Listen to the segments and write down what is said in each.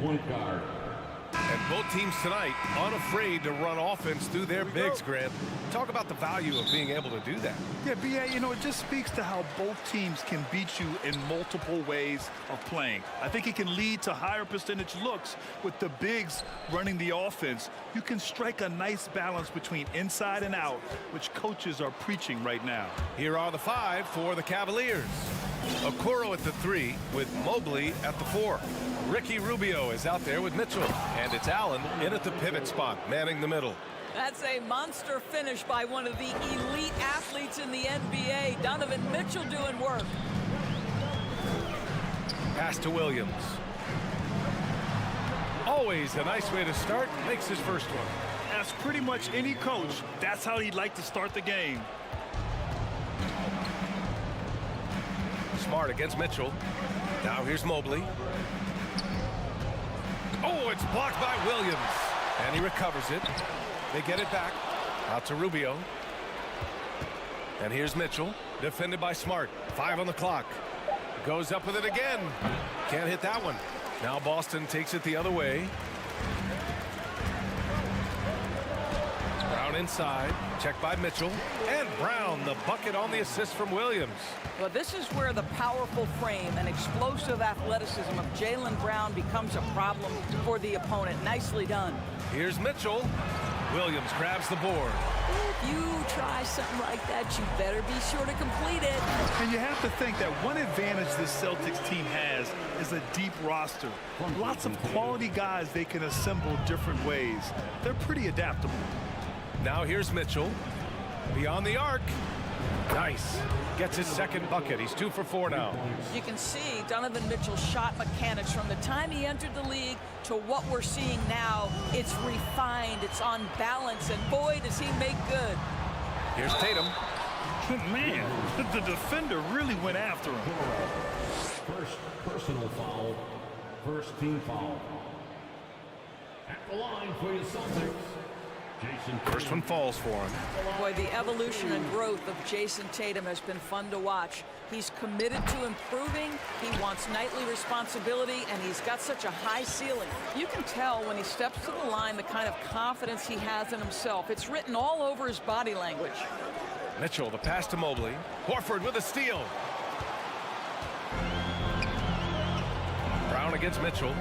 point guard. And both teams tonight unafraid to run offense through their bigs, Grant. Talk about the value of being able to do that. Yeah, B.A., you know, it just speaks to how both teams can beat you in multiple ways of playing. I think it can lead to higher percentage looks with the bigs running the offense. You can strike a nice balance between inside and out, which coaches are preaching right now. Here are the five for the Cavaliers. Okoro at the 3 with Mobley at the 4. Ricky Rubio is out there with Mitchell. And it's Allen in at the pivot spot, manning the middle. That's a monster finish by one of the elite athletes in the NBA. Donovan Mitchell doing work. Pass to Williams. Always a nice way to start. Makes his first one. As pretty much any coach, that's how he'd like to start the game. Smart against Mitchell. Now here's Mobley. Oh, it's blocked by Williams. And he recovers it. They get it back. Out to Rubio. And here's Mitchell. Defended by Smart. 5 on the clock. Goes up with it again. Can't hit that one. Now Boston takes it the other way. Brown inside. Checked by Mitchell. And Brown, the bucket on the assist from Williams. Well, this is where the powerful frame and explosive athleticism of Jaylen Brown becomes a problem for the opponent. Nicely done. Here's Mitchell. Williams grabs the board. If you try something like that, you better be sure to complete it. And you have to think that one advantage this Celtics team has is a deep roster. Lots of quality guys they can assemble different ways. They're pretty adaptable. Now here's Mitchell. Beyond the arc. Nice. Gets his second bucket. He's 2 for 4 now. You can see Donovan Mitchell's shot mechanics from the time he entered the league to what we're seeing now. It's refined, it's on balance, and boy, does he make good. Here's Tatum. Man, the defender really went after him. First personal foul. First team foul. At the line for your Celtics. First one falls for him. Boy, the evolution and growth of Jason Tatum has been fun to watch. He's committed to improving, he wants nightly responsibility, and he's got such a high ceiling. You can tell when he steps to the line the kind of confidence he has in himself. It's written all over his body language. Mitchell, the pass to Mobley. Horford with a steal. Brown against Mitchell.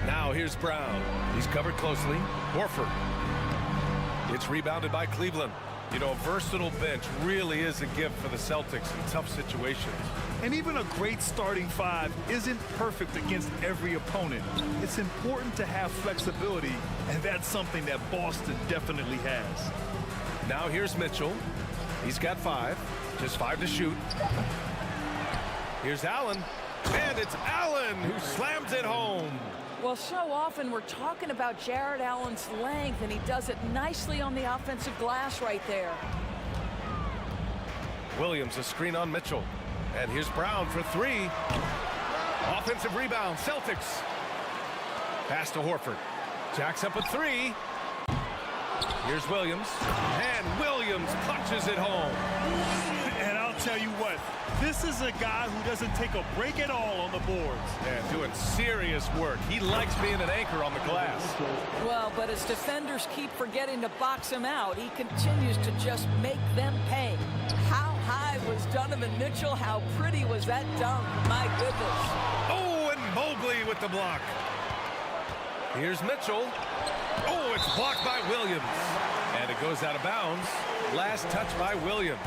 Now here's Brown. He's covered closely. Horford. It's rebounded by Cleveland. You know, a versatile bench really is a gift for the Celtics in tough situations. And even a great starting 5 isn't perfect against every opponent. It's important to have flexibility, and that's something that Boston definitely has. Now here's Mitchell. He's got 5. Just 5 to shoot. Here's Allen. And it's Allen who slams it home. Well, so often we're talking about Jared Allen's length, and he does it nicely on the offensive glass right there. Williams, a screen on Mitchell. And here's Brown for 3. Offensive rebound, Celtics. Pass to Horford. Jacks up a 3. Here's Williams. And Williams punches it home. And I'll tell you what, this is a guy who doesn't take a break at all on the boards. Yeah, doing serious work. He likes being an anchor on the glass. Well, but as defenders keep forgetting to box him out, he continues to just make them pay. How high was Donovan Mitchell? How pretty was that dunk? My goodness. Oh, and Mobley with the block. Here's Mitchell. Oh, it's blocked by Williams. And it goes out of bounds. Last touch by Williams.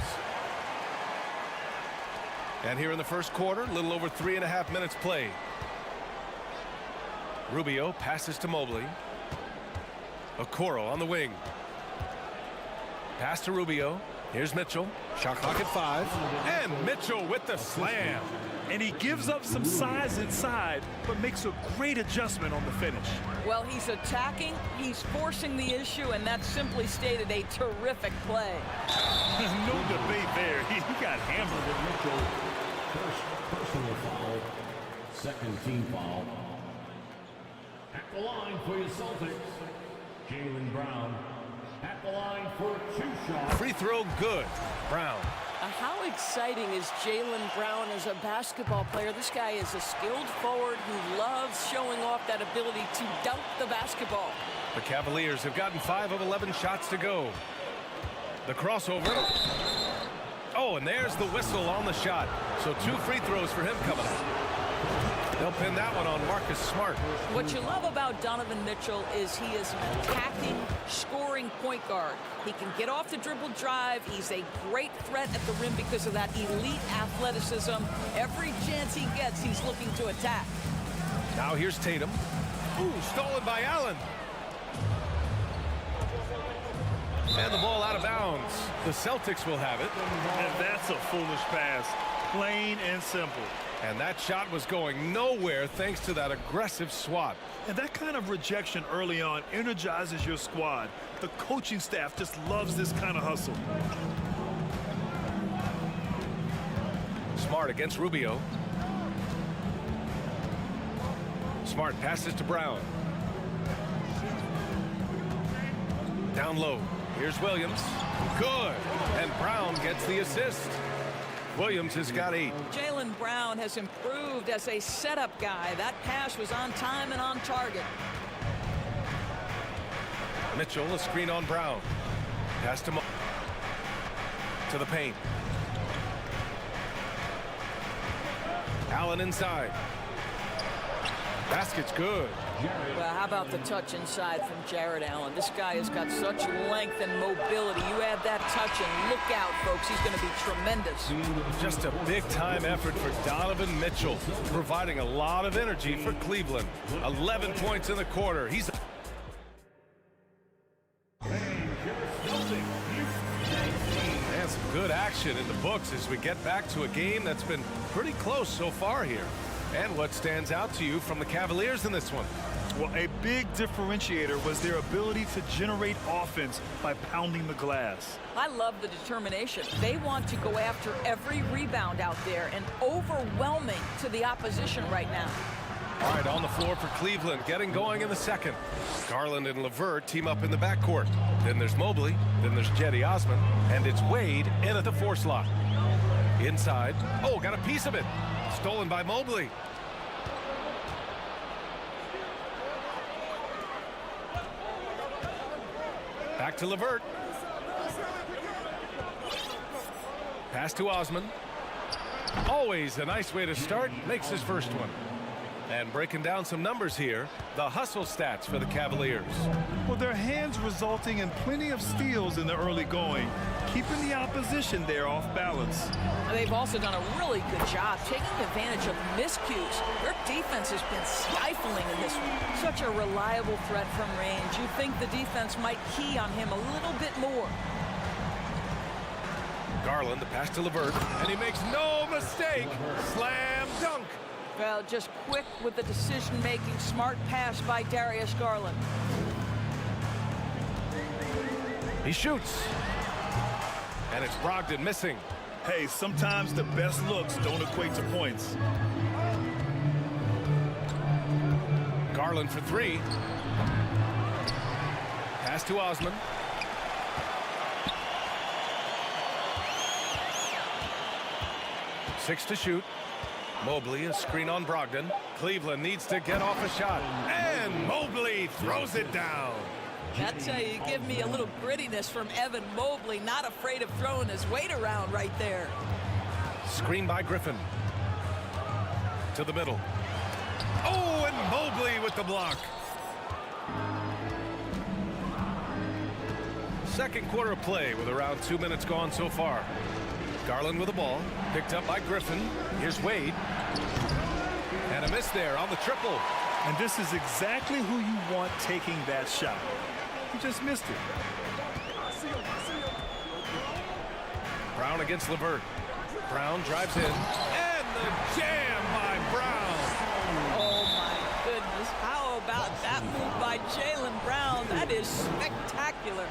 And here in the first quarter, a little over 3.5 minutes played. Rubio passes to Mobley. Okoro on the wing. Pass to Rubio. Here's Mitchell. Shot clock at 5. And Mitchell with the slam. And he gives up some size inside, but makes a great adjustment on the finish. Well, he's attacking, he's forcing the issue, and that's simply stated a terrific play. No debate there. He got hammered. Mitchell. First personal foul. Second team foul. At the line for your Celtics. Jaylen Brown. At the line for 2 shots. Free throw good. Brown. How exciting is Jaylen Brown as a basketball player? This guy is a skilled forward who loves showing off that ability to dunk the basketball. The Cavaliers have gotten 5 of 11 shots to go. The crossover. Oh, and there's the whistle on the shot. So 2 free throws for him coming up. They'll pin that one on Marcus Smart. What you love about Donovan Mitchell is he is an attacking, scoring point guard. He can get off the dribble drive. He's a great threat at the rim because of that elite athleticism. Every chance he gets, he's looking to attack. Now here's Tatum. Ooh, stolen by Allen. And the ball out of bounds. The Celtics will have it. And that's a foolish pass. Plain and simple. And that shot was going nowhere thanks to that aggressive swat. And that kind of rejection early on energizes your squad. The coaching staff just loves this kind of hustle. Smart against Rubio. Smart passes to Brown. Down low. Here's Williams. Good. And Brown gets the assist. Williams has got 8. Jaylen Brown has improved as a setup guy. That pass was on time and on target. Mitchell, a screen on Brown. Pass to the paint. Allen inside. Basket's good. Well, how about the touch inside from Jared Allen? This guy has got such length and mobility. You add that touch and look out, folks. He's going to be tremendous. Just a big-time effort for Donovan Mitchell, providing a lot of energy for Cleveland. 11 points in the quarter. He's... And some good action in the books as we get back to a game that's been pretty close so far here. And what stands out to you from the Cavaliers in this one? Well, a big differentiator was their ability to generate offense by pounding the glass. I love the determination. They want to go after every rebound out there and overwhelming to the opposition right now. All right, on the floor for Cleveland, getting going in the second. Garland and LeVert team up in the backcourt. Then there's Mobley, then there's Jetty Osman, and it's Wade in at the 4 slot. Inside. Oh, got a piece of it. Stolen by Mobley. Back to LeVert. Pass to Osman. Always a nice way to start. Makes his first one. And breaking down some numbers here, the hustle stats for the Cavaliers. Well, their hands resulting in plenty of steals in the early going, keeping the opposition there off balance. They've also done a really good job taking advantage of miscues. Their defense has been stifling in this one. Such a reliable threat from range. You'd think the defense might key on him a little bit more. Garland, the pass to LeVert, and he makes no mistake. Slam dunk. Well, just quick with the decision-making, smart pass by Darius Garland. He shoots. And it's Brogdon missing. Hey, sometimes the best looks don't equate to points. Garland for 3. Pass to Osman. Six to shoot. Mobley, a screen on Brogdon. Cleveland needs to get off a shot. And Mobley throws it down. I tell you, you give me a little grittiness from Evan Mobley, not afraid of throwing his weight around right there. Screen by Griffin. To the middle. Oh, and Mobley with the block. Second quarter of play with around 2 minutes gone so far. Garland with the ball, picked up by Griffin. Here's Wade. And a miss there on the triple. And this is exactly who you want taking that shot. He just missed it. Brown against LeVert. Brown drives in. And the jam by Brown. Oh, my goodness. How about that move by Jaylen Brown? That is spectacular.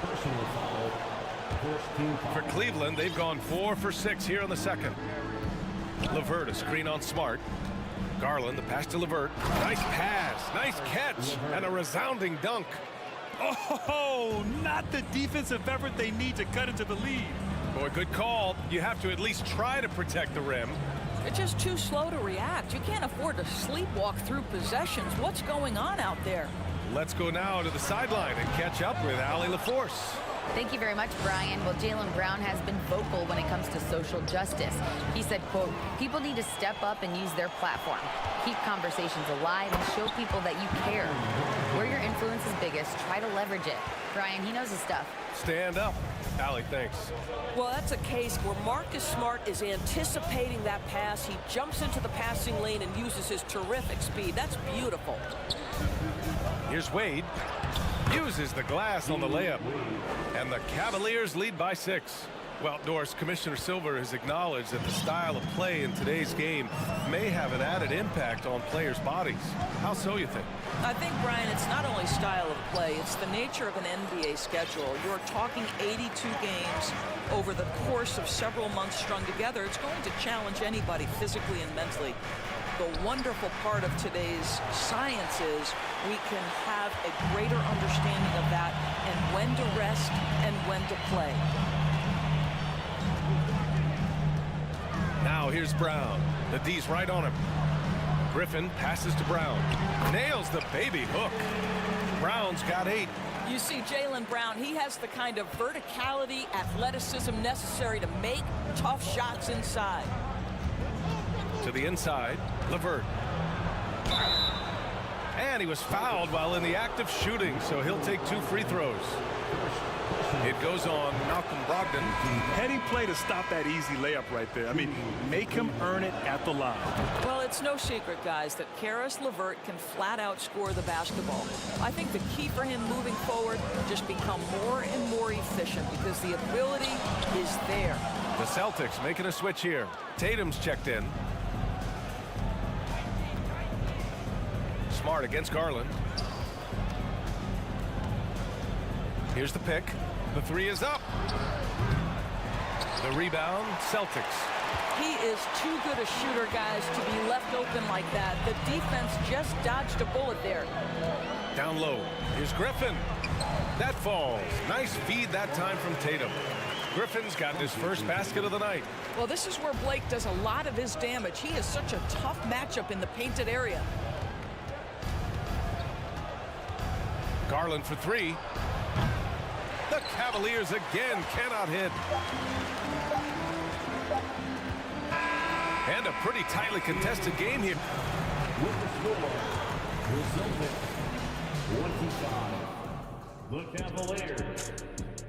Personal foul. First team foul. For Cleveland, they've gone 4 for 6 here in the second. LeVert, a screen on Smart. Garland, the pass to LeVert. Nice pass, nice catch, and a resounding dunk. Oh, not the defensive effort they need to cut into the lead. Boy, good call. You have to at least try to protect the rim. They're just too slow to react. You can't afford to sleepwalk through possessions. What's going on out there? Let's go now to the sideline and catch up with Allie LaForce. Thank you very much, Brian. Well, Jaylen Brown has been vocal when it comes to social justice. He said, quote, people need to step up and use their platform. Keep conversations alive and show people that you care. Where your influence is biggest, try to leverage it. Brian, he knows his stuff. Stand up. Allie, thanks. Well, that's a case where Marcus Smart is anticipating that pass. He jumps into the passing lane and uses his terrific speed. That's beautiful. Here's Wade. Uses the glass on the layup. And the Cavaliers lead by 6. Well, Doris, Commissioner Silver has acknowledged that the style of play in today's game may have an added impact on players' bodies. How so, you think? I think, Brian, it's not only style of play, it's the nature of an NBA schedule. You're talking 82 games over the course of several months strung together. It's going to challenge anybody physically and mentally. The wonderful part of today's science is we can have a greater understanding of that and when to rest and when to play. Now here's Brown. The D's right on him. Griffin passes to Brown. Nails the baby hook. Brown's got 8. You see Jaylen Brown, he has the kind of verticality, athleticism necessary to make tough shots inside. To the inside, LeVert. And he was fouled while in the act of shooting, so he'll take 2 free throws. It goes on Malcolm Brogdon. Heady play to stop that easy layup right there. I mean, make him earn it at the line. Well, it's no secret, guys, that Caris LeVert can flat out score the basketball. I think the key for him moving forward, just become more and more efficient because the ability is there. The Celtics making a switch here. Tatum's checked in. Smart against Garland. Here's the pick. The 3 is up. The rebound, Celtics. He is too good a shooter, guys, to be left open like that. The defense just dodged a bullet there. Down low. Here's Griffin. That falls. Nice feed that time from Tatum. Griffin's got his first basket of the night. Well, this is where Blake does a lot of his damage. He is such a tough matchup in the painted area. Garland for 3. The Cavaliers again cannot hit. And a pretty tightly contested game here. With the score, the Celtics 25, the Cavaliers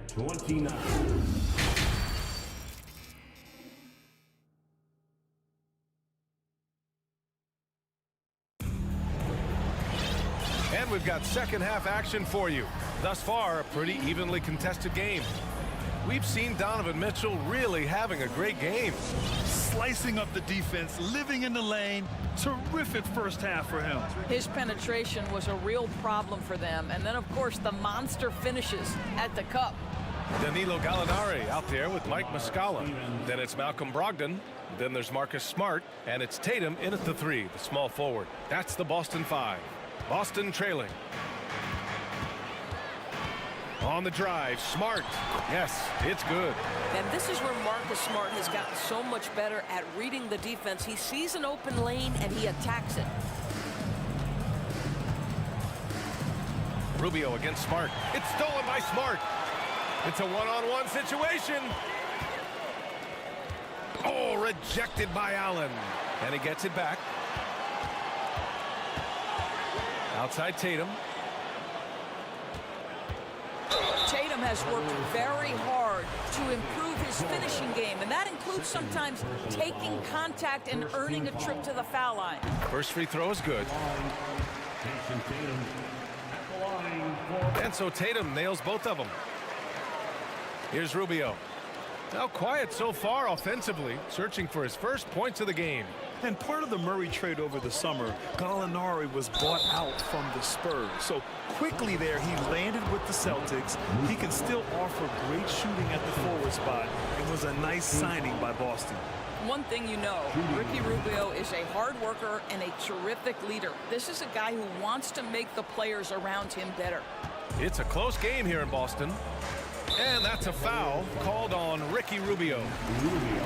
29. And we've got second half action for you. Thus far, a pretty evenly contested game. We've seen Donovan Mitchell really having a great game. Slicing up the defense, living in the lane. Terrific first half for him. His penetration was a real problem for them. And then, of course, the monster finishes at the cup. Danilo Gallinari out there with Mike Muscala. Then it's Malcolm Brogdon. Then there's Marcus Smart. And it's Tatum in at the 3, the small forward. That's the Boston 5. Boston trailing. On the drive, Smart. Yes, it's good. And this is where Marcus Smart has gotten so much better at reading the defense. He sees an open lane and he attacks it. Rubio against Smart. It's stolen by Smart. It's a one-on-one situation. Oh, rejected by Allen. And he gets it back. Outside Tatum. Tatum has worked very hard to improve his finishing game, and that includes sometimes taking contact and earning a trip to the foul line. First free throw is good. And so Tatum nails both of them. Here's Rubio. Now quiet so far offensively, searching for his first points of the game. And part of the Murray trade over the summer, Gallinari was bought out from the Spurs. So quickly there, he landed with the Celtics. He can still offer great shooting at the forward spot. It was a nice signing by Boston. One thing you know, Ricky Rubio is a hard worker and a terrific leader. This is a guy who wants to make the players around him better. It's a close game here in Boston. And that's a foul called on Ricky Rubio.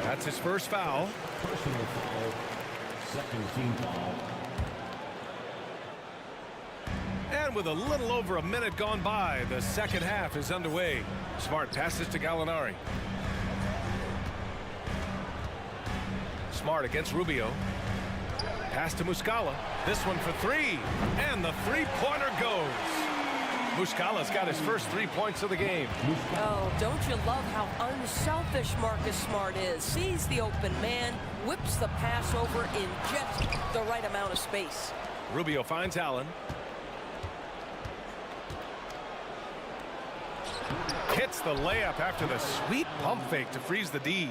That's his first foul. Personal foul. Second team foul. And with a little over a minute gone by, the second half is underway. Smart passes to Gallinari. Smart against Rubio. Pass to Muscala. This one for three. And the three-pointer goes. Muscala's got his first 3 points of the game. Oh, don't you love how unselfish Marcus Smart is? Sees the open man, whips the pass over in just the right amount of space. Rubio finds Allen. Hits the layup after the sweet pump fake to freeze the D.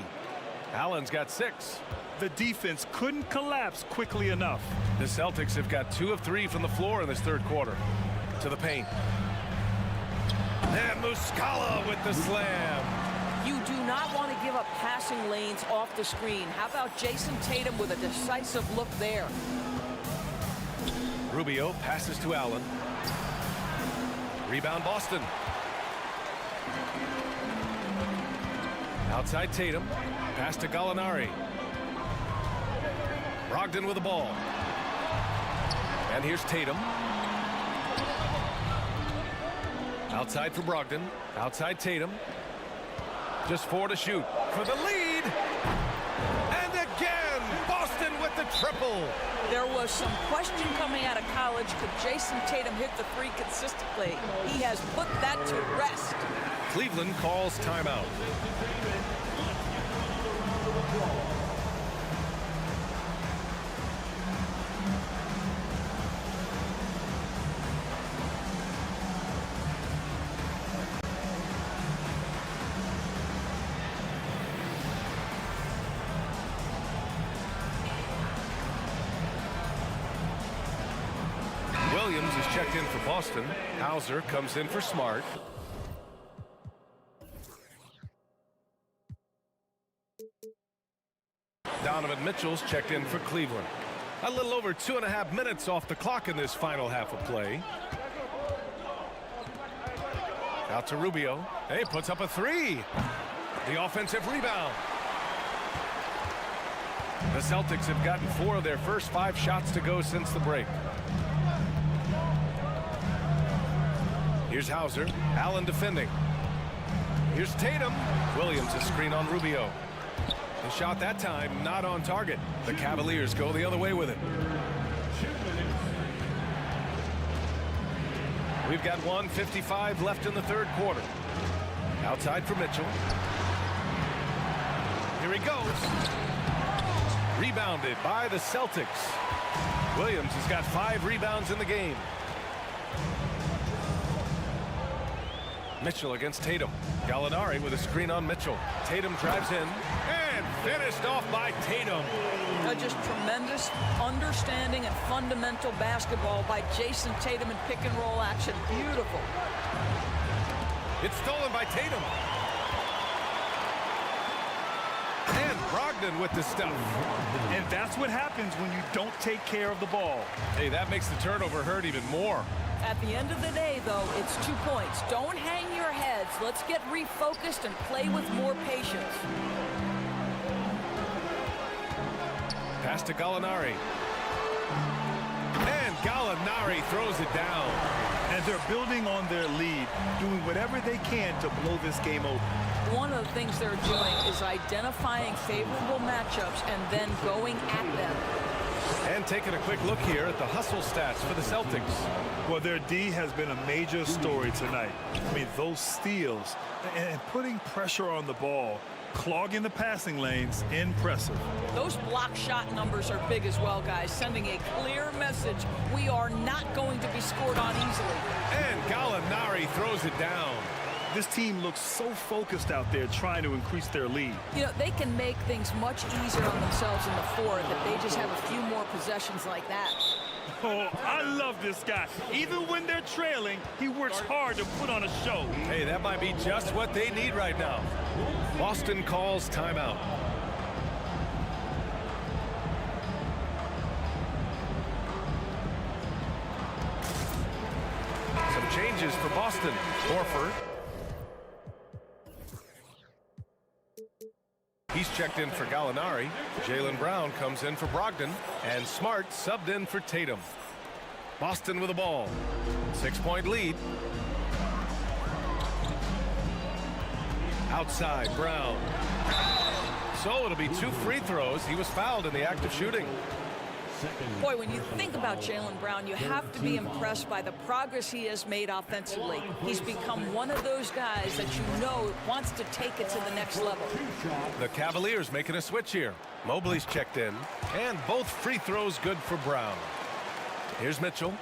Allen's got 6. The defense couldn't collapse quickly enough. The Celtics have got 2 of 3 from the floor in this third quarter. To the paint. And Muscala with the slam. You do not want to give up passing lanes off the screen. How about Jason Tatum with a decisive look there? Rubio passes to Allen. Rebound Boston. Outside Tatum. Pass to Gallinari. Brogdon with the ball. And here's Tatum. Outside for Brogdon. Outside Tatum. Just 4 to shoot. For the lead. And again, Boston with the triple. There was some question coming out of college. Could Jason Tatum hit the three consistently? He has put that to rest. Cleveland calls timeout. Williams is checked in for Boston. Hauser comes in for Smart. Donovan Mitchell's checked in for Cleveland. A little over 2.5 minutes off the clock in this final half of play. Out to Rubio. Hey, puts up a 3. The offensive rebound. The Celtics have gotten 4 of their first 5 shots to go since the break. Here's Hauser. Allen defending. Here's Tatum. Williams a screen on Rubio. The shot that time not on target. The Cavaliers go the other way with it. We've got 1:55 left in the third quarter. Outside for Mitchell. Here he goes. Rebounded by the Celtics. Williams has got 5 rebounds in the game. Mitchell against Tatum. Gallinari with a screen on Mitchell. Tatum drives in and finished off by Tatum. Just tremendous understanding and fundamental basketball by Jason Tatum in pick and roll action. Beautiful. It's stolen by Tatum. And Brogdon with the stuff. And that's what happens when you don't take care of the ball. Hey, that makes the turnover hurt even more. At the end of the day, though, it's 2 points. Don't hang your heads. Let's get refocused and play with more patience. Pass to Gallinari. And Gallinari throws it down. And they're building on their lead, doing whatever they can to blow this game open. One of the things they're doing is identifying favorable matchups and then going at them. And taking a quick look here at the hustle stats for the Celtics. Well, their D has been a major story tonight. I mean, those steals and putting pressure on the ball, clogging the passing lanes, impressive. Those block shot numbers are big as well, guys, sending a clear message. We are not going to be scored on easily. And Gallinari throws it down. This team looks so focused out there trying to increase their lead. You know, they can make things much easier on themselves in the fourth if they just have a few more possessions like that. Oh, I love this guy. Even when they're trailing, he works hard to put on a show. Hey, that might be just what they need right now. Boston calls timeout. Some changes for Boston. Horford. He's checked in for Gallinari. Jaylen Brown comes in for Brogdon. And Smart subbed in for Tatum. Boston with the ball. 6-point lead. Outside, Brown. So it'll be 2 free throws. He was fouled in the act of shooting. Boy, when you think about Jaylen Brown, you have to be impressed by the progress he has made offensively. He's become one of those guys that you know wants to take it to the next level. The Cavaliers making a switch here. Mobley's checked in, and both free throws good for Brown. Here's Mitchell.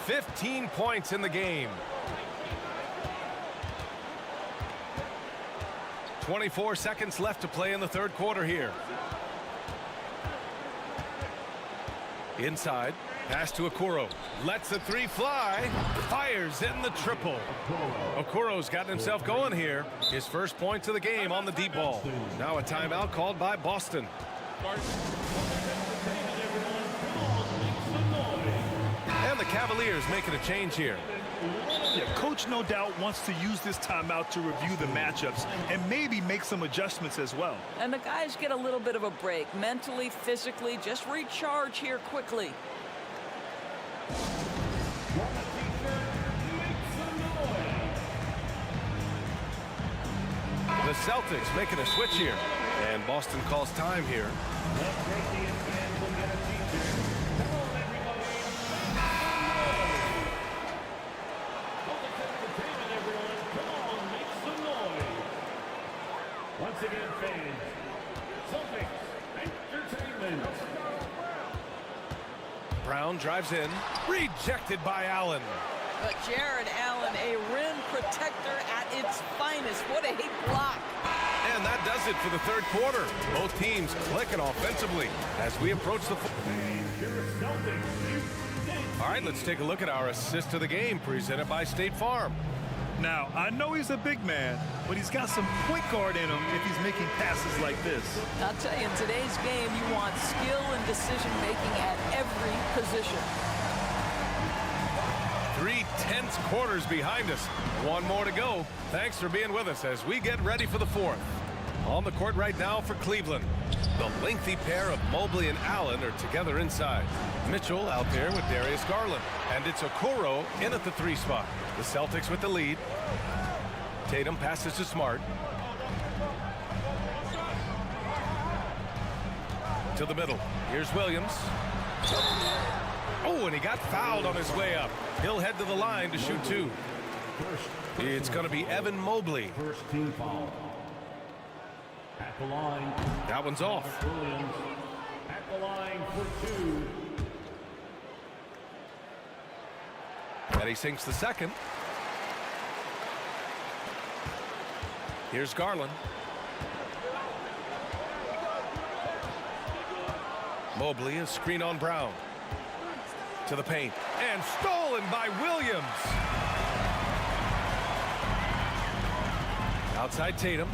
15 points in the game. 24 seconds left to play in the third quarter here. Inside, pass to Okoro. Lets the 3 fly. Fires in the triple. Okoro's gotten himself going here. His first points of the game on the deep ball. Now a timeout called by Boston. And the Cavaliers making a change here. Yeah, coach no doubt wants to use this timeout to review the matchups and maybe make some adjustments as well. And the guys get a little bit of a break, mentally, physically, just recharge here quickly. The Celtics making a switch here. And Boston calls time here. Once again, fans, Celtics entertainment. Brown drives in. Rejected by Allen. But Jared Allen, a rim protector at its finest. What a block. And that does it for the third quarter. Both teams clicking offensively as we approach the... All right, let's take a look at our assist to the game presented by State Farm. Now, I know he's a big man, but he's got some point guard in him if he's making passes like this. I'll tell you, in today's game, you want skill and decision-making at every position. 3 tense quarters behind us. One more to go. Thanks for being with us as we get ready for the fourth. On the court right now for Cleveland. The lengthy pair of Mobley and Allen are together inside. Mitchell out there with Darius Garland. And it's Okoro in at the 3 spot. The Celtics with the lead. Tatum passes to Smart. To the middle. Here's Williams. Oh, and he got fouled on his way up. He'll head to the line to shoot 2. It's going to be Evan Mobley. First team foul. At the line. That one's off. Williams at the line for 2. And he sinks the second. Here's Garland. Mobley, a screen on Brown. To the paint. And stolen by Williams. Outside Tatum.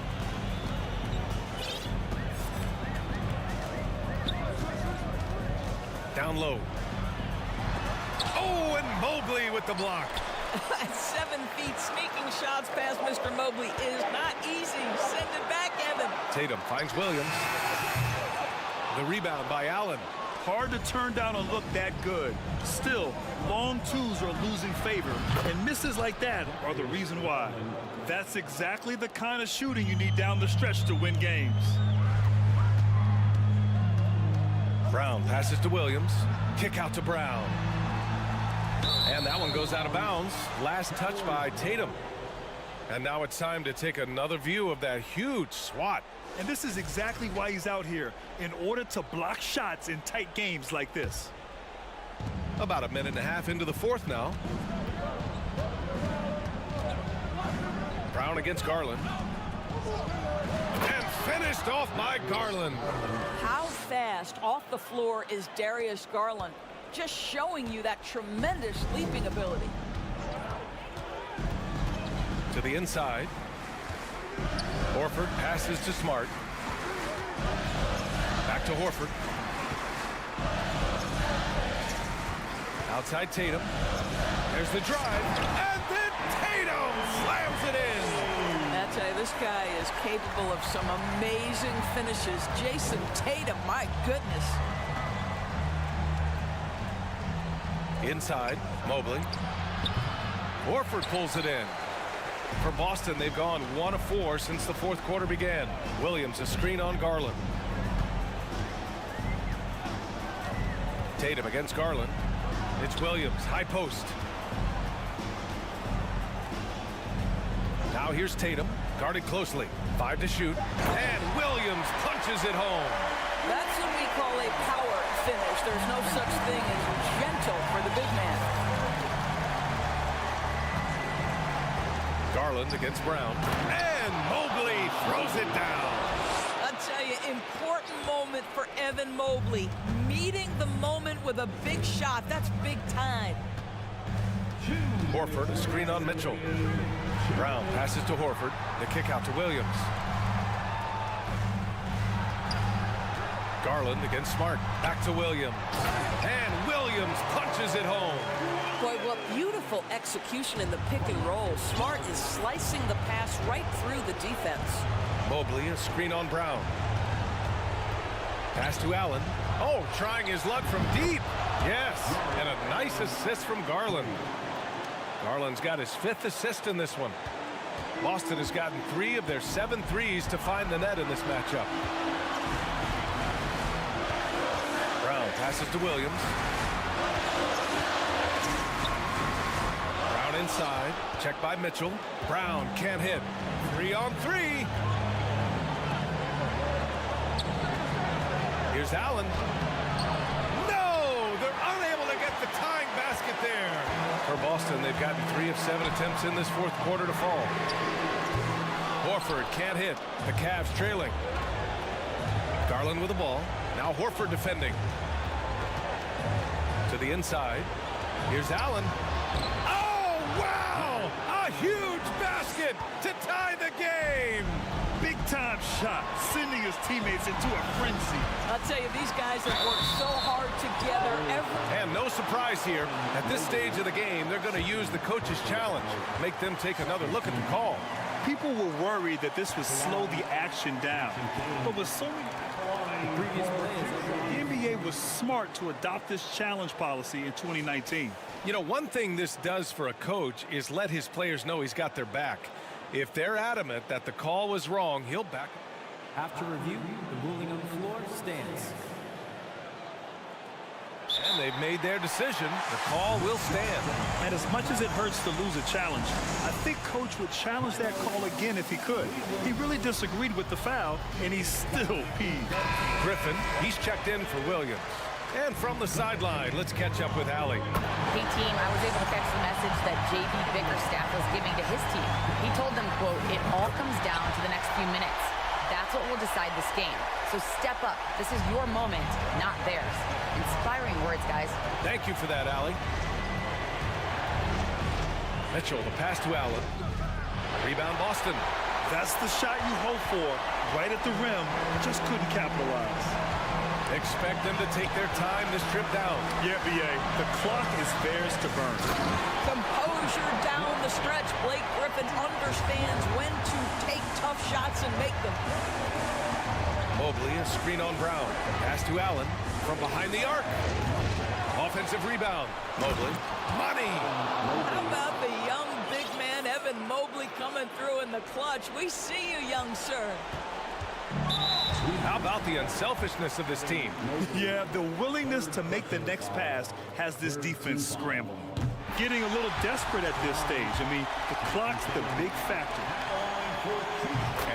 Down low. Oh, and Mobley with the block. At 7 feet, sneaking shots past Mr. Mobley is not easy. Send it back, Evan. Tatum finds Williams. The rebound by Allen. Hard to turn down a look that good. Still, long twos are losing favor, and misses like that are the reason why. That's exactly the kind of shooting you need down the stretch to win games. Brown passes to Williams. Kick out to Brown. And that one goes out of bounds. Last touch by Tatum. And now it's time to take another view of that huge swat. And this is exactly why he's out here, in order to block shots in tight games like this. About a minute and a half into the fourth now. Brown against Garland. And finished off by Garland. How fast off the floor is Darius Garland? Just showing you that tremendous leaping ability. To the inside. Horford passes to Smart. Back to Horford. Outside Tatum. There's the drive. And then Tatum slams it in. That's tell you, this guy is capable of some amazing finishes. Jason Tatum, my goodness. Inside, Mobley. Horford pulls it in. For Boston, they've gone 1 of 4 since the fourth quarter began. Williams, a screen on Garland. Tatum against Garland. It's Williams, high post. Now here's Tatum, guarded closely. 5 to shoot, and Williams punches it home. That's what we call a power finish. There's no such thing as gentle for the big man. Garland against Brown, and Mobley throws it down. I'll tell you, important moment for Evan Mobley. Meeting the moment with a big shot. That's big time. Horford, a screen on Mitchell. Brown passes to Horford. The kick out to Williams. Garland against Smart. Back to Williams. And Williams punches it home. Boy, what beautiful execution in the pick and roll. Smart is slicing the pass right through the defense. Mobley, a screen on Brown. Pass to Allen. Oh, trying his luck from deep. Yes, and a nice assist from Garland. Garland's got his 5th assist in this one. Boston has gotten 3 of their 7 threes to find the net in this matchup. Brown passes to Williams. Brown inside. Checked by Mitchell. Brown can't hit. 3 on 3. Here's Allen. No! They're unable to get the tying basket there. For Boston, they've gotten 3 of 7 attempts in this fourth quarter to fall. Horford can't hit. The Cavs trailing. Garland with the ball. Now Horford defending. To the inside. Here's Allen. Oh, wow! A huge basket to tie the game! Big-time shot, sending his teammates into a frenzy. I'll tell you, these guys have worked so hard together. And no surprise here. At this stage of the game, they're going to use the coach's challenge. Make them take another look at the call. People were worried that this would slow the action down. But with so many previous plays, the NBA was smart to adopt this challenge policy in 2019. You know, one thing this does for a coach is let his players know he's got their back. If they're adamant that the call was wrong, he'll back. After review, the ruling on the floor stands. And they've made their decision. The call will stand. And as much as it hurts to lose a challenge, I think Coach would challenge that call again if he could. He really disagreed with the foul, and he's still peeved. Griffin, he's checked in for Williams. And from the sideline, let's catch up with Allie. Hey team, I was able to catch the message that JB Bickerstaff was giving to his team. He told them, quote, "It all comes down to the next few minutes. That's what will decide this game. So step up. This is your moment, not theirs." Inspiring words, guys. Thank you for that, Allie. Mitchell, the pass to Allen. Rebound, Boston. That's the shot you hope for, right at the rim, just couldn't capitalize. Expect them to take their time this trip down. Yeah, BA, the clock is theirs to burn. Composure down the stretch. Blake Griffin understands when to take tough shots and make them. Mobley, a screen on Brown. Pass to Allen from behind the arc. Offensive rebound. Mobley. Money. How about the young big man, Evan Mobley, coming through in the clutch? We see you, young sir. How about the unselfishness of this team? Yeah, the willingness to make the next pass has this defense scrambling. Getting a little desperate at this stage. I mean, the clock's the big factor.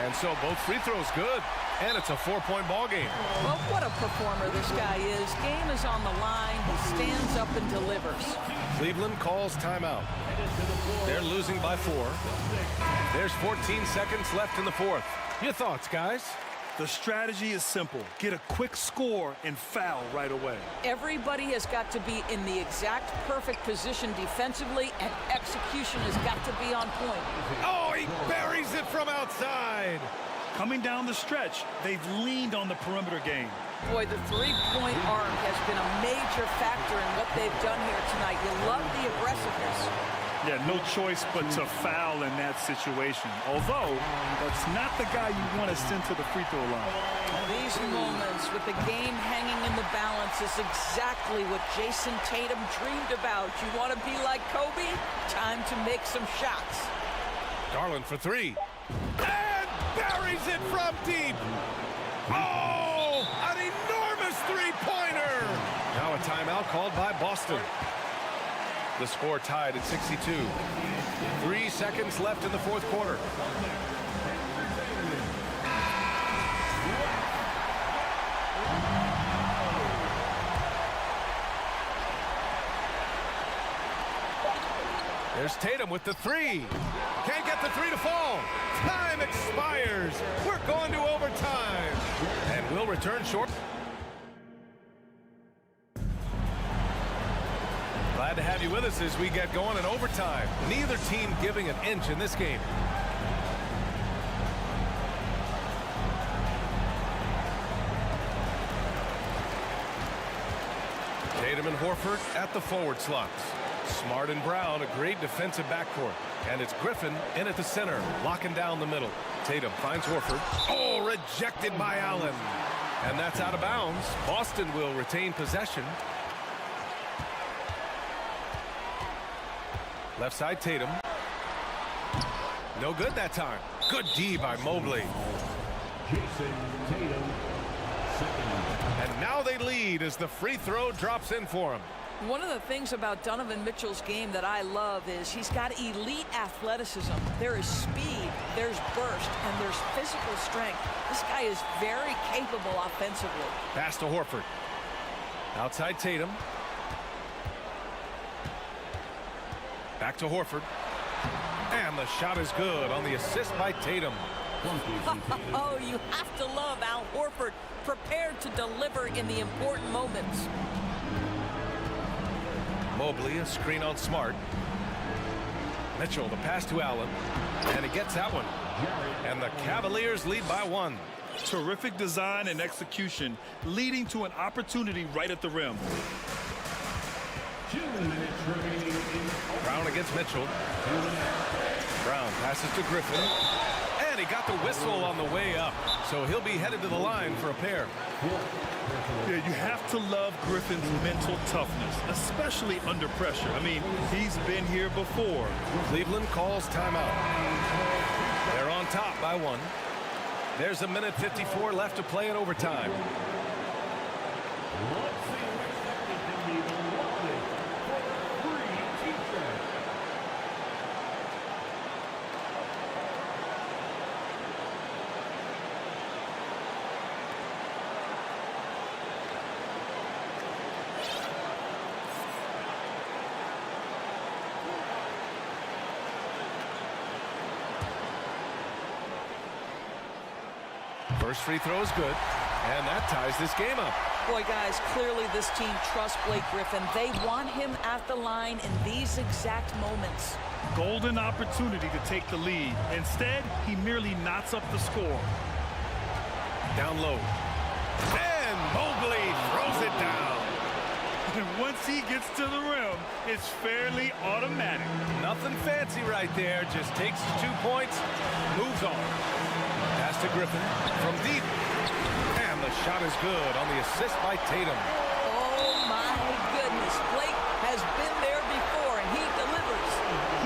And so both free throws good. And it's a 4-point ball game. Well, what a performer this guy is. Game is on the line. He stands up and delivers. Cleveland calls timeout. They're losing by 4. There's 14 seconds left in the fourth. Your thoughts, guys? The strategy is simple. Get a quick score and foul right away. Everybody has got to be in the exact perfect position defensively, and execution has got to be on point. Oh, he buries it from outside. Coming down the stretch, they've leaned on the perimeter game. Boy, the three-point arc has been a major factor in what they've done here tonight. You love the aggressiveness. Yeah, no choice but to foul in that situation. Although, that's not the guy you want to send to the free throw line. These moments with the game hanging in the balance is exactly what Jason Tatum dreamed about. You want to be like Kobe? Time to make some shots. Garland for three. And buries it from deep. Oh, an enormous three-pointer. Now a timeout called by Boston. The score tied at 62. 3 seconds left in the fourth quarter. There's Tatum with the three. Can't get the three to fall. Time expires. We're going to overtime. And we'll return short. Glad to have you with us as we get going in overtime. Neither team giving an inch in this game. Tatum and Horford at the forward slots. Smart and Brown, a great defensive backcourt. And it's Griffin in at the center, locking down the middle. Tatum finds Horford. Oh, rejected by Allen. And that's out of bounds. Boston will retain possession. Left side, Tatum. No good that time. Good D by Mobley. Jason Tatum, second. And now they lead as the free throw drops in for him. One of the things about Donovan Mitchell's game that I love is he's got elite athleticism. There is speed, there's burst, and there's physical strength. This guy is very capable offensively. Pass to Horford. Outside Tatum. Back to Horford. And the shot is good on the assist by Tatum. Oh, you have to love Al Horford, prepared to deliver in the important moments. Mobley, a screen on Smart. Mitchell, the pass to Allen. And he gets that one. And the Cavaliers lead by one. Terrific design and execution, leading to an opportunity right at the rim. 2 minutes remaining in Brown against Mitchell. Brown passes to Griffin. And he got the whistle on the way up. So he'll be headed to the line for a pair. Yeah, you have to love Griffin's mental toughness, especially under pressure. I mean, he's been here before. Cleveland calls timeout. They're on top by one. There's 1:54 left to play in overtime. First free throw is good, and that ties this game up. Boy, guys, clearly this team trusts Blake Griffin. They want him at the line in these exact moments. Golden opportunity to take the lead. Instead, he merely knots up the score. Down low. And Mobley throws it down. And once he gets to the rim, it's fairly automatic. Nothing fancy right there. Just takes his 2 points, moves on. Pass to Griffin from deep. And the shot is good on the assist by Tatum. Oh, my goodness. Blake has been there before, and he delivers.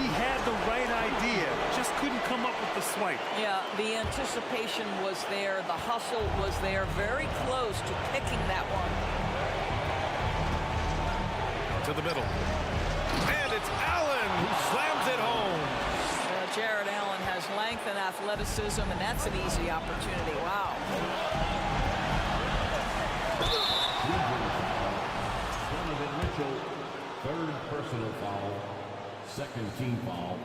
He had the right idea, just couldn't come up with the swipe. Yeah, the anticipation was there. The hustle was there. Very close to picking that one. To the middle. And it's Allen who slams it home. Jared Allen has length and athleticism, and that's an easy opportunity. Wow. Donovan Mitchell, third personal foul, second team foul.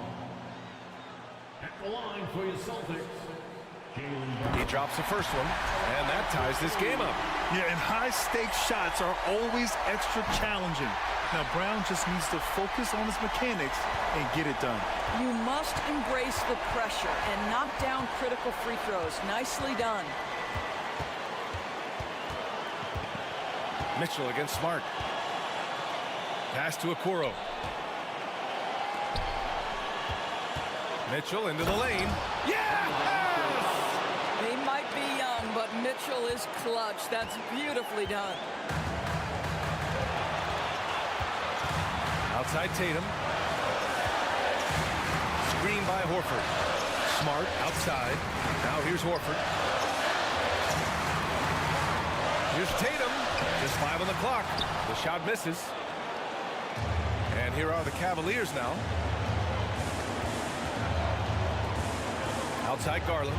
At the line for your Celtics, Jalen Brown. He drops the first one, and that ties this game up. Yeah, and high-stakes shots are always extra challenging. Now, Brown just needs to focus on his mechanics and get it done. You must embrace the pressure and knock down critical free throws. Nicely done. Mitchell against Smart. Pass to Okoro. Mitchell into the lane. Yes! He might be young, but Mitchell is clutch. That's beautifully done. Outside Tatum. Screen by Horford. Smart outside. Now here's Horford. Here's Tatum. Just 5 on the clock. The shot misses. And here are the Cavaliers now. Outside Garland.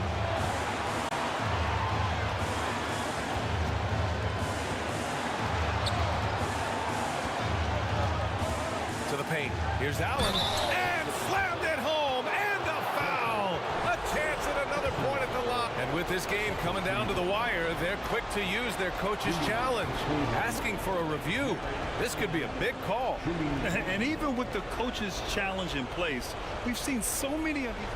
To the paint. Here's Allen. And slammed it home. And a foul. A chance at another point at the line. And with this game coming down to the wire, they're quick to use their coach's challenge. Asking for a review. This could be a big call. And even with the coach's challenge in place, we've seen so many of these.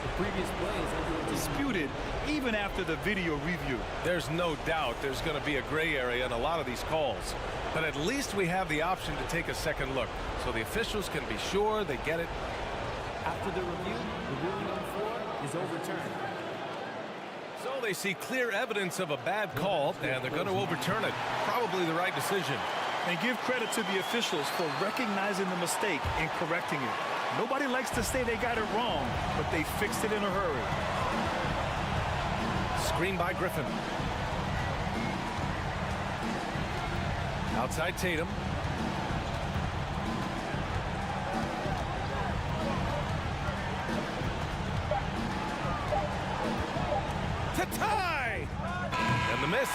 The previous play is under Disputed even after the video review. There's no doubt there's going to be a gray area in a lot of these calls. But at least we have the option to take a second look, so the officials can be sure they get it. After the review, the ruling on the floor is overturned. So they see clear evidence of a bad call, and they're going to overturn it. Probably the right decision. And give credit to the officials for recognizing the mistake and correcting it. Nobody likes to say they got it wrong, but they fixed it in a hurry. Screen by Griffin. Outside Tatum. To tie! And the miss.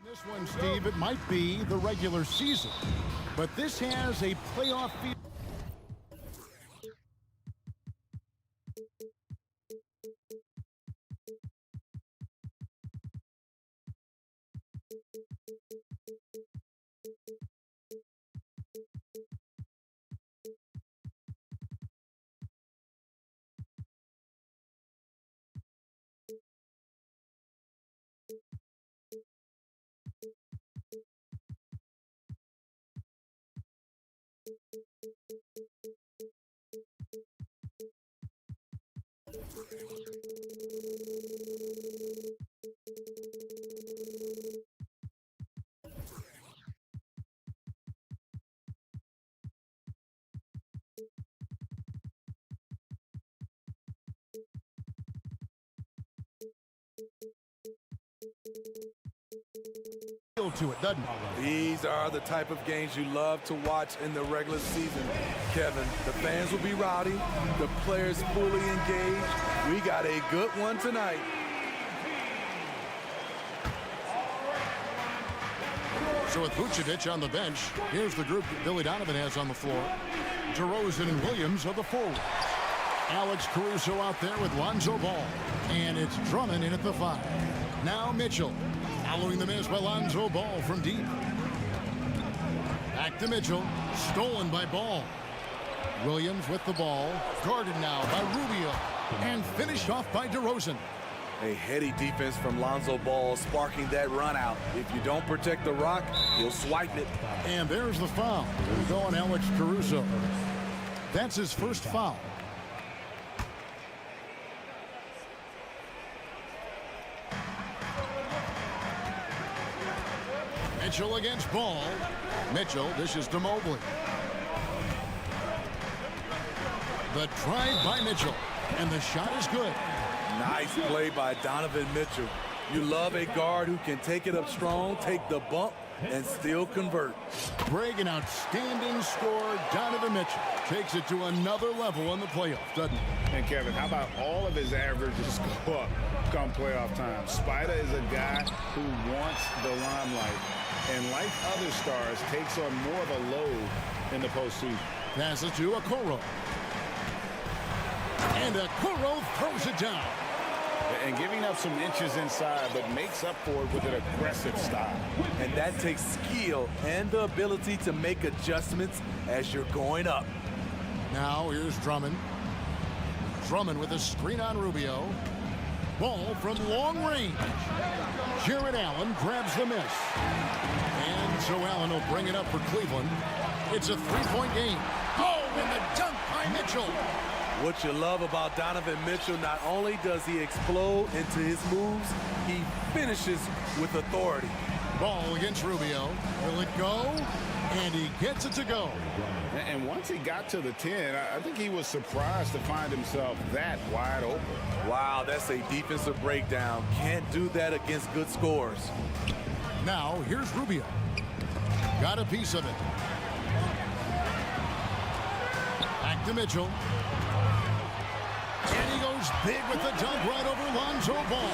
This one, Steve, it might be the regular season, but this has a playoff feel. To it, doesn't it? These are the type of games you love to watch in the regular season, Kevin. The fans will be rowdy, the players fully engaged. We got a good one tonight. So with Vucevic on the bench, here's the group that Billy Donovan has on the floor. DeRozan and Williams are the forwards. Alex Caruso out there with Lonzo Ball. And it's Drummond in at the 5. Now Mitchell. Following the miss by Lonzo Ball from deep. Back to Mitchell. Stolen by Ball. Williams with the ball. Guarded now by Rubio. And finished off by DeRozan. A heady defense from Lonzo Ball sparking that run out. If you don't protect the rock, he'll swipe it. And there's the foul. We'll go on Alex Caruso. That's his first foul. Mitchell against Ball. Mitchell dishes to Mobley. The drive by Mitchell. And the shot is good. Nice play by Donovan Mitchell. You love a guard who can take it up strong, take the bump, and still convert. Greg, an outstanding scorer. Donovan Mitchell takes it to another level in the playoffs, doesn't he? And Kevin, how about all of his averages go up come playoff time? Spider is a guy who wants the limelight, and like other stars, takes on more of a load in the postseason. Passes to Okoro. And Okoro throws it down. And giving up some inches inside, but makes up for it with an aggressive style. And that takes skill and the ability to make adjustments as you're going up. Now here's Drummond. Drummond with a screen on Rubio. Ball from long range. Jared Allen grabs the miss. And so Allen will bring it up for Cleveland. It's a three-point game. Oh, and the dunk by Mitchell. What you love about Donovan Mitchell, not only does he explode into his moves, he finishes with authority. Ball against Rubio. Will it go? And he gets it to go. And once he got to the 10, I think he was surprised to find himself that wide open. Wow, that's a defensive breakdown. Can't do that against good scores. Now, here's Rubio. Got a piece of it. Back to Mitchell. And he goes big with the dunk right over Lonzo Ball.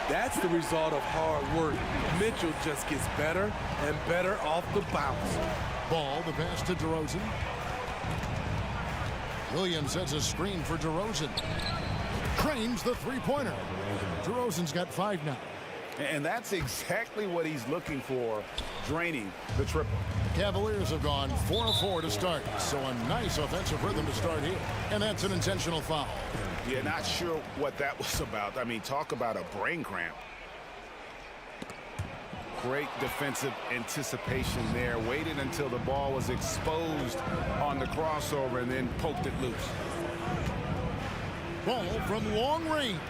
That's the result of hard work. Mitchell just gets better and better off the bounce. Ball, the pass to DeRozan. Williams sets a screen for DeRozan. Trains the three-pointer. DeRozan's got 5 now. And that's exactly what he's looking for, draining the triple. Cavaliers have gone 4 of 4 to start, so a nice offensive rhythm to start here. And that's an intentional foul. Yeah, not sure what that was about. I mean, talk about a brain cramp. Great defensive anticipation there. Waited until the ball was exposed on the crossover and then poked it loose. Ball from long range.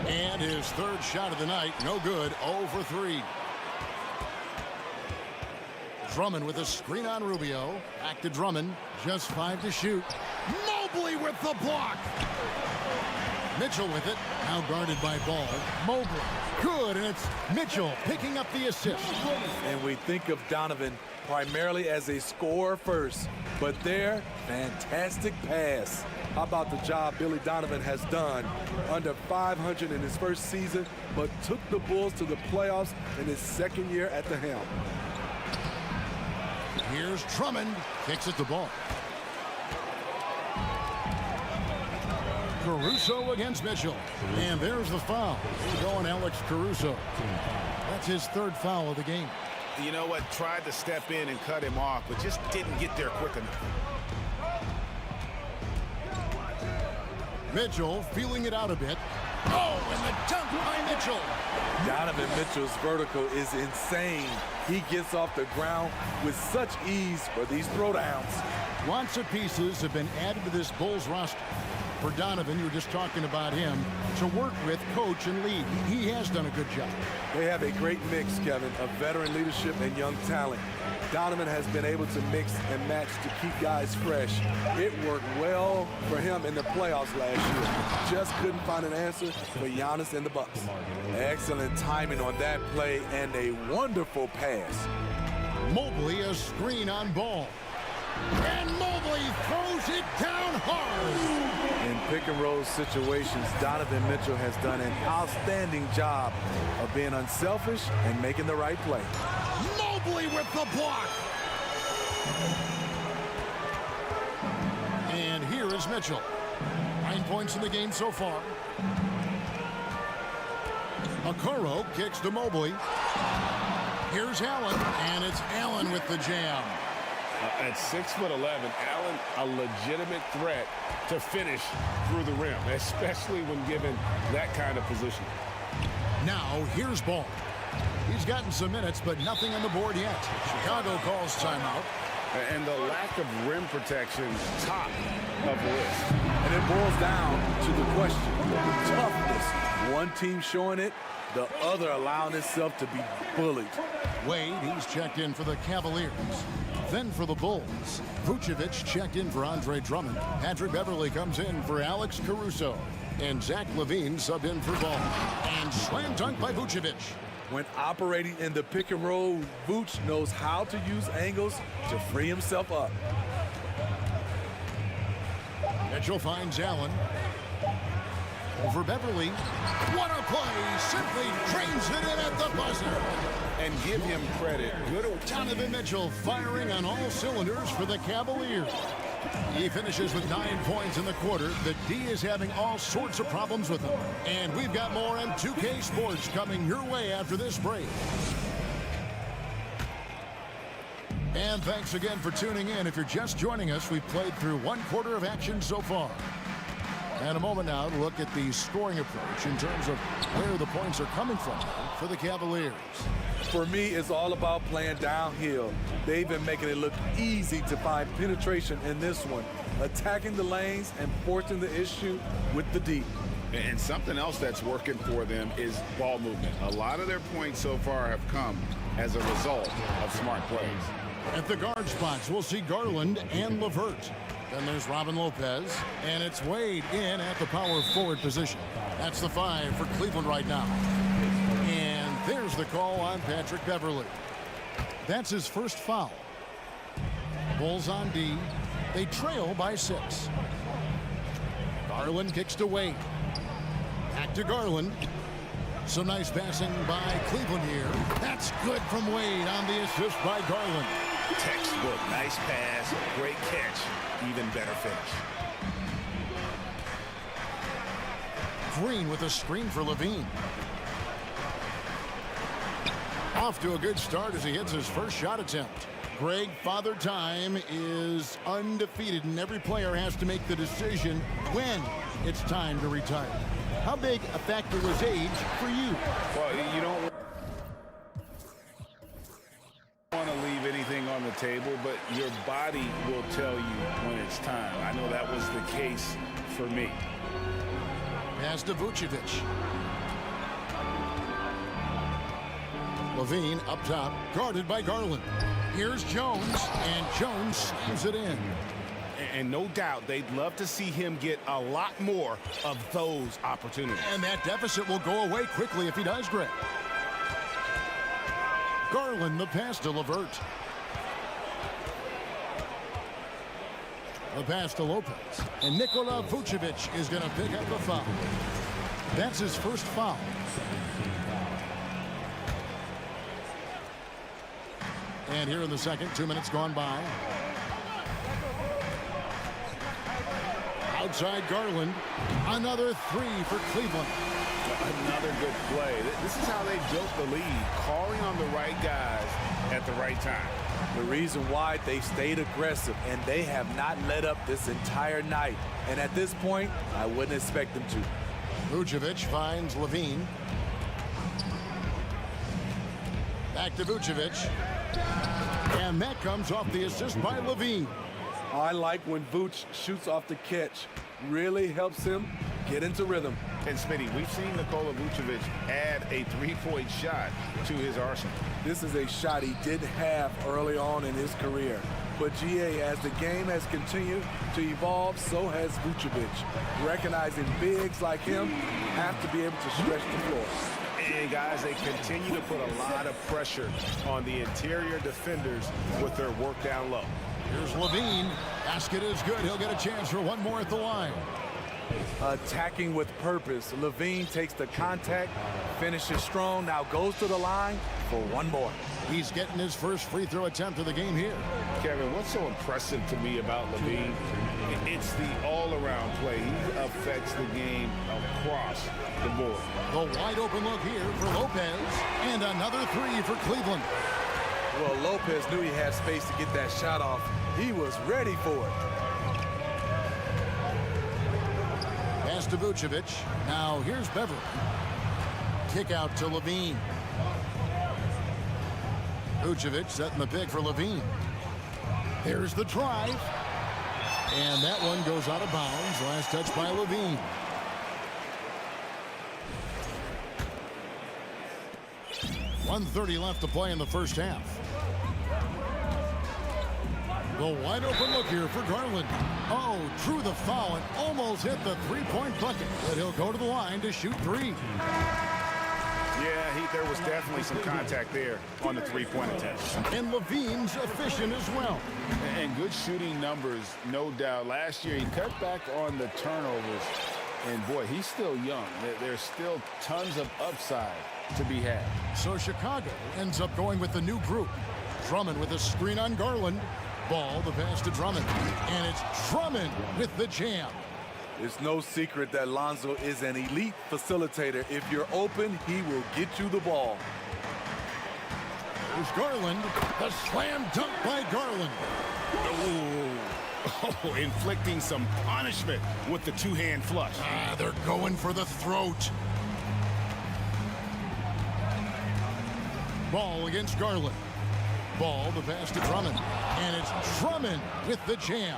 And his third shot of the night, no good, 0 for 3. Drummond with a screen on Rubio. Back to Drummond, just 5 to shoot. Mobley with the block. Mitchell with it, now guarded by Ball. Mobley, good, and it's Mitchell picking up the assist. And we think of Donovan primarily as a scorer first, but there, fantastic pass. How about the job Billy Donovan has done? Under 500 in his first season, but took the Bulls to the playoffs in his second year at the helm. Here's Drummond, kicks it to Ball. Caruso against Mitchell. And there's the foul. We're going Alex Caruso. That's his third foul of the game. You know what? Tried to step in and cut him off, but just didn't get there quick enough. Mitchell feeling it out a bit. Oh, and the dunk by Mitchell. Donovan Mitchell's vertical is insane. He gets off the ground with such ease for these throwdowns. Lots of pieces have been added to this Bulls roster. For Donovan, you were just talking about him, to work with, coach, and lead. He has done a good job. They have a great mix, Kevin, of veteran leadership and young talent. Donovan has been able to mix and match to keep guys fresh. It worked well for him in the playoffs last year. Just couldn't find an answer for Giannis and the Bucks. Excellent timing on that play and a wonderful pass. Mobley a screen on ball. And Mobley throws it down hard. In pick and roll situations, Donovan Mitchell has done an outstanding job of being unselfish and making the right play. Mobley with the block. And here is Mitchell. 9 points in the game so far. Okoro kicks to Mobley. Here's Allen, and it's Allen with the jam. At 6'11", Allen a legitimate threat to finish through the rim, especially when given that kind of position. Now here's Ball. He's gotten some minutes, but nothing on the board yet. Chicago calls timeout. And the lack of rim protection, top of the list. And it boils down to the question, toughness. One team showing it, the other allowing itself to be bullied. Wade, he's checked in for the Cavaliers. Then for the Bulls, Vucevic checked in for Andre Drummond. Patrick Beverly comes in for Alex Caruso. And Zach LaVine subbed in for Ball. And slam dunk by Vucevic. When operating in the pick and roll, Vooch knows how to use angles to free himself up. Mitchell finds Allen. Over Beverly. What a play! Simply trains it in at the buzzer. And give him credit. Good. Donovan Mitchell firing on all cylinders for the Cavaliers. He finishes with 9 points in the quarter. The D is having all sorts of problems with him. And we've got more on 2K Sports coming your way after this break. And thanks again for tuning in. If you're just joining us, we've played through 1 quarter of action so far. And a moment now to look at the scoring approach in terms of where the points are coming from for the Cavaliers. For me, it's all about playing downhill. They've been making it look easy to find penetration in this one, attacking the lanes and forcing the issue with the D. And something else that's working for them is ball movement. A lot of their points so far have come as a result of smart plays. At the guard spots, we'll see Garland and LeVert. Then there's Robin Lopez, and it's Wade in at the power forward position. That's the 5 for Cleveland right now. And there's the call on Patrick Beverly. That's his first foul. Bulls on D. They trail by 6. Garland kicks to Wade. Back to Garland. Some nice passing by Cleveland here. That's good from Wade on the assist by Garland. Textbook, nice pass, great catch, even better finish. Green with a screen for LaVine. Off to a good start as he hits his first shot attempt. Greg, Father Time is undefeated, and every player has to make the decision when it's time to retire. How big a factor was age for you? Well, you don't want to leave anything on the table, but your body will tell you when it's time. I know that was the case for me. Pass to Vucevic. LaVine up top, guarded by Garland. Here's Jones, and Jones slams it in. And no doubt they'd love to see him get a lot more of those opportunities. And that deficit will go away quickly if he does, Greg. Garland, the pass to LeVert. The pass to Lopez. And Nikola Vucevic is going to pick up the foul. That's his first foul. And here in the second, 2 minutes gone by. Outside Garland. Another 3 for Cleveland. Another good play. This is how they built the lead, calling on the right guys at the right time. The reason why they stayed aggressive, and they have not let up this entire night. And at this point, I wouldn't expect them to. Vucevic finds LaVine. Back to Vucevic. And that comes off the assist by LaVine. I like when Vooch shoots off the catch. Really helps him get into rhythm. And Smitty, we've seen Nikola Vucevic add a three-point shot to his arsenal. This is a shot he didn't have early on in his career. But GA, as the game has continued to evolve, so has Vucevic. Recognizing bigs like him have to be able to stretch the floor. And guys, they continue to put a lot of pressure on the interior defenders with their work down low. Here's Levine. Basket is good. He'll get a chance for one more at the line. Attacking with purpose. Levine takes the contact, finishes strong, now goes to the line for one more. He's getting his first free throw attempt of the game here. Kevin, what's so impressive to me about Levine? It's the all-around play. He affects the game across the board. The wide open look here for Lopez. And another three for Cleveland. Well, Lopez knew he had space to get that shot off. He was ready for it. Pass to Vucevic. Now here's Beverly. Kick out to Levine. Vucevic setting the pick for Levine. There's the drive. And that one goes out of bounds. Last touch by Levine. .130 left to play in the first half. The wide open look here for Garland. Oh, drew the foul and almost hit the three-point bucket. But he'll go to the line to shoot three. Yeah, there was definitely some contact there on the three-point attempt. And Levine's efficient as well. And good shooting numbers, no doubt. Last year, he cut back on the turnovers. And, boy, he's still young. There's still tons of upside to be had. So Chicago ends up going with the new group. Drummond with a screen on Garland. Ball, the pass to Drummond. And it's Drummond with the jam. It's no secret that Lonzo is an elite facilitator. If you're open, he will get you the ball. There's Garland. The slam dunk by Garland. Oh, inflicting some punishment with the two-hand flush. They're going for the throat. Ball against Garland. Ball, the pass to Drummond. And it's Drummond with the jam.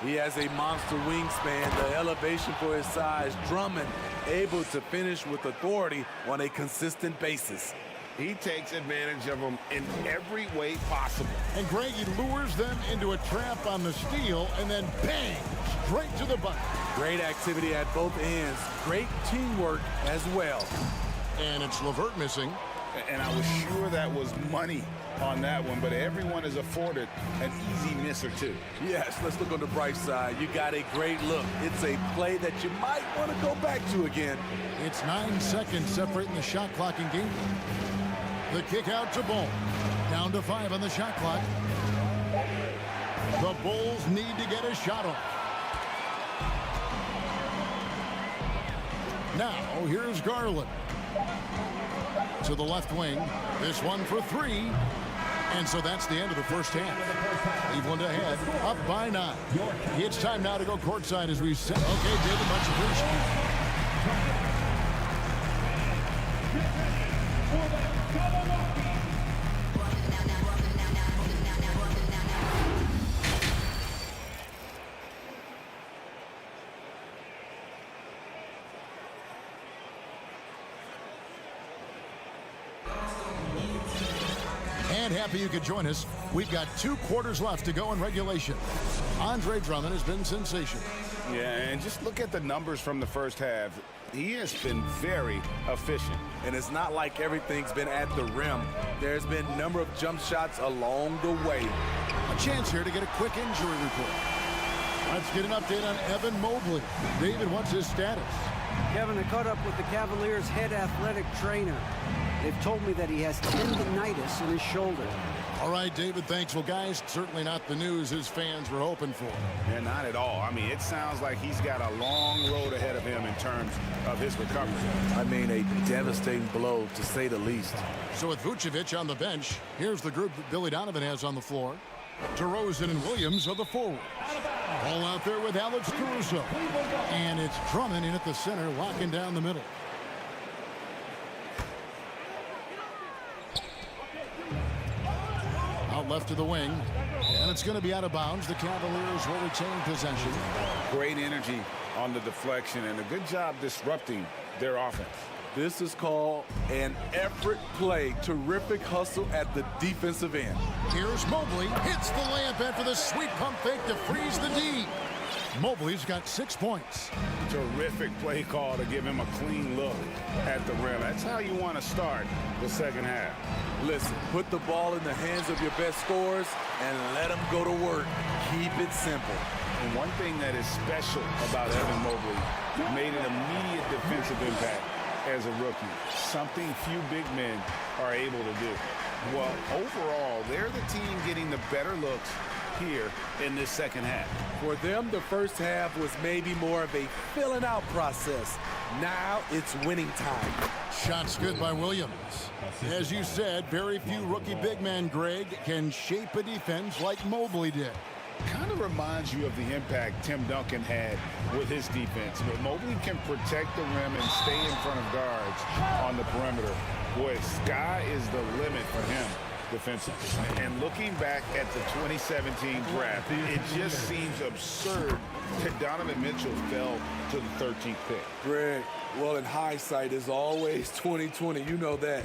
He has a monster wingspan, the elevation for his size. Drummond able to finish with authority on a consistent basis. He takes advantage of them in every way possible. And Greg, he lures them into a trap on the steal, and then bang, straight to the bucket. Great activity at both ends. Great teamwork as well. And it's LeVert missing. And I was sure that was money on that one, but everyone is afforded an easy miss or two. Yes, let's look on the bright side. You got a great look. It's a play that you might want to go back to again. It's 9 seconds separating the shot clock in game. The kick out to Ball. Down to 5 on the shot clock. The Bulls need to get a shot off. Now, here's Garland. To the left wing. This one for 3. And so that's the end of the first half. Cleveland ahead, up by 9. It's time now to go courtside as we set. Okay, David, much appreciated. Happy you could join us. We've got 2 quarters left to go in regulation. Andre Drummond has been sensational. Yeah, and just look at the numbers from the first half. He has been very efficient. And it's not like everything's been at the rim. There's been a number of jump shots along the way. A chance here to get a quick injury report. Let's get an update on Evan Mobley. David, what's his status? Kevin, I caught up with the Cavaliers' head athletic trainer. They've told me that he has tendinitis in his shoulder. All right, David, thanks. Well, guys, certainly not the news his fans were hoping for. Yeah, not at all. I mean, it sounds like he's got a long road ahead of him in terms of his recovery. I mean, a devastating blow, to say the least. So with Vucevic on the bench, here's the group that Billy Donovan has on the floor. DeRozan and Williams are the forwards. All out there with Alex Caruso. And it's Drummond in at the center, locking down the middle. Out left to the wing. And it's going to be out of bounds. The Cavaliers will retain possession. Great energy on the deflection and a good job disrupting their offense. This is called an effort play. Terrific hustle at the defensive end. Here's Mobley. Hits the layup after the sweet pump fake to freeze the D. Mobley's got 6 points. Terrific play call to give him a clean look at the rim. That's how you want to start the second half. Listen, put the ball in the hands of your best scorers and let them go to work. Keep it simple. And one thing that is special about Evan Mobley, he made an immediate defensive impact as a rookie, something few big men are able to do. Well, overall, they're the team getting the better looks here in this second half. For them, the first half was maybe more of a filling out process. Now it's winning time. Shots good by Williams. As you said, very few rookie big men, Greg, can shape a defense like Mobley did. Kind of reminds you of the impact Tim Duncan had with his defense. But Mobley can protect the rim and stay in front of guards on the perimeter. Boy, sky is the limit for him defensively. And looking back at the 2017 draft, it just seems absurd that Donovan Mitchell fell to the 13th pick. Greg, well, in hindsight, is always 2020. You know that.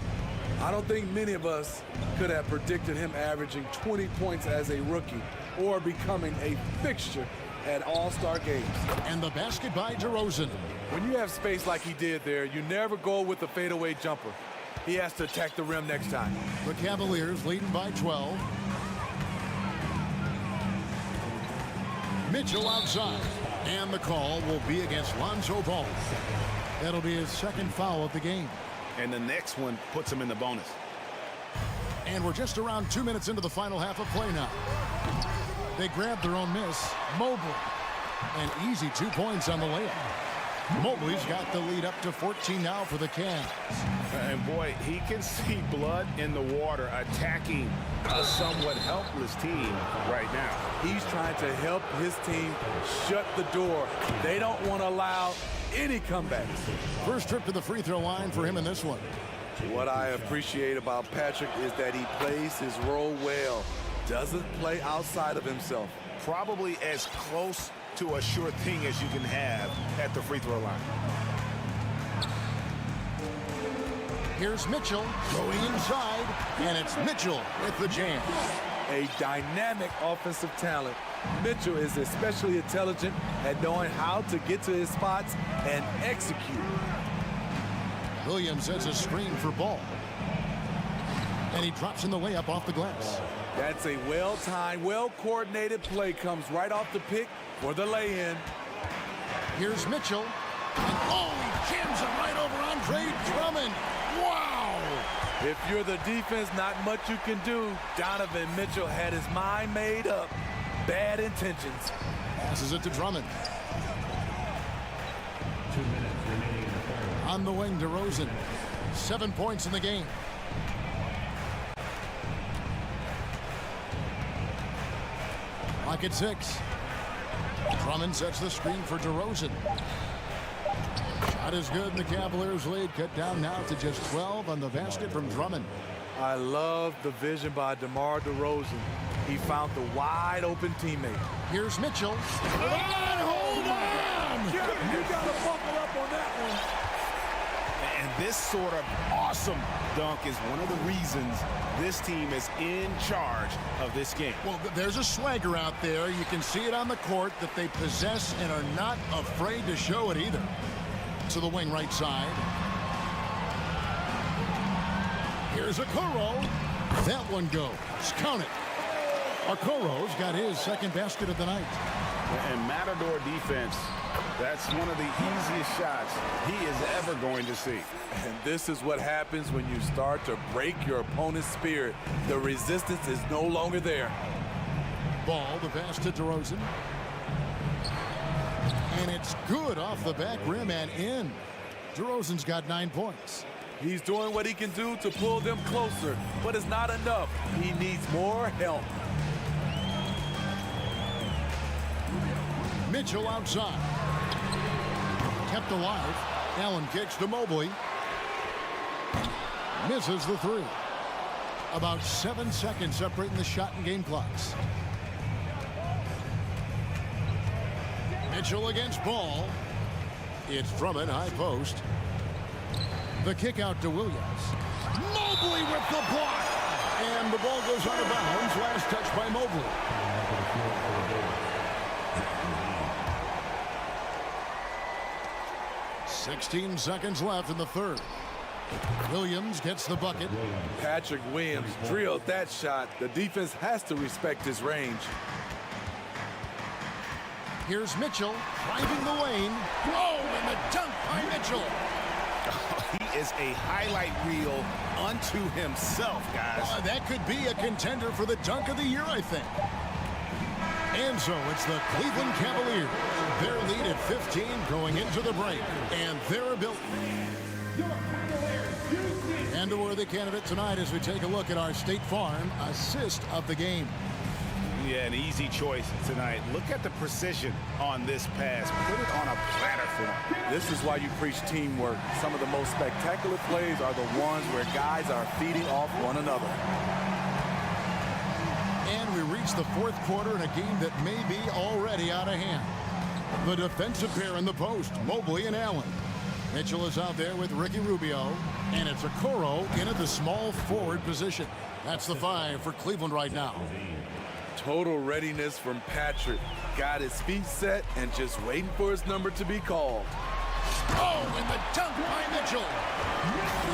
I don't think many of us could have predicted him averaging 20 points as a rookie or becoming a fixture at all-star games. And the basket by DeRozan. When you have space like he did there, you never go with the fadeaway jumper. He has to attack the rim next time. The Cavaliers leading by 12. Mitchell outside. And the call will be against Lonzo Ball. That'll be his second foul of the game. And the next one puts him in the bonus. And we're just around 2 minutes into the final half of play now. They grab their own miss. Mobley. An easy 2 points on the layup. Mobley's got the lead up to 14 now for the Cavs. And boy, he can see blood in the water attacking a somewhat helpless team right now. He's trying to help his team shut the door. They don't want to allow any comebacks. First trip to the free throw line for him in this one. What I appreciate about Patrick is that he plays his role well. Doesn't play outside of himself. Probably as close to a sure thing as you can have at the free throw line. Here's Mitchell going inside, and it's Mitchell with the jam. A dynamic offensive talent. Mitchell is especially intelligent at knowing how to get to his spots and execute. Williams sets a screen for Ball. And he drops in the layup off the glass. That's a well-timed, well-coordinated play. Comes right off the pick for the lay-in. Here's Mitchell. And oh, he jams it right over Andre Drummond. Wow! If you're the defense, not much you can do. Donovan Mitchell had his mind made up. Bad intentions. Passes it to Drummond. 2 minutes remaining in the third. On the wing, DeRozan. 7 points in the game. Clock at 6. Drummond sets the screen for DeRozan. Shot is good, and the Cavaliers lead cut down now to just 12 on the basket from Drummond. I love the vision by DeMar DeRozan. He found the wide open teammate. Here's Mitchell. Hold on! You got to buckle up on that one. And this sort of awesome dunk is one of the reasons this team is in charge of this game. Well, there's a swagger out there. You can see it on the court that they possess and are not afraid to show it either. To the wing right side. Here's Okoro. That one goes. Count it. Okoro's got his second basket of the night. And Matador defense, that's one of the easiest shots he is ever going to see. And this is what happens when you start to break your opponent's spirit. The resistance is no longer there. Ball, the pass to DeRozan. And it's good off the back rim and in. DeRozan's got 9 points. He's doing what he can do to pull them closer, but it's not enough. He needs more help. Mitchell outside. Kept alive. Allen kicks to Mobley. Misses the three. About 7 seconds separating the shot and game clocks. Mitchell against Ball. It's Drummond, high post. The kick out to Williams. Mobley with the block. And the ball goes out of bounds. Last touch by Mobley. 16 seconds left in the third. Williams gets the bucket. Patrick Williams drilled that shot. The defense has to respect his range. Here's Mitchell driving the lane. Oh, and the dunk by Mitchell. He is a highlight reel unto himself, guys. That could be a contender for the dunk of the year, I think. And so it's the Cleveland Cavaliers. Their lead at 15 going into the break. And their ability. And a worthy candidate tonight as we take a look at our State Farm assist of the game. Yeah, an easy choice tonight. Look at the precision on this pass. Put it on a platter for him. This is why you preach teamwork. Some of the most spectacular plays are the ones where guys are feeding off one another. And we reach the fourth quarter in a game that may be already out of hand. The defensive pair in the post, Mobley and Allen. Mitchell is out there with Ricky Rubio, and it's Okoro in at the small forward position. That's the 5 for Cleveland right now. Total readiness from Patrick. Got his feet set and just waiting for his number to be called. Oh, and the dunk by Mitchell.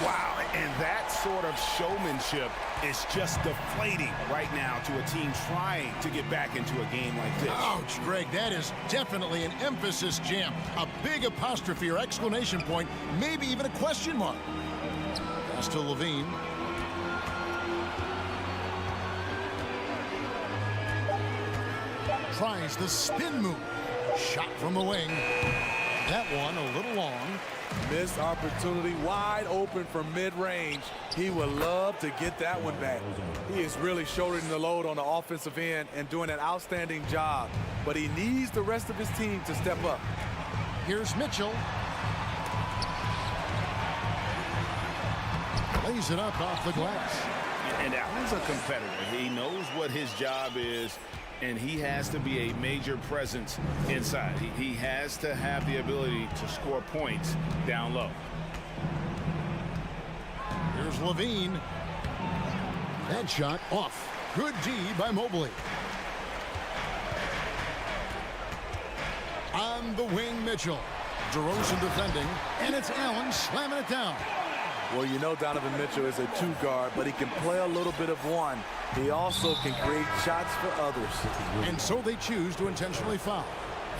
Wow, and that sort of showmanship is just deflating right now to a team trying to get back into a game like this. Ouch, Greg, that is definitely an emphasis jam. A big apostrophe or exclamation point, maybe even a question mark. Pass to Levine. Tries the spin move. Shot from the wing. That one a little long. Missed opportunity, wide open from mid-range. He would love to get that one back. He is really shouldering the load on the offensive end and doing an outstanding job. But he needs the rest of his team to step up. Here's Mitchell. Lays it up off the glass. And Allen's a competitor. He knows what his job is, and he has to be a major presence inside. He has to have the ability to score points down low. Here's Levine. That shot off. Good D by Mobley. On the wing, Mitchell. DeRozan defending, and it's Allen slamming it down. Well, you know Donovan Mitchell is a two-guard, but he can play a little bit of one. He also can create shots for others. And so they choose to intentionally foul.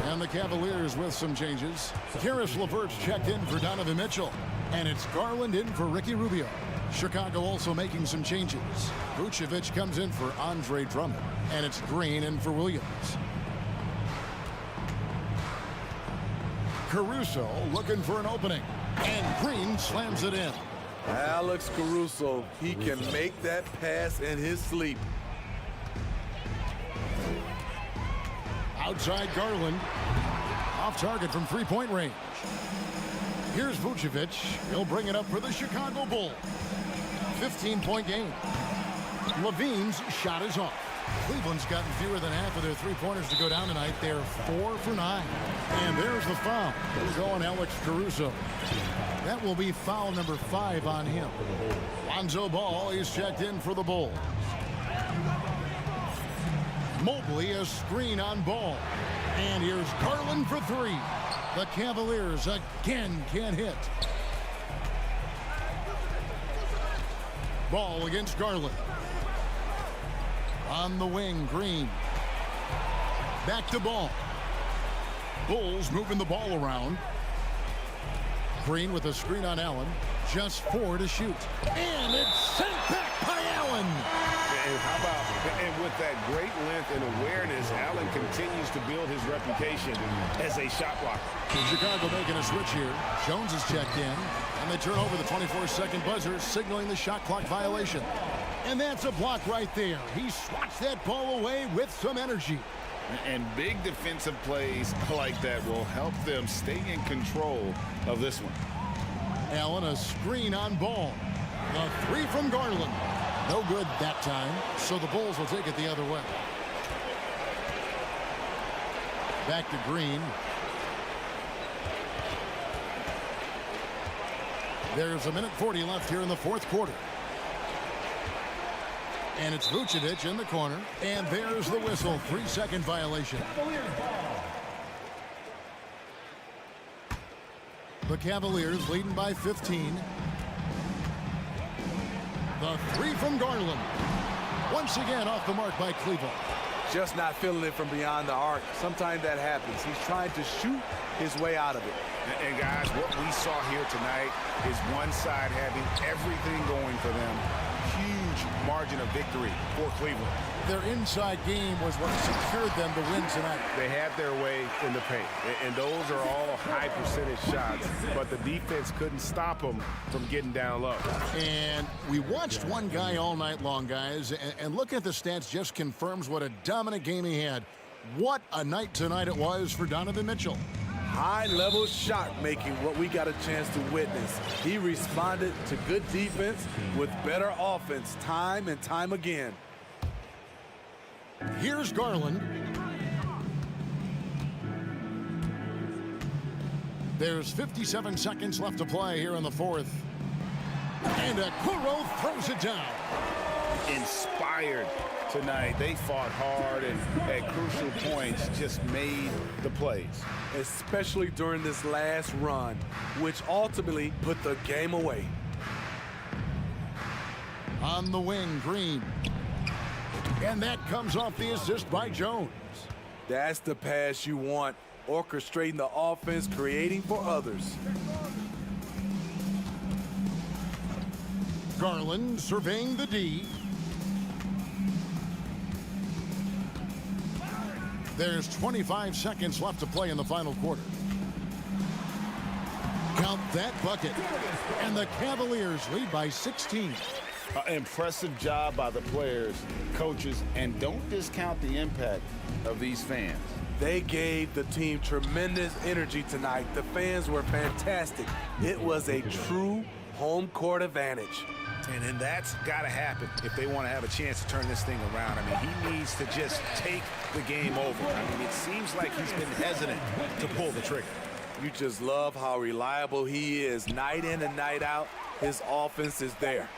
And the Cavaliers with some changes. Karis LeVert's checked in for Donovan Mitchell. And it's Garland in for Ricky Rubio. Chicago also making some changes. Vucevic comes in for Andre Drummond. And it's Green in for Williams. Caruso looking for an opening. And Green slams it in. Alex Caruso, he can make that pass in his sleep. Outside Garland. Off target from three-point range. Here's Vucevic. He'll bring it up for the Chicago Bulls. 15-point game. Levine's shot is off. Cleveland's gotten fewer than half of their three-pointers to go down tonight. They're 4 for 9. And there's the foul. It'll go on Alex Caruso. That will be foul number 5 on him. Lonzo Ball is checked in for the Bulls. Mobley a screen on Ball. And here's Garland for 3. The Cavaliers again can't hit. Ball against Garland. On the wing, Green. Back to Ball. Bulls moving the ball around. Green with a screen on Allen. Just 4 to shoot. And it's sent back by Allen. And how about, and with that great length and awareness, Allen continues to build his reputation as a shot blocker. Chicago making a switch here. Jones is checked in. And they turn over the 24-second buzzer, signaling the shot clock violation. And that's a block right there. He swats that ball away with some energy. And big defensive plays like that will help them stay in control of this one. Allen a screen on Ball. The 3 from Garland. No good that time, so the Bulls will take it the other way. Back to Green. There's a minute 40 left here in the fourth quarter. And it's Vucevic in the corner. And there's the whistle. 3-second violation. The Cavaliers leading by 15. The three from Garland. Once again off the mark by Cleveland. Just not feeling it from beyond the arc. Sometimes that happens. He's trying to shoot his way out of it. And guys, what we saw here tonight is one side having everything going for them. Huge margin of victory for Cleveland. Their inside game was what secured them to win tonight. They had their way in the paint, and those are all high percentage shots, but the defense couldn't stop them from getting down low. And we watched one guy all night long, guys, and looking at the stats just confirms what a dominant game he had. What a night tonight it was for Donovan Mitchell. High-level shot making, what we got a chance to witness. He responded to good defense with better offense time and time again. Here's Garland. There's 57 seconds left to play here in the fourth. And Kuro throws it down. Inspired tonight. They fought hard and at crucial points just made the plays. Especially during this last run, which ultimately put the game away. On the wing, Green. And that comes off the assist by Jones. That's the pass you want. Orchestrating the offense, creating for others. Garland surveying the D. There's 25 seconds left to play in the final quarter. Count that bucket. And the Cavaliers lead by 16. Impressive job by the players, coaches, and don't discount the impact of these fans. They gave the team tremendous energy tonight. The fans were fantastic. It was a true home court advantage. And that's got to happen if they want to have a chance to turn this thing around. I mean, he needs to just take the game over. I mean, it seems like he's been hesitant to pull the trigger. You just love how reliable he is. Night in and night out, his offense is there.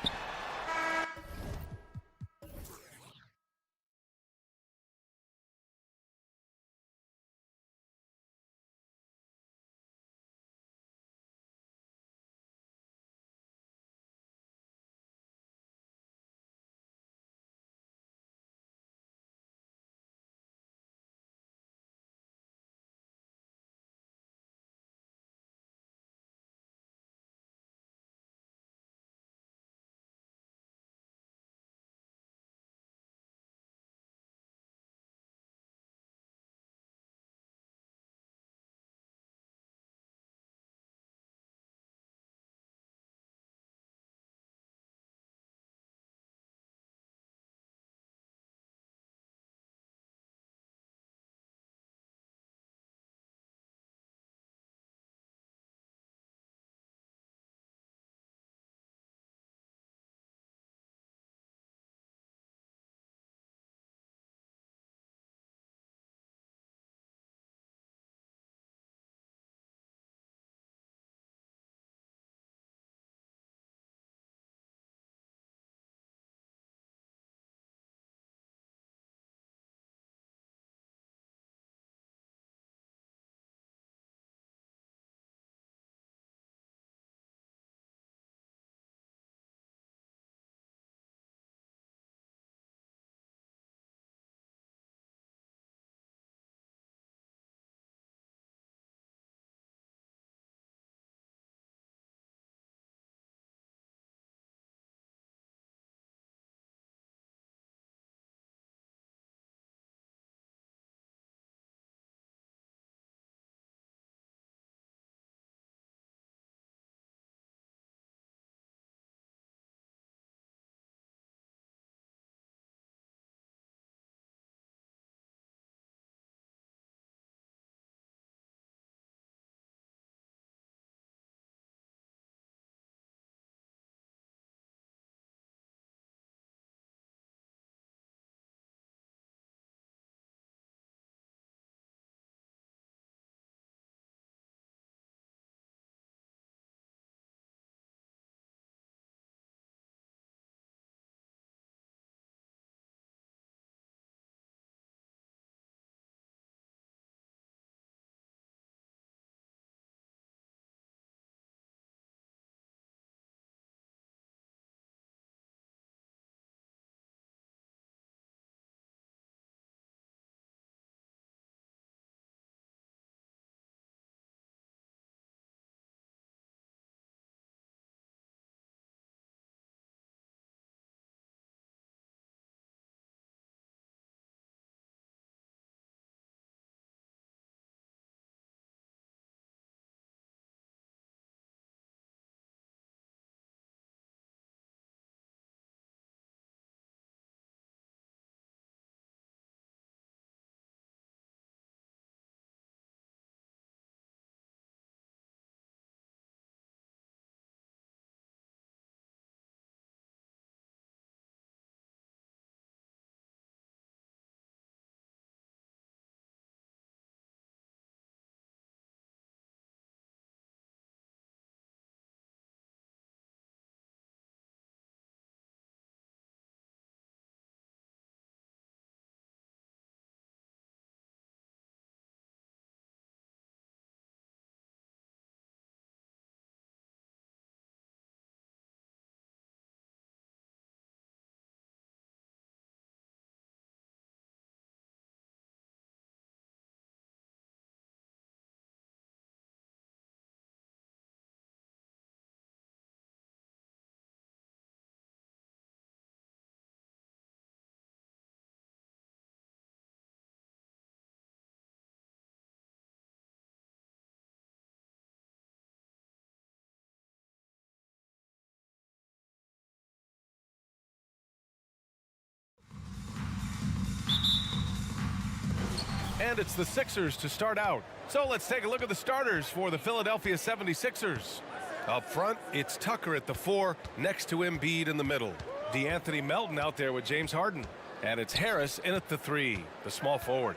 And it's the Sixers to start out. So let's take a look at the starters for the Philadelphia 76ers. Up front, it's Tucker at the 4, next to Embiid in the middle. DeAnthony Melton out there with James Harden. And it's Harris in at the 3, the small forward.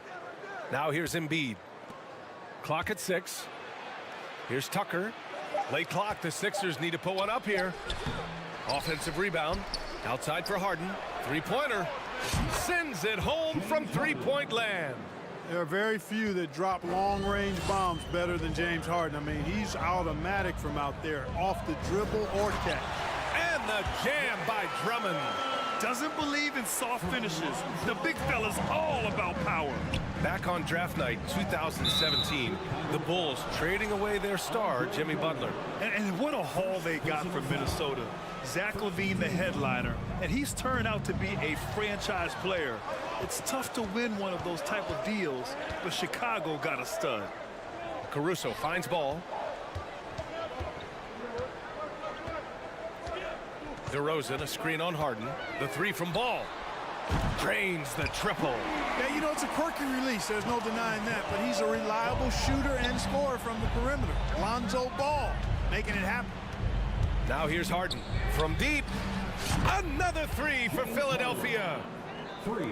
Now here's Embiid. Clock at 6. Here's Tucker. Late clock, the Sixers need to put one up here. Offensive rebound. Outside for Harden. Three-pointer. Sends it home from three-point land. There are very few that drop long-range bombs better than James Harden. I mean, he's automatic from out there, off the dribble or catch. And the jam by Drummond. Doesn't believe in soft finishes. The big fella's all about power. Back on draft night 2017, the Bulls trading away their star, Jimmy Butler. And what a haul they got from Minnesota. Zach LaVine, the headliner, and he's turned out to be a franchise player. It's tough to win one of those type of deals, but Chicago got a stud. Caruso finds ball. DeRozan, a screen on Harden. The 3 from Ball. Drains the triple. Yeah, you know, it's a quirky release. There's no denying that. But he's a reliable shooter and scorer from the perimeter. Lonzo Ball making it happen. Now here's Harden. From deep. Another 3 for Philadelphia. 3.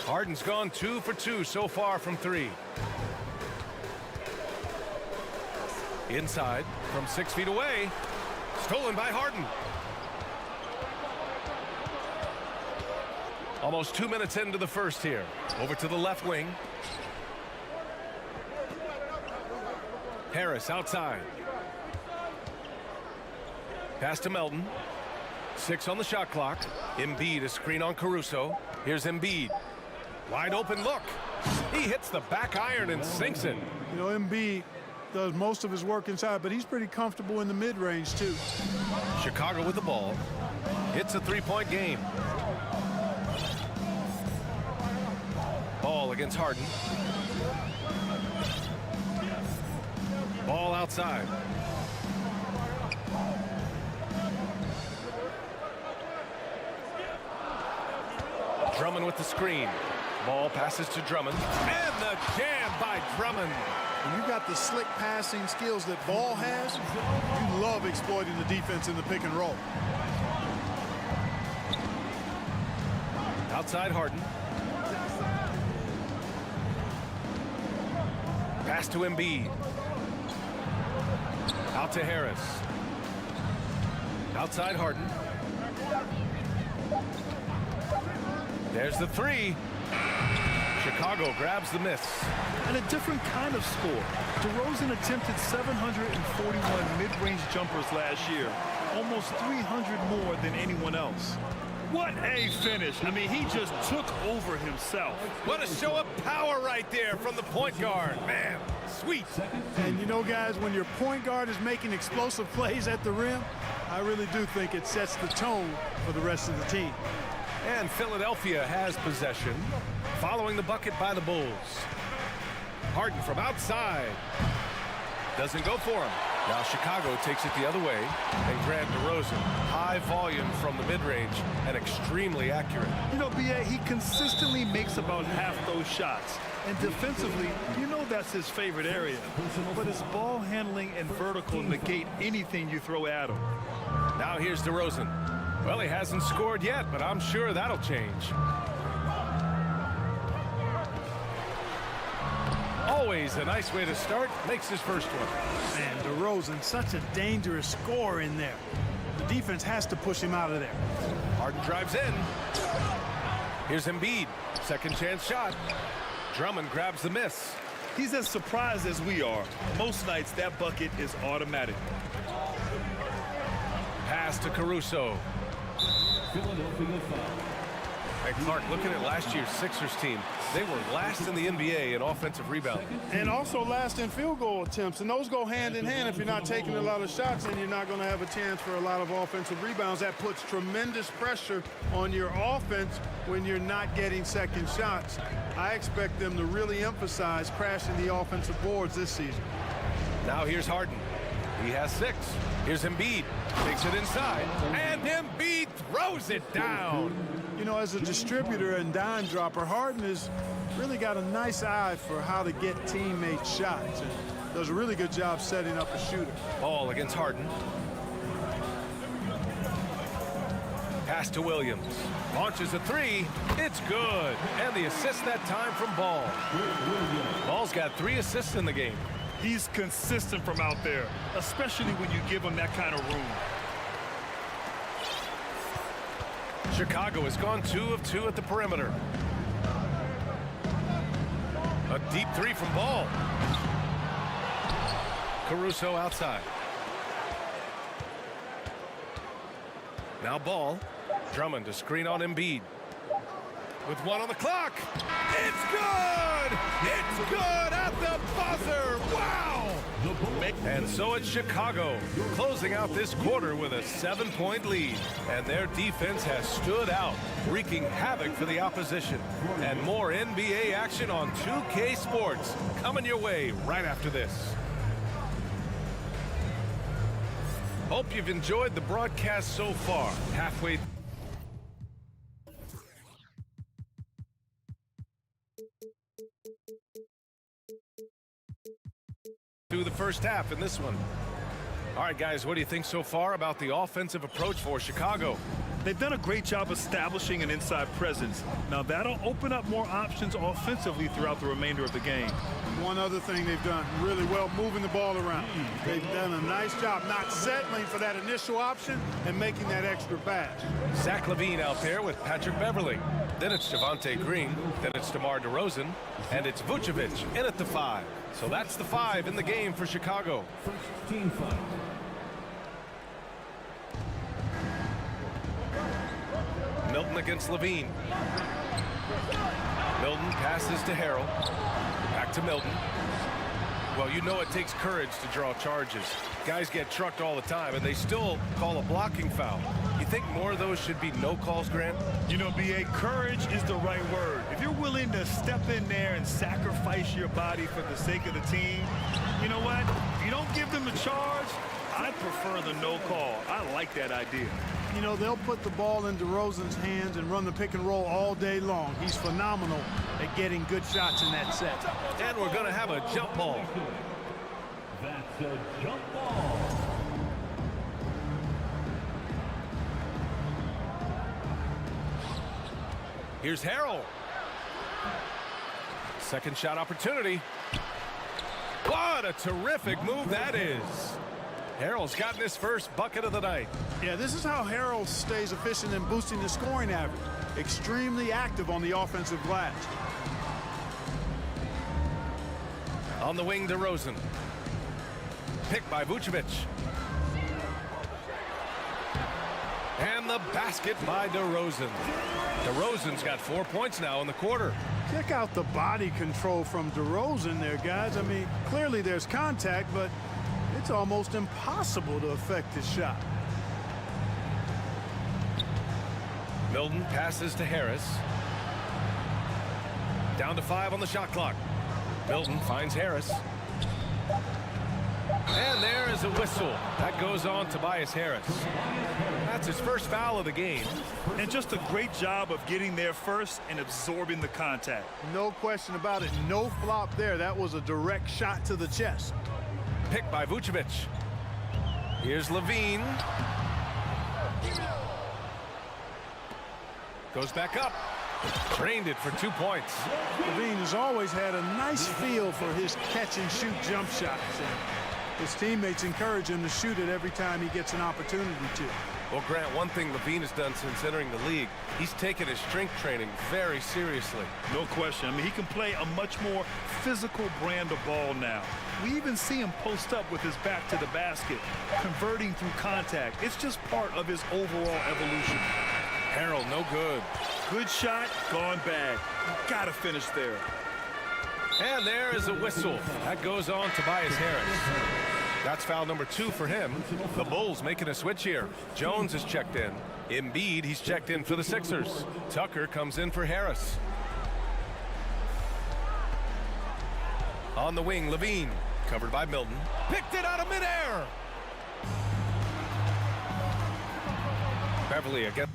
Harden's gone 2 for 2 so far from 3. Inside from 6 feet away. Stolen by Harden. Almost 2 minutes into the first here. Over to the left wing. Harris outside. Pass to Melton. 6 on the shot clock. Embiid, a screen on Caruso. Here's Embiid. Wide open look. He hits the back iron and sinks it. You know, Embiid does most of his work inside, but he's pretty comfortable in the mid-range, too. Chicago with the ball. It's a three-point game. Ball against Harden. Ball outside. Drummond with the screen. Ball passes to Drummond. And the jam by Drummond. When you got the slick passing skills that Ball has, you love exploiting the defense in the pick and roll. Outside Harden. Pass to Embiid. Out to Harris. Outside Harden. There's the 3. Chicago grabs the miss. And a different kind of score. DeRozan attempted 741 mid-range jumpers last year, almost 300 more than anyone else. What a finish. I mean, he just took over himself. What a show of power right there from the point guard. Man, sweet. And you know, guys, when your point guard is making explosive plays at the rim, I really do think it sets the tone for the rest of the team. And Philadelphia has possession, following the bucket by the Bulls. Harden from outside. Doesn't go for him. Now Chicago takes it the other way, and Grant DeRozan, high volume from the mid-range and extremely accurate. You know, B.A., he consistently makes about half those shots. And defensively, you know that's his favorite area. But his ball handling and vertical negate anything you throw at him. Now here's DeRozan. Well, he hasn't scored yet, but I'm sure that'll change. Always a nice way to start. Makes his first one. Man, DeRozan, such a dangerous scorer in there. The defense has to push him out of there. Harden drives in. Here's Embiid. Second chance shot. Drummond grabs the miss. He's as surprised as we are. Most nights, that bucket is automatic. Pass to Caruso. Philadelphia foul. And Clark, looking at last year's Sixers team, they were last in the NBA in offensive rebounding. And also last in field goal attempts. And those go hand in hand. If you're not taking a lot of shots, then you're not going to have a chance for a lot of offensive rebounds. That puts tremendous pressure on your offense when you're not getting second shots. I expect them to really emphasize crashing the offensive boards this season. Now here's Harden. He has 6. Here's Embiid. Takes it inside. And Embiid throws it down. You know, as a distributor and dime dropper, Harden has really got a nice eye for how to get teammate shots and does a really good job setting up a shooter. Ball against Harden. Pass to Williams. Launches a three. It's good. And the assist that time from Ball. Ball's got 3 assists in the game. He's consistent from out there, especially when you give him that kind of room. Chicago has gone 2 of 2 at the perimeter. A deep 3 from Ball. Caruso outside. Now Ball. Drummond to screen on Embiid. With 1 on the clock. It's good! It's good at the buzzer! Wow! And so it's Chicago, closing out this quarter with a 7-point lead. And their defense has stood out, wreaking havoc for the opposition. And more NBA action on 2K Sports coming your way right after this. Hope you've enjoyed the broadcast so far. Halfway through the first half in this one. All right, guys, what do you think so far about the offensive approach for Chicago? They've done a great job establishing an inside presence. Now that'll open up more options offensively throughout the remainder of the game. One other thing they've done really well, moving the ball around. They've done a nice job not settling for that initial option and making that extra pass. Zach LaVine out there with Patrick Beverly. Then it's Javonte Green. Then it's DeMar DeRozan. And it's Vucevic in at the 5. So that's the 5 in the game for Chicago. First team fight. Milton against Levine. Milton passes to Harrell. Back to Milton. Well, you know it takes courage to draw charges. Guys get trucked all the time, and they still call a blocking foul. You think more of those should be no calls, Grant? You know, B.A., courage is the right word. If you're willing to step in there and sacrifice your body for the sake of the team, you know what? If you don't give them a charge, I prefer the no call. I like that idea. You know, they'll put the ball in DeRozan's hands and run the pick and roll all day long. He's phenomenal at getting good shots in that set. And we're going to have a jump ball. That's a jump ball. Here's Harrell. Second shot opportunity. What a terrific move that is. Harrell's gotten his first bucket of the night. Yeah, this is how Harrell stays efficient in boosting the scoring average. Extremely active on the offensive glass. On the wing, DeRozan. Picked by Vucevic. And the basket by DeRozan. DeRozan's got 4 points now in the quarter. Check out the body control from DeRozan there, guys. I mean, clearly there's contact, but it's almost impossible to affect his shot. Milton passes to Harris. Down to 5 on the shot clock. Milton finds Harris. And there is a whistle. That goes on Tobias Harris. That's his first foul of the game. And just a great job of getting there first and absorbing the contact. No question about it. No flop there. That was a direct shot to the chest. Picked by Vucevic. Here's Levine. Goes back up. Drained it for 2 points. Levine has always had a nice feel for his catch-and-shoot jump shots. And his teammates encourage him to shoot it every time he gets an opportunity to. Well, Grant, one thing Levine has done since entering the league, he's taken his strength training very seriously. No question. I mean, he can play a much more physical brand of ball now. We even see him post up with his back to the basket, converting through contact. It's just part of his overall evolution. Harrell, no good. Good shot, gone bad. You gotta finish there. And there is a whistle. That goes on Tobias Harris. That's foul number 2 for him. The Bulls making a switch here. Jones has checked in. Embiid, he's checked in for the Sixers. Tucker comes in for Harris. On the wing, Levine. Covered by Milton. Picked it out of midair. Beverly again.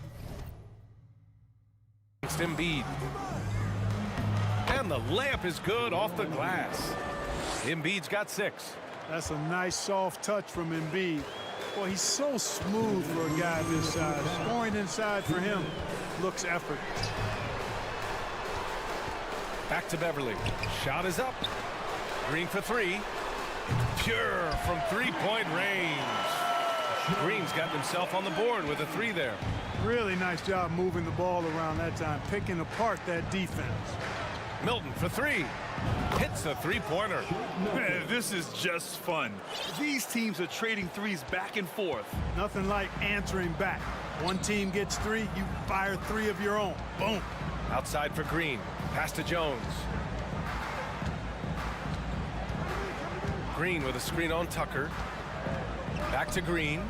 against Embiid. And the layup is good off the glass. Embiid's got 6. That's a nice soft touch from Embiid. Boy, he's so smooth for a guy this size. Scoring inside for him looks effortless. Back to Beverly. Shot is up. Green for 3. Pure from three-point range. Green's got himself on the board with a 3 there. Really nice job moving the ball around that time, picking apart that defense. Milton for 3. Hits a three-pointer. Man, this is just fun. These teams are trading threes back and forth. Nothing like answering back. One team gets 3, you fire 3 of your own. Boom. Outside for Green. Pass to Jones. Green with a screen on Tucker. Back to Green.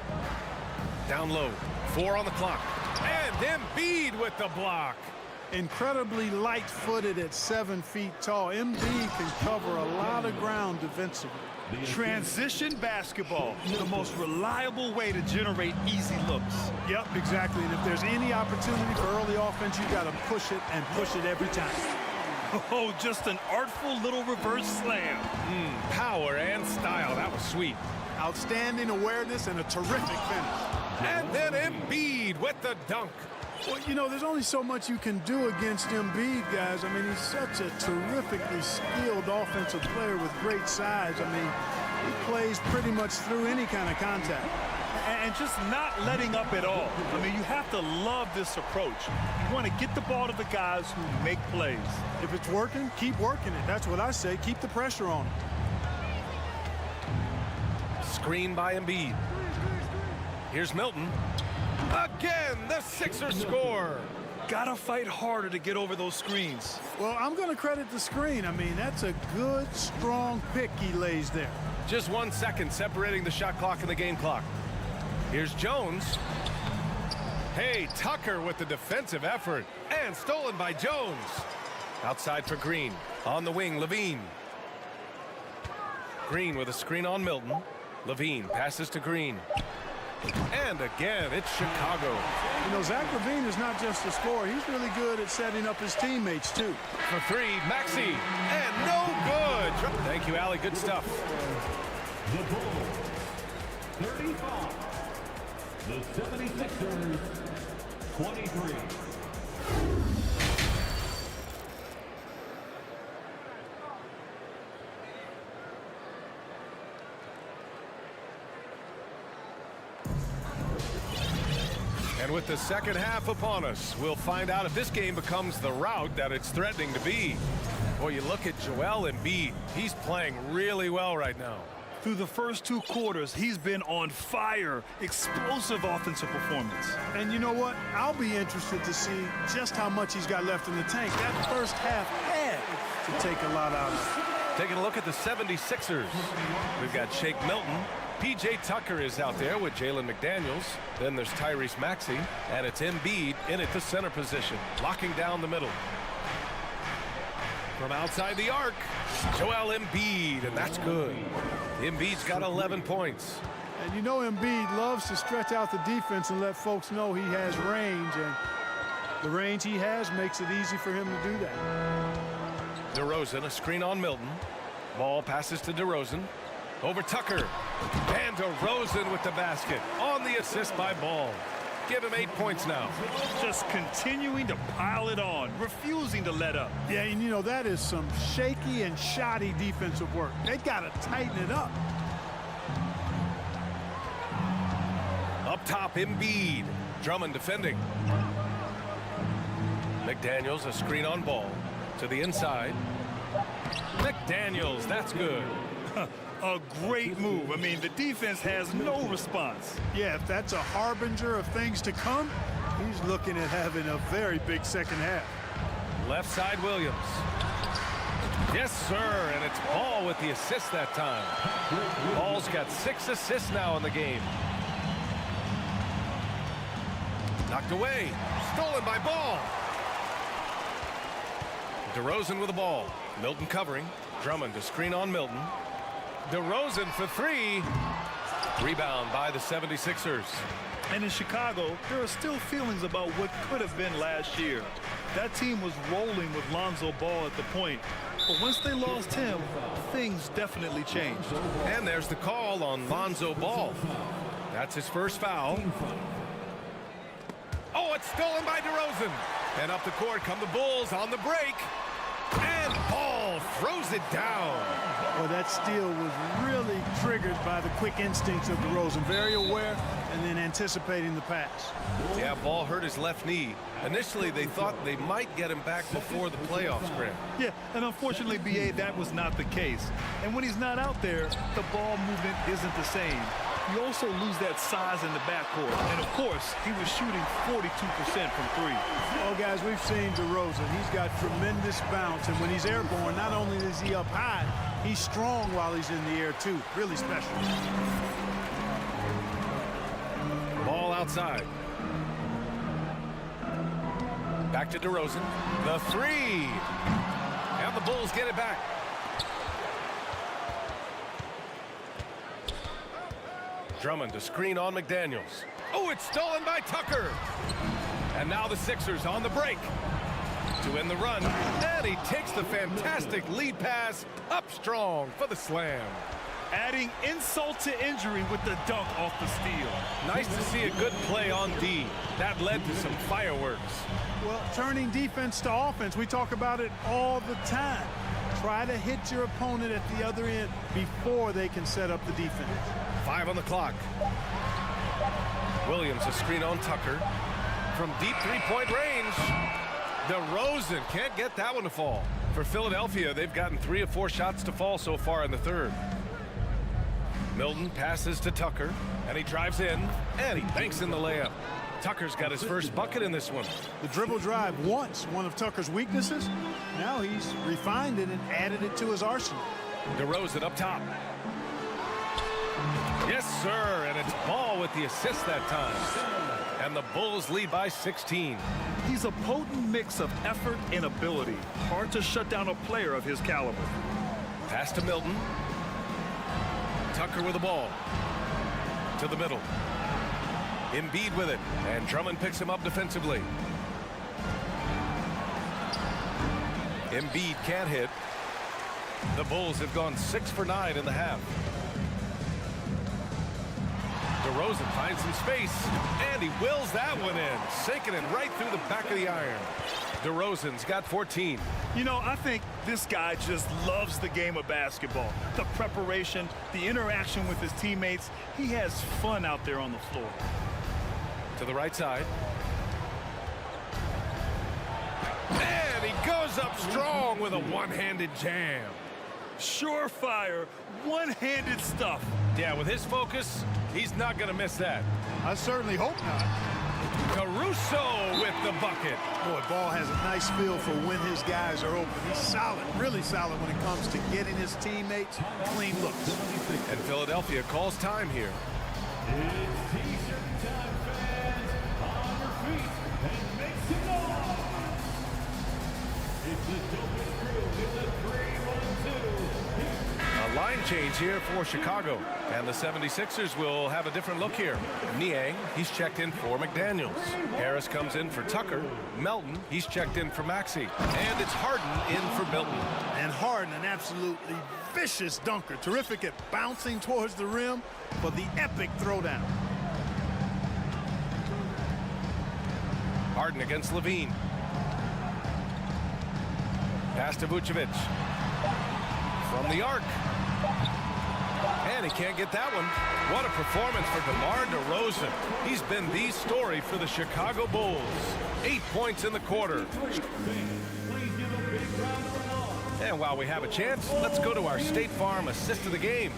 Down low. 4 on the clock. And Embiid with the block. Incredibly light-footed at 7 feet tall. Embiid can cover a lot of ground defensively. Transition basketball, the most reliable way to generate easy looks. Yep, exactly. And if there's any opportunity for early offense, you got to push it and push it every time. Oh, just an artful little reverse slam. Power and style. That was sweet. Outstanding awareness and a terrific finish. And then Embiid with the dunk. Well, you know, there's only so much you can do against Embiid, guys. I mean, he's such a terrifically skilled offensive player with great size. I mean, he plays pretty much through any kind of contact. And just not letting up at all. I mean, you have to love this approach. You want to get the ball to the guys who make plays. If it's working, keep working it. That's what I say. Keep the pressure on him. Screen by Embiid. Here's Milton. Again, the Sixers score. Gotta fight harder to get over those screens. Well, I'm going to credit the screen. I mean, that's a good, strong pick he lays there. Just 1 second separating the shot clock and the game clock. Here's Jones. Hey, Tucker with the defensive effort. And stolen by Jones. Outside for Green. On the wing, Levine. Green with a screen on Milton. Levine passes to Green. And again, it's Chicago. You know, Zach LaVine is not just a scorer. He's really good at setting up his teammates, too. For 3, Maxey. And no good. Thank you, Allie. Good stuff. The Bulls, 35. The 76ers, 23. And with the second half upon us, we'll find out if this game becomes the rout that it's threatening to be. Boy, you look at Joel Embiid. He's playing really well right now. Through the first 2 quarters, he's been on fire. Explosive offensive performance. And you know what? I'll be interested to see just how much he's got left in the tank. That first half had to take a lot out of it. Taking a look at the 76ers. We've got Shake Milton. P.J. Tucker is out there with Jalen McDaniels. Then there's Tyrese Maxey. And it's Embiid in at the center position, locking down the middle. From outside the arc, Joel Embiid, and that's good. Embiid's got 11 points. And you know Embiid loves to stretch out the defense and let folks know he has range. And the range he has makes it easy for him to do that. DeRozan, a screen on Milton. Ball passes to DeRozan. Over Tucker. And DeRozan with the basket. On the assist by Ball. Give him 8 points now. Just continuing to pile it on, refusing to let up. Yeah, and you know, that is some shaky and shoddy defensive work. They got to tighten it up. Up top, Embiid. Drummond defending. McDaniels, a screen on Ball. To the inside. McDaniels, that's good. A great move. I mean, the defense has no response. Yeah, if that's a harbinger of things to come, he's looking at having a very big second half. Left side, Williams. Yes, sir, and it's Ball with the assist that time. Ball's got 6 assists now in the game. Knocked away. Stolen by Ball. DeRozan with the ball. Milton covering. Drummond to screen on Milton. DeRozan for 3. Rebound by the 76ers. And in Chicago, there are still feelings about what could have been last year. That team was rolling with Lonzo Ball at the point. But once they lost him, things definitely changed. And there's the call on Lonzo Ball. That's his first foul. Oh, it's stolen by DeRozan. And up the court come the Bulls on the break. And Ball throws it down. Well, that steal was really triggered by the quick instincts of DeRozan. Very aware and then anticipating the pass. Yeah, Ball hurt his left knee. Initially, they thought they might get him back before the playoffs, Grant. Yeah, and unfortunately, B.A., that was not the case. And when he's not out there, the ball movement isn't the same. You also lose that size in the backcourt. And, of course, he was shooting 42% from three. Well, guys, we've seen DeRozan. He's got tremendous bounce. And when he's airborne, not only is he up high, he's strong while he's in the air, too. Really special. Ball outside. Back to DeRozan. The three. And the Bulls get it back. Drummond to screen on McDaniels. Oh, it's stolen by Tucker. And now the Sixers on the break to win the run. And he takes the fantastic lead pass up strong for the slam. Adding insult to injury with the dunk off the steal. Nice to see a good play on D. That led to some fireworks. Well, turning defense to offense, we talk about it all the time. Try to hit your opponent at the other end before they can set up the defense. 5 on the clock. Williams a screen on Tucker from deep three-point range. DeRozan can't get that one to fall. For Philadelphia, they've gotten 3 of 4 shots to fall so far in the third. Milton passes to Tucker, and he drives in, and he banks in the layup. Tucker's got his first bucket in this one. The dribble drive once one of Tucker's weaknesses. Now he's refined it and added it to his arsenal. DeRozan up top. Yes, sir, and it's Ball with the assist that time. And the Bulls lead by 16. He's a potent mix of effort and ability. Hard to shut down a player of his caliber. Pass to Milton. Tucker with the ball. To the middle. Embiid with it, and Drummond picks him up defensively. Embiid can't hit. The Bulls have gone 6 for 9 in the half. DeRozan finds some space, and he wills that one in, sinking it right through the back of the iron. DeRozan's got 14. You know, I think this guy just loves the game of basketball. The preparation, the interaction with his teammates. He has fun out there on the floor. To the right side. And he goes up strong with a one-handed jam. Surefire, one-handed stuff. Yeah, with his focus, he's not going to miss that. I certainly hope not. Caruso with the bucket. Boy, Ball has a nice feel for when his guys are open. He's solid, really solid when it comes to getting his teammates clean looks. And Philadelphia calls time here. It's T-shirt time, fans. On your feet and make some noise. It's the dopest crew in the 3-1-2. A line change here for Chicago. And the 76ers will have a different look here. Niang, he's checked in for McDaniels. Harris comes in for Tucker. Melton, he's checked in for Maxey. And it's Harden in for Milton. And Harden, an absolutely vicious dunker. Terrific at bouncing towards the rim for the epic throwdown. Harden against Levine. Pass to Vucevic. From the arc. And he can't get that one. What a performance for DeMar DeRozan. He's been the story for the Chicago Bulls. 8 points in the quarter. And while we have a chance, let's go to our State Farm assist of the game.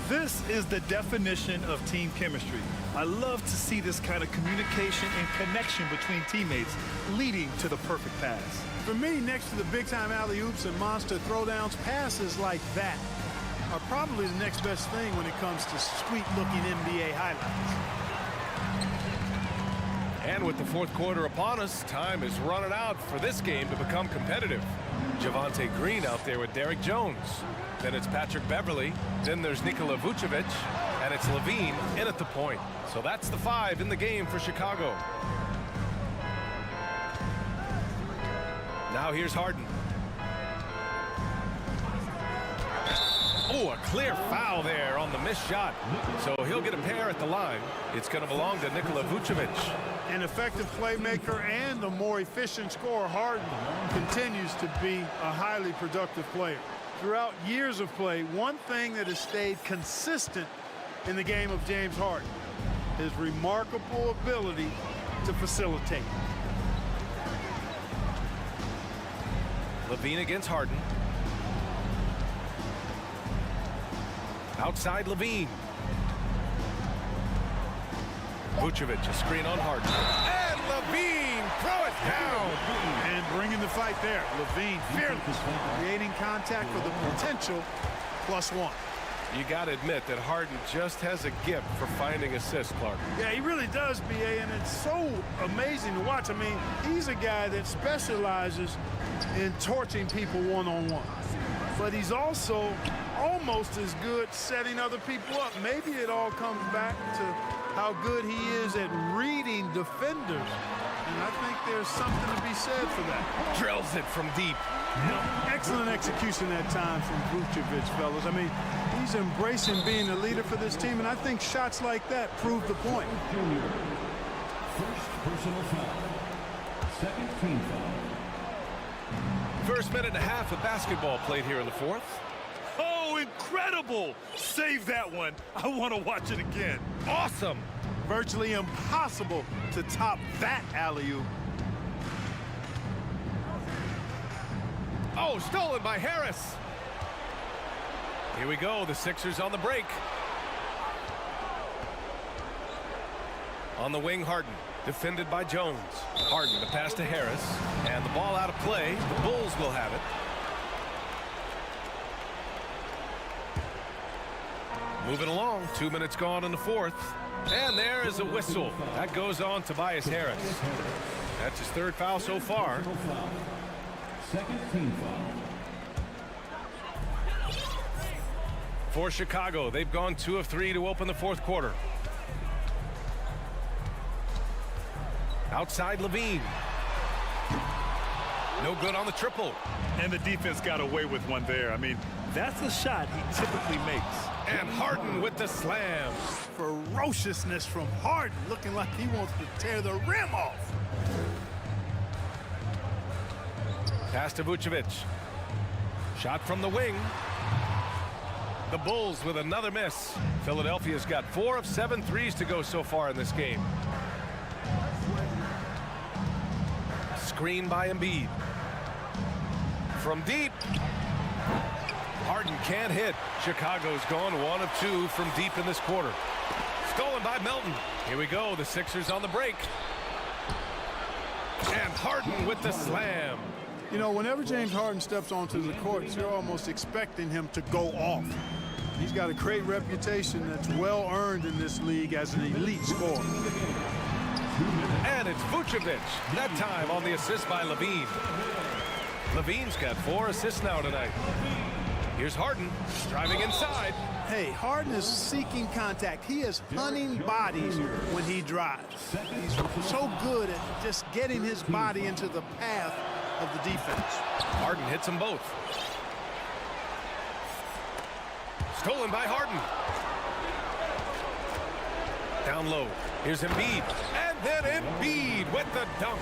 This is the definition of team chemistry. I love to see this kind of communication and connection between teammates leading to the perfect pass. For me, next to the big-time alley-oops and monster throwdowns, passes like that are probably the next best thing when it comes to sweet-looking NBA highlights. And with the fourth quarter upon us, time is running out for this game to become competitive. Javonte Green out there with Derek Jones. Then it's Patrick Beverly. Then there's Nikola Vucevic. And it's Levine in at the point. So that's the 5 in the game for Chicago. Now here's Harden. Oh, a clear foul there on the missed shot. So he'll get a pair at the line. It's going to belong to Nikola Vucevic. An effective playmaker and the more efficient scorer, Harden continues to be a highly productive player. Throughout years of play, one thing that has stayed consistent in the game of James Harden, his remarkable ability to facilitate. Levine against Harden. Outside Levine. Vucevic, a screen on Harden. And Levine, throw it down. And bringing the fight there. Levine, fearless, creating contact for the potential +1. You got to admit that Harden just has a gift for finding assists, Clark. Yeah, he really does, B.A., and it's so amazing to watch. I mean, he's a guy that specializes in torching people one-on-one. But he's also almost as good setting other people up. Maybe it all comes back to how good he is at reading defenders. And I think there's something to be said for that. Drills it from deep. Excellent execution that time from Vucevic, fellas. I mean, he's embracing being a leader for this team, and I think shots like that prove the point. First personal foul. Second team foul. First minute and a half of basketball played here in the fourth. Oh, incredible! Save that one. I want to watch it again. Awesome! Virtually impossible to top that alley-oop. Oh, stolen by Harris. Here we go, the Sixers on the break. On the wing, Harden, defended by Jones. Harden, the pass to Harris, and the ball out of play. The Bulls will have it. Moving along, 2 minutes gone in the fourth. And there is a whistle. That goes on Tobias Harris. That's his third foul so far. Second team foul. For Chicago, they've gone 2 of 3 to open the fourth quarter. Outside Levine. No good on the triple. And the defense got away with one there. I mean, that's a shot he typically makes. And Harden with the slam. Ferociousness from Harden, looking like he wants to tear the rim off. Pass to Vucevic. Shot from the wing. The Bulls with another miss. Philadelphia's got 4 of 7 threes to go so far in this game. Screen by Embiid. From deep. Harden can't hit. Chicago's gone 1 of 2 from deep in this quarter. Stolen by Melton. Here we go. The Sixers on the break. And Harden with the slam. You know, whenever James Harden steps onto the court, you're almost expecting him to go off. He's got a great reputation that's well earned in this league as an elite scorer. And it's Vucevic. That time on the assist by Levine. Levine's got 4 assists now tonight. Here's Harden driving inside. Hey, Harden is seeking contact. He is hunting bodies when he drives. He's so good at just getting his body into the path of the defense. Harden hits them both. Stolen by Harden. Down low. Here's Embiid. And then Embiid with the dunk.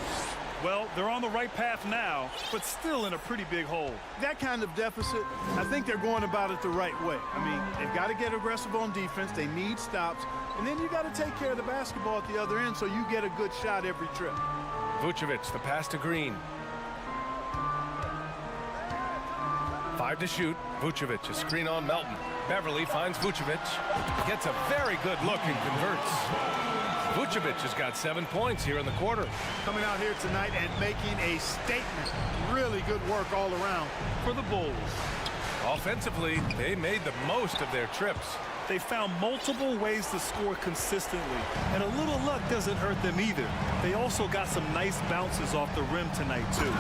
Well, they're on the right path now, but still in a pretty big hole. That kind of deficit, I think they're going about it the right way. I mean, they've got to get aggressive on defense. They need stops. And then you got to take care of the basketball at the other end so you get a good shot every trip. Vucevic, the pass to Green. 5 to shoot. Vucevic, a screen on Melton. Beverly finds Vucevic. Gets a very good look and converts. Vucevic has got 7 points here in the quarter. Coming out here tonight and making a statement. Really good work all around for the Bulls. Offensively, they made the most of their trips. They found multiple ways to score consistently, and a little luck doesn't hurt them either. They also got some nice bounces off the rim tonight, too.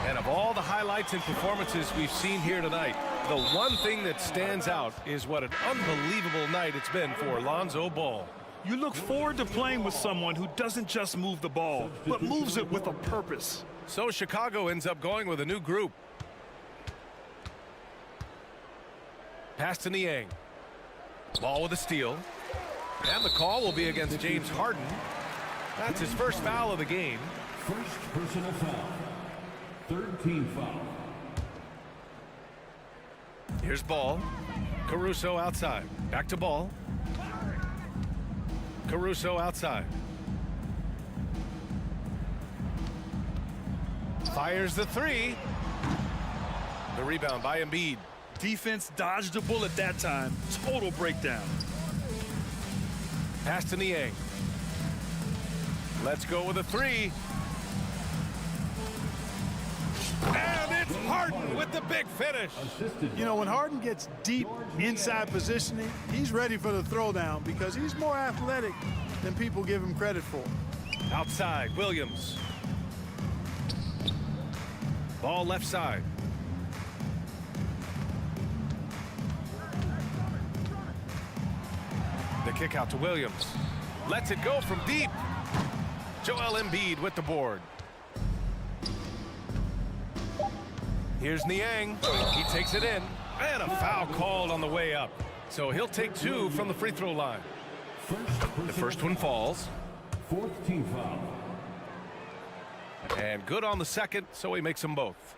And of all the highlights and performances we've seen here tonight, the one thing that stands out is what an unbelievable night it's been for Lonzo Ball. You look forward to playing with someone who doesn't just move the ball, but moves it with a purpose. So Chicago ends up going with a new group. Pass to Niang. Ball with a steal. And the call will be against James Harden. That's his first foul of the game. First personal foul. Third team foul. Here's Ball. Caruso outside. Back to Ball. Caruso outside. Fires the three. The rebound by Embiid. Defense dodged a bullet that time. Total breakdown. Pass to Niang. Let's go with a three. And it's Harden with the big finish. You know, when Harden gets deep inside positioning, he's ready for the throwdown because he's more athletic than people give him credit for. Outside, Williams. Ball left side. The kick out to Williams. Lets it go from deep. Joel Embiid with the board. Here's Niang. He takes it in. And a foul called on the way up. So he'll take two from the free throw line. The first one falls. Fourth team foul. And good on the second, so he makes them both.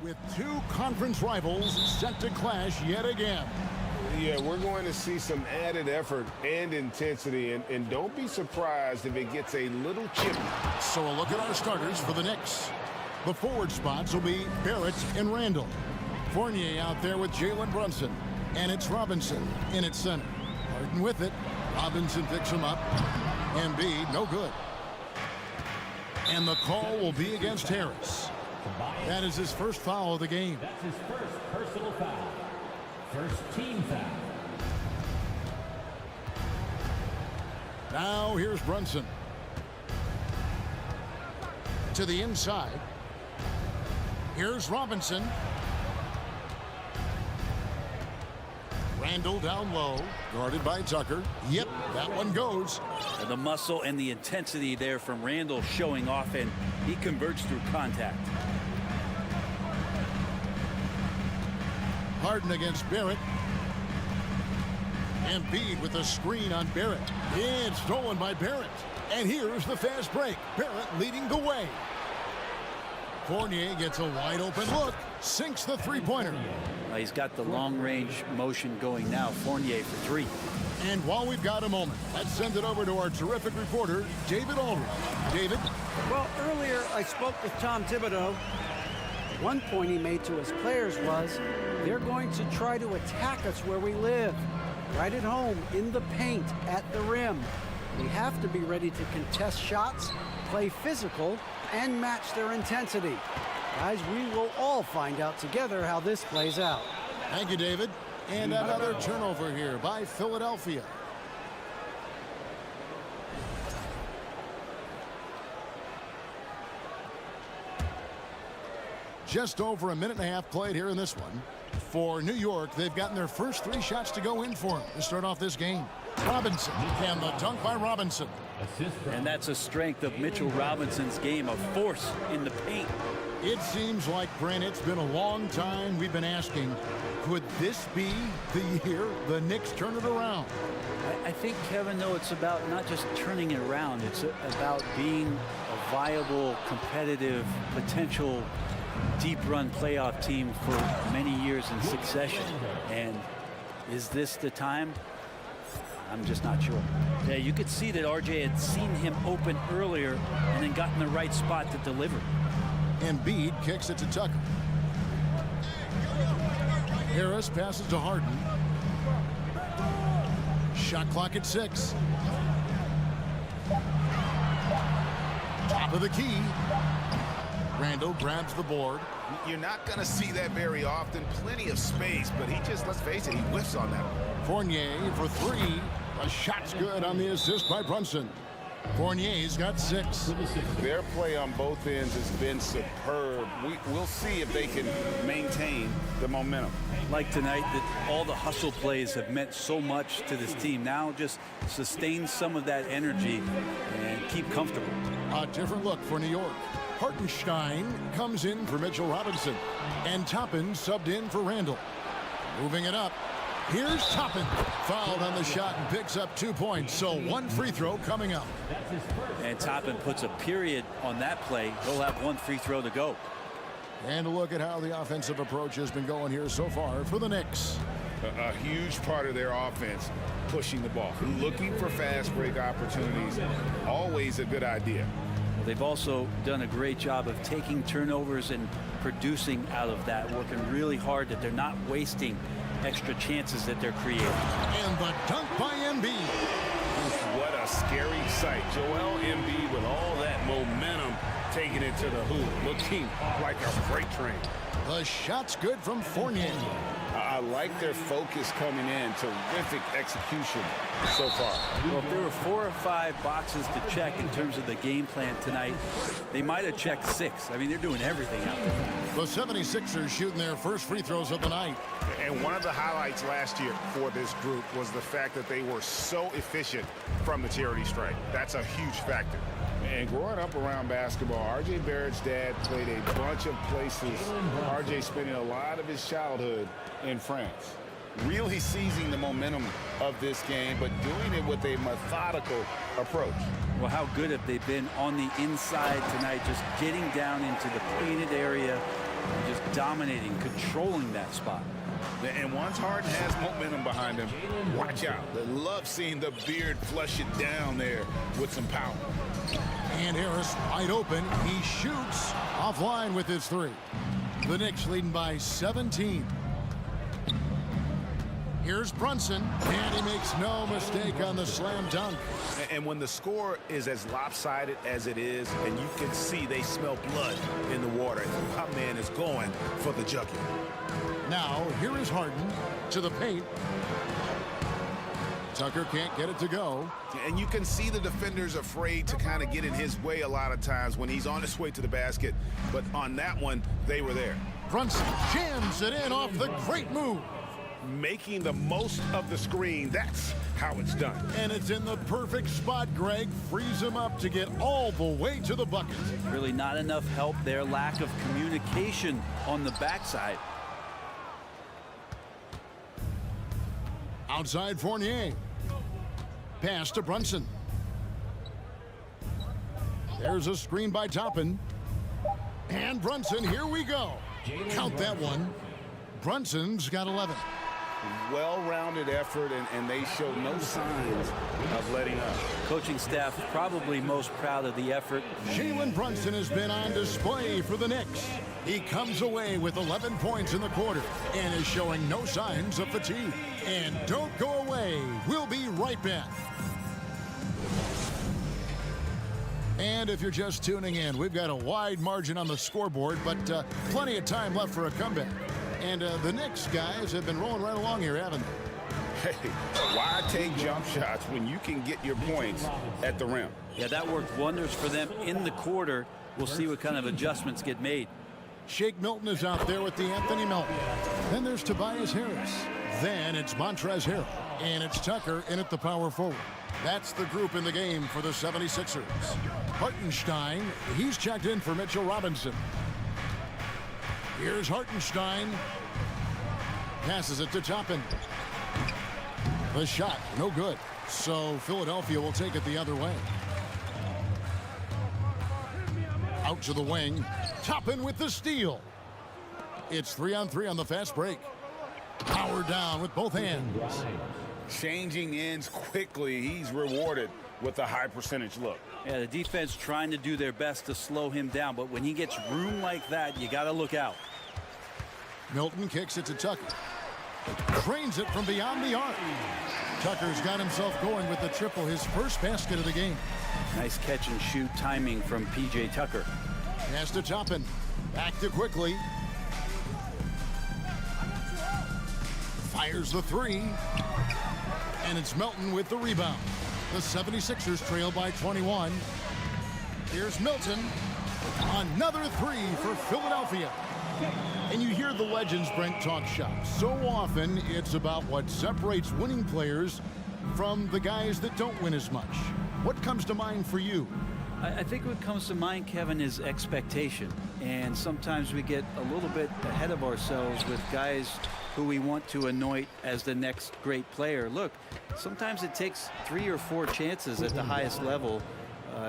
with two conference rivals set to clash yet again. Yeah, we're going to see some added effort and intensity, and don't be surprised if it gets a little chippy. So a look at our starters for the Knicks. The forward spots will be Barrett and Randall. Fournier out there with Jalen Brunson. And it's Robinson in its center. Harden with it. Robinson picks him up. Embiid, no good. And the call will be against Harris. That is his first foul of the game. That's his first personal foul. First team foul. Now here's Brunson. To the inside. Here's Robinson. Randall down low, guarded by Tucker. Yep, that one goes. The muscle and the intensity there from Randall showing off, and he converts through contact. Harden against Barrett. Embiid with a screen on Barrett. It's stolen by Barrett. And here's the fast break. Barrett leading the way. Fournier gets a wide open look. Sinks the three-pointer. He's got the long-range motion going now. Fournier for three. And while we've got a moment, let's send it over to our terrific reporter, David Aldridge. David? Well, earlier I spoke with Tom Thibodeau. One point he made to his players was, they're going to try to attack us where we live. Right at home, in the paint, at the rim. We have to be ready to contest shots, play physical, and match their intensity. Guys, we will all find out together how this plays out. Thank you, David. And another turnover here by Philadelphia. Just over a minute and a half played here in this one. For New York, they've gotten their first three shots to go in for them to start off this game. Robinson, and the dunk by Robinson. And that's a strength of Mitchell Robinson's game, of force in the paint. It seems like, Brent, it's been a long time we've been asking, could this be the year the Knicks turn it around? I think, Kevin, though, it's about not just turning it around. It's about being a viable, competitive, potential deep-run playoff team for many years in succession. And is this the time? I'm just not sure. Yeah, you could see that RJ had seen him open earlier and then got in the right spot to deliver. Embiid kicks it to Tucker. Harris passes to Harden. Shot clock at 6. Top of the key. Randall grabs the board. You're not going to see that very often. Plenty of space, but he just, let's face it, he whiffs on that one. Fournier for 3. A shot's good on the assist by Brunson. Fournier's got 6. Their play on both ends has been superb. We'll see if they can maintain the momentum. Like tonight, that all the hustle plays have meant so much to this team. Now just sustain some of that energy and keep comfortable. A different look for New York. Hartenstein comes in for Mitchell Robinson. And Toppin subbed in for Randall. Moving it up. Here's Toppin. Fouled on the shot and picks up 2 points. So one free throw coming up. And Toppin puts a period on that play. He'll have one free throw to go. And a look at how the offensive approach has been going here so far for the Knicks. A huge part of their offense, pushing the ball. Looking for fast break opportunities. Always a good idea. They've also done a great job of taking turnovers and producing out of that, working really hard that they're not wasting extra chances that they're creating. And the dunk by Embiid. What a scary sight. Joel Embiid with all that momentum taking it to the hoop, looking like a freight train. The shot's good from Fournier. I like their focus coming in. Terrific execution so far. Well, if there were 4 or 5 boxes to check in terms of the game plan tonight, they might have checked 6. I mean, they're doing everything out there. The 76ers shooting their first free throws of the night. And one of the highlights last year for this group was the fact that they were so efficient from the charity stripe. That's a huge factor. And growing up around basketball, R.J. Barrett's dad played a bunch of places. R.J. spending a lot of his childhood in France. Really seizing the momentum of this game, but doing it with a methodical approach. Well, how good have they been on the inside tonight, just getting down into the painted area just dominating, controlling that spot. And once Harden has momentum behind him, watch out. I love seeing the beard flush it down there with some power. And Harris wide open. He shoots offline with his three. The Knicks leading by 17. Here's Brunson, and he makes no mistake on the slam dunk. And when the score is as lopsided as it is, and you can see they smell blood in the water, my man is going for the jugular. Now, here is Harden to the paint. Tucker can't get it to go. And you can see the defenders afraid to kind of get in his way a lot of times when he's on his way to the basket. But on that one, they were there. Brunson jams it in off the great move. Making the most of the screen. That's how it's done. And it's in the perfect spot. Greg frees him up to get all the way to the bucket. Really not enough help there. Lack of communication on the backside. Outside Fournier. Pass to Brunson. There's a screen by Toppin. And Brunson, here we go. Count that one. Brunson's got 11. Well-rounded effort, and they show no signs of letting up. Coaching staff probably most proud of the effort. Jalen Brunson has been on display for the Knicks. He comes away with 11 points in the quarter and is showing no signs of fatigue. And don't go away. We'll be right back. And if you're just tuning in, we've got a wide margin on the scoreboard, but plenty of time left for a comeback. And the Knicks guys have been rolling right along here, haven't they? Hey, why take jump shots when you can get your points at the rim? Yeah, that worked wonders for them in the quarter. We'll see what kind of adjustments get made. Shake Milton is out there with the Anthony Melton. Then there's Tobias Harris. Then it's Montrezl Harrell. And it's Tucker in at the power forward. That's the group in the game for the 76ers. Hartenstein, he's checked in for Mitchell Robinson. Here's Hartenstein. Passes it to Toppin. The shot, no good. So Philadelphia will take it the other way. Out to the wing. Toppin with the steal. It's 3-on-3 on the fast break. Power down with both hands. Changing ends quickly. He's rewarded with a high percentage look. Yeah, the defense trying to do their best to slow him down, but when he gets room like that, you got to look out. Milton kicks it to Tucker. Trains it from beyond the arc. Tucker's got himself going with the triple, his first basket of the game. Nice catch and shoot timing from P.J. Tucker. Pass to Toppin. Back to quickly. Fires the three. And it's Milton with the rebound. The 76ers trail by 21. Here's Milton. Another three for Philadelphia. And you hear the legends, Brent, talk shop. So often it's about what separates winning players from the guys that don't win as much. What comes to mind for you? I think what comes to mind, Kevin, is expectation. And sometimes we get a little bit ahead of ourselves with guys who we want to anoint as the next great player. Look, sometimes it takes 3 or 4 chances at the highest level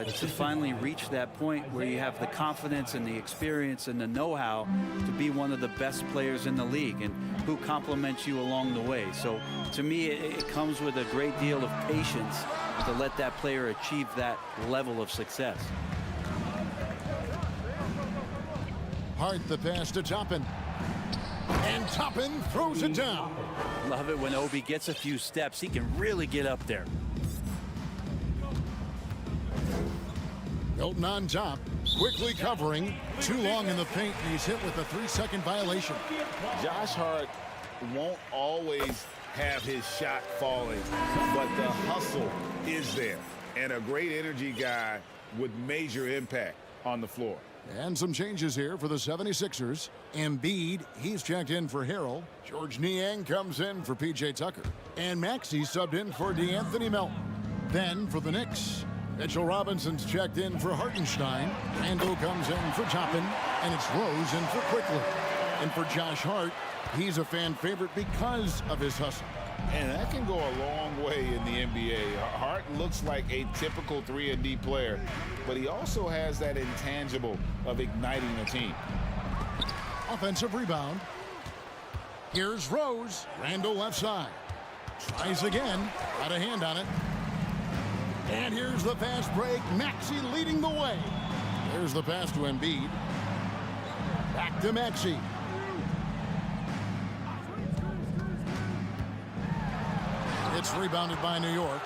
to finally reach that point where you have the confidence and the experience and the know-how to be one of the best players in the league, and who compliments you along the way. So to me, it comes with a great deal of patience to let that player achieve that level of success. Hart the pass to Toppin. And Toppin throws it down. Love it when Obi gets a few steps. He can really get up there. Milton on top, quickly covering. Too long in the paint, and he's hit with a 3-second violation. Josh Hart won't always have his shot falling, but the hustle is there. And a great energy guy with major impact on the floor. And some changes here for the 76ers. Embiid, he's checked in for Harrell. George Niang comes in for P.J. Tucker. And Maxey subbed in for D'Anthony Melton. Then for the Knicks, Mitchell Robinson's checked in for Hartenstein. Randall comes in for Toppin. And it's Rose in for Quickly. And for Josh Hart, he's a fan favorite because of his hustle. And that can go a long way in the NBA. Hart looks like a typical 3-and-D player, but he also has that intangible of igniting a team. Offensive rebound. Here's Rose. Randall left side. Tries again. Got a hand on it. And here's the fast break. Maxey leading the way. There's the pass to Embiid. Back to Maxey. It's rebounded by New York.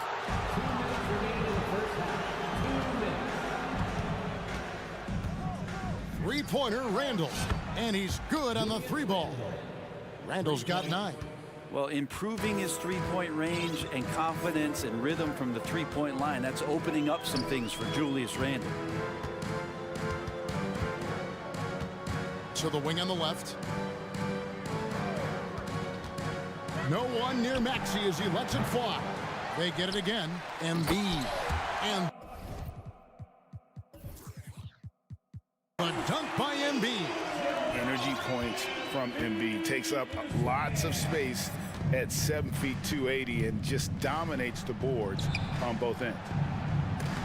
Three-pointer, Randall. And he's good on the three ball. Randall's got 9. Well, improving his three-point range and confidence and rhythm from the three-point line, that's opening up some things for Julius Randle. To the wing on the left. No one near Maxey as he lets it fly. They get it again. Embiid. And a dunk by Embiid. Energy points from Embiid. Takes up lots of space at 7 feet 280 and just dominates the boards on both ends.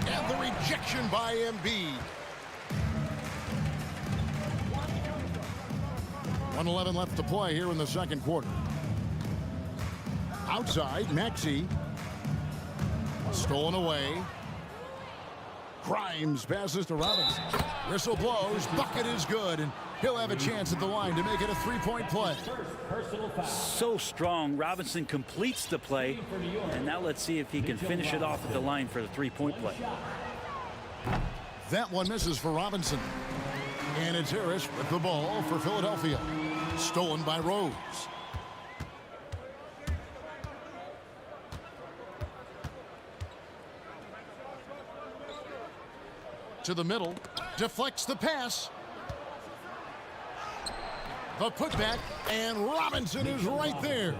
And the rejection by Embiid. 1:11 left to play here in the second quarter. Outside, Maxey. Stolen away. Grimes passes to Robinson. Whistle blows. Bucket is good, and he'll have a chance at the line to make it a three-point play. So strong. Robinson completes the play, and now let's see if he can finish it off at the line for the three-point play. That one misses for Robinson. And it's Harris with the ball for Philadelphia. Stolen by Rose. To the middle. Deflects the pass. The putback. And Robinson is right there.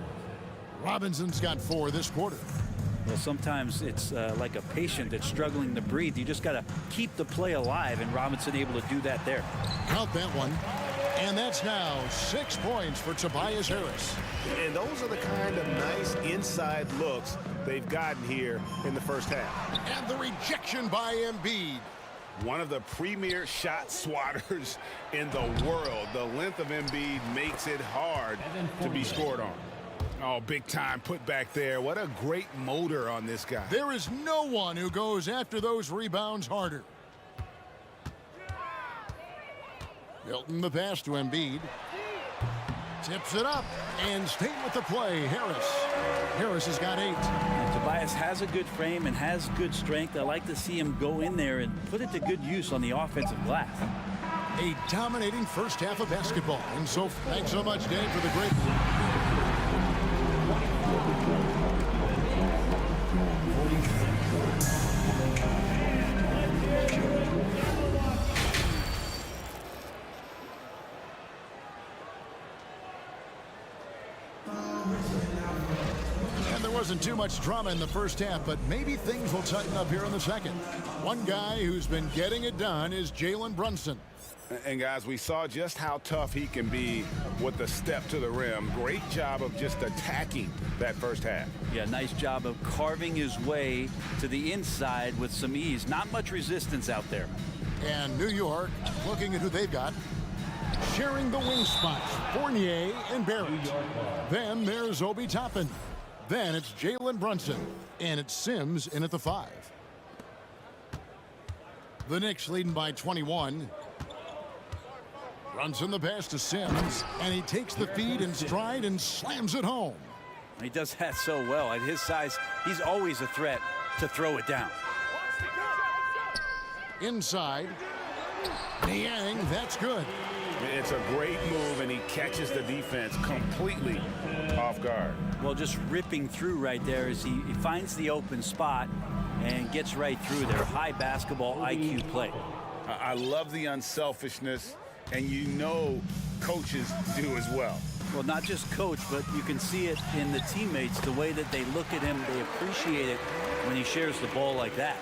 Robinson's got 4 this quarter. Well, sometimes it's like a patient that's struggling to breathe. You just got to keep the play alive, and Robinson able to do that there. Count that one. And that's now 6 points for Tobias Harris. And those are the kind of nice inside looks they've gotten here in the first half. And the rejection by Embiid. One of the premier shot swatters in the world. The length of Embiid makes it hard to be scored on. Oh, big time put back there. What a great motor on this guy. There is no one who goes after those rebounds harder. Hilton the pass to Embiid. Tips it up and staying with the play. Harris has got 8. And Tobias has a good frame and has good strength. I like to see him go in there and put it to good use on the offensive glass. A dominating first half of basketball. And so thanks so much, Dave, for the great. Wasn't too much drama in the first half, but maybe things will tighten up here in the second. One guy who's been getting it done is Jalen Brunson. And guys, we saw just how tough he can be with the step to the rim. Great job of just attacking that first half. Yeah, nice job of carving his way to the inside with some ease. Not much resistance out there. And New York, looking at who they've got, sharing the wing spots, Fournier and Barrett. Then there's Obi Toppin. Then it's Jalen Brunson, and it's Sims in at the 5. The Knicks leading by 21. Brunson the pass to Sims, and he takes the feed in stride and slams it home. He does that so well. At his size, he's always a threat to throw it down. Inside. Niang, that's good. It's a great move, and he catches the defense completely off guard. Well, just ripping through right there as he finds the open spot and gets right through there. High basketball IQ play. I love the unselfishness, and you know coaches do as well. Well, not just coach, but you can see it in the teammates, the way that they look at him. They appreciate it when he shares the ball like that.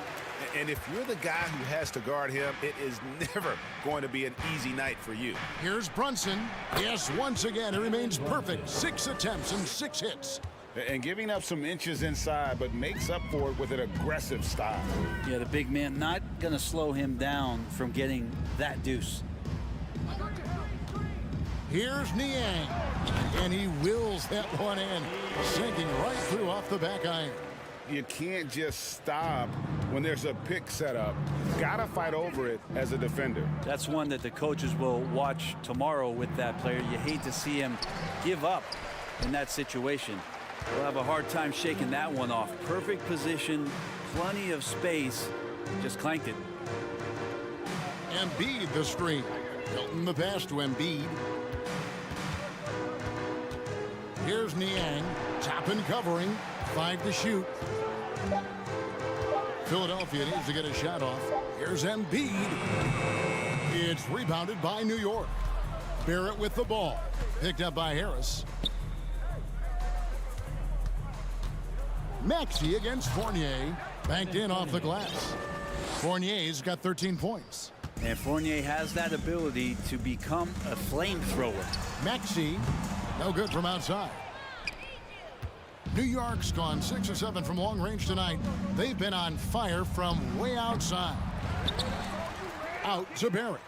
And if you're the guy who has to guard him, it is never going to be an easy night for you. Here's Brunson. Yes, once again, he remains perfect. 6 attempts and 6 hits. And giving up some inches inside, but makes up for it with an aggressive style. Yeah, the big man not going to slow him down from getting that deuce. Here's Niang, and he wills that one in, sinking right through off the back iron. You can't just stop when there's a pick set up. Gotta fight over it as a defender. That's one that the coaches will watch tomorrow with that player. You hate to see him give up in that situation. We'll have a hard time shaking that one off. Perfect position, plenty of space, just clanked it. Embiid the screen. Hilton the pass to Embiid. Here's Niang, top and covering, 5 to shoot. Philadelphia needs to get a shot off. Here's Embiid. It's rebounded by New York. Barrett with the ball. Picked up by Harris. Maxey against Fournier. Banked in off the glass. Fournier's got 13 points. And Fournier has that ability to become a flamethrower. Maxey, no good from outside. New York's gone 6 or 7 from long range tonight. They've been on fire from way outside. Out to Barrett.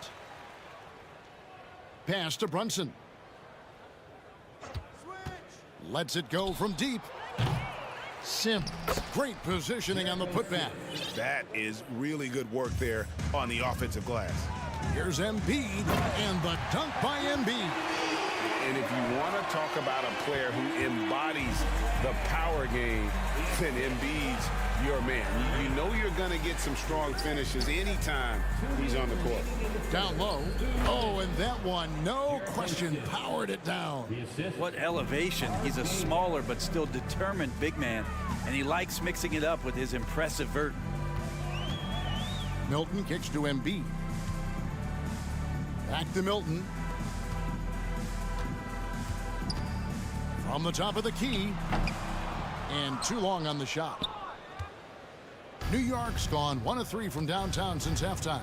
Pass to Brunson. Lets it go from deep. Sims, great positioning on the putback. That is really good work there on the offensive glass. Here's Embiid, and the dunk by Embiid. And if you want to talk about a player who embodies the power game, then Embiid's your man. You know you're going to get some strong finishes anytime he's on the court. Down low. Oh, and that one, no question, powered it down. What elevation. He's a smaller but still determined big man, and he likes mixing it up with his impressive vert. Milton kicks to Embiid. Back to Milton. From the top of the key. And too long on the shot. New York's gone 1 of 3 from downtown since halftime.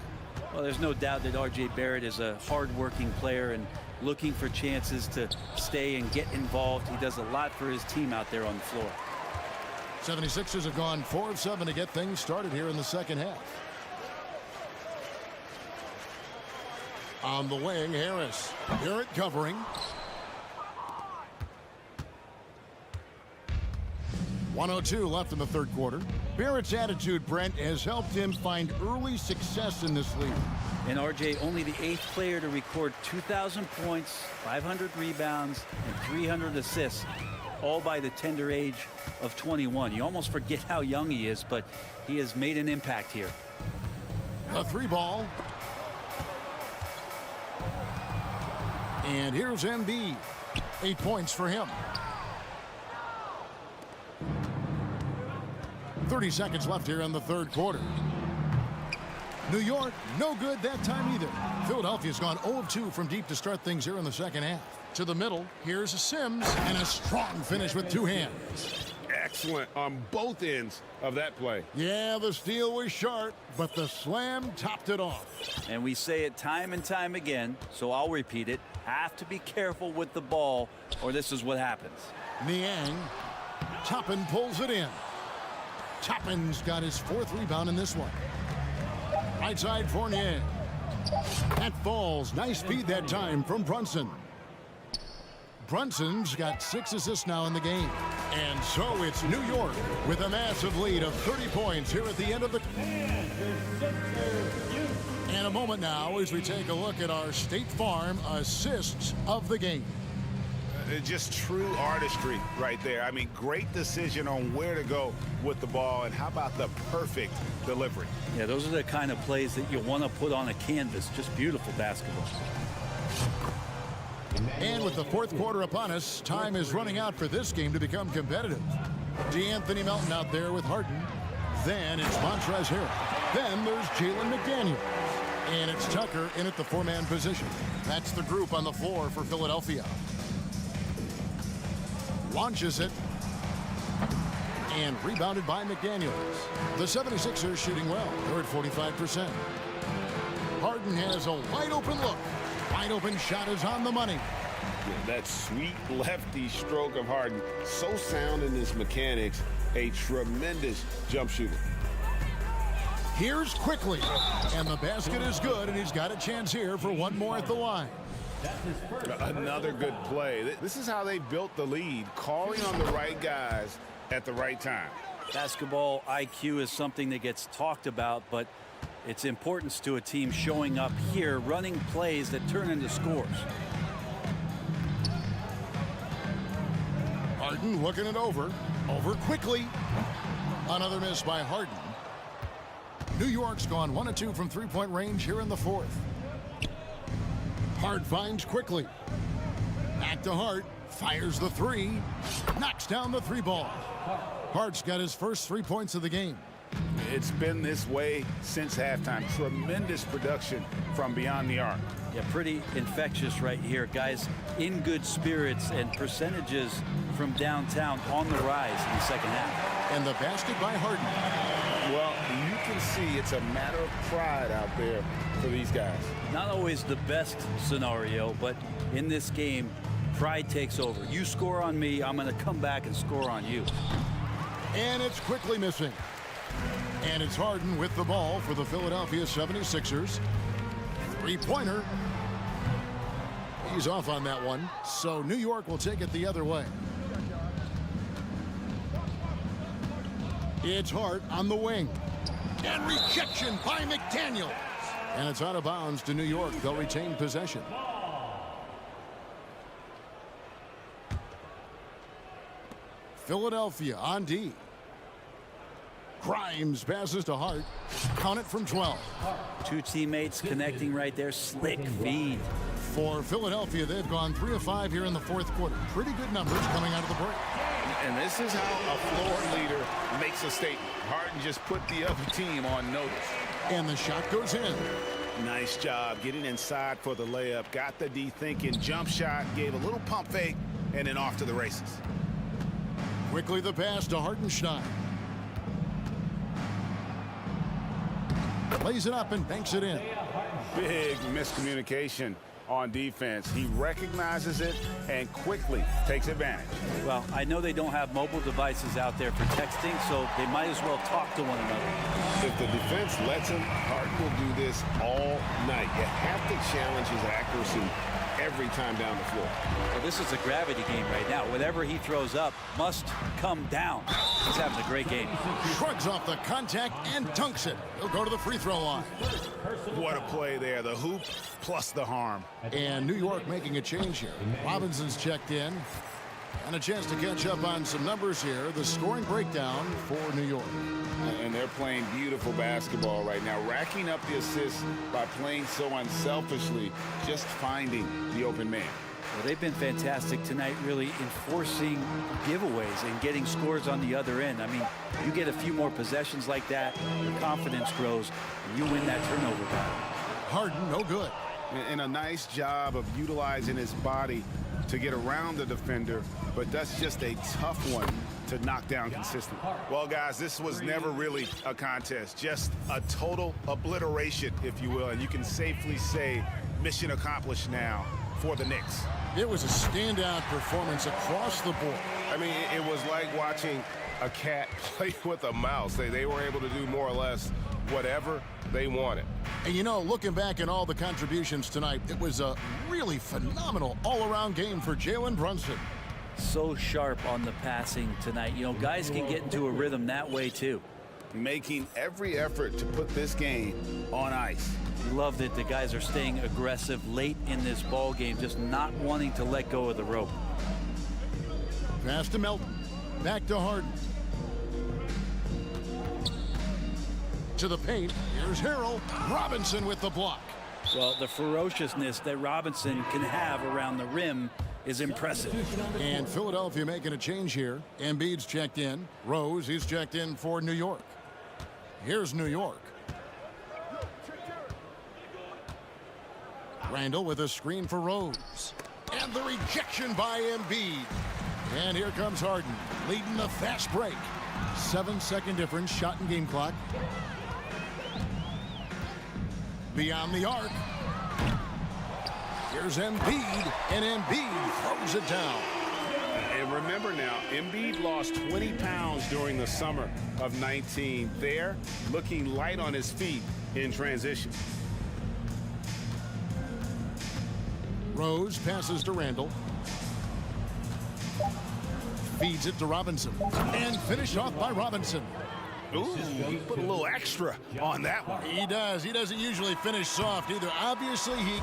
Well, there's no doubt that R.J. Barrett is a hard-working player and looking for chances to stay and get involved. He does a lot for his team out there on the floor. 76ers have gone 4 of 7 to get things started here in the second half. On the wing, Harris. Barrett covering. 1:02 left in the third quarter. Barrett's attitude, Brent, has helped him find early success in this league. And RJ, only the 8th player to record 2,000 points, 500 rebounds, and 300 assists, all by the tender age of 21. You almost forget how young he is, but he has made an impact here. A 3-ball. And here's Embiid. 8 points for him. 30 seconds left here in the third quarter. New York, no good that time either. Philadelphia's gone 0 of 2 from deep to start things here in the second half. To the middle, here's Sims, and a strong finish with 2 hands. Excellent on both ends of that play. Yeah, the steal was sharp, but the slam topped it off. And we say it time and time again, so I'll repeat it. Have to be careful with the ball, or this is what happens. Niang, Toppin pulls it in. Toppin's got his 4th rebound in this one. Right side, Fournier. That falls. Nice speed that time from Brunson. Brunson's got 6 assists now in the game. And so it's New York with a massive lead of 30 points here at the end of the... And a moment now as we take a look at our State Farm assists of the game. Just true artistry right there. I mean, great decision on where to go with the ball, and how about the perfect delivery? Yeah, those are the kind of plays that you want to put on a canvas. Just beautiful basketball. And with the 4th quarter upon us, time is running out for this game to become competitive. DeAnthony Melton out there with Harden. Then it's Montrezl Harrell. Then there's Jalen McDaniel. And it's Tucker in at the 4-man position. That's the group on the floor for Philadelphia. Launches it. And rebounded by McDaniels. The 76ers shooting well. They're at 45%. Harden has a wide open look. Wide open shot is on the money. That sweet lefty stroke of Harden. So sound in his mechanics. A tremendous jump shooter. Here's Quickly. And the basket is good, and he's got a chance here for one more at the line. Another good play. This is how they built the lead, calling on the right guys at the right time. Basketball IQ is something that gets talked about, but its importance to a team showing up here, running plays that turn into scores. Harden looking it over quickly. Another miss by Harden. New York's gone 1 of 2 from three-point range here in the fourth. Hart finds quickly. Back to Hart. Fires the three. Knocks down the three ball. Hart's got his first 3 points of the game. It's been this way since halftime. Tremendous production from beyond the arc. Yeah, pretty infectious right here. Guys in good spirits, and percentages from downtown on the rise in the second half. And the basket by Harden. Well, you can see it's a matter of pride out there for these guys. Not always the best scenario, but in this game, pride takes over. You score on me, I'm going to come back and score on you. And it's quickly missing. And it's Harden with the ball for the Philadelphia 76ers. Three-pointer. He's off on that one, so New York will take it the other way. It's Hart on the wing. And rejection by McDaniels. And it's out of bounds to New York. They'll retain possession. Philadelphia on D. Grimes passes to Hart. Count it from 12. Two teammates connecting right there. Slick feed. For Philadelphia, they've gone 3 of 5 here in the fourth quarter. Pretty good numbers coming out of the break. And this is how a floor leader makes a statement. Harden just put the other team on notice. And the shot goes in. Nice job getting inside for the layup. Got the D thinking. Jump shot. Gave a little pump fake. And then off to the races. Quickly the pass to Hartenstein. Lays it up and banks it in. Big miscommunication on defense. He recognizes it and quickly takes advantage. Well, I know they don't have mobile devices out there for texting, so they might as well talk to one another. If the defense lets him, Harden will do this all night. You have to challenge his accuracy every time down the floor. Well, this is a gravity game right now. Whatever he throws up must come down. He's having a great game. Shrugs off the contact and dunks it. He'll go to the free throw line. What a play there. The hoop plus the harm. And New York making a change here. Robinson's checked in. And a chance to catch up on some numbers here. The scoring breakdown for New York. And they're playing beautiful basketball right now, racking up the assists by playing so unselfishly, just finding the open man. Well, they've been fantastic tonight, really enforcing giveaways and getting scores on the other end. I mean, you get a few more possessions like that, your confidence grows, and you win that turnover battle. Harden, no good. And a nice job of utilizing his body to get around the defender, but that's just a tough one to knock down consistently. Well, guys, this was never really a contest, just a total obliteration, if you will, and you can safely say mission accomplished now for the Knicks. It was a standout performance across the board. I mean, it was like watching a cat play with a mouse. They were able to do more or less whatever they wanted. And you know, looking back at all the contributions tonight, it was a really phenomenal all-around game for Jalen Brunson. So sharp on the passing tonight. You know, guys can get into a rhythm that way too. Making every effort to put this game on ice. Love that the guys are staying aggressive late in this ball game, just not wanting to let go of the rope. Pass to Melton. Back to Harden. To the paint. Here's Harrell. Robinson with the block. Well, the ferociousness that Robinson can have around the rim is impressive. And Philadelphia making a change here. Embiid's checked in. Rose, he's checked in for New York. Here's New York. Randall with a screen for Rose. And the rejection by Embiid. And here comes Harden, leading the fast break. 7-second difference, shot and game clock. Beyond the arc. Here's Embiid, and Embiid throws it down. And remember now, Embiid lost 20 pounds during the summer of 19. There, looking light on his feet in transition. Rose passes to Randall. Feeds it to Robinson. And finished off by Robinson. Ooh, he put a little extra on that one. He does. He doesn't usually finish soft either. Obviously, he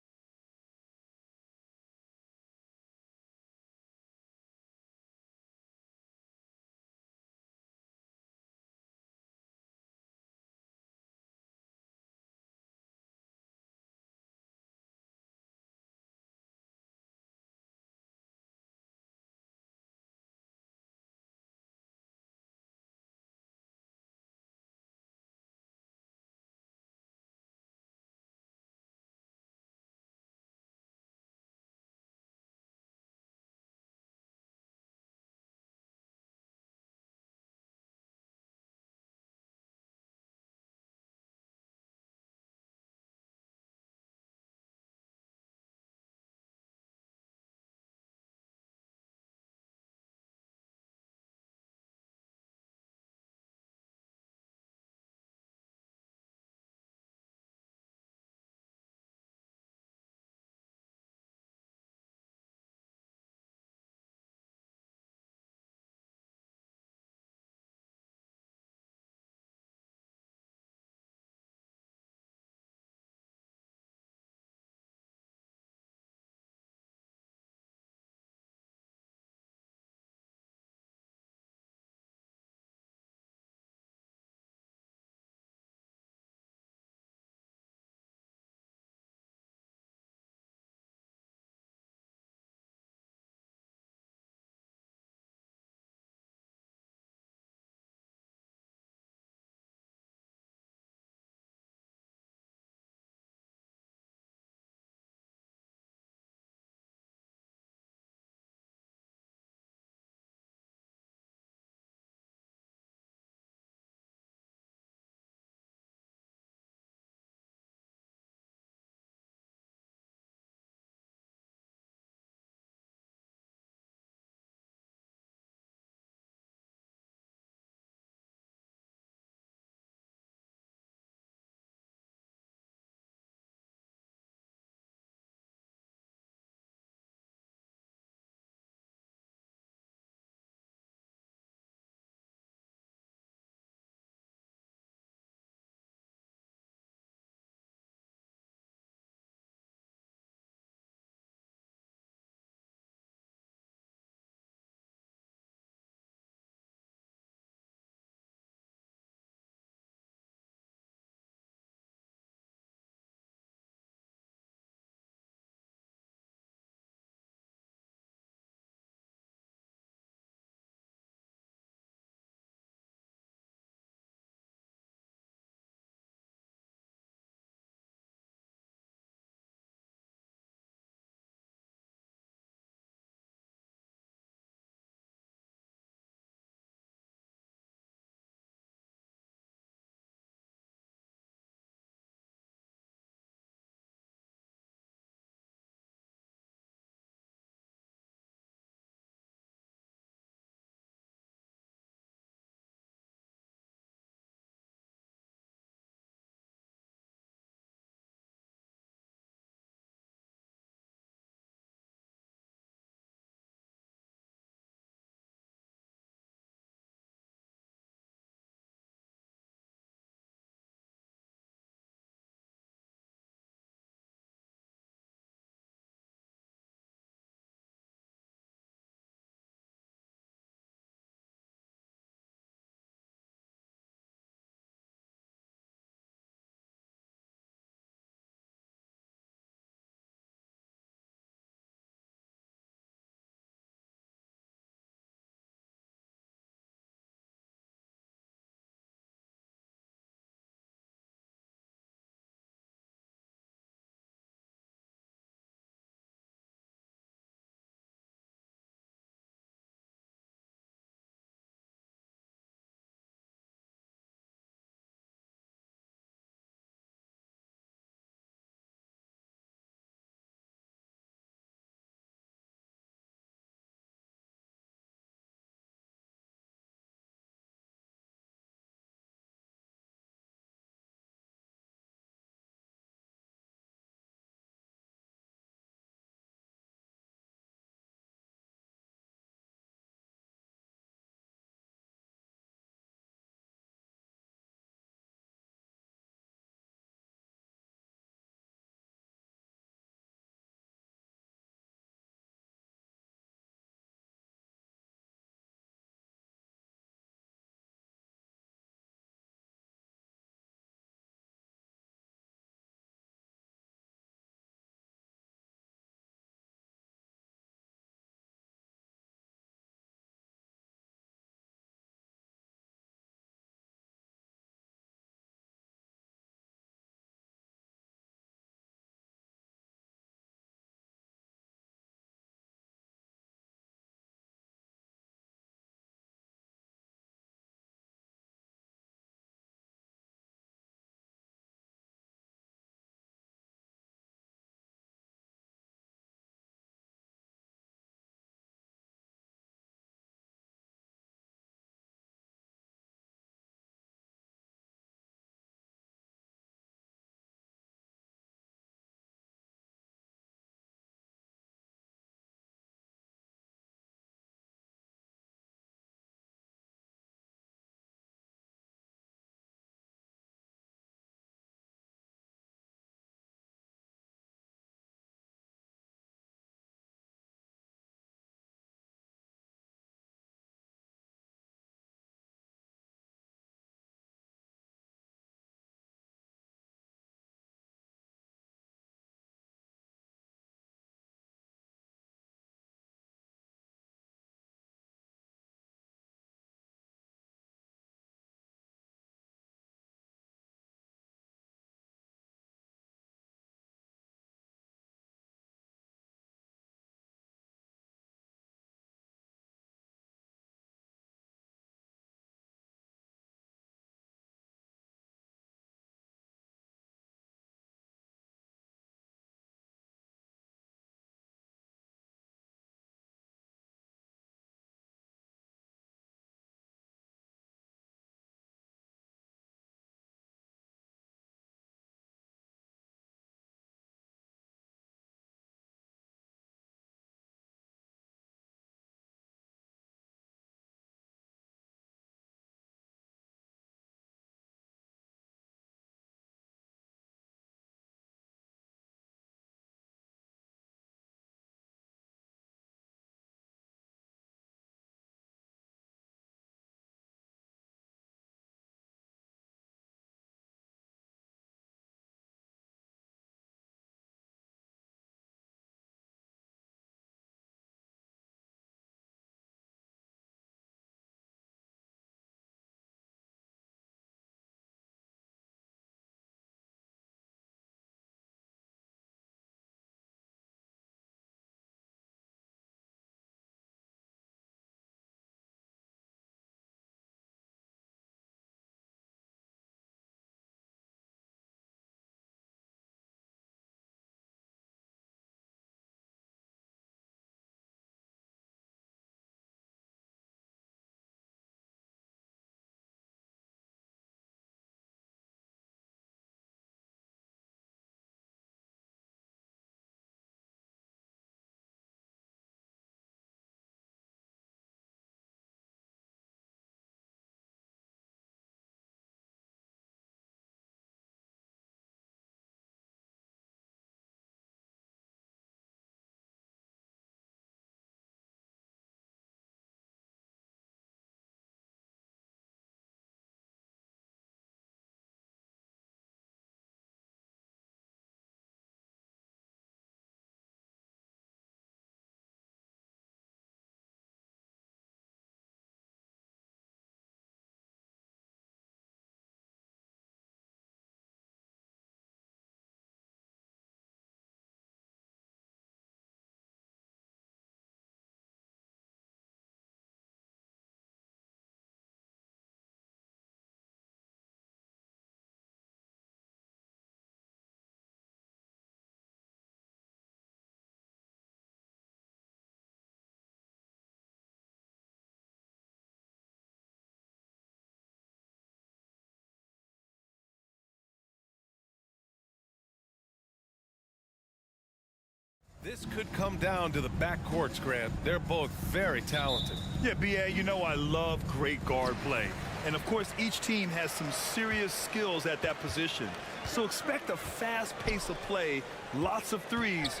This could come down to the backcourts, Grant. They're both very talented. Yeah, B.A., you know I love great guard play. And, of course, each team has some serious skills at that position. So expect a fast pace of play, lots of threes.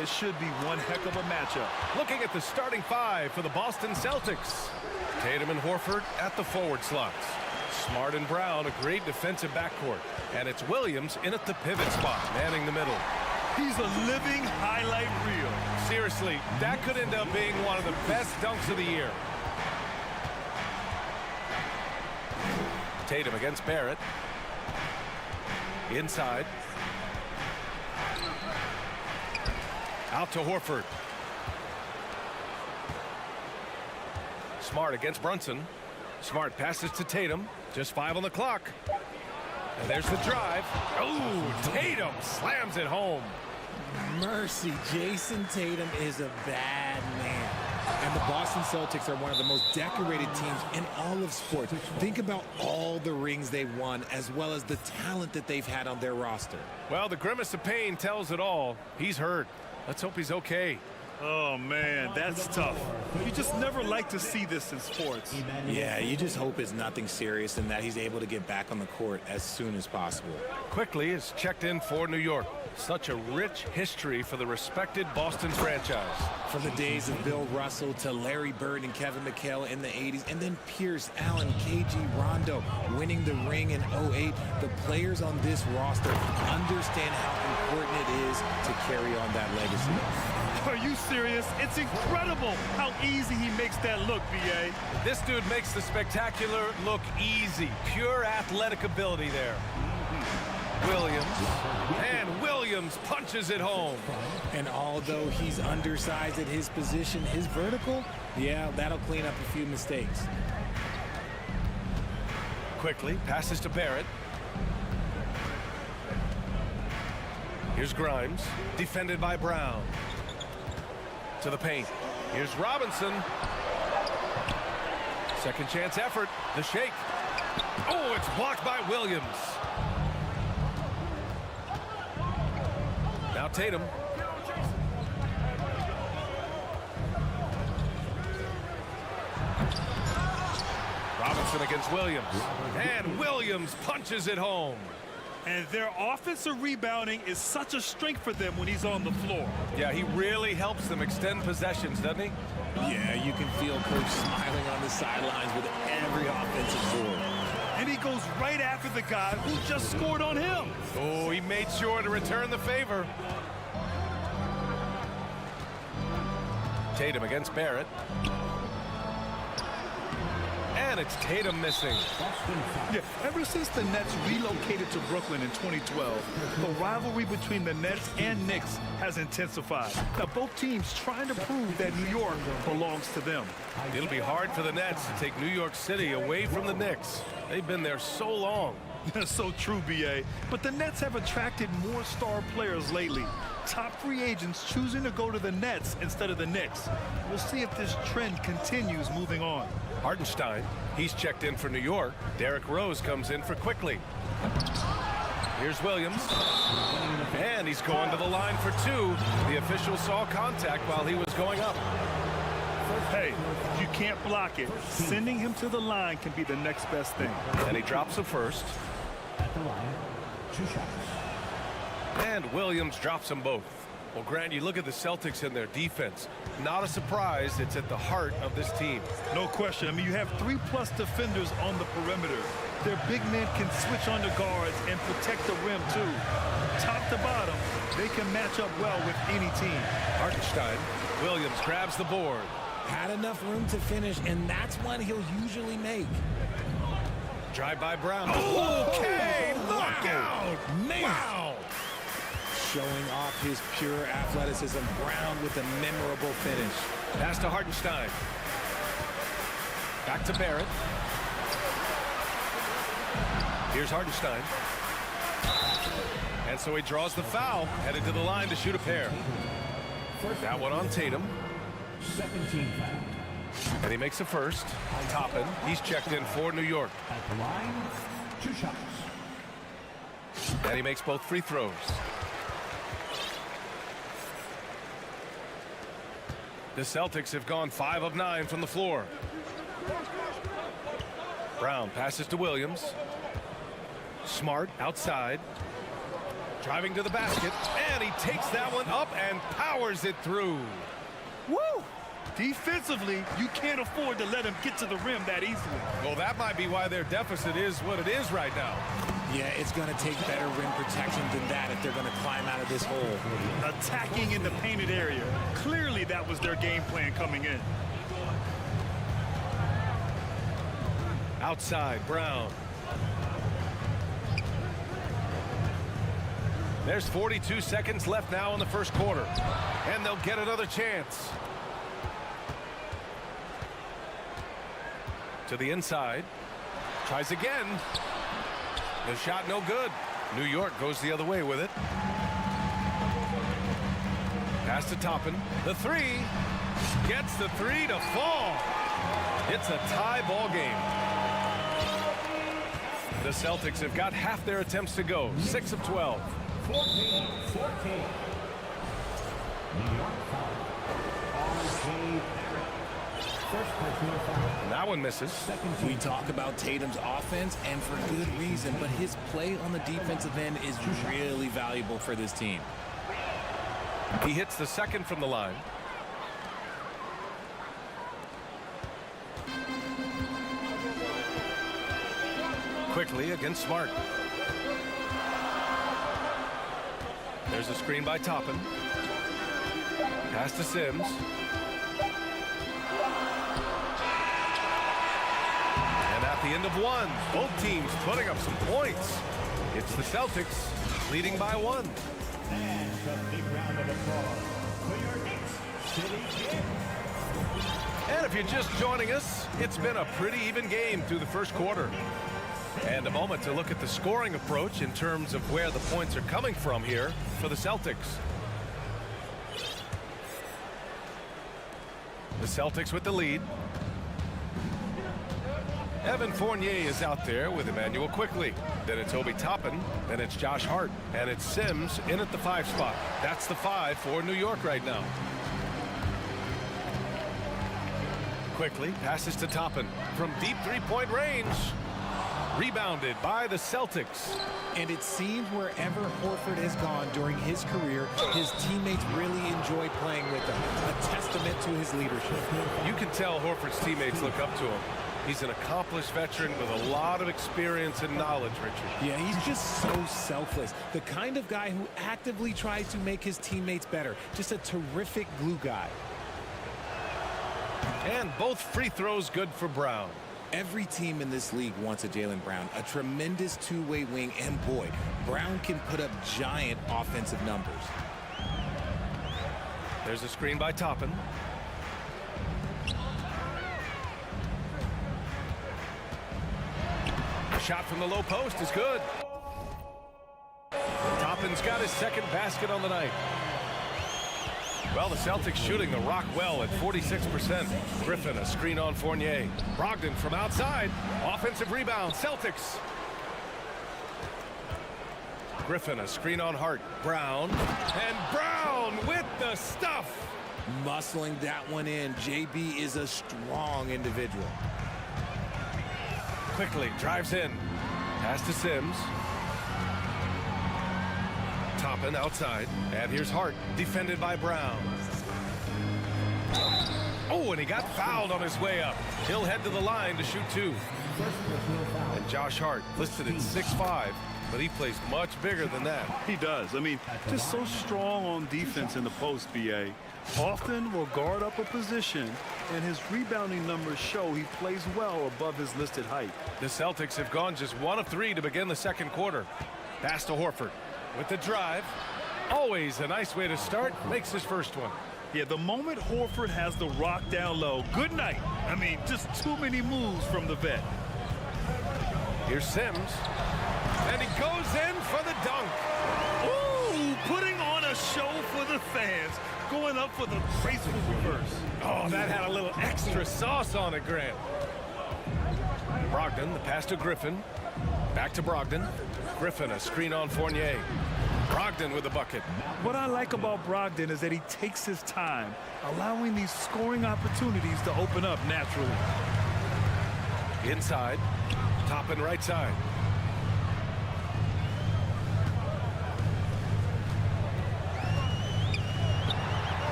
It should be one heck of a matchup. Looking at the starting five for the Boston Celtics. Tatum and Horford at the forward slots. Smart and Brown, a great defensive backcourt. And it's Williams in at the pivot spot, manning the middle. He's a living highlight reel. Seriously, that could end up being one of the best dunks of the year. Tatum against Barrett. Inside. Out to Horford. Smart against Brunson. Smart passes to Tatum. Just 5 on the clock. And there's the drive. Oh, Tatum slams it home. Mercy, Jason Tatum is a bad man. And the Boston Celtics are one of the most decorated teams in all of sports. Think about all the rings they've won, as well as the talent that they've had on their roster. Well, the grimace of pain tells it all. He's hurt. Let's hope he's okay. Oh, man, that's tough. You just never like to see this in sports. Yeah, you just hope it's nothing serious and that he's able to get back on the court as soon as possible. Quickly is checked in for New York. Such a rich history for the respected Boston franchise. From the days of Bill Russell to Larry Bird and Kevin McHale in the 80s, and then Pierce, Allen, KG, Rondo winning the ring in 08, the players on this roster understand how important it is to carry on that legacy. Are you serious? It's incredible how easy he makes that look, B.A. This dude makes the spectacular look easy. Pure athletic ability there. Williams. And Williams punches it home. And although he's undersized at his position, his vertical, yeah, that'll clean up a few mistakes. Quickly passes to Barrett. Here's Grimes, defended by Brown. To the paint. Here's Robinson. Second chance effort. The shake. Oh, it's blocked by Williams. Now Tatum. Robinson against Williams. And Williams punches it home. And their offensive rebounding is such a strength for them when he's on the floor. Yeah, he really helps them extend possessions, doesn't he? Yeah, you can feel Coach smiling on the sidelines with every offensive board. And he goes right after the guy who just scored on him. Oh, he made sure to return the favor. Tatum against Barrett. And it's Tatum missing. Yeah, ever since the Nets relocated to Brooklyn in 2012, the rivalry between the Nets and Knicks has intensified. Now, both teams trying to prove that New York belongs to them. It'll be hard for the Nets to take New York City away from the Knicks. They've been there so long. That's so true, B.A. But the Nets have attracted more star players lately. Top free agents choosing to go to the Nets instead of the Knicks. We'll see if this trend continues moving on. Hartenstein, he's checked in for New York. Derrick Rose comes in for Quickly. Here's Williams. And he's going to the line for two. The official saw contact while he was going up. Hey, you can't block it. Sending him to the line can be the next best thing. And he drops the first. At the line, 2 shots. And Williams drops them both. Well, Grant, you look at the Celtics and their defense. Not a surprise, it's at the heart of this team. No question. I mean, you have 3+ defenders on the perimeter. Their big men can switch on the guards and protect the rim, too. Top to bottom, they can match up well with any team. Hartenstein, Williams grabs the board. Had enough room to finish, and that's one he'll usually make. Drive by Brown. Okay, knockout! Man! Wow! Showing off his pure athleticism, Brown with a memorable finish. Pass to Hartenstein. Back to Barrett. Here's Hartenstein. And so he draws the foul, headed to the line to shoot a pair. That one on Tatum. 17 foul. And he makes a first. Toppin, he's checked in for New York. At the line, 2 shots. And he makes both free throws. The Celtics have gone 5 of 9 from the floor. Brown passes to Williams. Smart outside. Driving to the basket, and he takes that one up and powers it through. Woo! Defensively, you can't afford to let him get to the rim that easily. Well, that might be why their deficit is what it is right now. Yeah, it's going to take better rim protection than that if they're going to climb out of this hole. Attacking in the painted area. Clearly, that was their game plan coming in. Outside, Brown. There's 42 seconds left now in the first quarter, and they'll get another chance. To the inside. Tries again. The shot no good. New York goes the other way with it. Pass to Toppin. The three. Gets the three to fall. It's a tie ball game. The Celtics have got half their attempts to go. 6 of 12. 14. New York foul. That one misses. We talk about Tatum's offense, and for good reason, but his play on the defensive end is really valuable for this team. He hits the second from the line. Quickly against Smart. There's a screen by Toppin. Pass to Sims. And at the end of one, both teams putting up some points. It's the Celtics leading by 1. And a big round of applause for your next city kid. And if you're just joining us, it's been a pretty even game through the first quarter. And a moment to look at the scoring approach in terms of where the points are coming from here for the Celtics. The Celtics with the lead. Evan Fournier is out there with Emmanuel Quickly. Then it's Obi Toppin. Then it's Josh Hart. And it's Sims in at the 5 spot. That's the 5 for New York right now. Quickly passes to Toppin from deep three-point range. Rebounded by the Celtics. And it seems wherever Horford has gone during his career, his teammates really enjoy playing with him. A testament to his leadership. You can tell Horford's teammates look up to him. He's an accomplished veteran with a lot of experience and knowledge, Richard. Yeah, he's just so selfless. The kind of guy who actively tries to make his teammates better. Just a terrific glue guy. And both free throws good for Brown. Every team in this league wants a Jaylen Brown, a tremendous two-way wing, and boy, Brown can put up giant offensive numbers. There's a screen by Toppin. A shot from the low post is good. Toppin's got his second basket on the night. Well, the Celtics shooting the rock well at 46%. Griffin, a screen on Fournier. Brogdon from outside. Offensive rebound, Celtics. Griffin, a screen on Hart. Brown. And Brown with the stuff. Muscling that one in. JB is a strong individual. Quickly drives in. Pass to Sims. Toppin outside, and here's Hart, defended by Brown. Oh, and he got fouled on his way up. He'll head to the line to shoot 2. And Josh Hart, listed at 6'5", but he plays much bigger than that. He does. I mean, just so strong on defense in the post, BA. Often will guard up a position, and his rebounding numbers show he plays well above his listed height. The Celtics have gone just 1 of 3 to begin the second quarter. Pass to Horford. With the drive, always a nice way to start, makes his first one. Yeah, the moment Horford has the rock down low, good night. I mean, just too many moves from the vet. Here's Sims, and he goes in for the dunk. Ooh, putting on a show for the fans, going up for the graceful reverse. Oh, that had a little extra sauce on it, Grant. Brogdon, the pass to Griffin. Back to Brogdon. Griffin, a screen on Fournier. Brogdon with the bucket. What I like about Brogdon is that he takes his time, allowing these scoring opportunities to open up naturally. Inside, top and right side.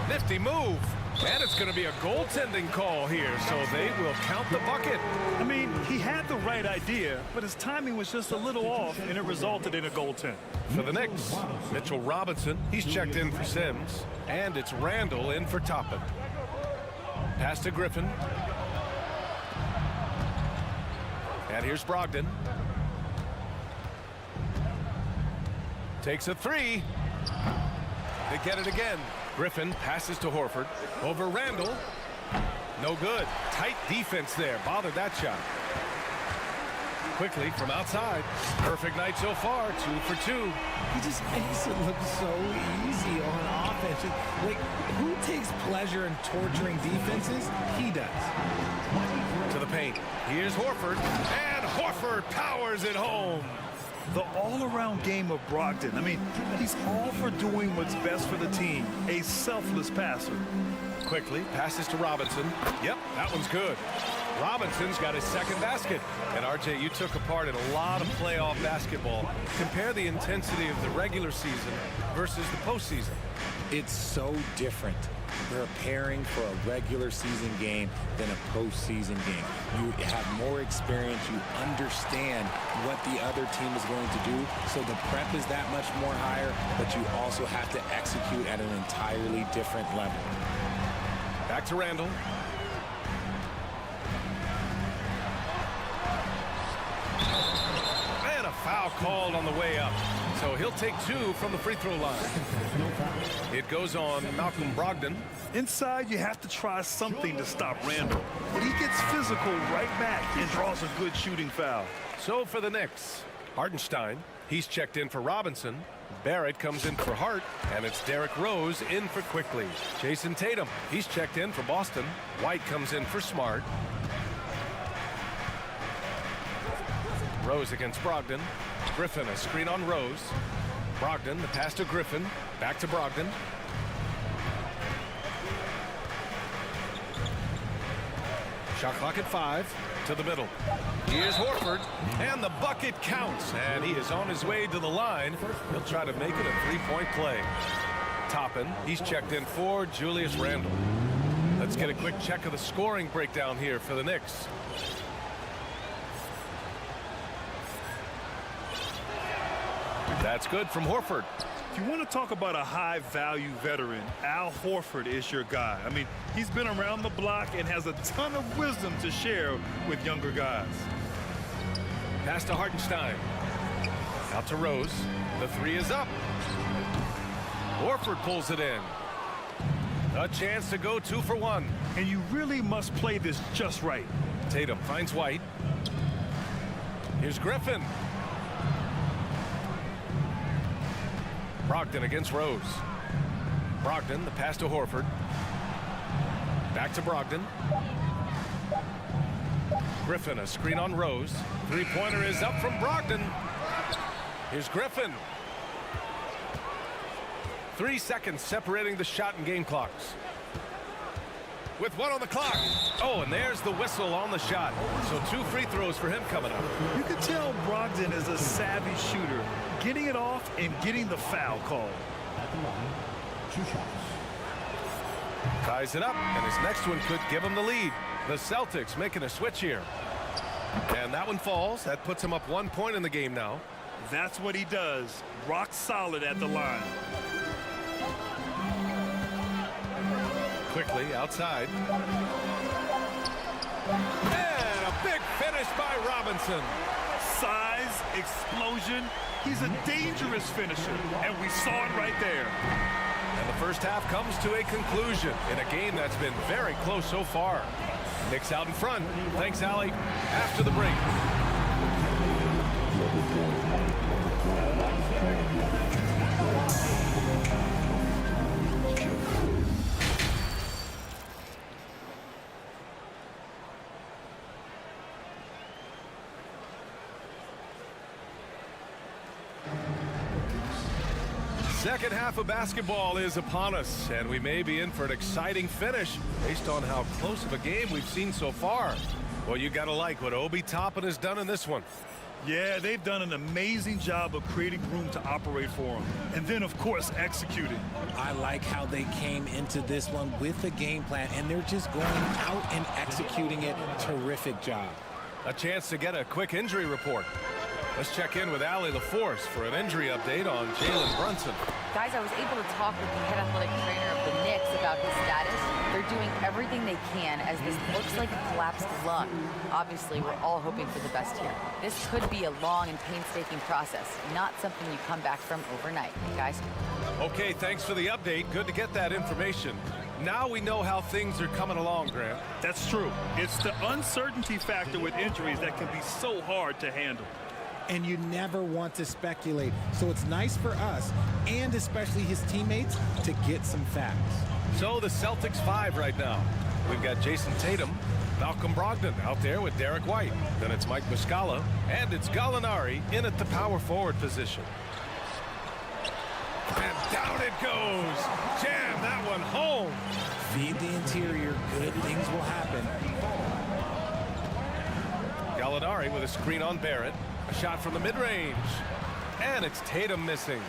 Nifty move. And it's going to be a goaltending call here, so they will count the bucket. I mean, he had the right idea, but his timing was just a little off, and it resulted in a goaltend. For the Knicks, Mitchell Robinson, he's checked in for Sims, and it's Randall in for Toppin. Pass to Griffin. And here's Brogdon. Takes a three. They get it again. Griffin passes to Horford. Over Randall. No good. Tight defense there. Bothered that shot. Quickly from outside. Perfect night so far. 2 for 2. He just makes it look so easy on offense. Like, who takes pleasure in torturing defenses? He does. To the paint. Here's Horford. And Horford powers it home. The all-around game of Brogdon. I mean, he's all for doing what's best for the team. A selfless passer. Quickly passes to Robinson. Yep, that one's good. Robinson's got his second basket. And RJ, you took a part in a lot of playoff basketball. Compare the intensity of the regular season versus the postseason. It's so different preparing for a regular season game than a postseason game. You have more experience. You understand what the other team is going to do. So the prep is that much more higher, but you also have to execute at an entirely different level. Back to Randall. And a foul called on the way up. So he'll take 2 from the free throw line. It goes on Malcolm Brogdon. Inside, you have to try something to stop Randall. But he gets physical right back and draws a good shooting foul. So for the Knicks, Hartenstein, he's checked in for Robinson. Barrett comes in for Hart, and it's Derrick Rose in for Quickly. Jason Tatum, he's checked in for Boston. White comes in for Smart. Rose against Brogdon. Griffin, a screen on Rose. Brogdon, the pass to Griffin. Back to Brogdon. Shot clock at 5. To the middle. Here's Horford. And the bucket counts. And he is on his way to the line. He'll try to make it a three-point play. Toppin, he's checked in for Julius Randle. Let's get a quick check of the scoring breakdown here for the Knicks. That's good from Horford. If you want to talk about a high-value veteran, Al Horford is your guy. I mean, he's been around the block and has a ton of wisdom to share with younger guys. Pass to Hartenstein. Out to Rose. The three is up. Horford pulls it in. A chance to go 2 for 1. And you really must play this just right. Tatum finds White. Here's Griffin. Brogdon against Rose. Brogdon, the pass to Horford. Back to Brogdon. Griffin, a screen on Rose. Three-pointer is up from Brogdon. Here's Griffin. 3 seconds separating the shot and game clocks. With 1 on the clock. Oh, and there's the whistle on the shot. So 2 free throws for him coming up. You can tell Brogdon is a savvy shooter, getting it off and getting the foul call. At the line, 2 shots. Ties it up, and his next one could give him the lead. The Celtics making a switch here. And that one falls. That puts him up 1 point in the game now. That's what he does. Rock solid at the line. Quickly outside. And a big finish by Robinson. Size, explosion. He's a dangerous finisher, and we saw it right there. And the first half comes to a conclusion in a game that's been very close so far. Knicks out in front. Thanks, Allie. After the break. Second half of basketball is upon us, and we may be in for an exciting finish based on how close of a game we've seen so far. Well, you gotta like what Obi Toppin has done in this one. Yeah, they've done an amazing job of creating room to operate for them. And then, of course, executing. I like how they came into this one with a game plan, and they're just going out and executing it. Terrific job. A chance to get a quick injury report. Let's check in with Allie LaForce for an injury update on Jalen Brunson. Guys, I was able to talk with the head athletic trainer of the Knicks about his status. They're doing everything they can as this looks like a collapsed lung. Obviously, we're all hoping for the best here. This could be a long and painstaking process, not something you come back from overnight, guys. Okay, thanks for the update. Good to get that information. Now we know how things are coming along, Grant. That's true. It's the uncertainty factor with injuries that can be so hard to handle. And you never want to speculate. So it's nice for us, and especially his teammates, to get some facts. So the Celtics 5 right now. We've got Jason Tatum, Malcolm Brogdon out there with Derek White. Then it's Mike Muscala, and it's Gallinari in at the power forward position. And down it goes. Jam that one home. Feed the interior. Good things will happen. Gallinari with a screen on Barrett. A shot from the mid-range. And it's Tatum missing.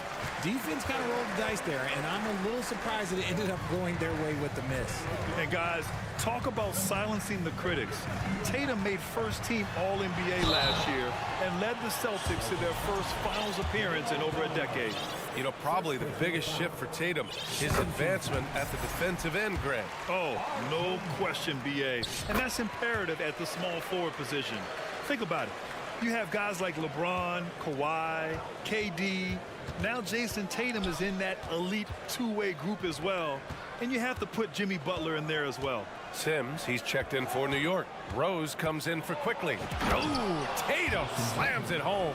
Defense kind of rolled the dice there, and I'm a little surprised that it ended up going their way with the miss. And guys, talk about silencing the critics. Tatum made first-team All-NBA last year and led the Celtics to their first finals appearance in over a decade. You know, probably the biggest shift for Tatum, his advancement at the defensive end, Greg. Oh, no question, B.A. And that's imperative at the small forward position. Think about it. You have guys like LeBron, Kawhi, KD. Now Jason Tatum is in that elite two-way group as well. And you have to put Jimmy Butler in there as well. Sims, he's checked in for New York. Rose comes in for quickly. Oh, Tatum slams it home.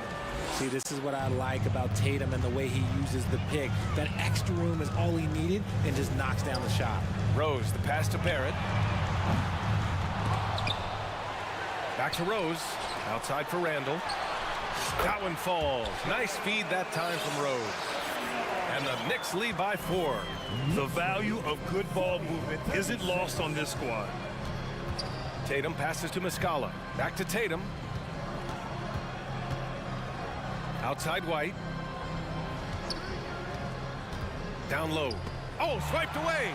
See, this is what I like about Tatum and the way he uses the pick. That extra room is all he needed and just knocks down the shot. Rose, the pass to Barrett. Back to Rose. Outside for Randall. That one falls. Nice feed that time from Rose. And the Knicks lead by 4. The value of good ball movement isn't lost on this squad. Tatum passes to Muscala. Back to Tatum. Outside White. Down low. Oh, swiped away.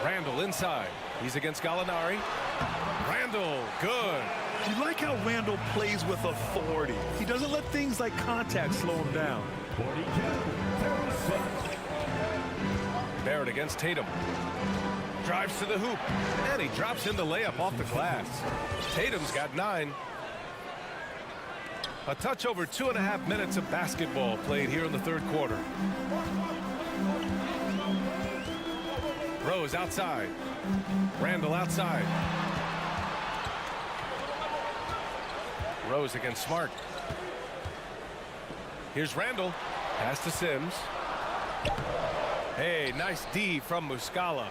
Randall inside. He's against Gallinari. Randall, good. You like how Randall plays with authority. He doesn't let things like contact slow him down. Barrett against Tatum. Drives to the hoop. And he drops in the layup off the glass. Tatum's got 9. A touch over 2.5 minutes of basketball played here in the third quarter. Rose outside. Randall outside. Rose against Smart. Here's Randall. Pass to Sims. Hey, nice D from Muscala.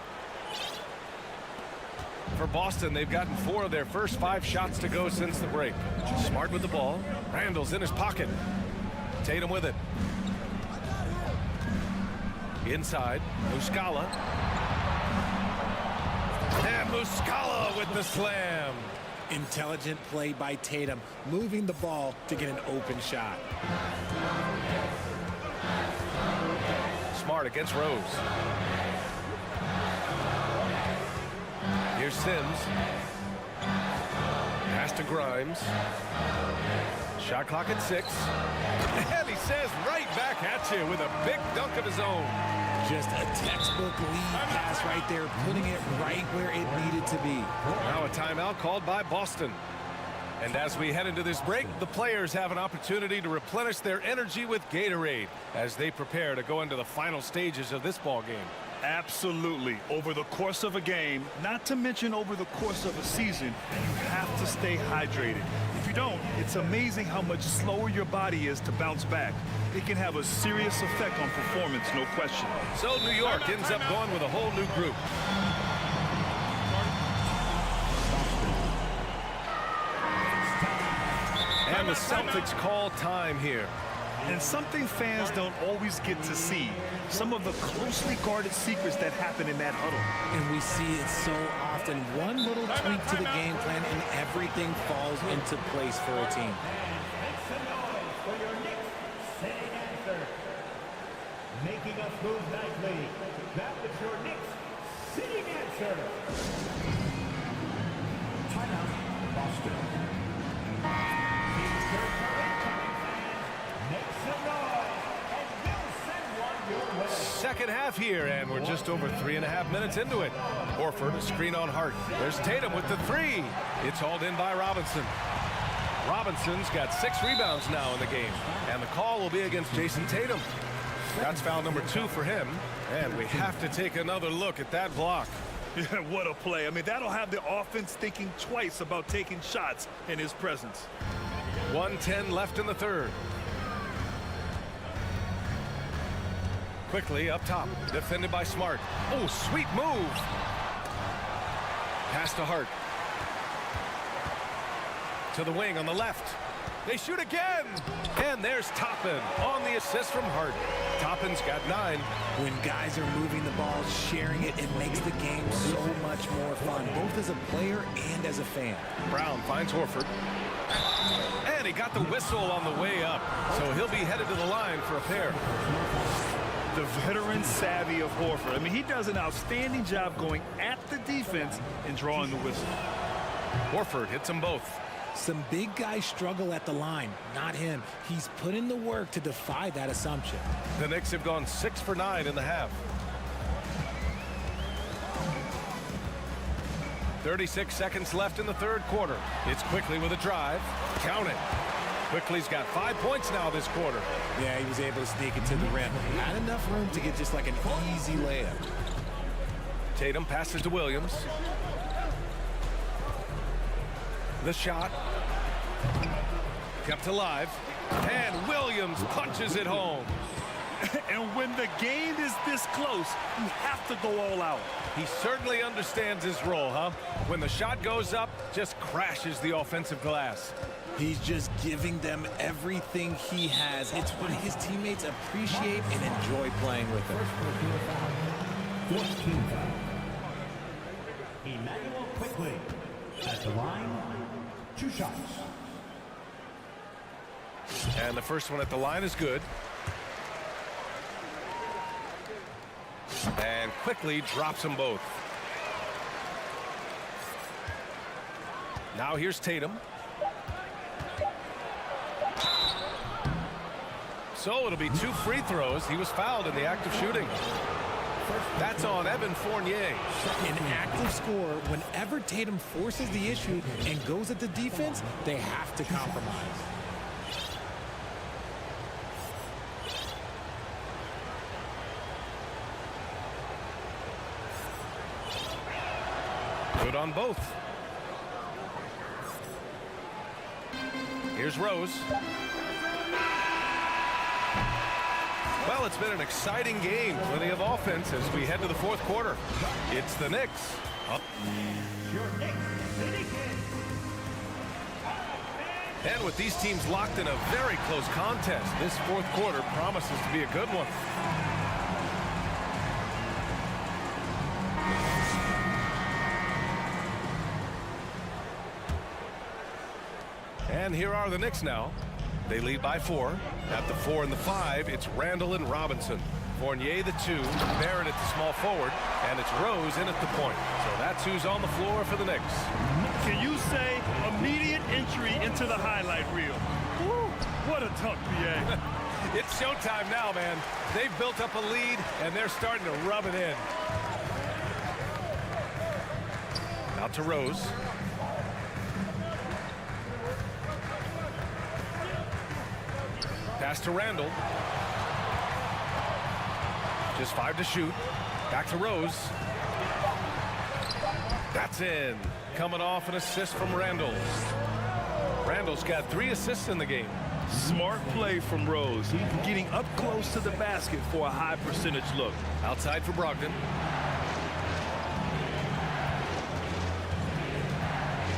For Boston, they've gotten 4 of their first 5 shots to go since the break. Smart with the ball. Randall's in his pocket. Tatum with it. Inside. Muscala. And Muscala with the slam. Intelligent play by Tatum, moving the ball to get an open shot. Smart against Rose. Here's Sims. Pass to Grimes. Shot clock at 6. And he says right back at you with a big dunk of his own. Just a textbook lead pass right there, putting it right where it needed to be. Now a timeout called by Boston. And as we head into this break, the players have an opportunity to replenish their energy with Gatorade as they prepare to go into the final stages of this ball game. Absolutely. Over the course of a game, not to mention over the course of a season, you have to stay hydrated. If you don't, it's amazing how much slower your body is to bounce back. It can have a serious effect on performance, no question. So New York ends up going with a whole new group. And the Celtics call time here. And something fans don't always get to see, some of the closely guarded secrets that happen in that huddle. And we see it so often. One little tweak to the game plan and everything falls into place for a team. Making us move nicely. That was your Knicks sitting answer. Timeout, Boston. Make some noise, and we'll send one your way. Second half here, and we're just over 3.5 minutes into it. Horford, a screen on Hart. There's Tatum with the three. It's hauled in by Robinson. Robinson's got 6 rebounds now in the game, and the call will be against Jason Tatum. That's foul number 2 for him, and we have to take another look at that block. Yeah, what a play. I mean, that'll have the offense thinking twice about taking shots in his presence. 1:10 left in the third. Quickly up top, defended by Smart. Oh, sweet move. Pass to Hart. To the wing on the left. They shoot again. And there's Toppin on the assist from Hart. Toppin's got 9. When guys are moving the ball, sharing it, it makes the game so much more fun, both as a player and as a fan. Brown finds Horford. And he got the whistle on the way up. So he'll be headed to the line for a pair. The veteran savvy of Horford. I mean, he does an outstanding job going at the defense and drawing the whistle. Horford hits them both. Some big guys struggle at the line, not him. He's put in the work to defy that assumption. The Knicks have gone 6 for 9 in the half. 36 seconds left in the third quarter. It's Quickly with a drive. Count it. Quickly's got 5 points now this quarter. Yeah, he was able to sneak it to the rim. Not enough room to get just like an easy layup. Tatum passes to Williams. The shot. Kept alive. And Williams punches it home. And when the game is this close, you have to go all out. He certainly understands his role, huh? When the shot goes up, just crashes the offensive glass. He's just giving them everything he has. It's what his teammates appreciate and enjoy playing with him. 14 foul. Emmanuel Quickly at the line. 2 shots. And the first one at the line is good. And Quickly drops them both. Now here's Tatum. So it'll be 2 free throws. He was fouled in the act of shooting. That's on Evan Fournier. An active scorer, whenever Tatum forces the issue and goes at the defense, they have to compromise. Good on both. Here's Rose. Well, it's been an exciting game. Plenty of offense as we head to the fourth quarter. It's the Knicks. And with these teams locked in a very close contest, this fourth quarter promises to be a good one. And here are the Knicks now. They lead by 4. At the 4 and the 5, it's Randall and Robinson. Fournier the 2, Barrett at the small forward, and it's Rose in at the point. So that's who's on the floor for the Knicks. Can you say immediate entry into the highlight reel? Woo, what a dunk, BA. It's showtime now, man. They've built up a lead, and they're starting to rub it in. Out to Rose. Pass to Randall. Just 5 to shoot. Back to Rose. That's in. Coming off an assist from Randall. Randall's got 3 assists in the game. Smart play from Rose. Getting up close to the basket for a high percentage look. Outside for Brogdon.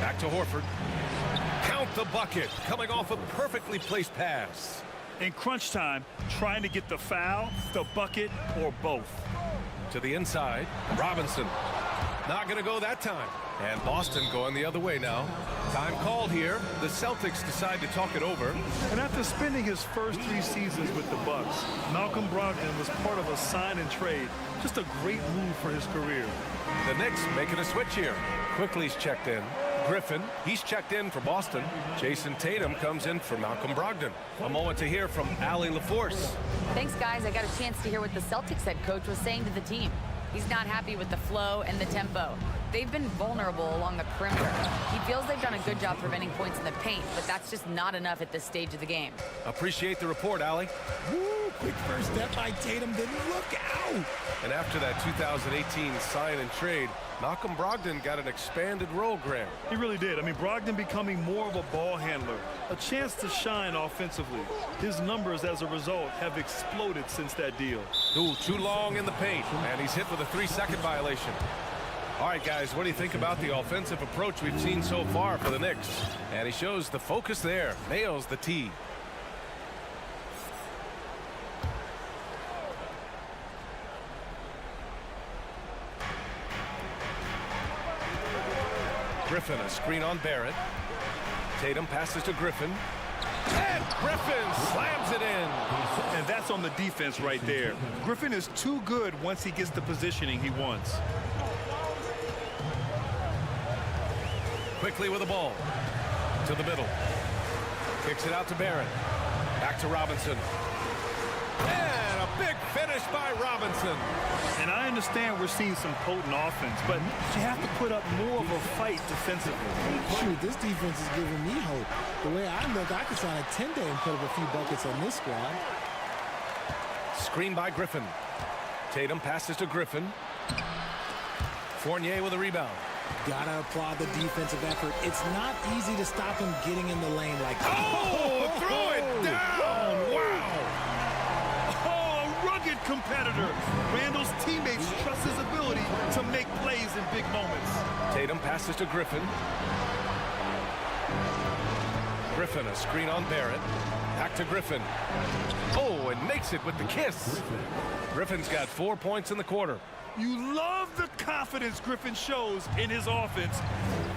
Back to Horford. Count the bucket. Coming off a perfectly placed pass. In crunch time, trying to get the foul, the bucket, or both. To the inside, Robinson. Not going to go that time. And Boston going the other way now. Time called here. The Celtics decide to talk it over. And after spending his first 3 seasons with the Bucks, Malcolm Brogdon was part of a sign and trade. Just a great move for his career. The Knicks making a switch here. Quickly's checked in. Griffin, he's checked in for Boston. Jason Tatum comes in for Malcolm Brogdon. A moment to hear from Allie LaForce. Thanks, guys. I got a chance to hear what the Celtics head coach was saying to the team. He's not happy with the flow and the tempo. They've been vulnerable along the perimeter. He feels they've done a good job preventing points in the paint, but that's just not enough at this stage of the game. Appreciate the report, Allie. Woo, quick first step by Tatum, then look out! And after that 2018 sign and trade, Malcolm Brogdon got an expanded role, Graham. He really did. I mean, Brogdon becoming more of a ball handler, a chance to shine offensively. His numbers as a result have exploded since that deal. Ooh, too long in the paint, and he's hit with a 3-second violation. All right, guys, what do you think about the offensive approach we've seen so far for the Knicks? And he shows the focus there, nails the tee. Griffin, a screen on Barrett. Tatum passes to Griffin. And Griffin slams it in. And that's on the defense right there. Griffin is too good once he gets the positioning he wants. Quickly with the ball. To the middle. Kicks it out to Barrett. Back to Robinson. And a big finish by Robinson. And I understand we're seeing some potent offense, but you have to put up more of a fight defensively. Shoot, this defense is giving me hope. The way I look, I could sign a 10-day and put up a few buckets on this squad. Screen by Griffin. Tatum passes to Griffin. Fournier with a rebound. Gotta applaud the defensive effort. It's not easy to stop him getting in the lane like that. Oh, throw it down! Wow! Oh, a rugged competitor. Randall's teammates trust his ability to make plays in big moments. Tatum passes to Griffin. Griffin, a screen on Barrett. Back to Griffin. Oh, and makes it with the kiss. Griffin's got 4 points in the quarter. You love the confidence Griffin shows in his offense.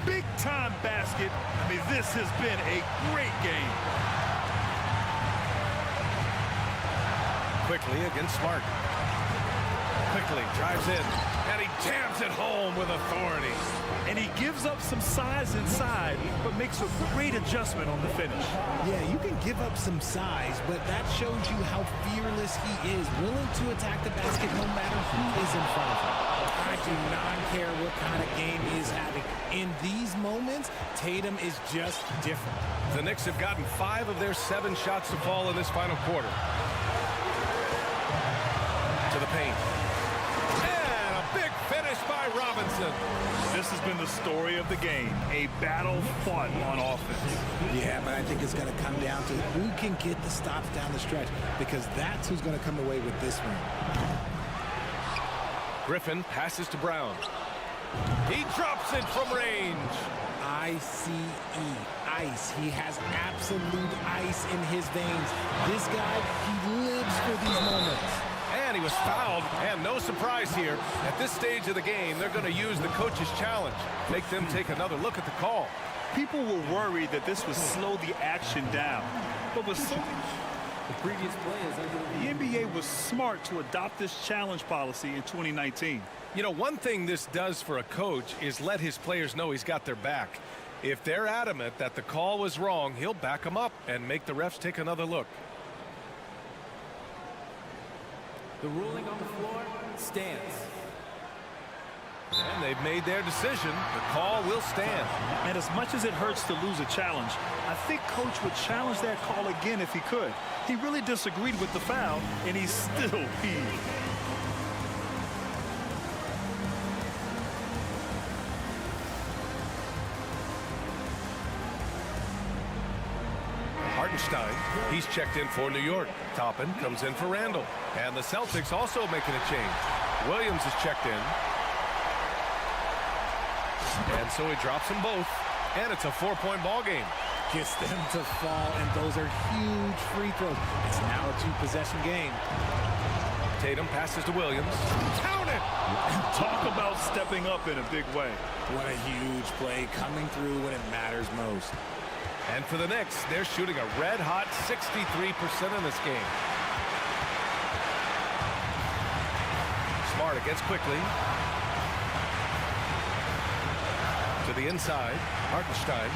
Big-time basket. I mean, this has been a great game. Quickly against Smart. Quickly drives in, and he jams it home with authority. And he gives up some size inside, but makes a great adjustment on the finish. Yeah, you can give up some size, but that shows you how fearless he is, willing to attack the basket no matter who is in front of him. I do not care what kind of game he is having. In these moments, Tatum is just different. The Knicks have gotten 5 of their 7 shots to fall in this final quarter. To the paint. And a big finish by Robinson. This has been the story of the game, a battle fought on offense. Yeah, but I think it's going to come down to who can get the stops down the stretch, because that's who's going to come away with this one. Griffin passes to Brown. He drops it from range. ICE, ice. He has absolute ice in his veins. This guy, he lives for these moments. And he was fouled, and no surprise here. At this stage of the game, they're going to use the coach's challenge. Make them take another look at the call. People were worried that this would slow the action down. But with so the previous play is under the NBA was smart to adopt this challenge policy in 2019. You know, one thing this does for a coach is let his players know he's got their back. If they're adamant that the call was wrong, he'll back them up and make the refs take another look. The ruling on the floor stands. And they've made their decision. The call will stand. And as much as it hurts to lose a challenge, I think Coach would challenge that call again if he could. He really disagreed with the foul, and he's still peeved. Hartenstein, he's checked in for New York. Toppin comes in for Randall. And the Celtics also making a change. Williams is checked in. And so he drops them both. And it's a 4-point ball game. gets them to fall, and those are huge free throws. It's now a two-possession game. Tatum passes to Williams. Count it! Talk about stepping up in a big way. What a huge play, coming through when it matters most. And for the Knicks, they're shooting a red-hot 63% in this game. Smart against quickly. To the inside, Hartenstein.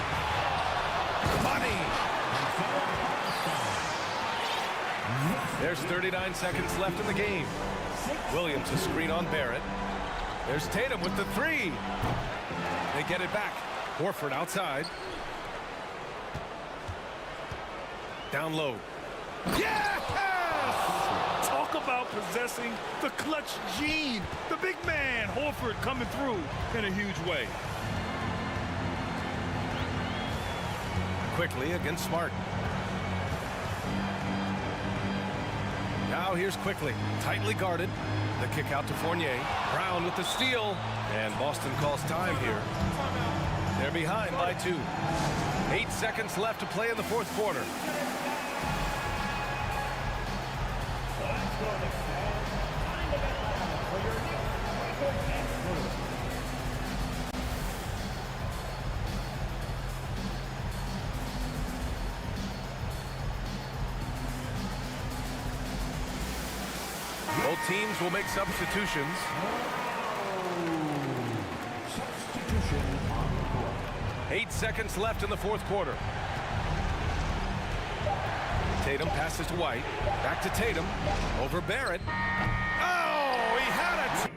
Money! There's 39 seconds left in the game. Williams a screen on Barrett. There's Tatum with the three. They get it back. Horford outside. Down low. Yes! Talk about possessing the clutch gene. The big man, Horford, coming through in a huge way. Quickly against Smart. Now here's Quickly, tightly guarded. The kick out to Fournier. Brown with the steal. And Boston calls time here. They're behind by 2. 8 seconds left to play in the fourth quarter. Both teams will make substitutions. Substitution on the court. 8 seconds left in the fourth quarter. Tatum passes to White. Back to Tatum. Over Barrett. Oh, he had it!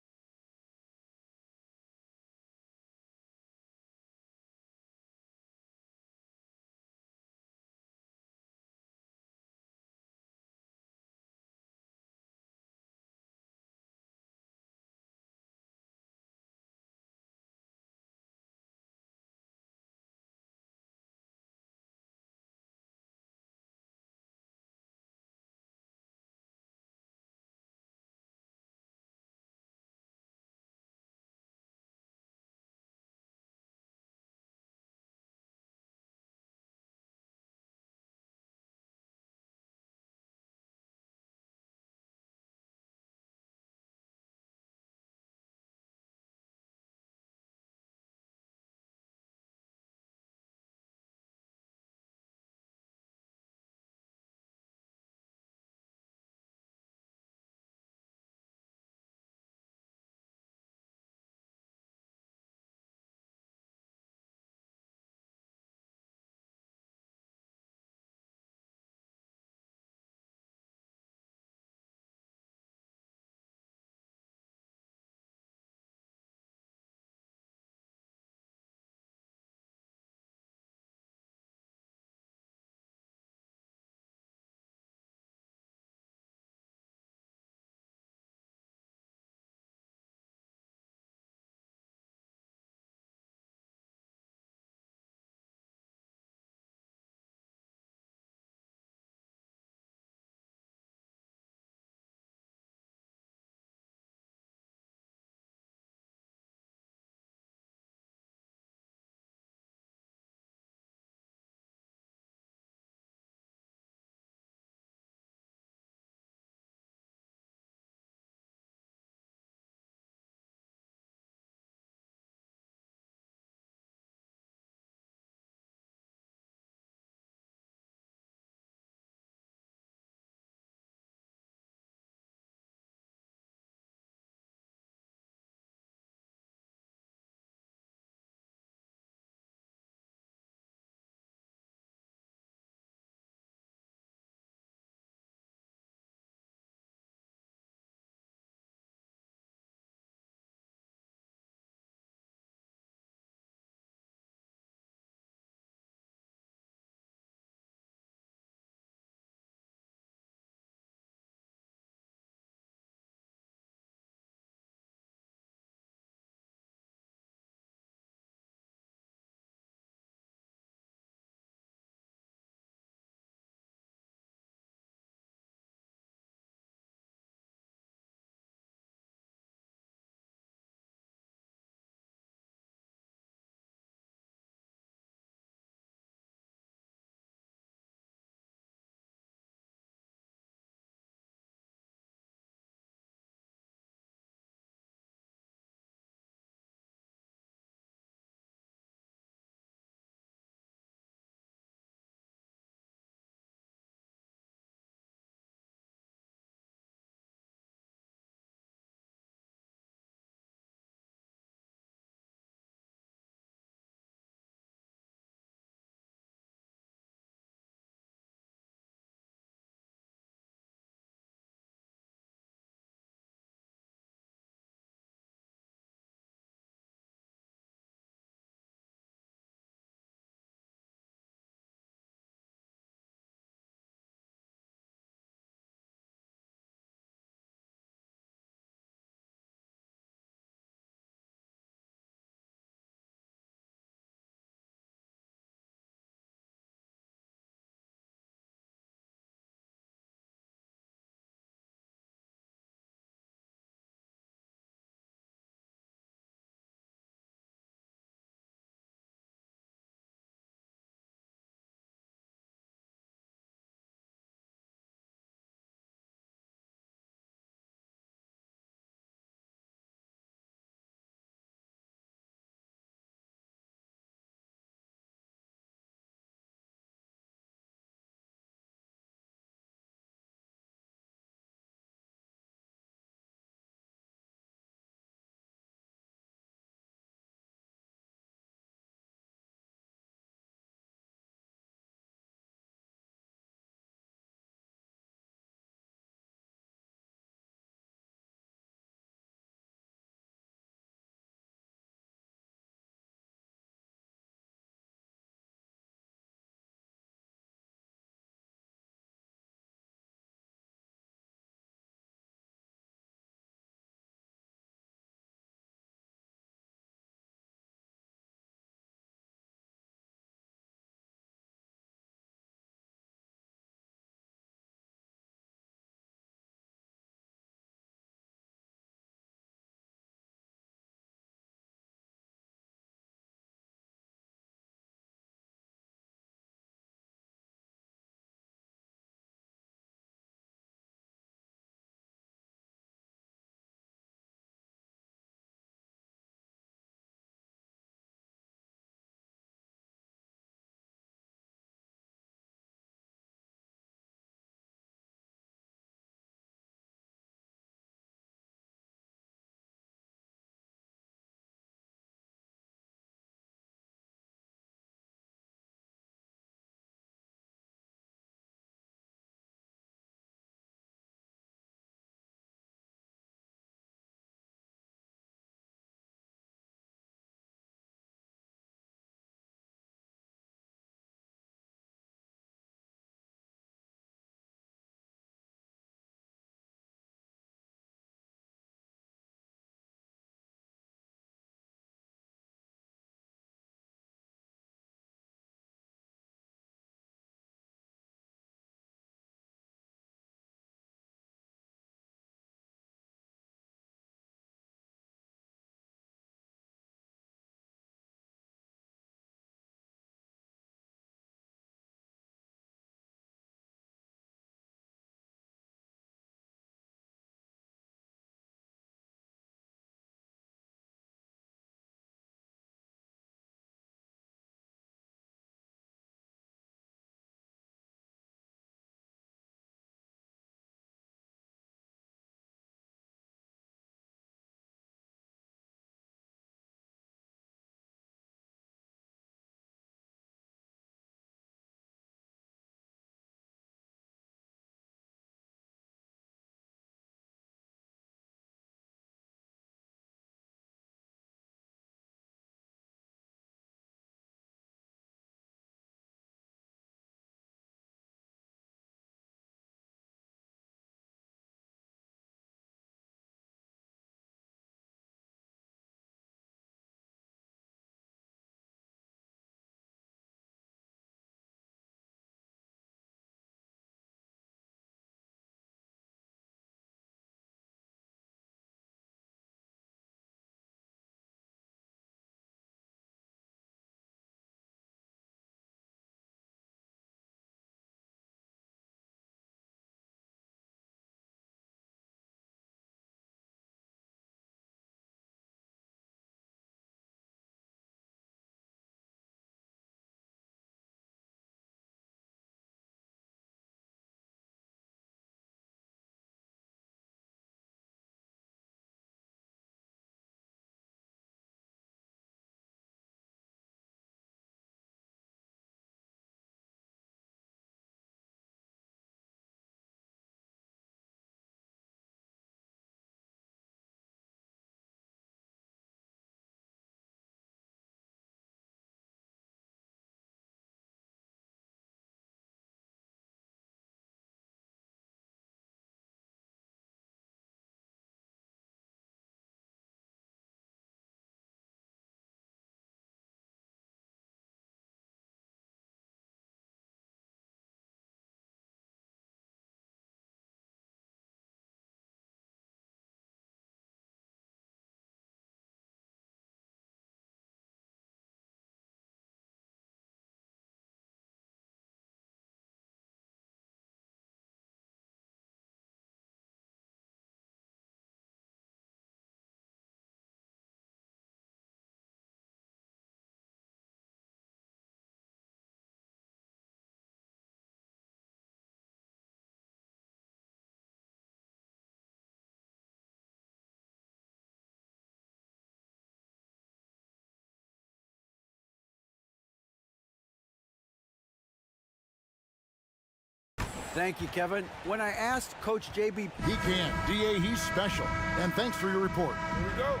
Thank you, Kevin. When I asked Coach JB... He can. DA, he's special. And thanks for your report. Here we go.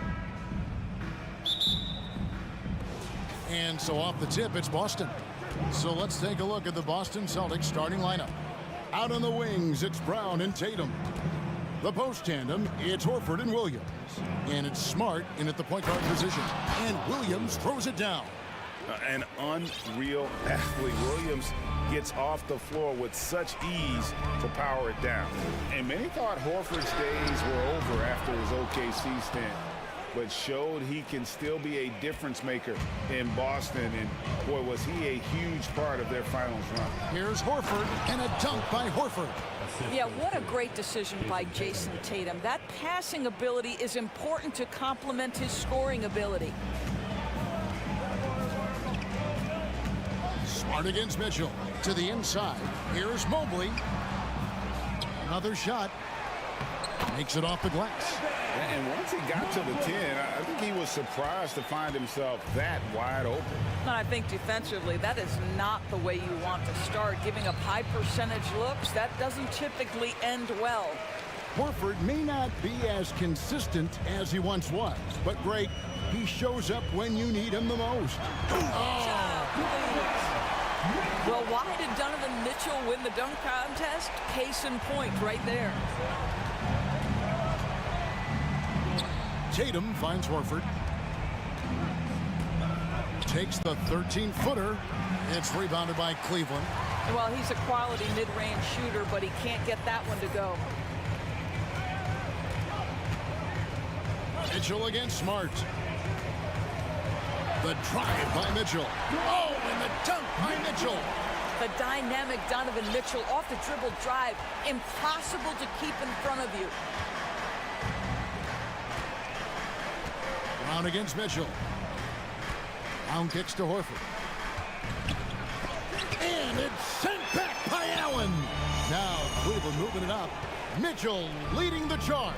And so off the tip, it's Boston. So let's take a look at the Boston Celtics starting lineup. Out on the wings, it's Brown and Tatum. The post tandem, it's Horford and Williams. And it's Smart in at the point guard position. And Williams throws it down. An unreal athlete. Williams gets off the floor with such ease to power it down. And many thought Horford's days were over after his OKC stint, but showed he can still be a difference maker in Boston. And boy, was he a huge part of their finals run. Here's Horford and a dunk by Horford. Yeah, what a great decision by Jason Tatum. That passing ability is important to complement his scoring ability. Smart against Mitchell. To the inside. Here's Mobley. Another shot. Makes it off the glass. And once he got to the 10, I think he was surprised to find himself that wide open. And I think defensively, that is not the way you want to start. Giving up high percentage looks, that doesn't typically end well. Horford may not be as consistent as he once was, but Greg, he shows up when you need him the most. Well, why did Donovan Mitchell win the dunk contest? Case in point right there. Tatum finds Horford. Takes the 13-footer. It's rebounded by Cleveland. Well, he's a quality mid-range shooter, but he can't get that one to go. Mitchell against Smart. The drive by Mitchell. Oh, and the dunk by Mitchell. The dynamic Donovan Mitchell off the dribble drive. Impossible to keep in front of you. Brown against Mitchell. Brown kicks to Horford. And it's sent back by Allen. Now Cleveland moving it up. Mitchell leading the charge.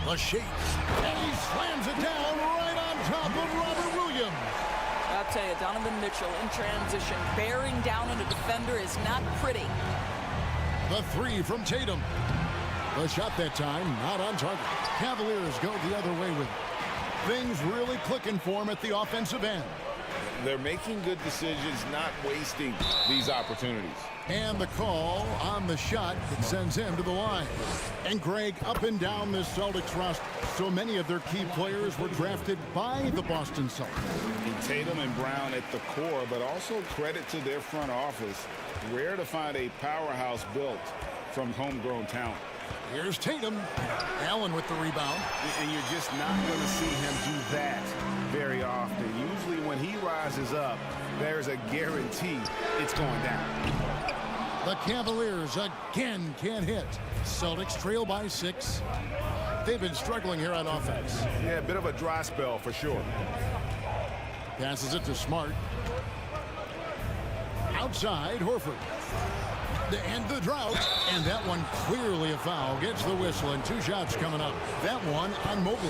The shakes. And he slams it down right on top of Robert Williams. I'll tell you, Donovan Mitchell in transition, bearing down on a defender is not pretty. The three from Tatum. The shot that time, not on target. Cavaliers go the other way with it. Things really clicking for him at the offensive end. They're making good decisions, not wasting these opportunities. And the call on the shot that sends him to the line. And Greg, up and down this Celtics roster, so many of their key players were drafted by the Boston Celtics. Tatum and Brown at the core, but also credit to their front office. Rare to find a powerhouse built from homegrown talent. Here's Tatum. Allen with the rebound. And you're just not going to see him do that very often. Usually when he rises up, there's a guarantee it's going down. The Cavaliers again can't hit. Celtics trail by 6. They've been struggling here on offense. Yeah, a bit of a dry spell for sure. Passes it to Smart. Outside, Horford. To end the drought, and that one clearly a foul. Gets the whistle, and 2 shots coming up. That one on Mobley.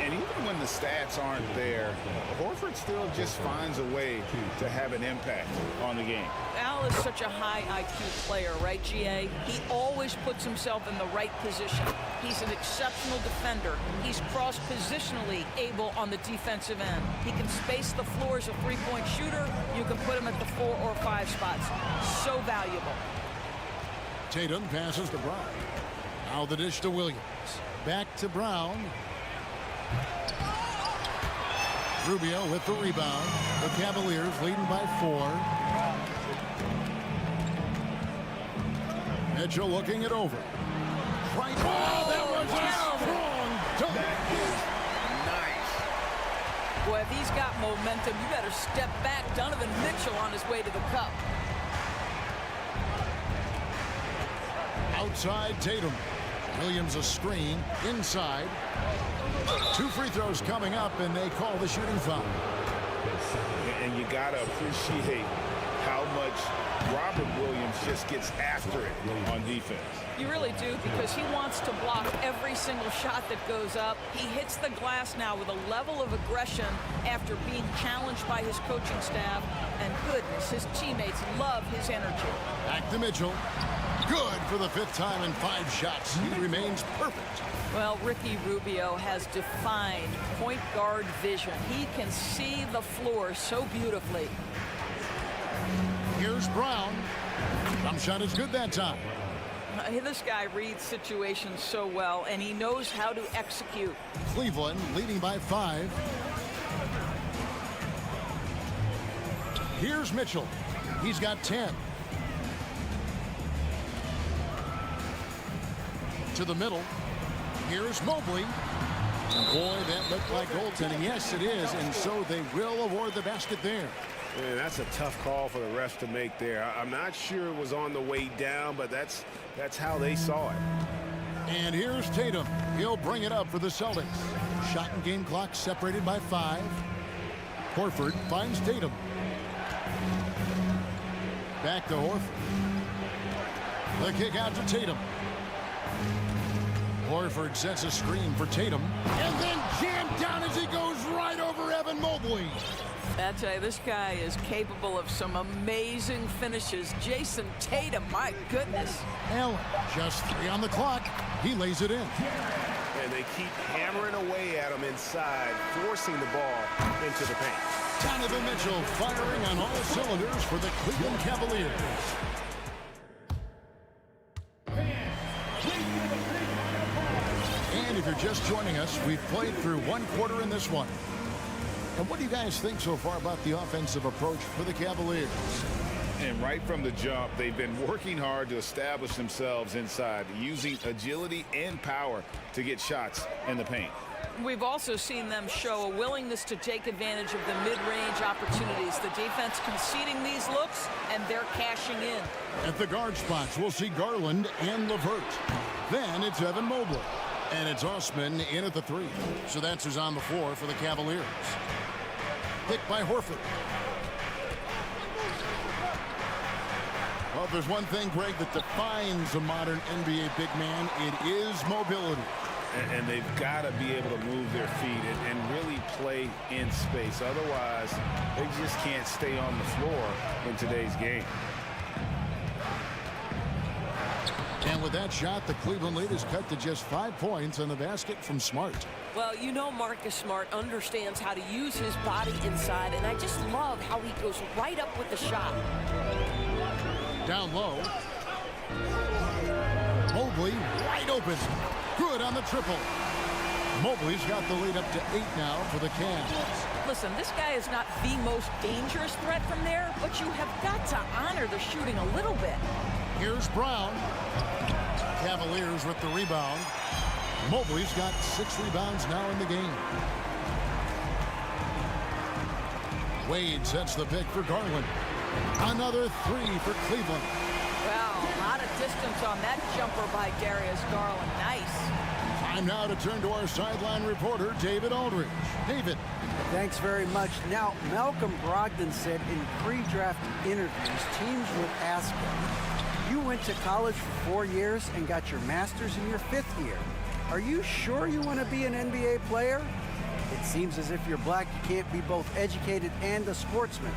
And even when the stats aren't there, Horford still just finds a way to have an impact on the game. Al is such a high IQ player, right, GA? He always puts himself in the right position. He's an exceptional defender. He's cross-positionally able on the defensive end. He can space the floor as a three-point shooter. You can put him at the 4 or 5 spots. So valuable. Tatum passes to Brown. Now the dish to Williams. Back to Brown. Rubio with the rebound. The Cavaliers leading by 4. Mitchell looking it over. Right. Oh, that was a strong dunk. Nice. Boy, if he's got momentum, you better step back. Donovan Mitchell on his way to the cup. Outside Tatum. Williams a screen. Inside. 2 free throws coming up, and they call the shooting foul. And you got to appreciate how much Robert Williams just gets after it on defense. You really do, because he wants to block every single shot that goes up. He hits the glass now with a level of aggression after being challenged by his coaching staff. And goodness, his teammates love his energy. Back to Mitchell. Good for the 5th time in 5 shots. He remains perfect. Well, Ricky Rubio has defined point guard vision. He can see the floor so beautifully. Here's Brown. Jump shot is good that time. This guy reads situations so well, and he knows how to execute. Cleveland leading by 5. Here's Mitchell. He's got 10. To the middle. Here's Mobley. Boy, that looked like goaltending. Yes, it is, and so they will award the basket there. Man, that's a tough call for the refs to make there. I'm not sure it was on the way down, but that's how they saw it. And here's Tatum. He'll bring it up for the Celtics. Shot and game clock separated by 5. Horford finds Tatum. Back to Horford. The kick out to Tatum. Horford sets a screen for Tatum. And then jammed down as he goes right over Evan Mobley. I tell you, this guy is capable of some amazing finishes. Jason Tatum, my goodness. Allen, just 3 on the clock. He lays it in. And they keep hammering away at him inside, forcing the ball into the paint. Donovan Mitchell firing on all cylinders for the Cleveland Cavaliers. And if you're just joining us, we've played through 1 quarter in this one. And what do you guys think so far about the offensive approach for the Cavaliers? And right from the jump, they've been working hard to establish themselves inside, using agility and power to get shots in the paint. We've also seen them show a willingness to take advantage of the mid-range opportunities. The defense conceding these looks, and they're cashing in. At the guard spots, we'll see Garland and LeVert. Then it's Evan Mobley. And it's Osman in at the 3. So that's who's on the floor for the Cavaliers. Picked by Horford. Well, if there's one thing, Greg, that defines a modern NBA big man, it is mobility. And they've got to be able to move their feet and really play in space. Otherwise, they just can't stay on the floor in today's game. And with that shot, the Cleveland lead is cut to just 5 points on the basket from Smart. Well, you know Marcus Smart understands how to use his body inside, and I just love how he goes right up with the shot. Down low. Mobley wide open. Good on the triple. Mobley's got the lead up to 8 now for the Cavs. Listen, this guy is not the most dangerous threat from there, but you have got to honor the shooting a little bit. Here's Brown. Cavaliers with the rebound. Mobley's got 6 rebounds now in the game. Wade sets the pick for Garland. Another 3 for Cleveland. Wow, a lot of distance on that jumper by Darius Garland. Nice. Time now to turn to our sideline reporter, David Aldridge. David. Thanks very much. Now, Malcolm Brogdon said in pre-draft interviews, teams would ask him, you went to college for 4 years and got your master's in your 5th year. Are you sure you want to be an NBA player? It seems as if you're black, you can't be both educated and a sportsman.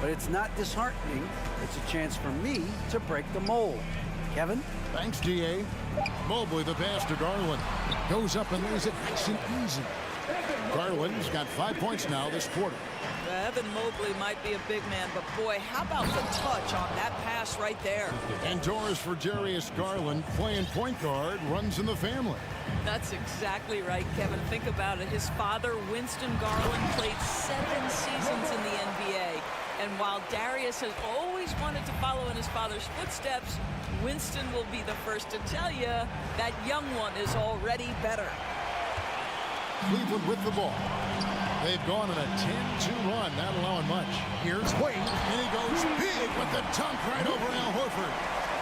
But it's not disheartening. It's a chance for me to break the mold. Kevin? Thanks, D.A. Mobley, the pass to Garland. Goes up and lays it nice and easy. Garland's got 5 points now this quarter. Evan Mobley might be a big man, but boy, how about the touch on that pass right there? And Doris for Darius Garland, playing point guard, runs in the family. That's exactly right, Kevin. Think about it. His father, Winston Garland, played 7 seasons in the NBA. And while Darius has always wanted to follow in his father's footsteps, Winston will be the first to tell you that young one is already better. Cleveland with the ball. They've gone on a 10-2 run, not allowing much. Here's Wade, and he goes big with the dunk right over Al Horford.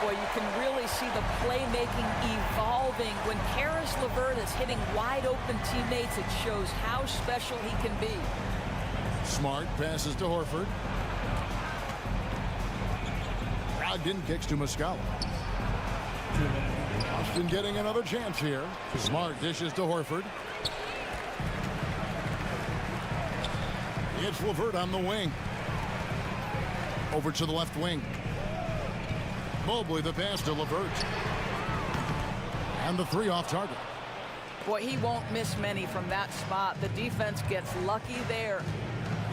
Boy, you can really see the playmaking evolving. When Karis LeVert is hitting wide-open teammates, it shows how special he can be. Smart passes to Horford. Brogdon kicks to Muscala. Boston getting another chance here. Smart dishes to Horford. It's Levert on the wing. Over to the left wing. Mobley the pass to Levert. And the three off target. Boy, he won't miss many from that spot. The defense gets lucky there.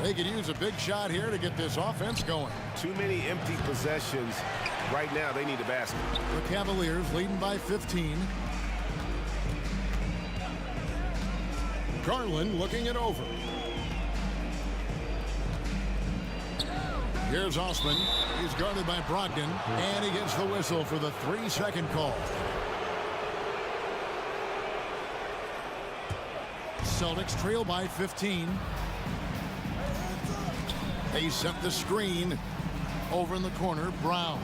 They could use a big shot here to get this offense going. Too many empty possessions. Right now, they need a basket. The Cavaliers leading by 15. Garland looking it over. Here's Osman. He's guarded by Brogdon, and he gets the whistle for the 3-second call. Celtics trail by 15. They set the screen over in the corner. Brown.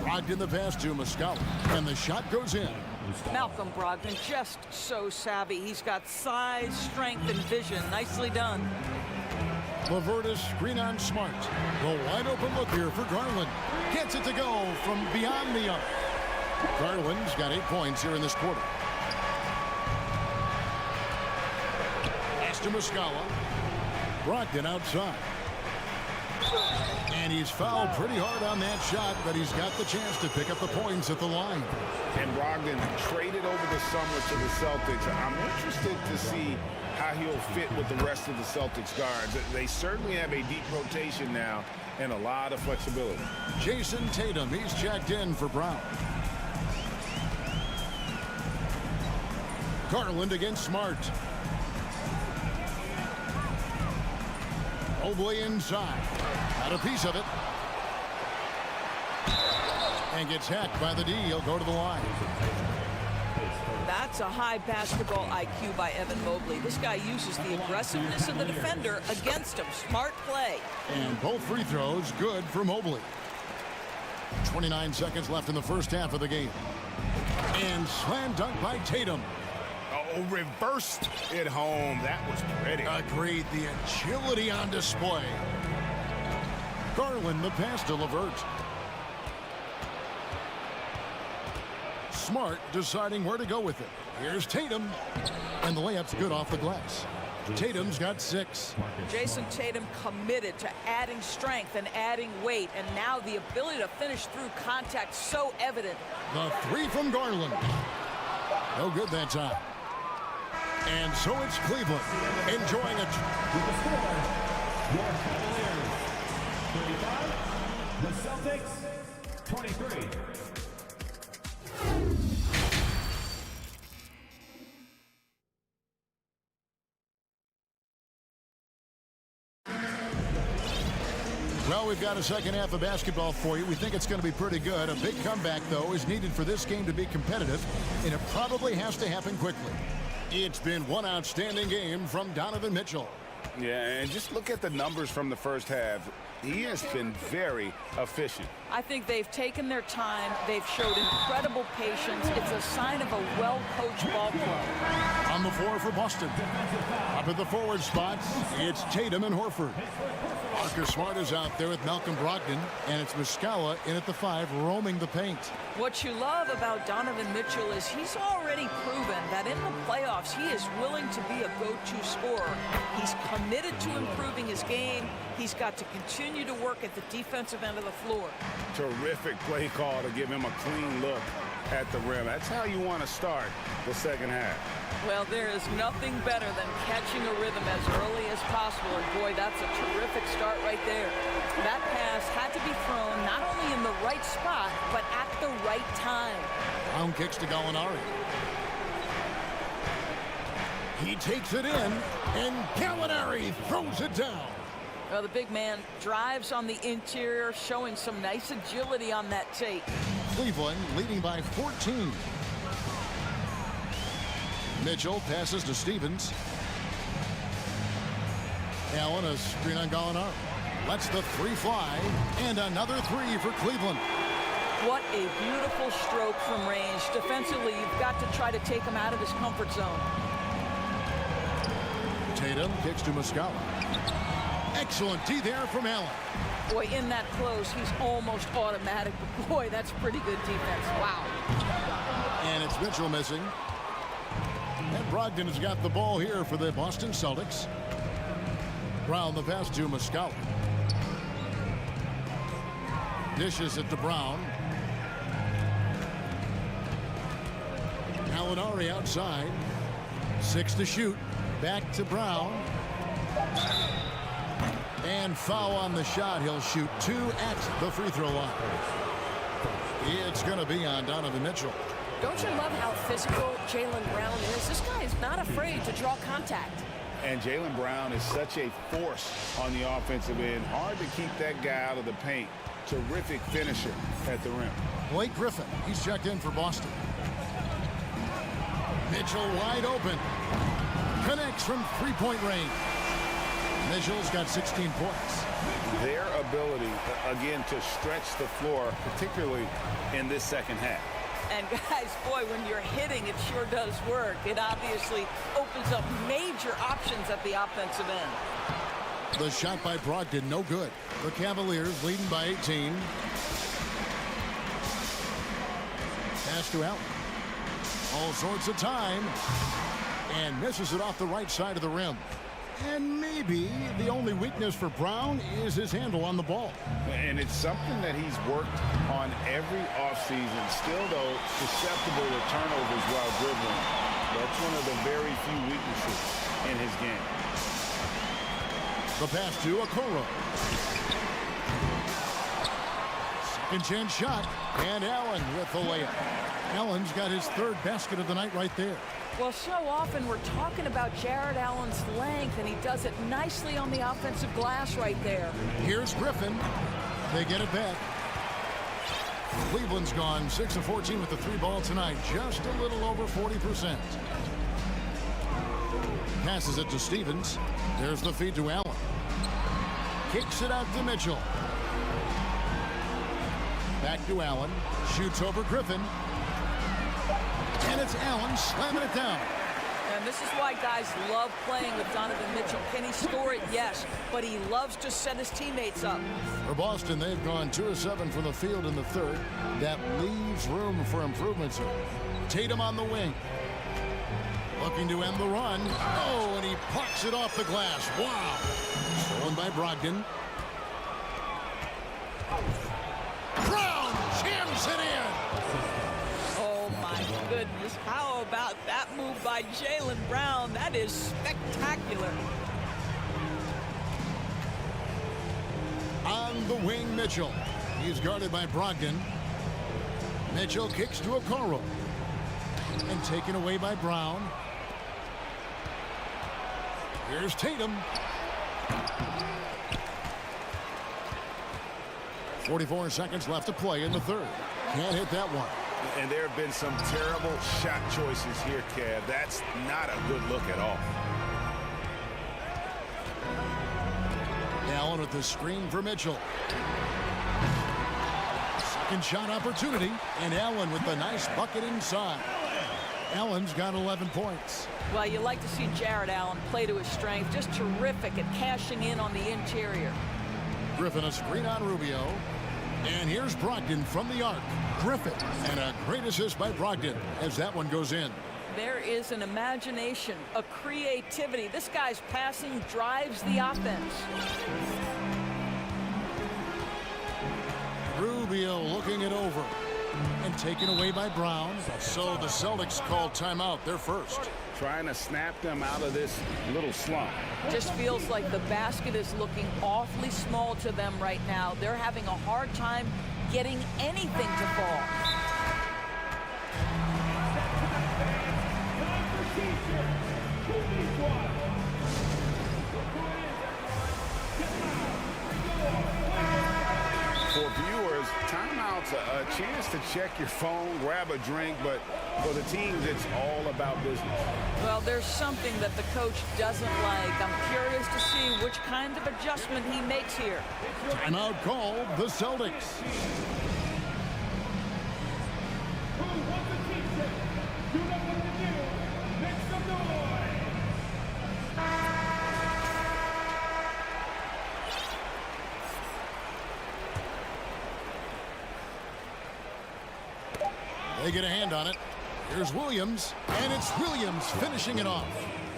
Brogdon the pass to Muscala, and the shot goes in. Malcolm Brogdon just so savvy. He's got size, strength, and vision. Nicely done. Levertus screen on Smart. The wide open look here for Garland. Gets it to go from beyond the arc. Garland's got 8 points here in this quarter. Pass to Muscala. Brogdon outside. And he's fouled pretty hard on that shot, but he's got the chance to pick up the points at the line. And Brogdon traded over the summer to the Celtics. I'm interested to see how he'll fit with the rest of the Celtics guards. They certainly have a deep rotation now and a lot of flexibility. Jason Tatum, he's checked in for Brown. Garland against Smart. Mobley inside. Got a piece of it. And gets hacked by the D. He'll go to the line. That's a high basketball IQ by Evan Mobley. This guy uses the aggressiveness of the defender against him. Smart play. And both free throws good for Mobley. 29 seconds left in the first half of the game. And slam dunk by Tatum. Oh, reversed it home. That was pretty. Agreed. The agility on display. Garland the pass to Levert. Smart deciding where to go with it. Here's Tatum. And the layup's good off the glass. Tatum's got 6. Jason Tatum committed to adding strength and adding weight, and now the ability to finish through contact so evident. The 3 from Garland. No good that time. And so it's Cleveland enjoying it. Your Cavaliers 35, the Celtics 23. Well, we've got a second half of basketball for you. We think it's going to be pretty good. A big comeback, though, is needed for this game to be competitive, and it probably has to happen quickly. It's been one outstanding game from Donovan Mitchell. Yeah, and just look at the numbers from the first half. He has been very efficient. I think they've taken their time. They've showed incredible patience. It's a sign of a well-coached ball club. On the floor for Boston. Up at the forward spots, it's Tatum and Horford. Marcus Smart is out there with Malcolm Brogdon, and it's Muscala in at the 5, roaming the paint. What you love about Donovan Mitchell is he's already proven that in the playoffs he is willing to be a go-to scorer. He's committed to improving his game. He's got to continue to work at the defensive end of the floor. Terrific play call to give him a clean look at the rim. That's how you want to start the second half. Well, there is nothing better than catching a rhythm as early as possible, and boy, that's a terrific start right there. That pass had to be thrown not only in the right spot, but at the right time. Brown kicks to Gallinari. He takes it in, and Gallinari throws it down. Well, the big man drives on the interior, showing some nice agility on that tape. Cleveland leading by 14. Mitchell passes to Stevens. Allen, a screen on Gallinari. Lets the 3 fly, and another 3 for Cleveland. What a beautiful stroke from range. Defensively, you've got to try to take him out of his comfort zone. Tatum kicks to Muscala. Excellent D there from Allen. Boy, in that close, he's almost automatic. But boy, that's pretty good defense. Wow. And it's Mitchell missing. And Brogdon has got the ball here for the Boston Celtics. Brown the pass to Muscala. Dishes it to Brown. Gallinari outside. 6 to shoot. Back to Brown. And foul on the shot. He'll shoot 2 at the free throw line. It's going to be on Donovan Mitchell. Don't you love how physical Jaylen Brown is? This guy is not afraid to draw contact. And Jaylen Brown is such a force on the offensive end. Hard to keep that guy out of the paint. Terrific finisher at the rim. Blake Griffin, he's checked in for Boston. Mitchell wide open. Connects from three-point range. Mitchell's got 16 points. Their ability, again, to stretch the floor, particularly in this second half. And guys, boy, when you're hitting, it sure does work. It obviously opens up major options at the offensive end. The shot by Brogdon, no good. The Cavaliers leading by 18. Pass to Allen. All sorts of time. And misses it off the right side of the rim. And maybe the only weakness for Brown is his handle on the ball. And it's something that he's worked on every offseason. Still, though, susceptible to turnovers while dribbling. That's one of the very few weaknesses in his game. The pass to Okoro. Second chance shot. And Allen with the layup. Allen's got his 3rd basket of the night right there. Well, so often we're talking about Jared Allen's length, and he does it nicely on the offensive glass right there. Here's Griffin. They get it back. Cleveland's gone 6 of 14 with the 3 ball tonight. Just a little over 40%. Passes it to Stevens. There's the feed to Allen. Kicks it out to Mitchell. Back to Allen. Shoots over Griffin. And it's Allen slamming it down. And this is why guys love playing with Donovan Mitchell. Can he score it? Yes. But he loves to set his teammates up. For Boston, they've gone 2 of 7 from the field in the 3rd. That leaves room for improvements here. Tatum on the wing. Looking to end the run. Oh, and he plucks it off the glass. Wow. Stolen by Brogdon. Brown jams it in. Oh, my goodness. How about that move by Jaylen Brown? That is spectacular. On the wing, Mitchell. He's guarded by Brogdon. Mitchell kicks to Okoro. And taken away by Brown. Here's Tatum. 44 seconds left to play in the 3rd. Can't hit that one. And there have been some terrible shot choices here, Kev. That's not a good look at all. Allen with the screen for Mitchell. Second shot opportunity. And Allen with the nice bucket inside. Allen's got 11 points. Well, you like to see Jared Allen play to his strength. Just terrific at cashing in on the interior. Griffin a screen on Rubio. And here's Brogdon from the arc. Griffin, and a great assist by Brogdon as that one goes in. There is an imagination, a creativity. This guy's passing drives the offense. Rubio looking it over and taken away by Brown. So the Celtics call timeout, their first. Trying to snap them out of this little slump. Just feels like the basket is looking awfully small to them right now. They're having a hard time getting anything to fall. For viewers, timeout's a chance to check your phone, grab a drink, but for the teams, it's all about business. Well, there's something that the coach doesn't like. I'm curious to see which kind of adjustment he makes here. Timeout called the Celtics. They get a hand on it. Here's Williams, and it's Williams finishing it off.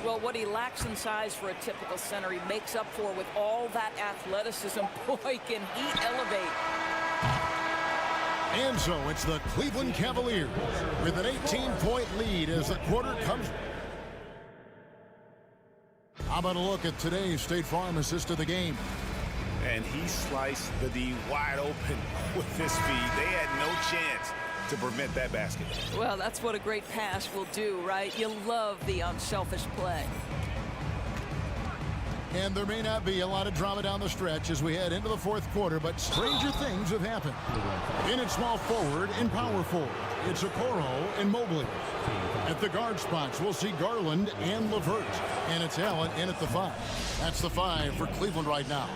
Well, what he lacks in size for a typical center, he makes up for with all that athleticism. Boy, can he elevate. And so it's the Cleveland Cavaliers with an 18-point lead as the quarter comes. How about a look at today's State Farm assist of the game? And he sliced the D wide open with his feed. They had no chance to prevent that basket. Well, that's what a great pass will do, right? You love the unselfish play. And there may not be a lot of drama down the stretch as we head into the fourth quarter, but stranger things have happened. In at small forward and power forward, it's Okoro and Mobley. At the guard spots, we'll see Garland and LeVert. And it's Allen in at the 5. That's the 5 for Cleveland right now.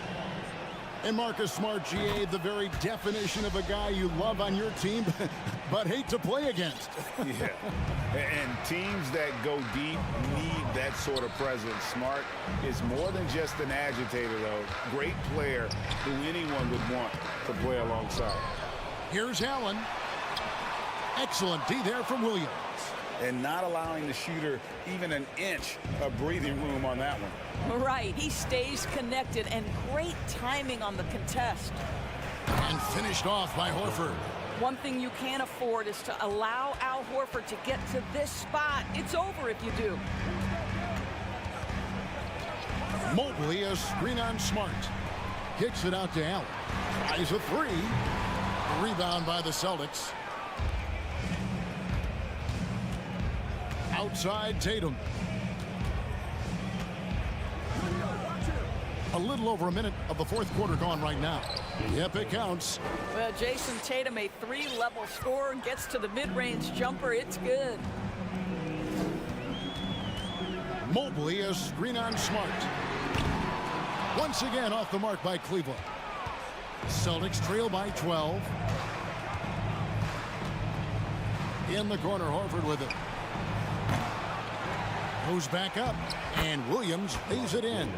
And Marcus Smart, GA, the very definition of a guy you love on your team, but hate to play against. Yeah, and teams that go deep need that sort of presence. Smart is more than just an agitator, though. Great player who anyone would want to play alongside. Here's Allen. Excellent D there from Williams. And not allowing the shooter even an inch of breathing room on that one. Right, he stays connected, and great timing on the contest. And finished off by Horford. One thing you can't afford is to allow Al Horford to get to this spot. It's over if you do. Mobley, a screen on Smart. Kicks it out to Allen. Tries a 3. Rebound by the Celtics. Outside Tatum. A little over a minute of the fourth quarter gone right now. Yep, it counts. Well, Jason Tatum, a 3-level scorer, gets to the mid-range jumper. It's good. Mobley, a screen on Smart. Once again off the mark by Cleveland. Celtics trail by 12. In the corner, Horford with it. Goes back up, and Williams lays it in.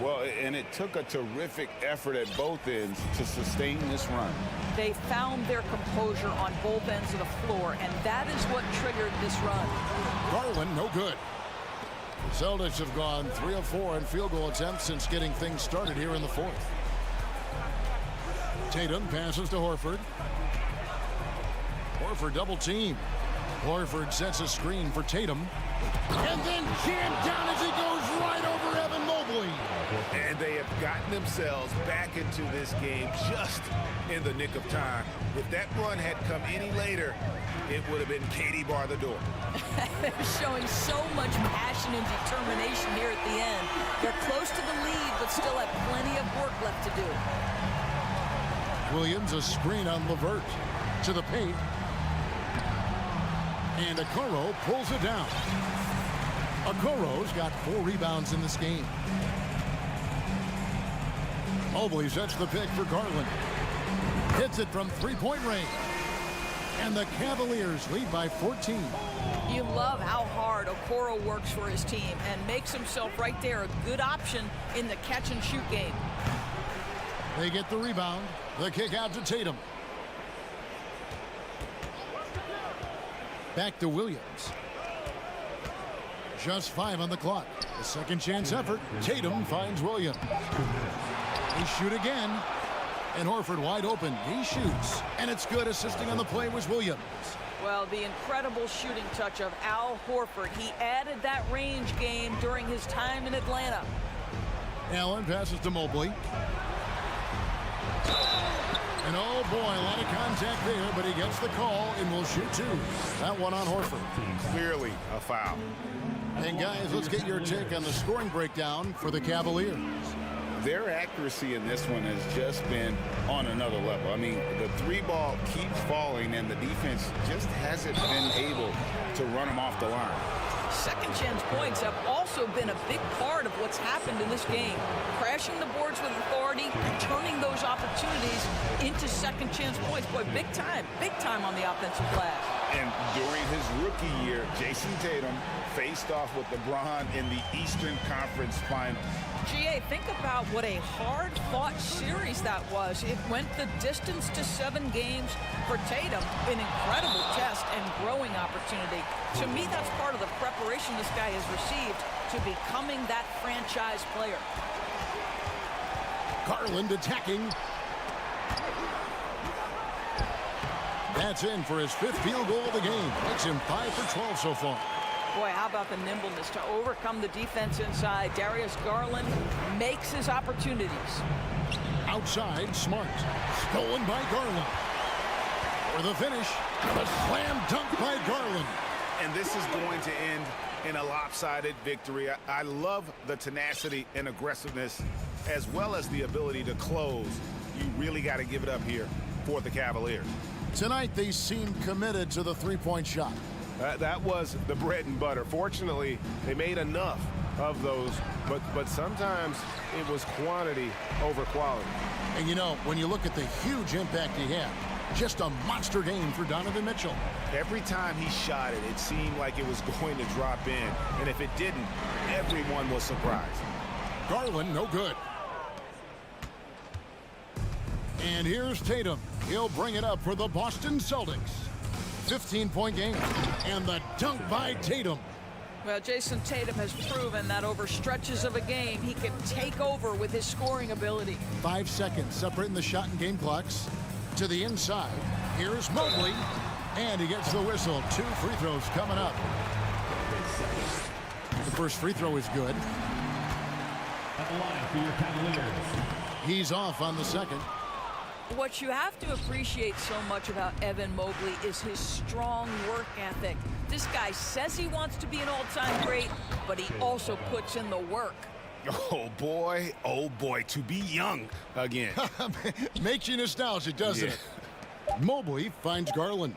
Well, and it took a terrific effort at both ends to sustain this run. They found their composure on both ends of the floor, and that is what triggered this run. Garland, no good. Celtics have gone 3 of 4 in field goal attempts since getting things started here in the fourth. Tatum passes to Horford. Horford double team. Horford sets a screen for Tatum. And then jammed down as he goes right over Evan Mobley. And they have gotten themselves back into this game just in the nick of time. If that run had come any later, it would have been Katie bar the door. They're showing so much passion and determination here at the end. They're close to the lead, but still have plenty of work left to do. Williams, a screen on LeVert to the paint. And Okoro pulls it down. Okoro's got 4 rebounds in this game. Mobley sets the pick for Garland. Hits it from 3-point range. And the Cavaliers lead by 14. You love how hard Okoro works for his team and makes himself right there a good option in the catch-and-shoot game. They get the rebound. The kick out to Tatum. Back to Williams. Just 5 on the clock. A second chance effort. Tatum finds Williams. They shoot again. And Horford wide open. He shoots. And it's good. Assisting on the play was Williams. Well, the incredible shooting touch of Al Horford. He added that range game during his time in Atlanta. Allen passes to Mobley. And oh boy, a lot of contact there, but he gets the call and will shoot 2. That one on Horford. Clearly a foul. And guys, let's get your take on the scoring breakdown for the Cavaliers. Their accuracy in this one has just been on another level. I mean, the 3-ball keeps falling, and the defense just hasn't been able to run them off the line. Second chance points have also been a big part of what's happened in this game. Crashing the boards with authority, turning those opportunities into second chance points. Boy, big time on the offensive glass. And during his rookie year, Jason Tatum faced off with LeBron in the Eastern Conference Final. GA, think about what a hard-fought series that was. It went the distance to 7 games for Tatum, an incredible test and growing opportunity. To me, that's part of the preparation this guy has received to becoming that franchise player. Garland attacking. That's in for his 5th field goal of the game. Makes him 5 for 12 so far. Boy, how about the nimbleness to overcome the defense inside. Darius Garland makes his opportunities. Outside, Smart. Stolen by Garland. For the finish, a slam dunk by Garland. And this is going to end in a lopsided victory. I love the tenacity and aggressiveness, as well as the ability to close. You really got to give it up here for the Cavaliers. Tonight, they seem committed to the three-point shot. That was the bread and butter. Fortunately, they made enough of those, but sometimes it was quantity over quality. And you know, when you look at the huge impact he had, just a monster game for Donovan Mitchell. Every time he shot it, it seemed like it was going to drop in. And if it didn't, everyone was surprised. Garland, no good. And here's Tatum. He'll bring it up for the Boston Celtics. 15-point game. And the dunk by Tatum. Well, Jason Tatum has proven that over stretches of a game, he can take over with his scoring ability. 5 seconds separating the shot and game clocks. To the inside. Here's Mobley. And he gets the whistle. 2 free throws coming up. The first free throw is good. At the line for your Cavaliers. He's off on the second. What you have to appreciate so much about Evan Mobley is his strong work ethic. This guy says he wants to be an all-time great, but he also puts in the work. Oh boy, to be young again. Makes you nostalgic, doesn't it? Mobley finds Garland.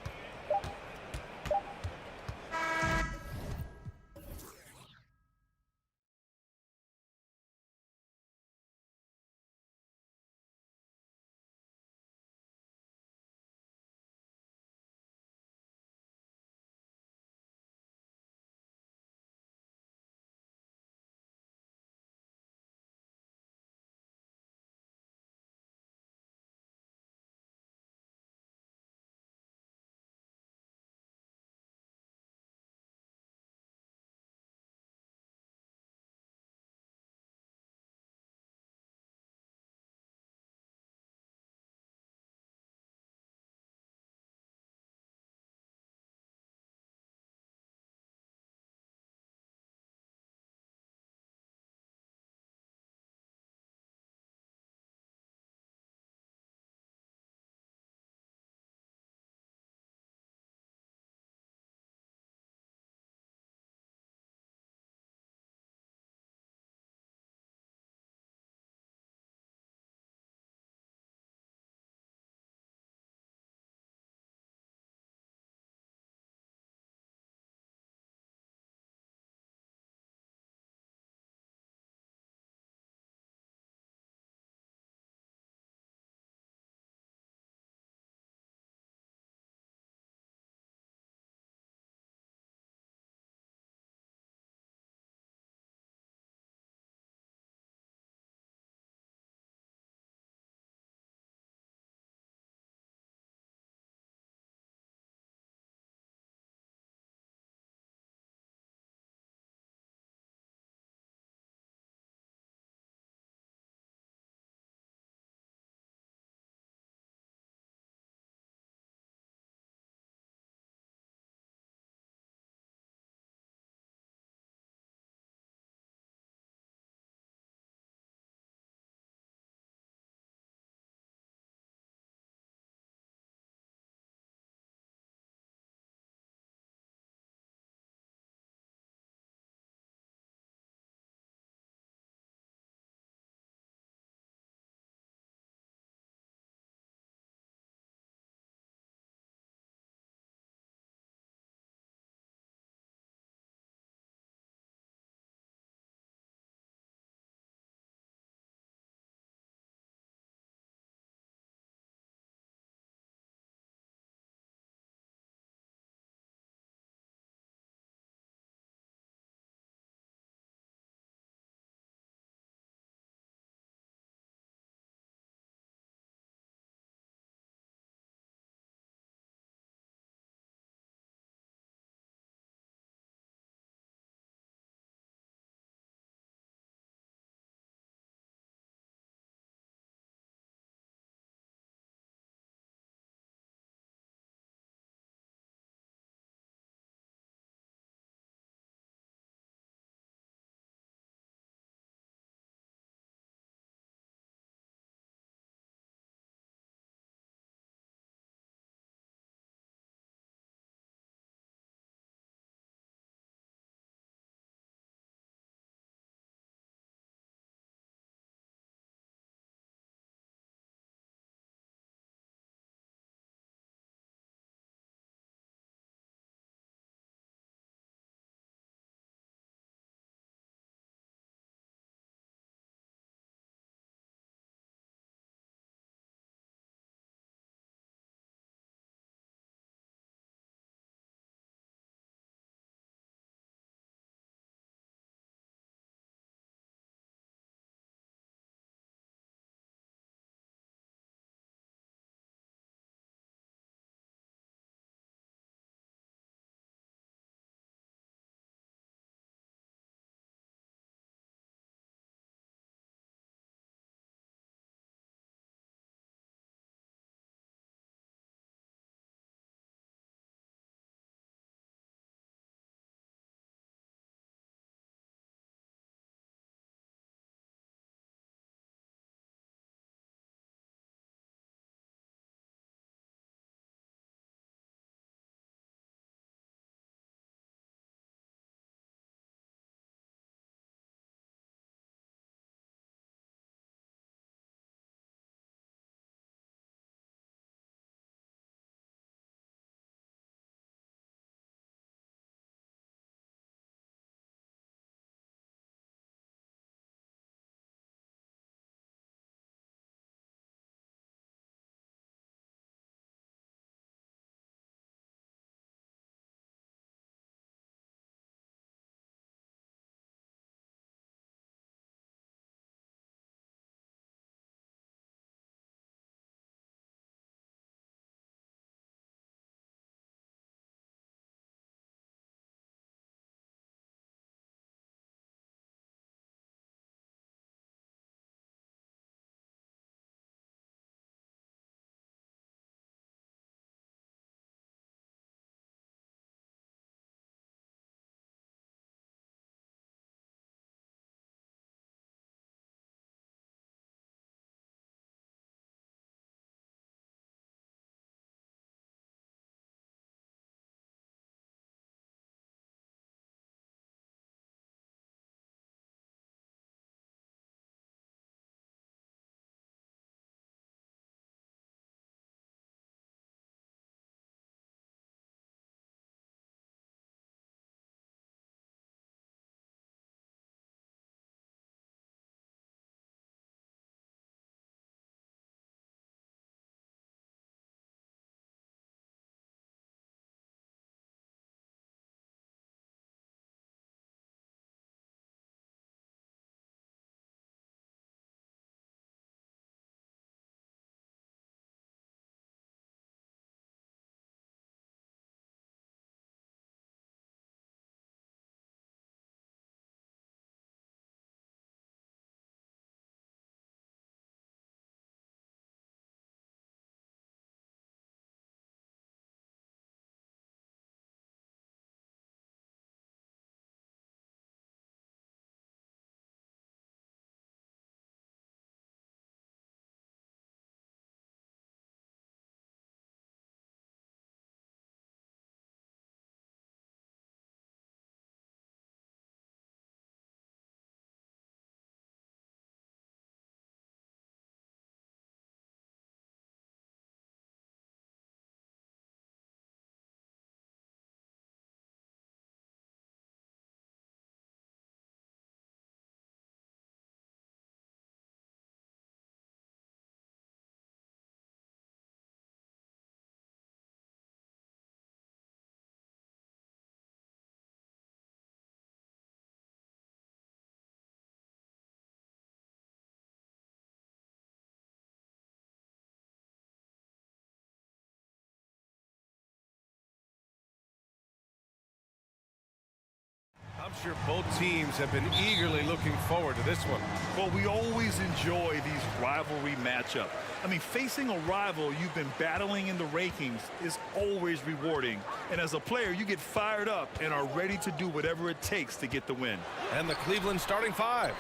I'm sure both teams have been eagerly looking forward to this one. Well, we always enjoy these rivalry matchups. I mean, facing a rival you've been battling in the rankings is always rewarding. And as a player, you get fired up and are ready to do whatever it takes to get the win. And the Cleveland starting five.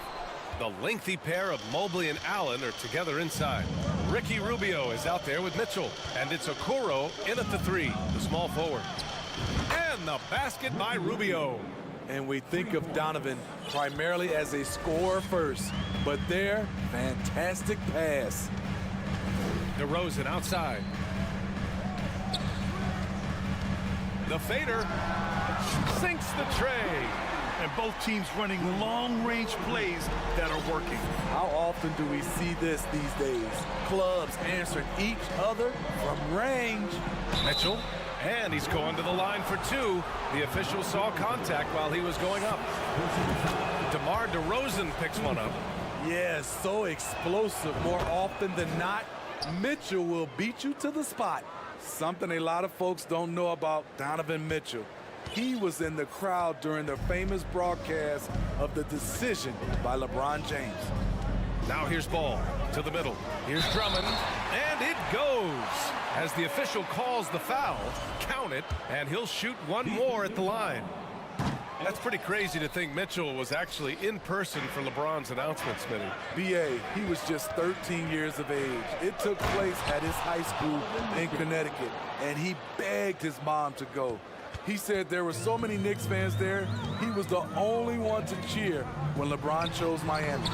The lengthy pair of Mobley and Allen are together inside. Ricky Rubio is out there with Mitchell. And it's Okoro in at the three, the small forward. And the basket by Rubio. And we think of Donovan primarily as a scorer first, but their fantastic pass. DeRozan outside. The fader sinks the tray. And both teams running long-range plays that are working. How often do we see this these days? Clubs answering each other from range. Mitchell, and he's going to the line for two. The official saw contact while he was going up. DeMar DeRozan picks one up. Yes, so explosive. More often than not, Mitchell will beat you to the spot. Something a lot of folks don't know about Donovan Mitchell. He was in the crowd during the famous broadcast of the decision by LeBron James. Now here's Ball to the middle. Here's Drummond, and it goes. As the official calls the foul, count it, and he'll shoot one more at the line. That's pretty crazy to think Mitchell was actually in person for LeBron's announcement, Smitty. B.A., he was just 13 years of age. It took place at his high school in Connecticut, and he begged his mom to go. He said there were so many Knicks fans there, he was the only one to cheer when LeBron chose Miami.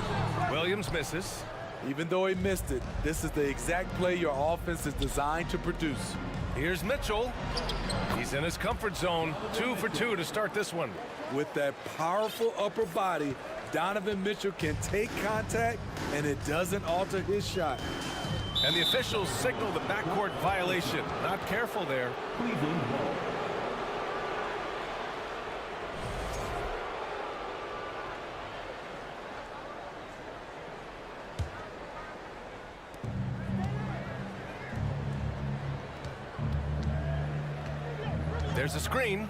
Williams misses. Even though he missed it, this is the exact play your offense is designed to produce. Here's Mitchell. He's in his comfort zone. 2 for 2 to start this one. With that powerful upper body, Donovan Mitchell can take contact, and it doesn't alter his shot. And the officials signal the backcourt violation. Not careful there. Cleveland ball. There's a screen.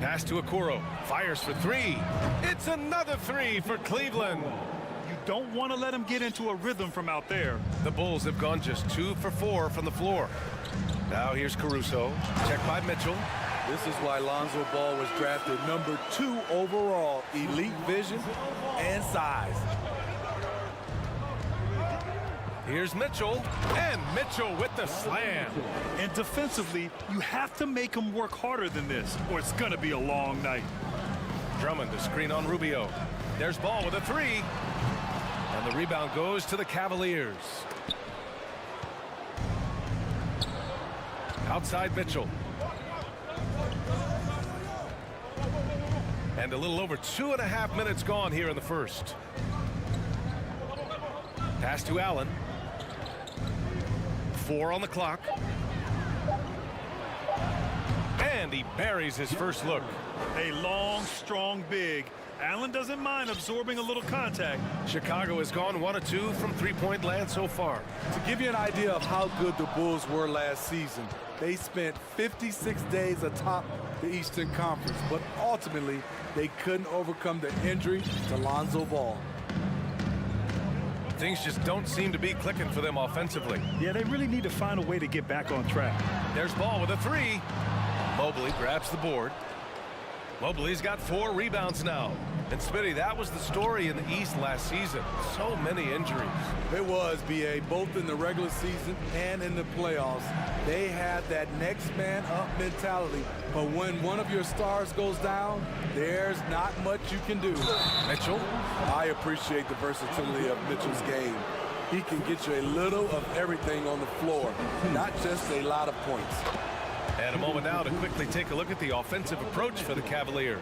Pass to Okoro. Fires for three. It's another three for Cleveland. You don't want to let him get into a rhythm from out there. The Bulls have gone just 2 for 4 from the floor. Now here's Caruso. Checked by Mitchell. This is why Lonzo Ball was drafted number 2 overall. Elite vision and size. Here's Mitchell, and Mitchell with the slam. And defensively, you have to make him work harder than this, or it's going to be a long night. Drummond to screen on Rubio. There's Ball with a three. And the rebound goes to the Cavaliers. Outside Mitchell. And a little over 2.5 minutes gone here in the first. Pass to Allen. 4 on the clock. And he buries his first look. A long, strong big. Allen doesn't mind absorbing a little contact. Chicago has gone 1 of 2 from three-point land so far. To give you an idea of how good the Bulls were last season, they spent 56 days atop the Eastern Conference, but ultimately they couldn't overcome the injury to Lonzo Ball. Things just don't seem to be clicking for them offensively. Yeah, they really need to find a way to get back on track. There's Ball with a three. Mobley grabs the board. Mobley's got 4 rebounds now. And Smitty, that was the story in the East last season. So many injuries. It was, B.A., both in the regular season and in the playoffs. They had that next man up mentality. But when one of your stars goes down, there's not much you can do. Mitchell. I appreciate the versatility of Mitchell's game. He can get you a little of everything on the floor, not just a lot of points. And a moment now to quickly take a look at the offensive approach for the Cavaliers.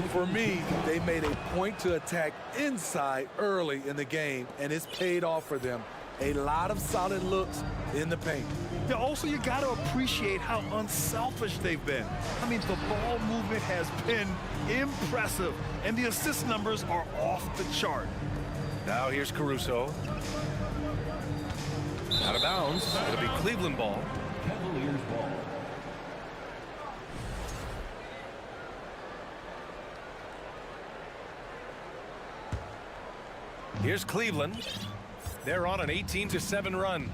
For me, they made a point to attack inside early in the game, and it's paid off for them. A lot of solid looks in the paint. Yeah, also, you got to appreciate how unselfish they've been. I mean, the ball movement has been impressive, and the assist numbers are off the chart. Now here's Caruso. Out of bounds. It'll be Cleveland ball. Cavaliers ball. Here's Cleveland. They're on an 18-7 run.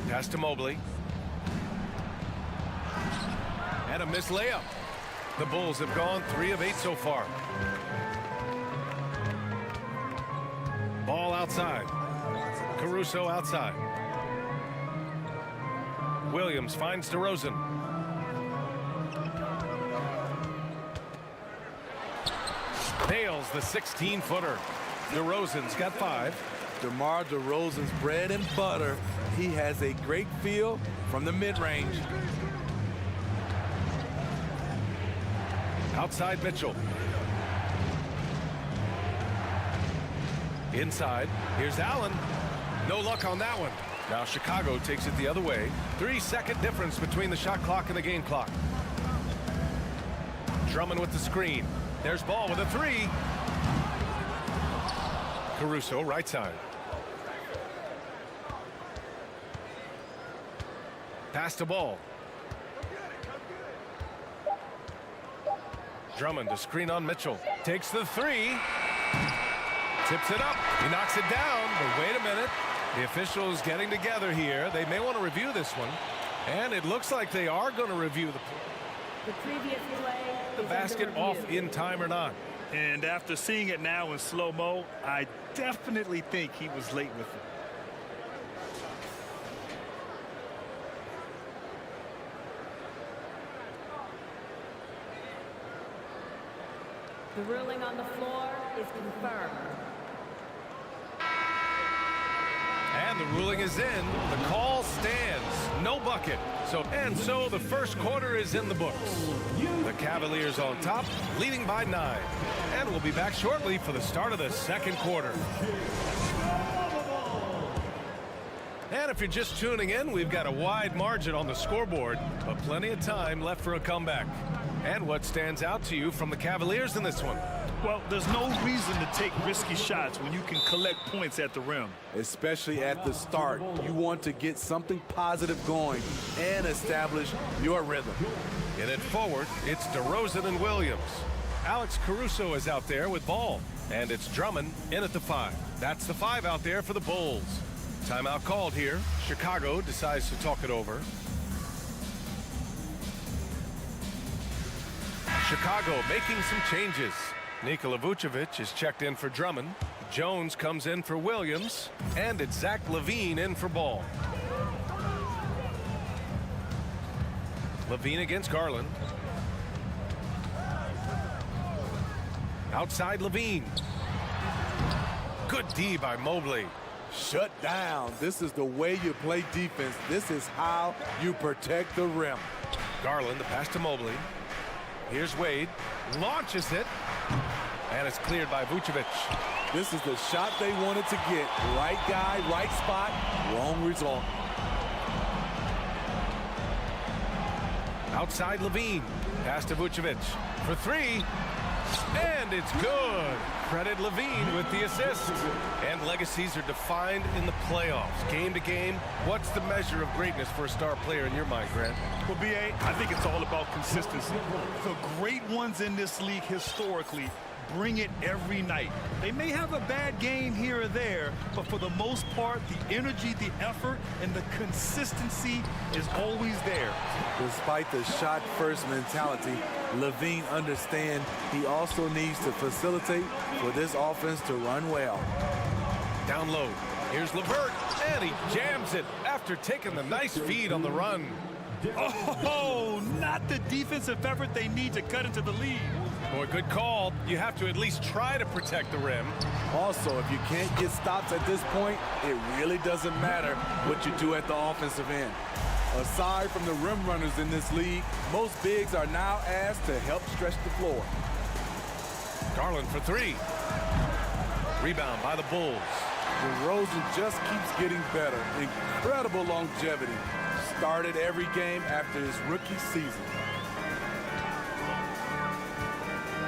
Pass to Mobley. And a missed layup. The Bulls have gone 3 of 8 so far. Ball outside. Caruso outside. Williams finds DeRozan. Nails the 16-footer. DeRozan's got 5. DeMar DeRozan's bread and butter. He has a great feel from the mid-range. Outside Mitchell. Inside. Here's Allen. No luck on that one. Now Chicago takes it the other way. 3-second difference between the shot clock and the game clock. Drummond with the screen. There's Ball with a 3. Caruso right side. Pass to Ball. Drummond to screen on Mitchell. Takes the 3. Tips it up. He knocks it down. But wait a minute. The officials getting together here. They may want to review this one. And it looks like they are going to review the previous play. The basket off in time or not. And after seeing it now in slow-mo, I definitely think he was late with it. The ruling on the floor is confirmed. And the ruling is in. The call stands. No bucket. So the first quarter is in the books. The Cavaliers on top, leading by 9. And we'll be back shortly for the start of the second quarter. And if you're just tuning in, we've got a wide margin on the scoreboard, but plenty of time left for a comeback. And what stands out to you from the Cavaliers in this one? Well, there's no reason to take risky shots when you can collect points at the rim. Especially at the start. You want to get something positive going and establish your rhythm. In it forward, it's DeRozan and Williams. Alex Caruso is out there with Ball. And it's Drummond in at the 5. That's the 5 out there for the Bulls. Timeout called here. Chicago decides to talk it over. Chicago making some changes. Nikola Vucevic is checked in for Drummond. Jones comes in for Williams. And it's Zach LaVine in for Ball. LaVine against Garland. Outside LaVine. Good D by Mobley. Shut down. This is the way you play defense. This is how you protect the rim. Garland, the pass to Mobley. Here's Wade. Launches it. And it's cleared by Vucevic. This is the shot they wanted to get. Right guy, right spot, wrong result. Outside LaVine. Pass to Vucevic. For 3. And it's good. Credit LaVine with the assist. And legacies are defined in the playoffs. Game to game, what's the measure of greatness for a star player in your mind, Grant? Well, B.A., I think it's all about consistency. The great ones in this league historically bring it every night. They may have a bad game here or there, but for the most part, the energy, the effort, and the consistency is always there. Despite the shot-first mentality, LaVine understands he also needs to facilitate for this offense to run well. Down low. Here's LeVert, and he jams it after taking the nice feed on the run. Oh, not the defensive effort they need to cut into the lead. Boy, good call. You have to at least try to protect the rim. Also, if you can't get stops at this point, it really doesn't matter what you do at the offensive end. Aside from the rim runners in this league, most bigs are now asked to help stretch the floor. Garland for 3. Rebound by the Bulls. DeRozan just keeps getting better. Incredible longevity. Started every game after his rookie season.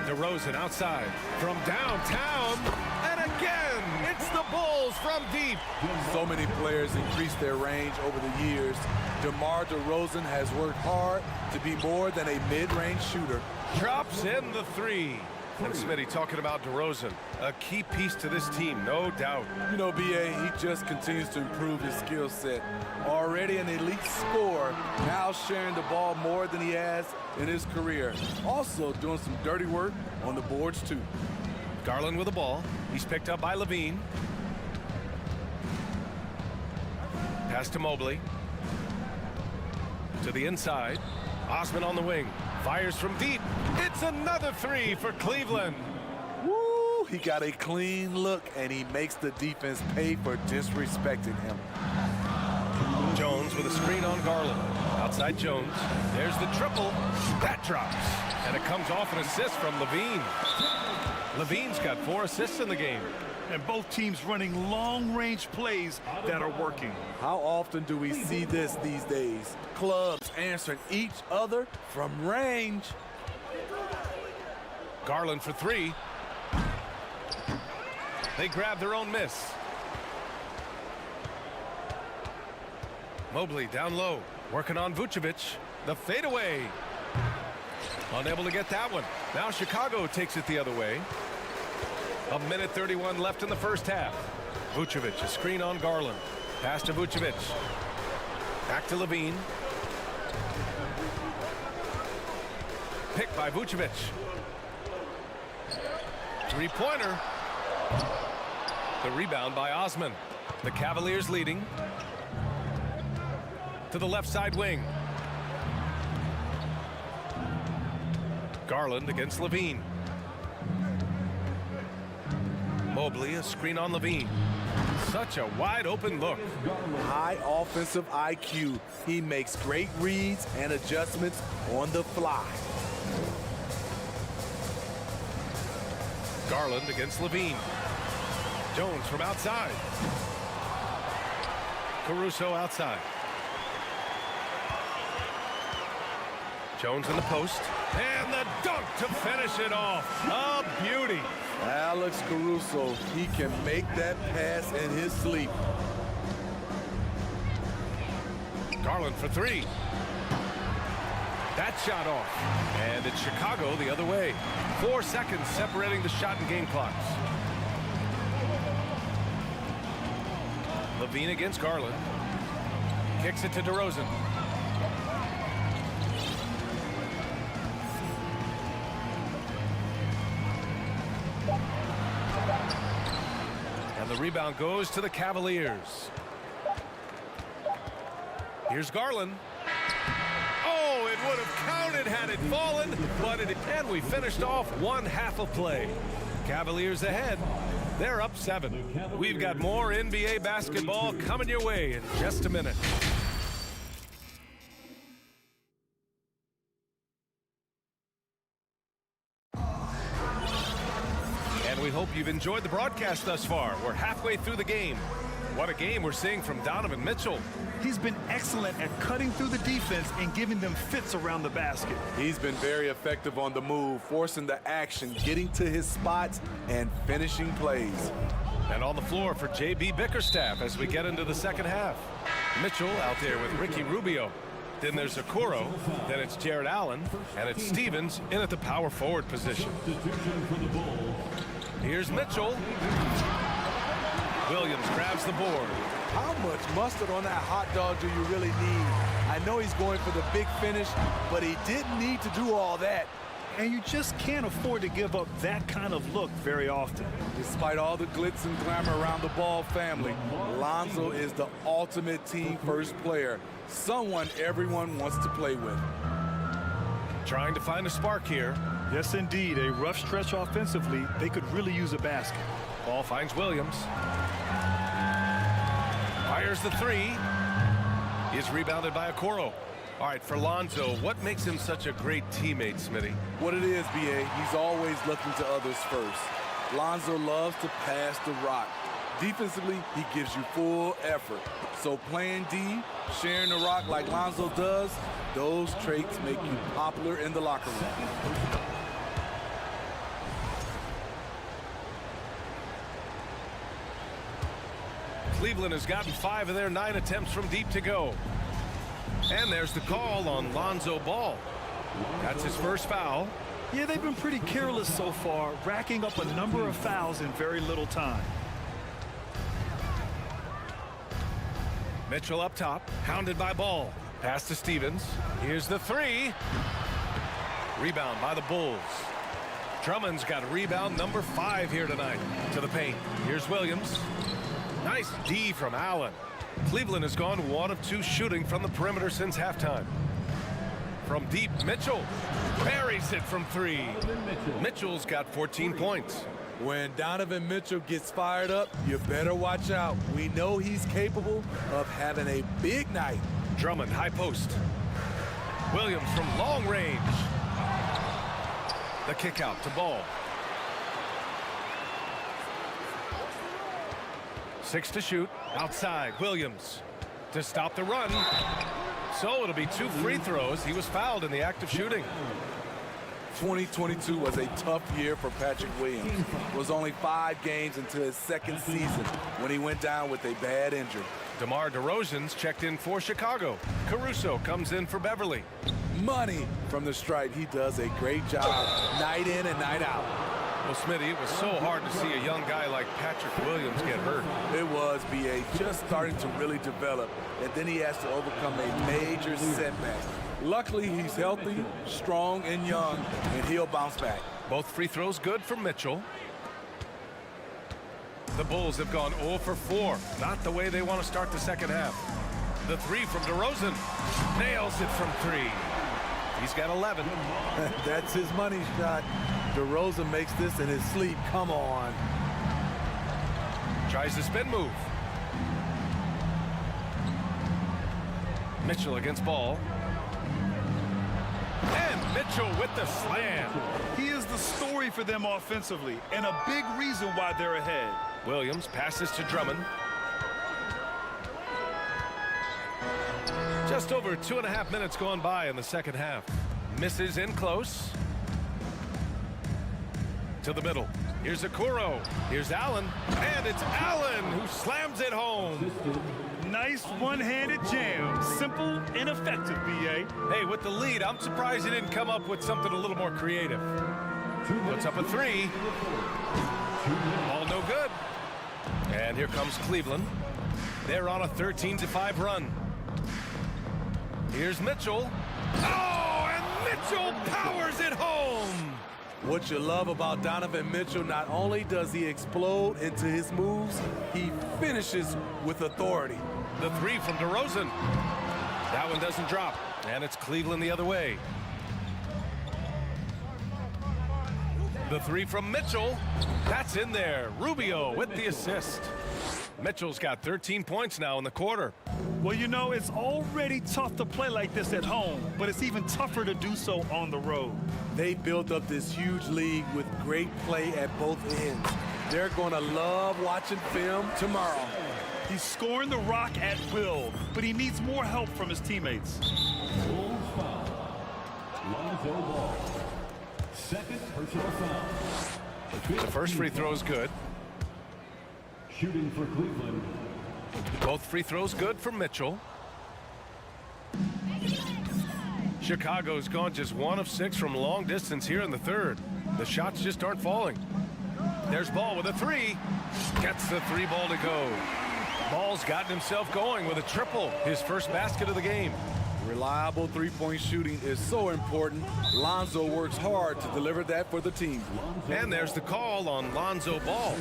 DeRozan outside from downtown, and again, it's the Bulls from deep. So many players increase their range over the years. DeMar DeRozan has worked hard to be more than a mid-range shooter. Drops in the 3. And Smitty, talking about DeRozan, a key piece to this team, no doubt. You know, B.A., he just continues to improve his skill set. Already an elite scorer, now sharing the ball more than he has in his career. Also doing some dirty work on the boards, too. Garland with the ball. He's picked up by Levine. Pass to Mobley. To the inside. Osman on the wing. Fires from deep. It's another three for Cleveland. Woo! He got a clean look, and he makes the defense pay for disrespecting him. Jones with a screen on Garland. Outside Jones. There's the triple. That drops. And it comes off an assist from Levine. Levine's got 4 assists in the game. And both teams running long-range plays that are working. How often do we see this these days? Clubs answering each other from range. Garland for 3. They grab their own miss. Mobley down low, working on Vucevic. The fadeaway. Unable to get that one. Now Chicago takes it the other way. 1:31 left in the first half. Vucevic, a screen on Garland. Pass to Vucevic. Back to Levine. Picked by Vucevic. Three-pointer. The rebound by Osman. The Cavaliers leading. To the left side wing. Garland against Levine. Mobley, a screen on Levine. Such a wide open look. High offensive IQ. He makes great reads and adjustments on the fly. Garland against Levine. Jones from outside. Caruso outside. Jones in the post. And the dunk to finish it off. A beauty. Alex Caruso, he can make that pass in his sleep. Garland for 3. That shot off. And it's Chicago the other way. 4 seconds separating the shot and game clocks. Levine against Garland. Kicks it to DeRozan. And the rebound goes to the Cavaliers. Here's Garland. Oh, it would have counted had it fallen, but and we finished off one half of play. Cavaliers ahead. They're up 7. We've got more NBA basketball coming your way in just a minute. And we hope you've enjoyed the broadcast thus far. We're halfway through the game. What a game we're seeing from Donovan Mitchell. He's been excellent at cutting through the defense and giving them fits around the basket. He's been very effective on the move, forcing the action, getting to his spots, and finishing plays. And on the floor for J.B. Bickerstaff as we get into the second half. Mitchell out there with Ricky Rubio. Then there's Okoro. Then it's Jared Allen. And it's Stevens in at the power forward position. Here's Mitchell. Williams grabs the board. How much mustard on that hot dog do you really need? I know he's going for the big finish, but he didn't need to do all that. And you just can't afford to give up that kind of look very often. Despite all the glitz and glamour around the Ball family, Lonzo is the ultimate team first player, someone everyone wants to play with. Trying to find a spark here. Yes, indeed. A rough stretch offensively. They could really use a basket. Ball finds Williams. Fires the 3. Is rebounded by Okoro. All right, for Lonzo, what makes him such a great teammate, Smitty? What it is, B.A., he's always looking to others first. Lonzo loves to pass the rock. Defensively, he gives you full effort. So playing D, sharing the rock like Lonzo does, those traits make you popular in the locker room. Cleveland has gotten 5 of their 9 attempts from deep to go. And there's the call on Lonzo Ball. That's his first foul. Yeah, they've been pretty careless so far, racking up a number of fouls in very little time. Mitchell up top, hounded by Ball. Pass to Stevens. Here's the three. Rebound by the Bulls. Drummond's got rebound number 5 here tonight. To the paint. Here's Williams. Nice D from Allen. Cleveland has gone 1 of 2 shooting from the perimeter since halftime. From deep, Mitchell buries it from 3. Mitchell's got 14 points. When Donovan Mitchell gets fired up, you better watch out. We know he's capable of having a big night. Drummond, high post. Williams from long range. The kick out to Ball. 6 to shoot. Outside, Williams to stop the run. So it'll be 2 free throws. He was fouled in the act of shooting. 2022 was a tough year for Patrick Williams. It was only 5 games into his second season when he went down with a bad injury. DeMar DeRozan's checked in for Chicago. Caruso comes in for Beverly. Money from the stripe. He does a great job night in and night out. Well, Smitty, it was so hard to see a young guy like Patrick Williams get hurt. It was, B.A. just starting to really develop, and then he has to overcome a major setback. Luckily, he's healthy, strong, and young, and he'll bounce back. Both free throws good for Mitchell. The Bulls have gone 0 for 4. Not the way they want to start the second half. The 3 from DeRozan. Nails it from 3. He's got 11. That's his money shot. DeRozan makes this in his sleep. Come on. Tries the spin move. Mitchell against Ball. And Mitchell with the slam. He is the story for them offensively, and a big reason why they're ahead. Williams passes to Drummond. Just over 2.5 minutes gone by in the second half. Misses in close. To the middle. Here's Okoro. Here's Allen. And it's Allen who slams it home. Nice one-handed jam. Simple and effective, B.A. Hey, with the lead, I'm surprised he didn't come up with something a little more creative. Puts up a 3. All no good. And here comes Cleveland. They're on a 13-5 run. Here's Mitchell. Oh, and Mitchell powers it home. What you love about Donovan Mitchell, not only does he explode into his moves, he finishes with authority. The 3 from DeRozan. That one doesn't drop, and it's Cleveland the other way. The 3 from Mitchell. That's in there. Rubio with the assist. Mitchell's got 13 points now in the quarter. Well, you know, it's already tough to play like this at home, but it's even tougher to do so on the road. They built up this huge league with great play at both ends. They're going to love watching film tomorrow. He's scoring the rock at will, but he needs more help from his teammates. Bulls foul. Lonzo Ball. Second personal foul. The first free throw is good. Shooting for Cleveland. Both free throws good for Mitchell. Chicago's gone just 1 of 6 from long distance here in the third. The shots just aren't falling. There's Ball with a 3. Gets the 3 ball to go. Ball's gotten himself going with a triple. His first basket of the game. Reliable three-point shooting is so important. Lonzo works hard to deliver that for the team. And there's the call on Lonzo Ball.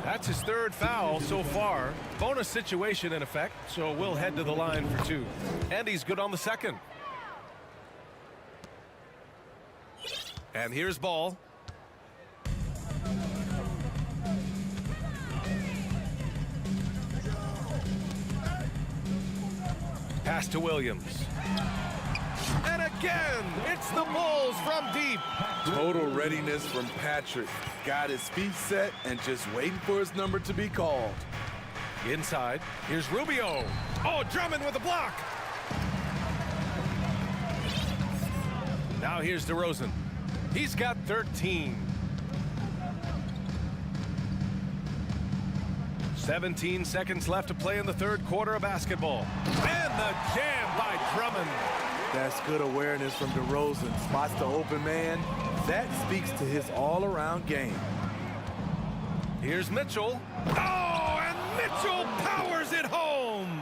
That's his 3rd foul so far. Bonus situation in effect, so we'll head to the line for 2. And he's good on the 2nd. And here's Ball. Pass to Williams. And again, it's the Bulls from deep. Total readiness from Patrick. Got his feet set and just waiting for his number to be called. Inside, here's Rubio. Oh, Drummond with a block. Now here's DeRozan. He's got 13. 17 seconds left to play in the third quarter of basketball. And the jam by Drummond. That's good awareness from DeRozan. Spots the open man, That speaks to his all-around game. Here's Mitchell. Oh, and Mitchell powers it home.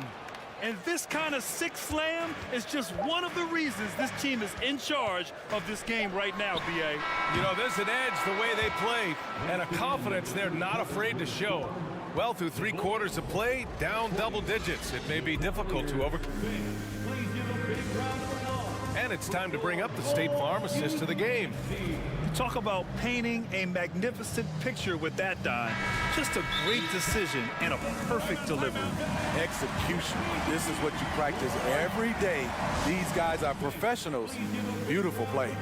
And this kind of six slam is just one of the reasons this team is in charge of this game right now, B.A. You know, there's an edge the way they play and a confidence they're not afraid to show. Well, through 3 quarters of play, down double digits. It may be difficult to overcome. And it's time to bring up the State Farm assist to the game. Talk about painting a magnificent picture with that, Don. Just a great decision and a perfect delivery. Execution. This is what you practice every day. These guys are professionals. Beautiful play.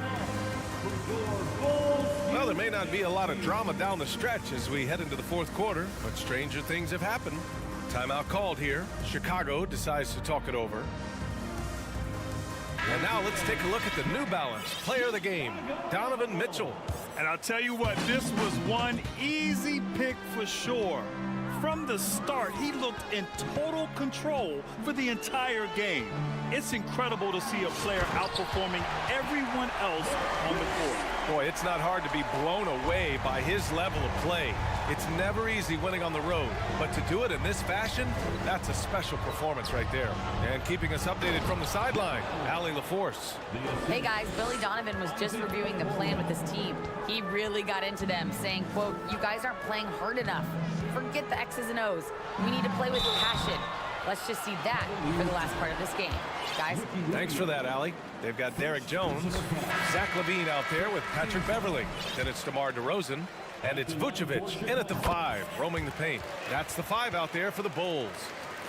Well, there may not be a lot of drama down the stretch as we head into the 4th quarter, but stranger things have happened. Timeout called here. Chicago decides to talk it over. And now let's take a look at the New Balance player of the game, Donovan Mitchell. And I'll tell you what, this was one easy pick for sure. From the start, he looked in total control for the entire game. It's incredible to see a player outperforming everyone else on the court. Boy, it's not hard to be blown away by his level of play. It's never easy winning on the road, but to do it in this fashion, that's a special performance right there. And keeping us updated from the sideline, Allie LaForce. Hey guys, Billy Donovan was just reviewing the plan with his team. He really got into them, saying, quote, "You guys aren't playing hard enough. Forget the X's and O's. We need to play with passion." Let's just see that for the last part of this game. Guys? Thanks for that, Allie. They've got Derek Jones, Zach LaVine out there with Patrick Beverly. Then it's DeMar DeRozan, and it's Vucevic in at the 5, roaming the paint. That's the 5 out there for the Bulls.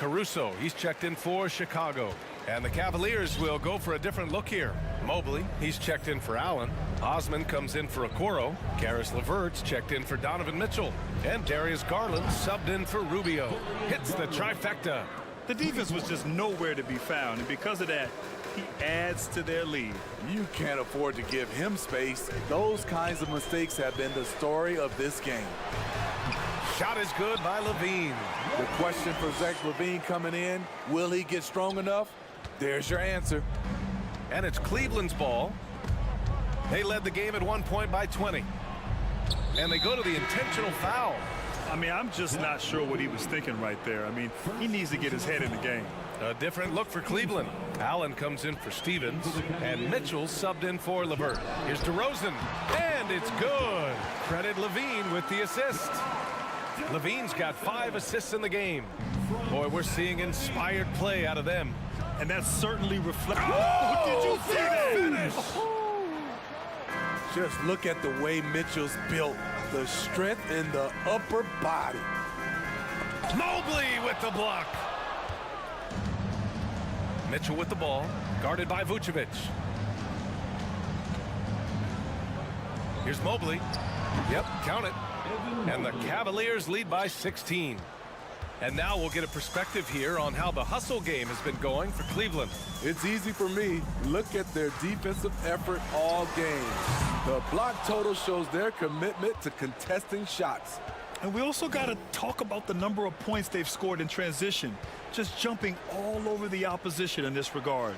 Caruso, he's checked in for Chicago. And the Cavaliers will go for a different look here. Mobley, he's checked in for Allen. Osman comes in for Okoro. Karis LeVert's checked in for Donovan Mitchell. And Darius Garland subbed in for Rubio. Hits the trifecta. The defense was just nowhere to be found, and because of that, he adds to their lead. You can't afford to give him space. Those kinds of mistakes have been the story of this game. Shot is good by LaVine. The question for Zach LaVine coming in, will he get strong enough? There's your answer. And it's Cleveland's ball. They led the game at 1 point by 20. And they go to the intentional foul. I mean, I'm just not sure what he was thinking right there. I mean, he needs to get his head in the game. A different look for Cleveland. Allen comes in for Stevens, and Mitchell subbed in for LeVert. Here's DeRozan, and it's good. Credit LaVine with the assist. LaVine's got 5 assists in the game. Boy, we're seeing inspired play out of them. And that certainly reflects. Oh, did you see that finish? Just look at the way Mitchell's built. The strength in the upper body. Mobley with the block. Mitchell with the ball, guarded by Vucevic. Here's Mobley. Yep, count it. And the Cavaliers lead by 16. And now we'll get a perspective here on how the hustle game has been going for Cleveland. It's easy for me. Look at their defensive effort all game. The block total shows their commitment to contesting shots. And we also got to talk about the number of points they've scored in transition, just jumping all over the opposition in this regard.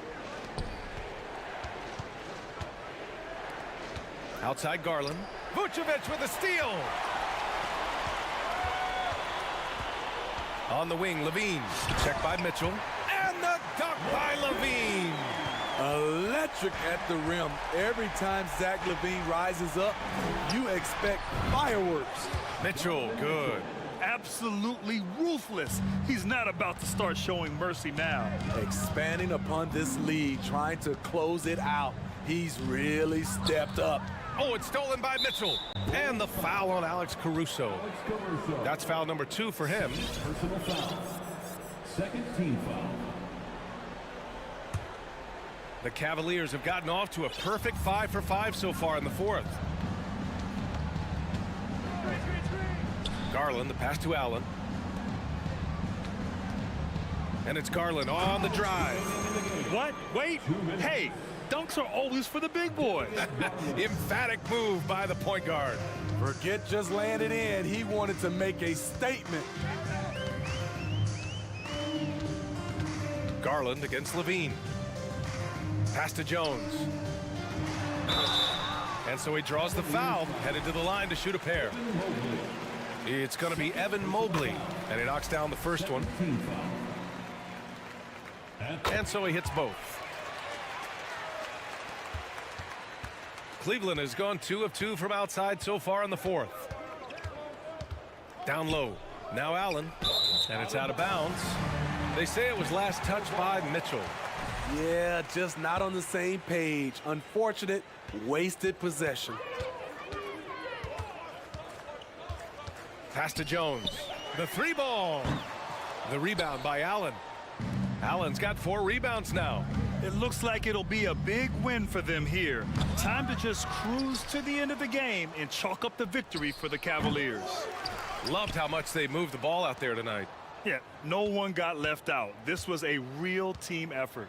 Outside Garland. Vucevic with a steal. On the wing, LaVine. Checked by Mitchell. And the dunk by LaVine. Electric at the rim. Every time Zach LaVine rises up, you expect fireworks. Mitchell, good. Absolutely ruthless. He's not about to start showing mercy now. Expanding upon this lead, trying to close it out. He's really stepped up. Oh, it's stolen by Mitchell. And the foul on Alex Caruso. That's foul number 2 for him. Personal foul. Second team foul. The Cavaliers have gotten off to a perfect 5 for 5 so far in the 4th. Garland, the pass to Allen. And it's Garland on the drive. What? Wait. Hey, dunks are always for the big boy. Emphatic move by the point guard. Forget just laying it in. He wanted to make a statement. Garland against LaVine. Pass to Jones. And so he draws the foul, headed to the line to shoot a pair. It's going to be Evan Mobley, and he knocks down the first one. And so he hits both. Cleveland has gone 2 of 2 from outside so far in the fourth. Down low. Now Allen, and it's out of bounds. They say it was last touched by Mitchell. Yeah, just not on the same page. Unfortunate, wasted possession. Pass to Jones. The 3 ball. The rebound by Allen. Allen's got 4 rebounds now. It looks like it'll be a big win for them here. Time to just cruise to the end of the game and chalk up the victory for the Cavaliers. Loved how much they moved the ball out there tonight. Yeah, no one got left out. This was a real team effort.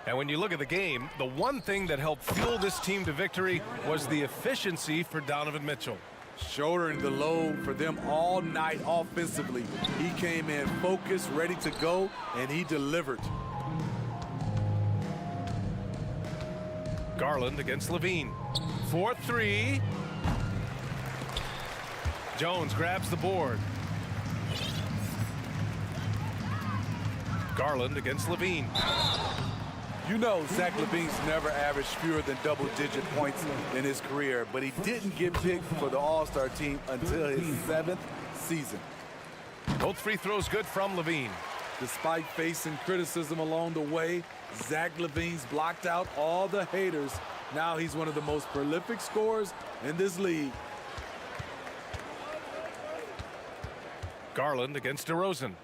And when you look at the game, the one thing that helped fuel this team to victory was the efficiency for Donovan Mitchell. Shouldering the load for them all night offensively. He came in focused, ready to go, and he delivered. Garland against Levine. 4-3. Jones grabs the board. Garland against Levine. You know Zach LaVine's never averaged fewer than double-digit points in his career, but he didn't get picked for the All-Star team until his 7th season. Both free throws good from Levine. Despite facing criticism along the way, Zach LaVine's blocked out all the haters. Now he's one of the most prolific scorers in this league. Garland against DeRozan.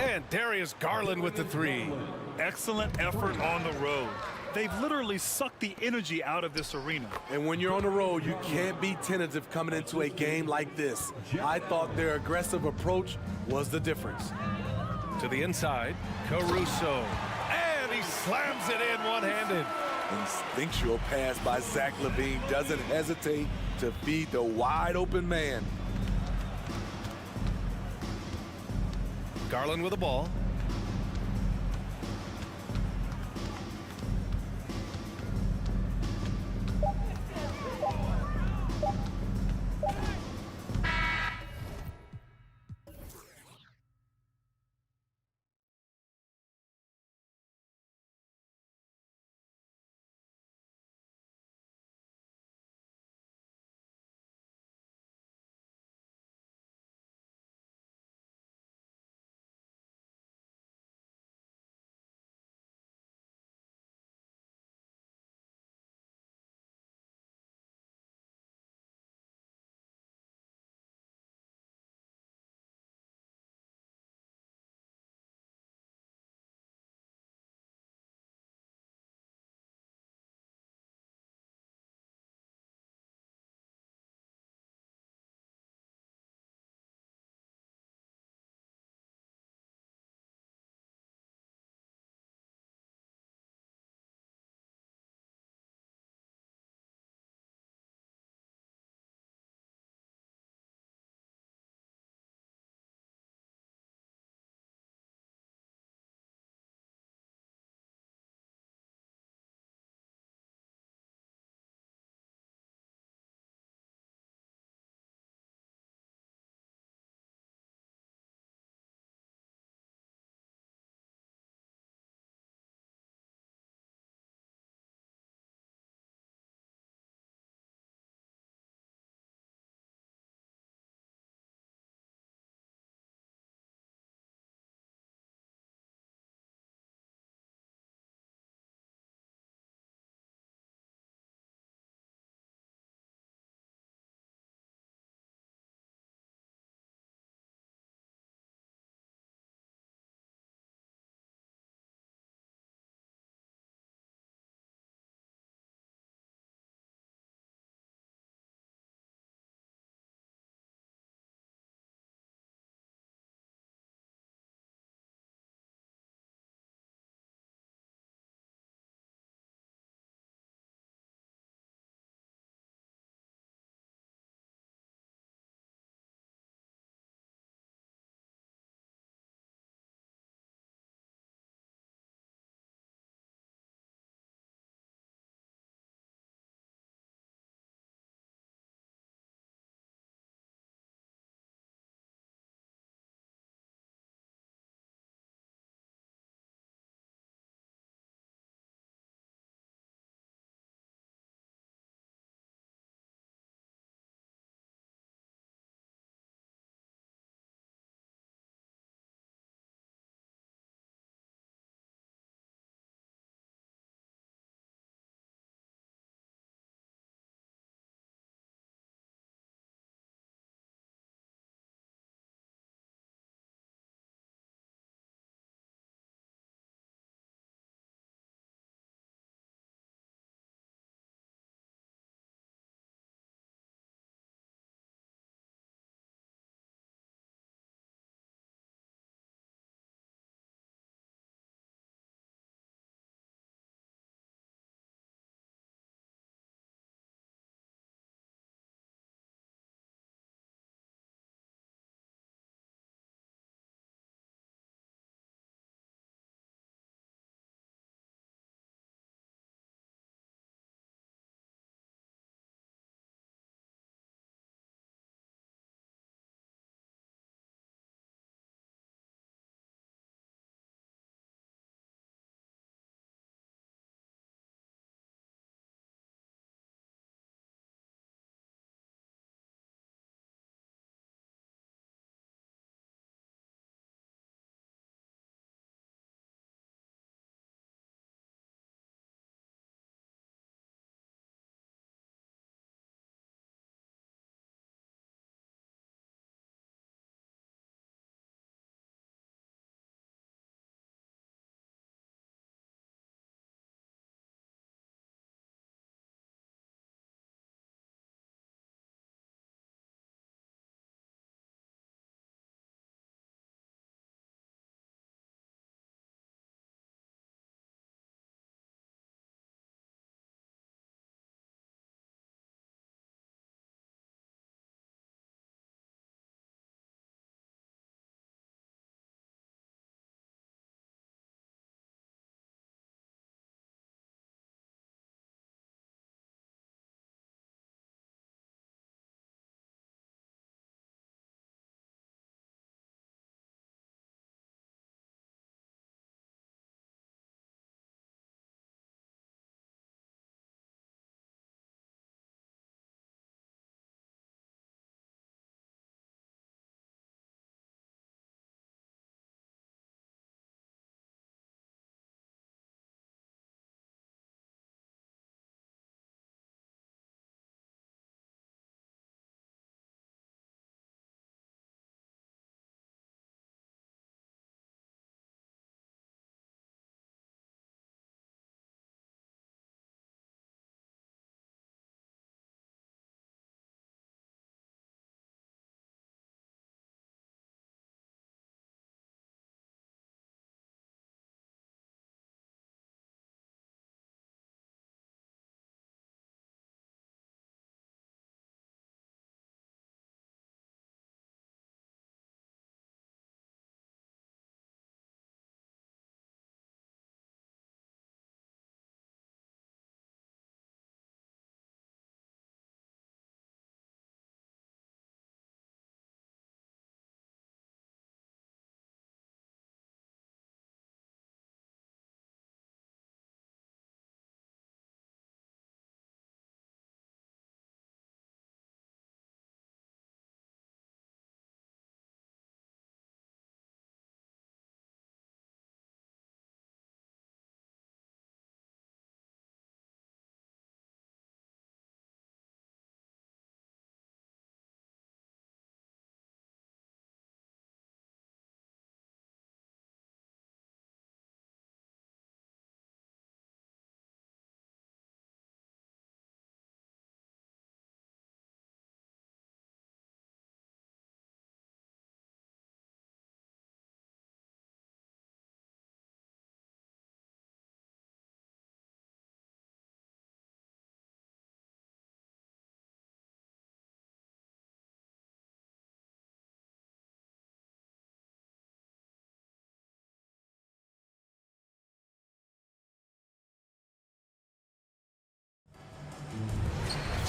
And Darius Garland with the 3. Excellent effort on the road. They've literally sucked the energy out of this arena. And when you're on the road, you can't be tentative coming into a game like this. I thought their aggressive approach was the difference. To the inside, Caruso. And he slams it in one-handed. Instinctual pass by Zach LaVine doesn't hesitate to feed the wide-open man. Garland with the ball.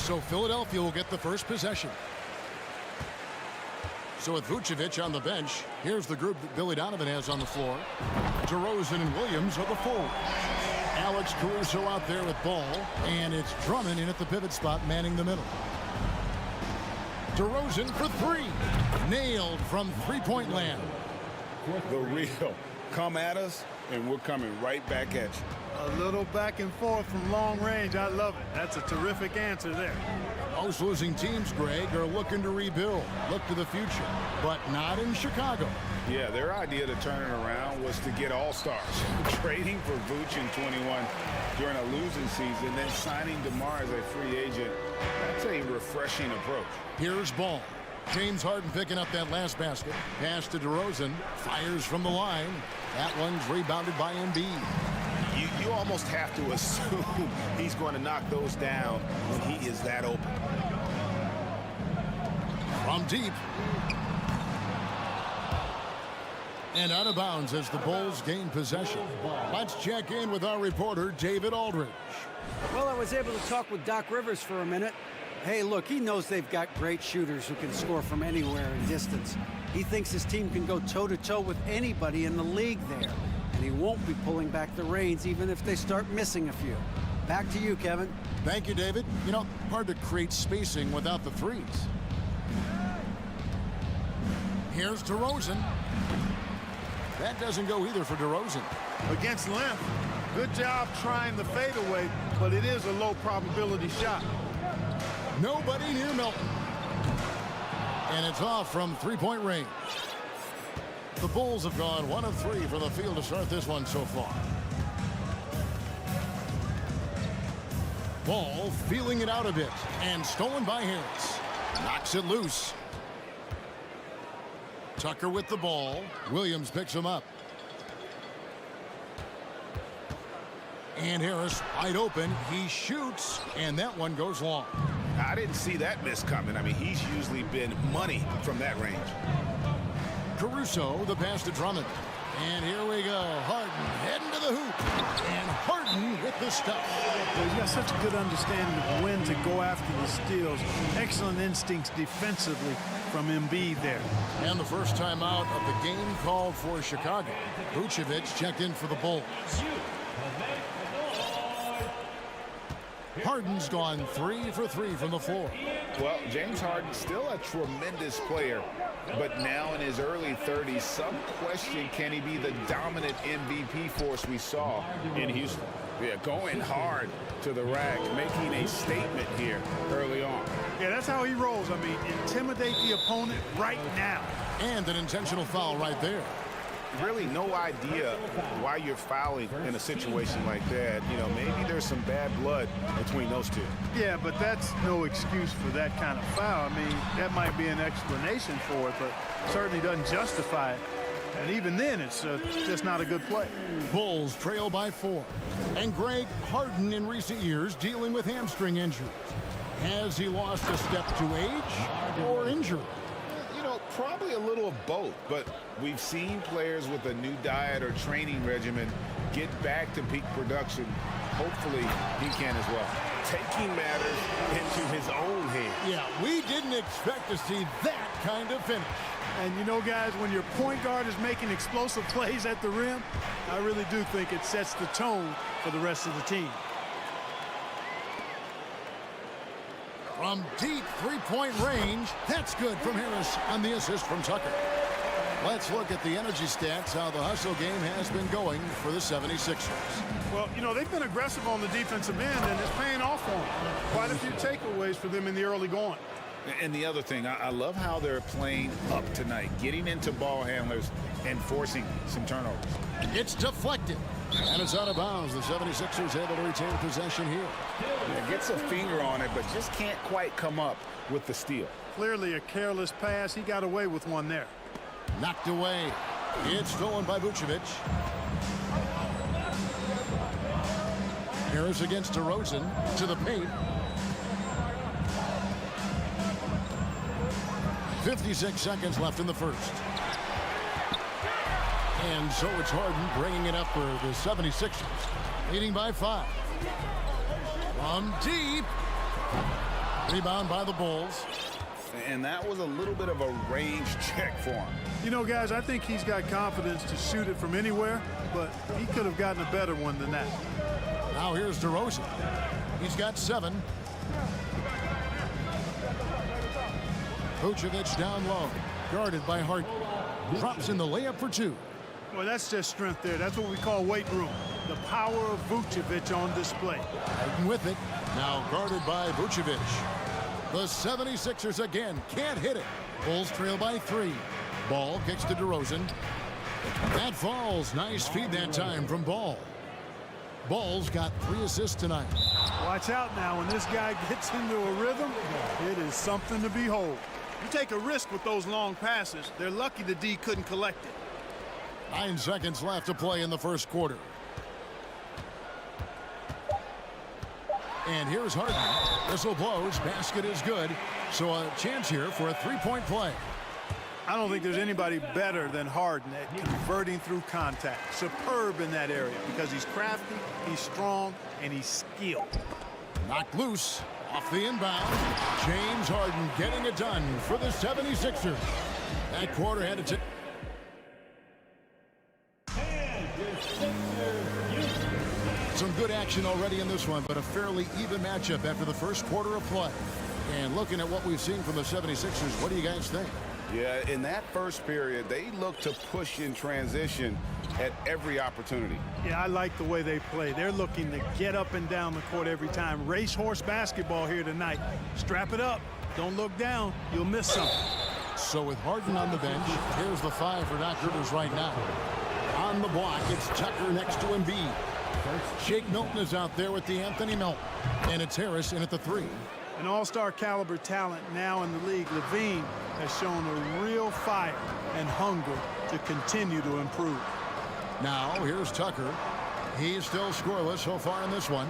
So Philadelphia will get the first possession. So with Vucevic on the bench, here's the group that Billy Donovan has on the floor. DeRozan and Williams are the forwards. Alex Caruso out there with ball, and it's Drummond in at the pivot spot, manning the middle. DeRozan for three. Nailed from three-point land. The real. Come at us, and we're coming right back at you. A little back and forth from long range. I love it. That's a terrific answer there. Most losing teams, Greg, are looking to rebuild, look to the future, but not in Chicago. Yeah, their idea to turn it around was to get all-stars. Trading for Vooch in 21 during a losing season, then signing DeMar as a free agent. That's a refreshing approach. Here's Ball. James Harden picking up that last basket. Pass to DeRozan. Fires from the line. That one's rebounded by Embiid. You almost have to assume he's going to knock those down when he is that open. From deep. And out of bounds as the Bulls gain possession. Let's check in with our reporter, David Aldridge. Well, I was able to talk with Doc Rivers for a minute. Hey, look, he knows they've got great shooters who can score from anywhere in distance. He thinks his team can go toe-to-toe with anybody in the league there. And he won't be pulling back the reins even if they start missing a few. Back to you, Kevin. Thank you, David. You know, hard to create spacing without the threes. Here's DeRozan. That doesn't go either for DeRozan. Against length, good job trying the fadeaway, but it is a low probability shot. Nobody near Melton. And it's off from three-point range. The Bulls have gone 1 of 3 from the field to start this one so far. Ball feeling it out a bit and stolen by Harris. Knocks it loose. Tucker with the ball. Williams picks him up. And Harris wide open. He shoots, and that one goes long. I didn't see that miss coming. I mean, he's usually been money from that range. Caruso, the pass to Drummond. And here we go. Harden heading to the hoop. And Harden with the stuff. He's got such a good understanding of when to go after the steals. Excellent instincts defensively from Embiid there. And the first time out of the game called for Chicago. Vucevic checked in for the Bulls. Harden's gone 3 for 3 from the floor. Well, James Harden still a tremendous player, but now in his early 30s, some question, can he be the dominant MVP force we saw in Houston? Yeah, going hard to the rack, making a statement here early on. Yeah, that's how he rolls. I mean, intimidate the opponent right now. And an intentional foul right there. Really no idea why you're fouling in a situation like that. You know, maybe there's some bad blood between those two. Yeah, but that's no excuse for that kind of foul. I mean, that might be an explanation for it, but certainly doesn't justify it. And even then, it's just not a good play. Bulls trail by 4. And Greg, Harden in recent years dealing with hamstring injuries. Has he lost a step to age or injury? You know, probably a little of both, but we've seen players with a new diet or training regimen get back to peak production. Hopefully, he can as well. Taking matters into his own hands. Yeah, we didn't expect to see that kind of finish. And you know, guys, when your point guard is making explosive plays at the rim, I really do think it sets the tone for the rest of the team. From deep three-point range, that's good from Harris on the assist from Tucker. Let's look at the energy stats, how the hustle game has been going for the 76ers. Well, you know, they've been aggressive on the defensive end, and it's paying off for them. Quite a few takeaways for them in the early going. And the other thing, I love how they're playing up tonight, getting into ball handlers and forcing some turnovers. It's deflected. And it's out of bounds. The 76ers able to retain possession here. Yeah, gets a finger on it, but just can't quite come up with the steal. Clearly a careless pass. He got away with one there. Knocked away. It's stolen by Vucevic. Harris against DeRozan to the paint. 56 seconds left in the first. And so it's Harden bringing it up for the 76ers, leading by 5. From deep. Rebound by the Bulls. And that was a little bit of a range check for him. You know, guys, I think he's got confidence to shoot it from anywhere, but he could have gotten a better one than that. Now here's DeRozan. He's got 7. Vucevic down low, guarded by Harden. Drops in the layup for 2. Well, that's just strength there. That's what we call weight room. The power of Vucevic on display. Harden with it. Now guarded by Vucevic. The 76ers again can't hit it. Bulls trail by 3. Ball kicks to DeRozan. That falls. Nice feed that time from Ball. Ball's got 3 assists tonight. Watch out now. When this guy gets into a rhythm, it is something to behold. You take a risk with those long passes. They're lucky the D couldn't collect it. 9 seconds left to play in the first quarter. And here's Harden. Whistle blows. Basket is good. So a chance here for a 3-point play. I don't think there's anybody better than Harden at converting through contact. Superb in that area because he's crafty, he's strong, and he's skilled. Knocked loose. Off the inbound. James Harden getting it done for the 76ers. That quarter had to... Some good action already in this one, but a fairly even matchup after the first quarter of play. And looking at what we've seen from the 76ers, what do you guys think? Yeah, in that first period, they look to push in transition at every opportunity. Yeah, I like the way they play. They're looking to get up and down the court every time. Racehorse basketball here tonight. Strap it up. Don't look down. You'll miss something. So with Harden on the bench, here's the 5 for Doc Rivers right now. On the block, it's Tucker next to Embiid. Shake Milton is out there with the Anthony Milton. And it's Harris in at the 3. An all-star caliber talent now in the league. Levine has shown a real fire and hunger to continue to improve. Now here's Tucker. He's still scoreless so far in this one.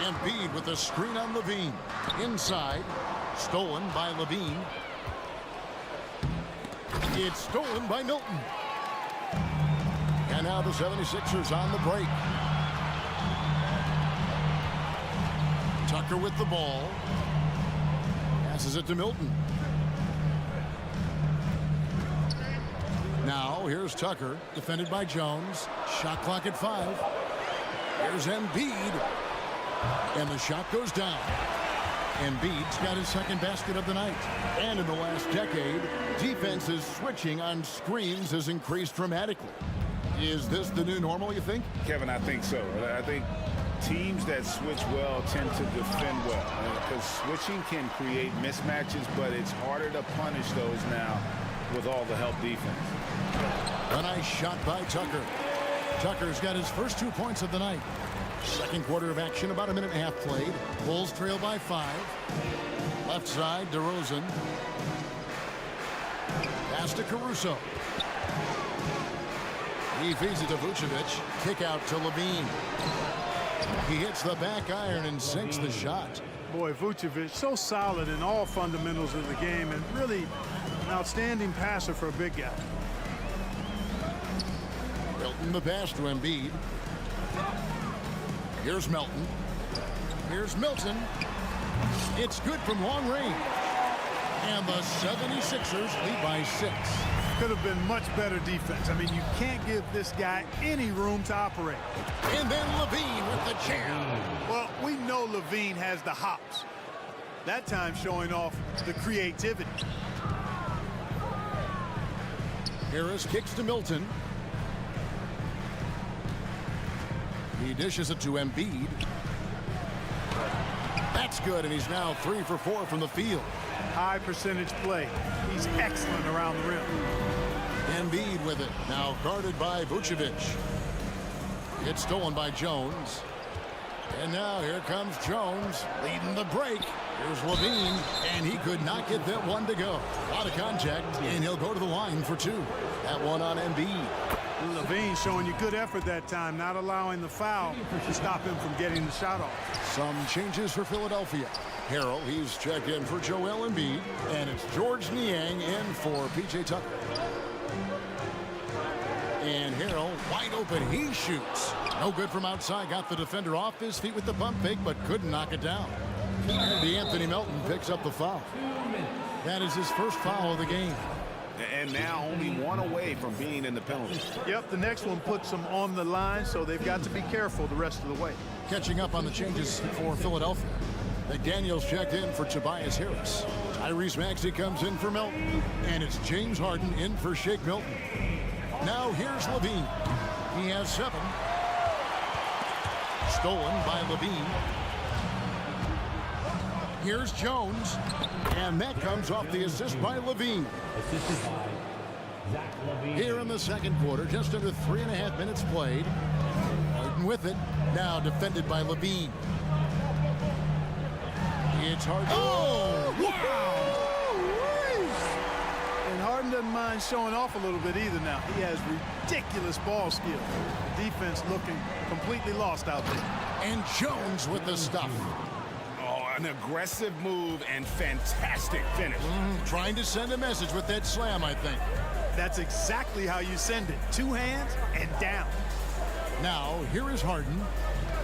Embiid with a screen on Levine. Inside. Stolen by Levine. It's stolen by Milton. And now the 76ers on the break. Tucker with the ball. Passes it to Milton. Now here's Tucker, defended by Jones. Shot clock at 5. Here's Embiid. And the shot goes down. Embiid's got his second basket of the night. And in the last decade, defenses switching on screens has increased dramatically. Is this the new normal, you think? Kevin, I think so. I think teams that switch well tend to defend well. Because switching can create mismatches, but it's harder to punish those now with all the help defense. A nice shot by Tucker. Tucker's got his first 2 points of the night. Second quarter of action, about a minute and a half played. Bulls trail by 5. Left side, DeRozan. Pass to Caruso. He feeds it to Vucevic. Kick out to Levine. He hits the back iron and sinks the shot. Boy, Vucevic so solid in all fundamentals of the game and really an outstanding passer for a big guy. Milton the pass to Embiid. Here's Milton. Here's Milton. It's good from long range. And the 76ers lead by 6. Could have been much better defense. I mean, you can't give this guy any room to operate. And then Levine with the jam. Well, we know Levine has the hops. That time showing off the creativity. Harris kicks to Milton. He dishes it to Embiid. That's good, and he's now 3 for 4 from the field. High percentage play. He's excellent around the rim. Embiid with it. Now guarded by Vucevic. It's stolen by Jones. And now here comes Jones leading the break. Here's Levine, and he could not get that one to go. Out of contact, and he'll go to the line for 2. That one on Embiid. Levine showing you good effort that time, not allowing the foul to stop him from getting the shot off. Some changes for Philadelphia. Harrell, he's checked in for Joel Embiid, and it's George Niang in for P.J. Tucker. And Harrell Carroll wide open. He shoots. No good from outside. Got the defender off his feet with the pump fake, but couldn't knock it down. Anthony Melton picks up the foul. That is his first foul of the game. And now only one away from being in the penalty. Yep, the next one puts them on the line, so they've got to be careful the rest of the way. Catching up on the changes for Philadelphia. McDaniels checked in for Tobias Harris. Tyrese Maxey comes in for Melton. And it's James Harden in for Shake Milton. Now here's Levine. He has 7. Stolen by Levine. Here's Jones. And that comes off the assist by Levine. Here in the second quarter, just under 3.5 minutes played. Harden with it. Now defended by Levine. It's Harden. Oh, wow! And Harden doesn't mind showing off a little bit either now. He has ridiculous ball skill. Defense looking completely lost out there. And Jones with the stuff. Oh, an aggressive move and fantastic finish. Trying to send a message with that slam, I think. That's exactly how you send it. 2 hands and down. Now, here is Harden.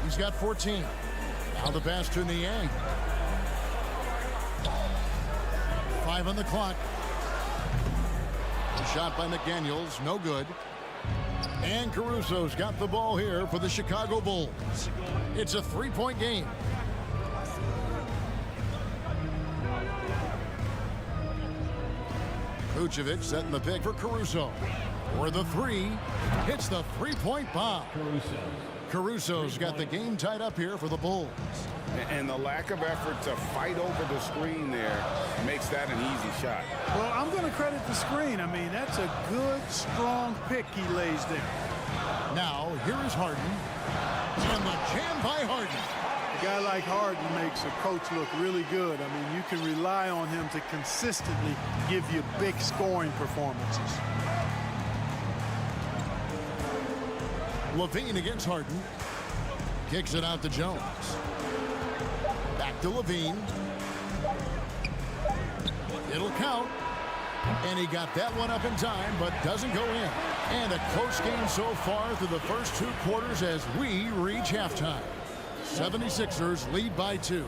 He's got 14. Now the pass to Niang. 5 on the clock. The shot by McDaniels, no good. And Caruso's got the ball here for the Chicago Bulls. It's a 3-point game. Vucevic setting the pick for Caruso. For the 3, hits the 3-point bomb. Caruso's got the game tied up here for the Bulls. And the lack of effort to fight over the screen there makes that an easy shot. Well, I'm going to credit the screen. I mean, that's a good, strong pick he lays there. Now, here is Harden. And the jam by Harden. A guy like Harden makes a coach look really good. I mean, you can rely on him to consistently give you big scoring performances. Levine against Harden. Kicks it out to Jones. Back to Levine. It'll count. And he got that one up in time, but doesn't go in. And a close game so far through the first 2 quarters as we reach halftime. 76ers lead by 2.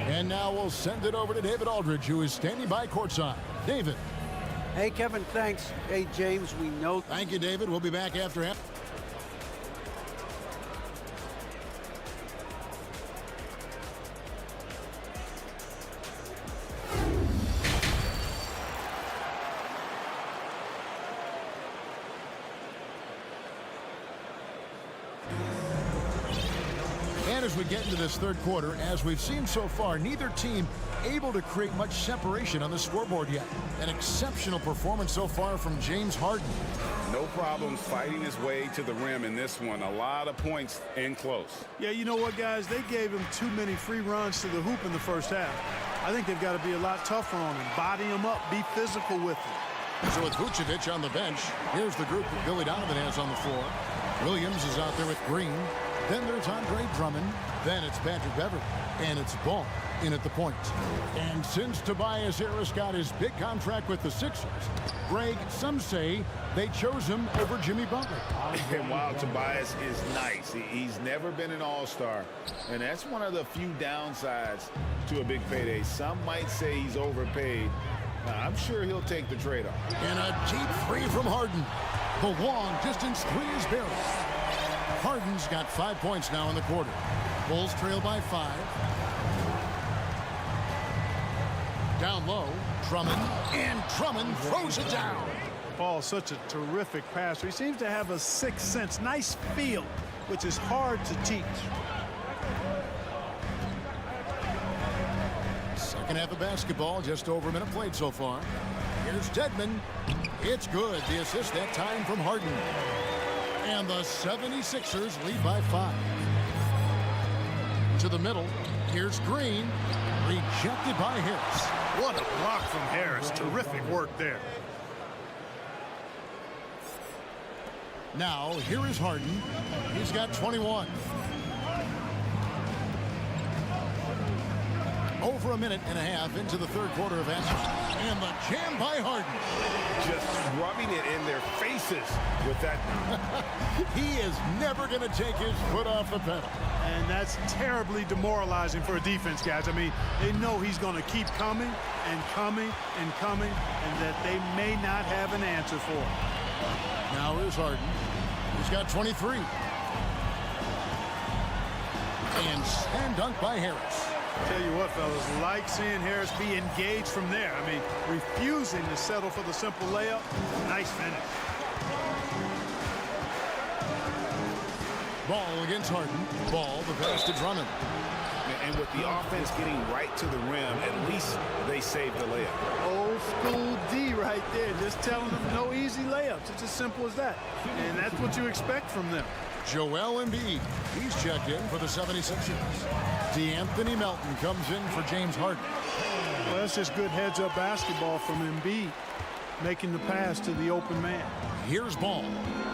And now we'll send it over to David Aldridge, who is standing by courtside. David. Hey, Kevin, thanks. Hey, James, we know. Thank you, David. We'll be back after half. And as we get into this third quarter, as we've seen so far, neither team able to create much separation on the scoreboard yet. An exceptional performance so far from James Harden. No problems fighting his way to the rim in this one. A lot of points and close. Yeah, you know what, guys? They gave him too many free runs to the hoop in the first half. I think they've got to be a lot tougher on him. Body him up. Be physical with him. So with Vucevic on the bench, here's the group that Billy Donovan has on the floor. Williams is out there with Green. Then there's Andre Drummond. Then it's Patrick Beverley. And it's Ball in at the point. And since Tobias Harris got his big contract with the Sixers, Greg, some say they chose him over Jimmy Butler. And while Tobias is nice, he's never been an all-star. And that's one of the few downsides to a big payday. Some might say he's overpaid. I'm sure he'll take the trade-off. And a deep 3 from Harden. The long distance 3 is buried. Harden's got 5 points now in the quarter. Bulls trail by 5. Down low, Drummond, and Drummond throws it down. Paul's such a terrific passer. He seems to have a sixth sense, nice feel, which is hard to teach. Second half of basketball, just over a minute played so far. Here's Dedmon. It's good. The assist that time from Harden. And the 76ers lead by 5. To the middle. Here's Green. Rejected by Harris. What a block from Harris. Terrific work there. Now, here is Harden. He's got 21. Over a minute and a half into the third quarter of action. And the jam by Harden. Just rubbing it in their faces with that. He is never going to take his foot off the pedal. And that's terribly demoralizing for a defense, guys. I mean, they know he's going to keep coming and coming and coming, and that they may not have an answer for it. Now here's Harden. He's got 23. And slam dunk by Harris. Tell you what, fellas, like seeing Harris be engaged from there. I mean, refusing to settle for the simple layup. Nice finish. Ball against Harden. Ball, the pass to Drummond. And with the offense getting right to the rim, at least they saved the layup. Old school D right there, just telling them no easy layups. It's as simple as that. And that's what you expect from them. Joel Embiid, he's checked in for the 76ers. DeAnthony Melton comes in for James Harden. Well, that's just good heads-up basketball from Embiid, making the pass to the open man. Here's Ball.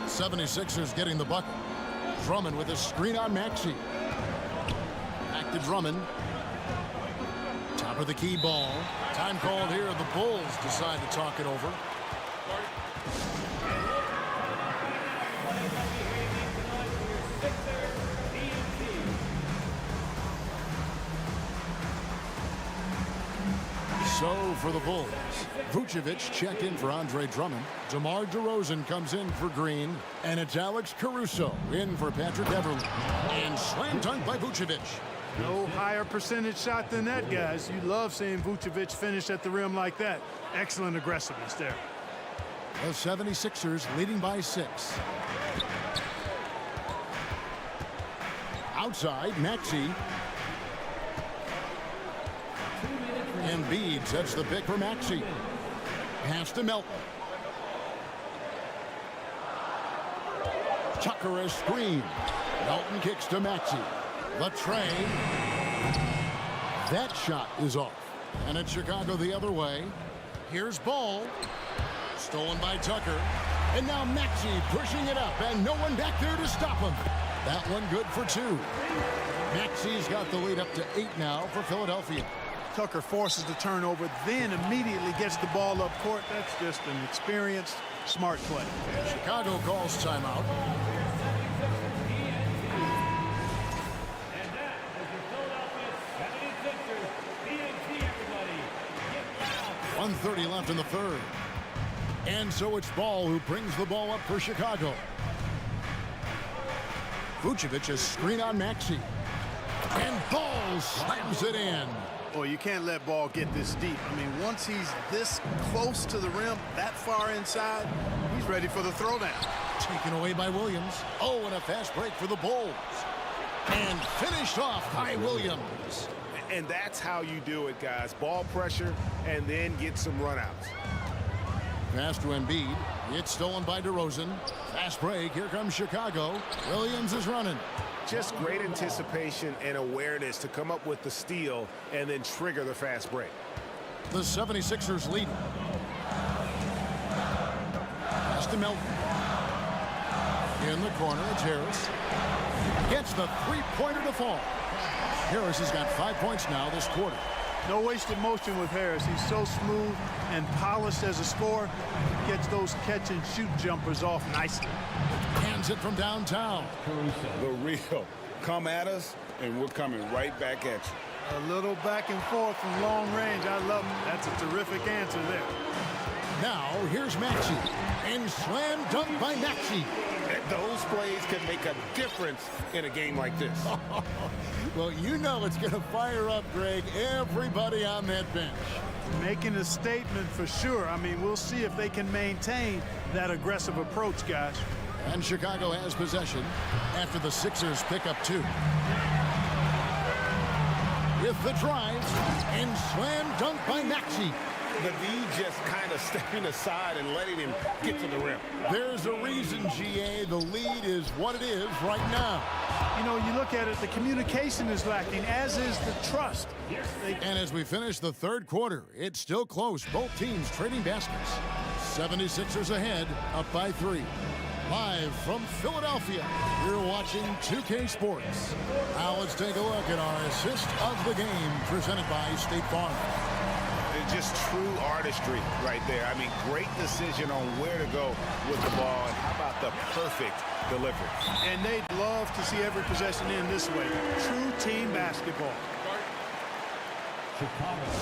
76ers getting the bucket. Drummond with a screen on Maxey. Back to Drummond. Top of the key Ball. Time called here. The Bulls decide to talk it over. So for the Bulls, Vucevic checked in for Andre Drummond. DeMar DeRozan comes in for Green. And it's Alex Caruso in for Patrick Beverley. And slam dunk by Vucevic. No higher percentage shot than that, guys. You love seeing Vucevic finish at the rim like that. Excellent aggressiveness there. The 76ers leading by 6. Outside, Maxey. Embiid sets the pick for Maxey. Pass to Melton. Tucker a screen. Melton kicks to Maxey. The tray. That shot is off. And it's Chicago the other way. Here's Ball. Stolen by Tucker. And now Maxey pushing it up, and no one back there to stop him. That one good for 2. Maxey's got the lead up to 8 now for Philadelphia. Tucker forces the turnover, then immediately gets the ball up court. That's just an experienced, smart play. Chicago calls timeout. And that is the Philadelphia 76ers PNC, everybody. 1:30 left in the third. And so it's Ball who brings the ball up for Chicago. Vucevic a screen on Maxey. And Ball slams it in. Boy, you can't let Ball get this deep. I mean, once he's this close to the rim, that far inside, he's ready for the throwdown. Taken away by Williams. Oh, and a fast break for the Bulls. And finished off by Williams. And that's how you do it, guys. Ball pressure and then get some runouts. Pass to Embiid. It's stolen by DeRozan. Fast break. Here comes Chicago. Williams is running. Just great anticipation and awareness to come up with the steal and then trigger the fast break. The 76ers lead. Pass to Melton. In the corner, it's Harris. Gets the three-pointer to fall. Harris has got 5 points now this quarter. No wasted motion with Harris. He's so smooth and polished as a scorer. Gets those catch-and-shoot jumpers off nicely. Hands it from downtown. The real. Come at us, and we're coming right back at you. A little back and forth from long range. I love it. That's a terrific answer there. Now, here's Maxey. And slam dunk by Maxey. Those plays can make a difference in a game like this. Well, you know it's going to fire up, Greg, everybody on that bench. Making a statement for sure. I mean, we'll see if they can maintain that aggressive approach, guys. And Chicago has possession after the Sixers pick up 2. With the drive and slam dunk by Maxey. The D just kind of stepping aside and letting him get to the rim. There's a reason, GA. The lead is what it is right now. You know, you look at it, the communication is lacking, as is the trust. And as we finish the third quarter, it's still close. Both teams trading baskets. 76ers ahead, up by 3. Live from Philadelphia, you're watching 2K Sports. Now let's take a look at our assist of the game presented by State Farm. It's just true artistry right there. I mean, great decision on where to go with the ball, and how about the perfect delivery. And they'd love to see every possession in this way. True team basketball.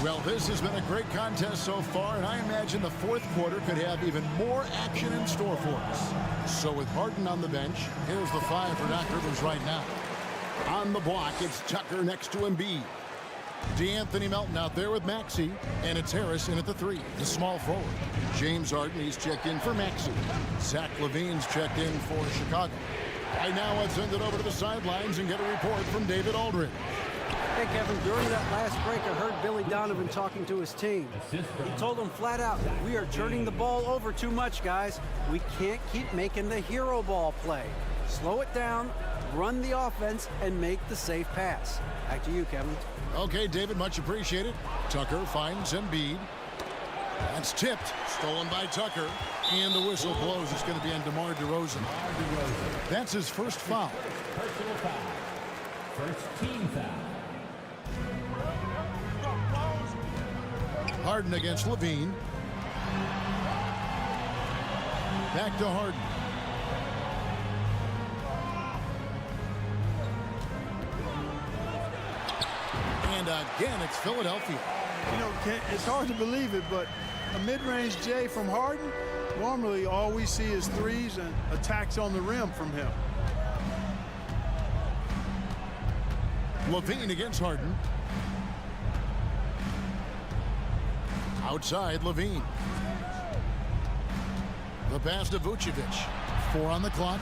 Well, this has been a great contest so far, and I imagine the fourth quarter could have even more action in store for us. So with Harden on the bench, here's the five for Doc Rivers right now. On the block, it's Tucker next to Embiid. DeAnthony Melton out there with Maxey, and it's Harris in at the three, the small forward. James Harden, he's checked in for Maxey. Zach LaVine's checked in for Chicago. Right now, let's send it over to the sidelines and get a report from David Aldridge. Hey, Kevin, during that last break, I heard Billy Donovan talking to his team. He told them flat out, we are turning the ball over too much, guys. We can't keep making the hero ball play. Slow it down, run the offense, and make the safe pass. Back to you, Kevin. Okay, David, much appreciated. Tucker finds Embiid. That's tipped, stolen by Tucker. And the whistle blows. It's going to be on DeMar DeRozan. That's his first foul. Personal foul. First team foul. Harden against Levine. Back to Harden. And again, it's Philadelphia. You know, it's hard to believe it, but a mid-range J from Harden, normally all we see is threes and attacks on the rim from him. Levine against Harden. Outside, Levine. The pass to Vucevic. 4 on the clock.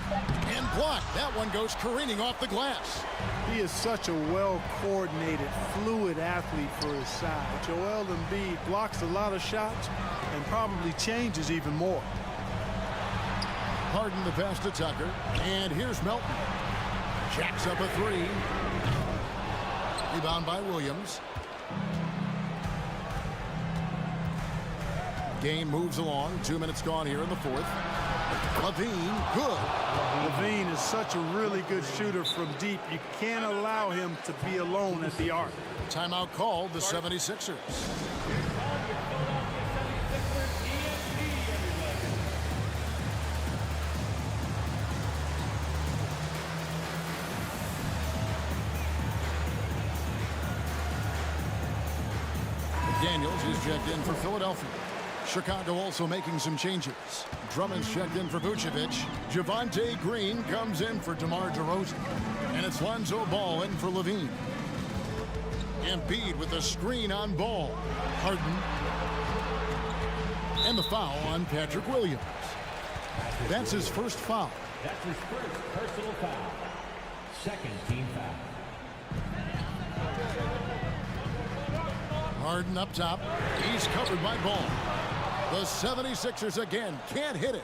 And blocked. That one goes careening off the glass. He is such a well-coordinated, fluid athlete for his size. Joel Embiid blocks a lot of shots and probably changes even more. Harden the pass to Tucker. And here's Melton. Jacks up a three. Rebound by Williams. Game moves along. 2 minutes gone here in the fourth. Levine, good. Levine is such a really good shooter from deep. You can't allow him to be alone at the arc. Timeout called the 76ers. Daniels is checked in for Philadelphia. Chicago also making some changes. Drummond's checked in for Vucevic. Javonte Green comes in for DeMar DeRozan. And it's Lonzo Ball in for Levine. Embiid with a screen on Ball. Harden. And the foul on Patrick Williams. That's his first foul. That's his first personal foul. Second team foul. Harden up top. He's covered by Ball. The 76ers again can't hit it.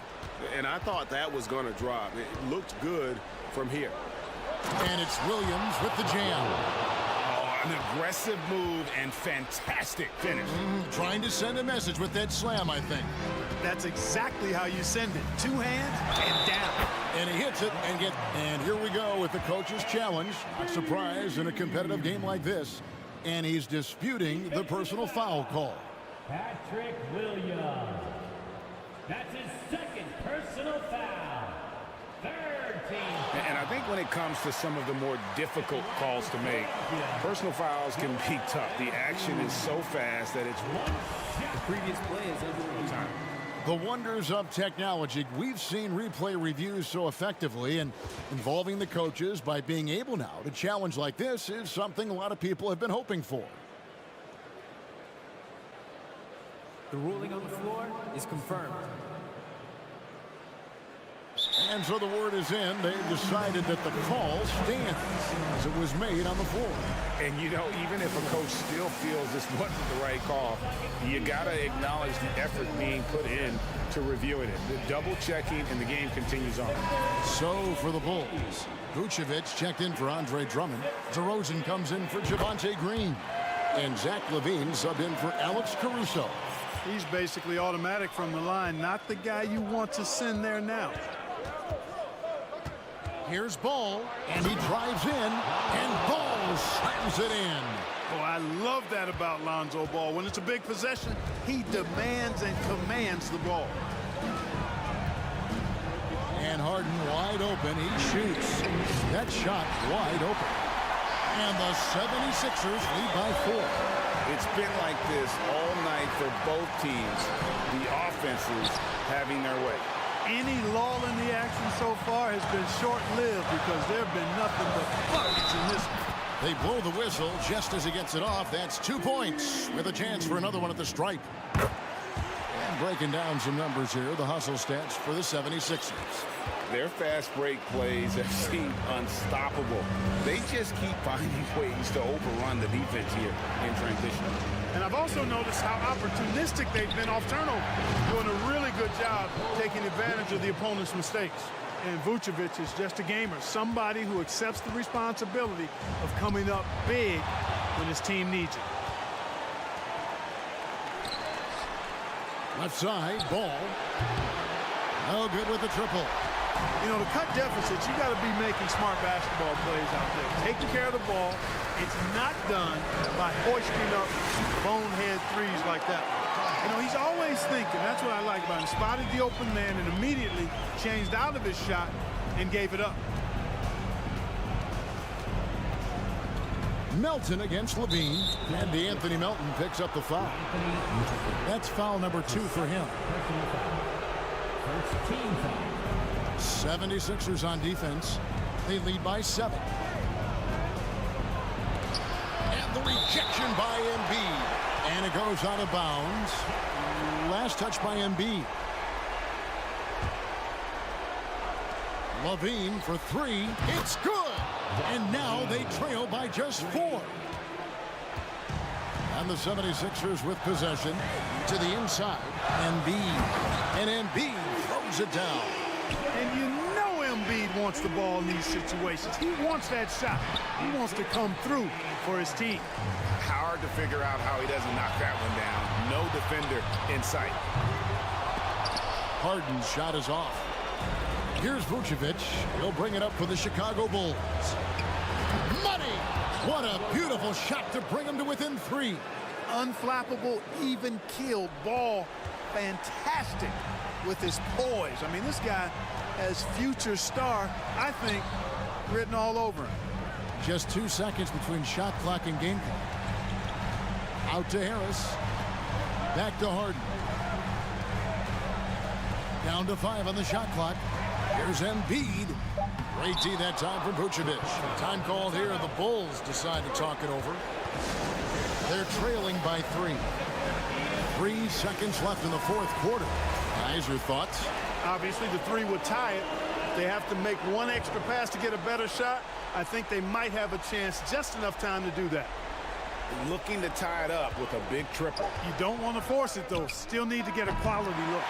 And I thought that was going to drop. It looked good from here. And it's Williams with the jam. Oh, an aggressive move and fantastic finish. Trying to send a message with that slam, I think. That's exactly how you send it. 2 hands and down. And he hits it and here we go with the coach's challenge. Not surprised in a competitive game like this. And he's disputing the personal foul call. Patrick Williams. That's his second personal foul. Third team. And I think when it comes to some of the more difficult calls to make, personal fouls can be tough. The action is so fast that it's the previous play is over time. The wonders of technology. We've seen replay reviews so effectively, and involving the coaches by being able now to challenge like this is something a lot of people have been hoping for. The ruling on the floor is confirmed. And so the word is in. They've decided that the call stands as it was made on the floor. And, you know, even if a coach still feels this wasn't the right call, you got to acknowledge the effort being put in to reviewing it. The double checking, and the game continues on. So for the Bulls, Vucevic checked in for Andre Drummond. DeRozan comes in for Javonte Green. And Zach LaVine subbed in for Alex Caruso. He's basically automatic from the line, not the guy you want to send there now. Here's Ball, and he drives in, and Ball slams it in. Oh, I love that about Lonzo Ball. When it's a big possession, he demands and commands the ball. And Harden wide open. He shoots. That shot wide open. And the 76ers lead by 4. It's been like this all night for both teams. The offenses having their way. Any lull in the action so far has been short-lived because there have been nothing but buckets in this one. They blow the whistle just as he gets it off. That's 2 points with a chance for another one at the stripe. And breaking down some numbers here, the hustle stats for the 76ers. Their fast break plays have seemed unstoppable. They just keep finding ways to overrun the defense here in transition. And I've also noticed how opportunistic they've been off turnover, doing a really good job taking advantage of the opponent's mistakes. And Vucevic is just a gamer, somebody who accepts the responsibility of coming up big when his team needs it. Left side, Ball. No good with the triple. You know, to cut deficits, you got to be making smart basketball plays out there. Taking care of the ball. It's not done by hoisting up bonehead threes like that. You know, he's always thinking. That's what I like about him. Spotted the open man and immediately changed out of his shot and gave it up. Melton against Levine, and DeAnthony Melton picks up the foul. That's foul number 2 for him. 76ers on defense. They lead by 7. And the rejection by Embiid. And it goes out of bounds. Last touch by Embiid. Levine for 3. It's good. And now they trail by just 4. And the 76ers with possession to the inside. Embiid. And Embiid throws it down. And you know Embiid wants the ball in these situations. He wants that shot. He wants to come through for his team. Hard to figure out how he doesn't knock that one down. No defender in sight. Harden's shot is off. Here's Vucevic. He'll bring it up for the Chicago Bulls. Money! What a beautiful shot to bring him to within 3. Unflappable, even-keeled ball. Fantastic with his poise. I mean, this guy has future star, I think, written all over him. Just 2 seconds between shot clock and game clock. Out to Harris. Back to Harden. Down to 5 on the shot clock. Here's Embiid. Great D that time from Vucevic. Time called here. The Bulls decide to talk it over. They're trailing by 3. 3 seconds left in the 4th quarter. Guys, your thoughts? Obviously, the 3 would tie it. If they have to make one extra pass to get a better shot, I think they might have a chance, just enough time to do that. Looking to tie it up with a big triple. You don't want to force it, though. Still need to get a quality look.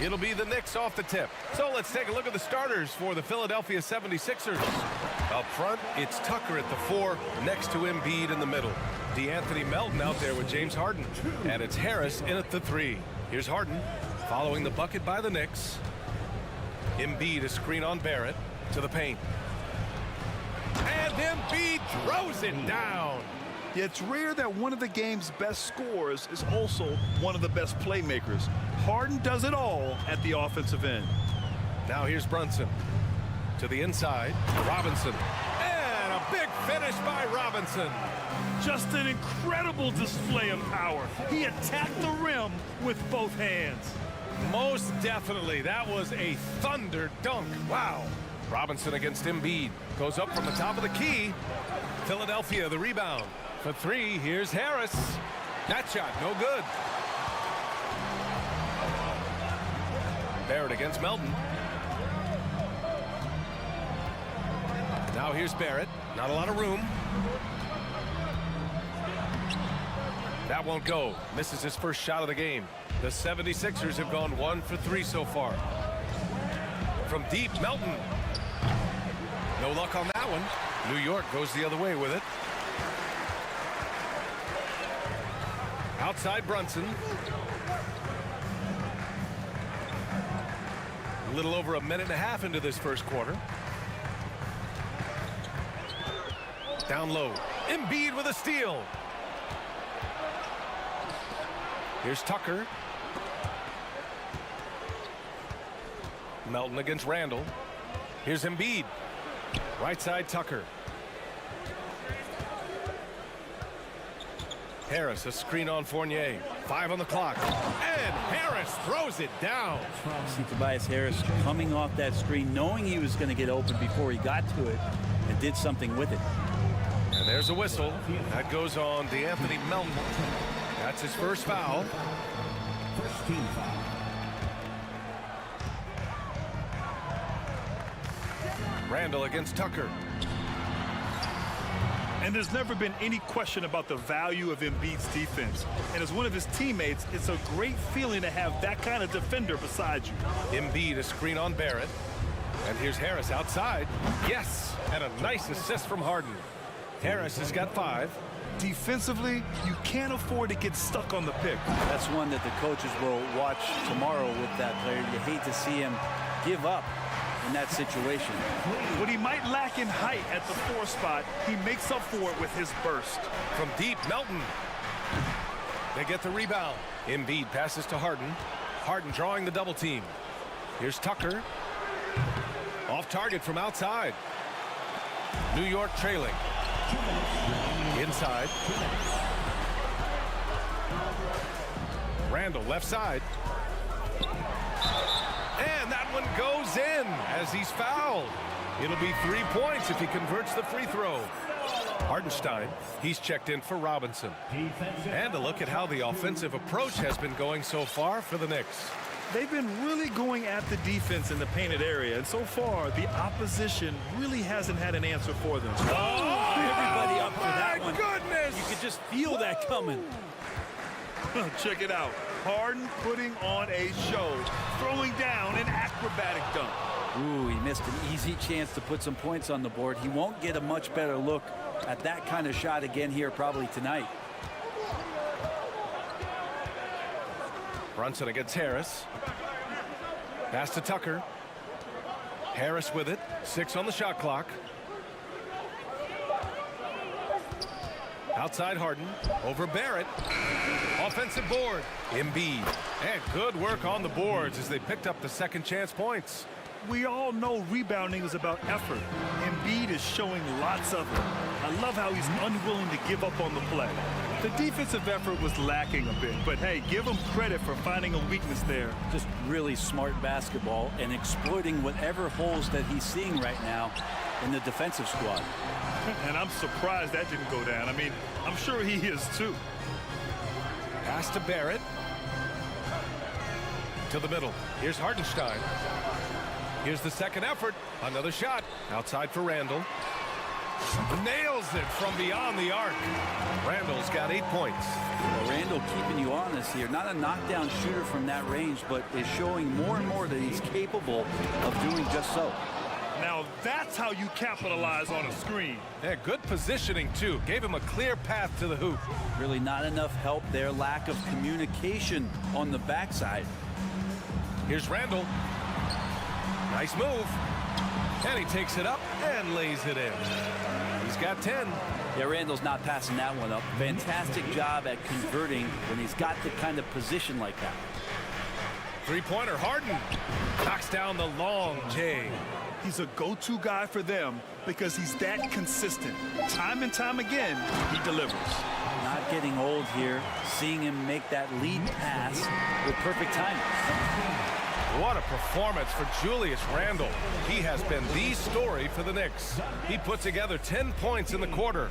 It'll be the Knicks off the tip. So let's take a look at the starters for the Philadelphia 76ers. Up front, it's Tucker at the 4, next to Embiid in the middle. DeAnthony Melton out there with James Harden. And it's Harris in at the 3. Here's Harden, following the bucket by the Knicks. Embiid, a screen on Barrett, to the paint. And Embiid throws it down. Yeah, it's rare that one of the game's best scorers is also one of the best playmakers. Harden does it all at the offensive end. Now here's Brunson. To the inside, Robinson. And a big finish by Robinson. Just an incredible display of power. He attacked the rim with both hands. Most definitely. That was a thunder dunk. Wow. Robinson against Embiid. Goes up from the top of the key. Philadelphia, the rebound. For 3, here's Harris. That shot, no good. Barrett against Melton. Now here's Barrett. Not a lot of room. That won't go. Misses his first shot of the game. The 76ers have gone 1 for 3 so far. From deep, Melton. No luck on that one. New York goes the other way with it. Outside Brunson. A little over a minute and a half into this first quarter. Down low. Embiid with a steal. Here's Tucker. Melton against Randall. Here's Embiid. Right side Tucker. Harris, a screen on Fournier. 5 on the clock. And Harris throws it down. See Tobias Harris coming off that screen, knowing he was going to get open before he got to it, and did something with it. And there's a whistle. That goes on DeAnthony Melton. That's his first foul. First team foul. Randall against Tucker. And there's never been any question about the value of Embiid's defense. And as one of his teammates, it's a great feeling to have that kind of defender beside you. Embiid, a screen on Barrett. And here's Harris outside. Yes, and a nice assist from Harden. Harris has got 5. Defensively, you can't afford to get stuck on the pick. That's one that the coaches will watch tomorrow with that player. You hate to see him give up in that situation. What he might lack in height at the 4 spot, he makes up for it with his burst. From deep, Melton. They get the rebound. Embiid passes to Harden. Harden drawing the double team. Here's Tucker. Off target from outside. New York trailing. Inside. Randall left side. And that one goes in as he's fouled. It'll be 3 points if he converts the free throw. Hardenstein, he's checked in for Robinson. And a look at how the offensive approach has been going so far for the Knicks. They've been really going at the defense in the painted area, and so far the opposition really hasn't had an answer for them. Oh, everybody up for that one. My goodness! You could just feel that coming. Check it out. Harden putting on a show, throwing down an acrobatic dunk. Ooh, he missed an easy chance to put some points on the board. He won't get a much better look at that kind of shot again here probably tonight. Brunson against Harris. Pass to Tucker. Harris with it. 6 on the shot clock. Outside Harden. Over Barrett. Offensive board. Embiid. And good work on the boards as they picked up the second chance points. We all know rebounding is about effort. Embiid is showing lots of it. I love how he's unwilling to give up on the play. The defensive effort was lacking a bit, but hey, give him credit for finding a weakness there. Just really smart basketball and exploiting whatever holes that he's seeing right now in the defensive squad. And I'm surprised that didn't go down. I mean, I'm sure he is too. Pass to Barrett. To the middle. Here's Hardenstein. Here's the second effort. Another shot. Outside for Randall. Nails it from beyond the arc. Randall's got 8 points. Well, Randall keeping you honest here. Not a knockdown shooter from that range, but is showing more and more that he's capable of doing just so. Now that's how you capitalize on a screen. Yeah, good positioning, too. Gave him a clear path to the hoop. Really not enough help there. Lack of communication on the backside. Here's Randall. Nice move. And he takes it up and lays it in. He's got 10. Yeah, Randall's not passing that one up. Fantastic job at converting when he's got the kind of position like that. Three-pointer, Harden. Knocks down the long J. He's a go-to guy for them because he's that consistent. Time and time again, he delivers. Not getting old here. Seeing him make that lead pass with perfect timing. What a performance for Julius Randle. He has been the story for the Knicks. He put together 10 points in the quarter.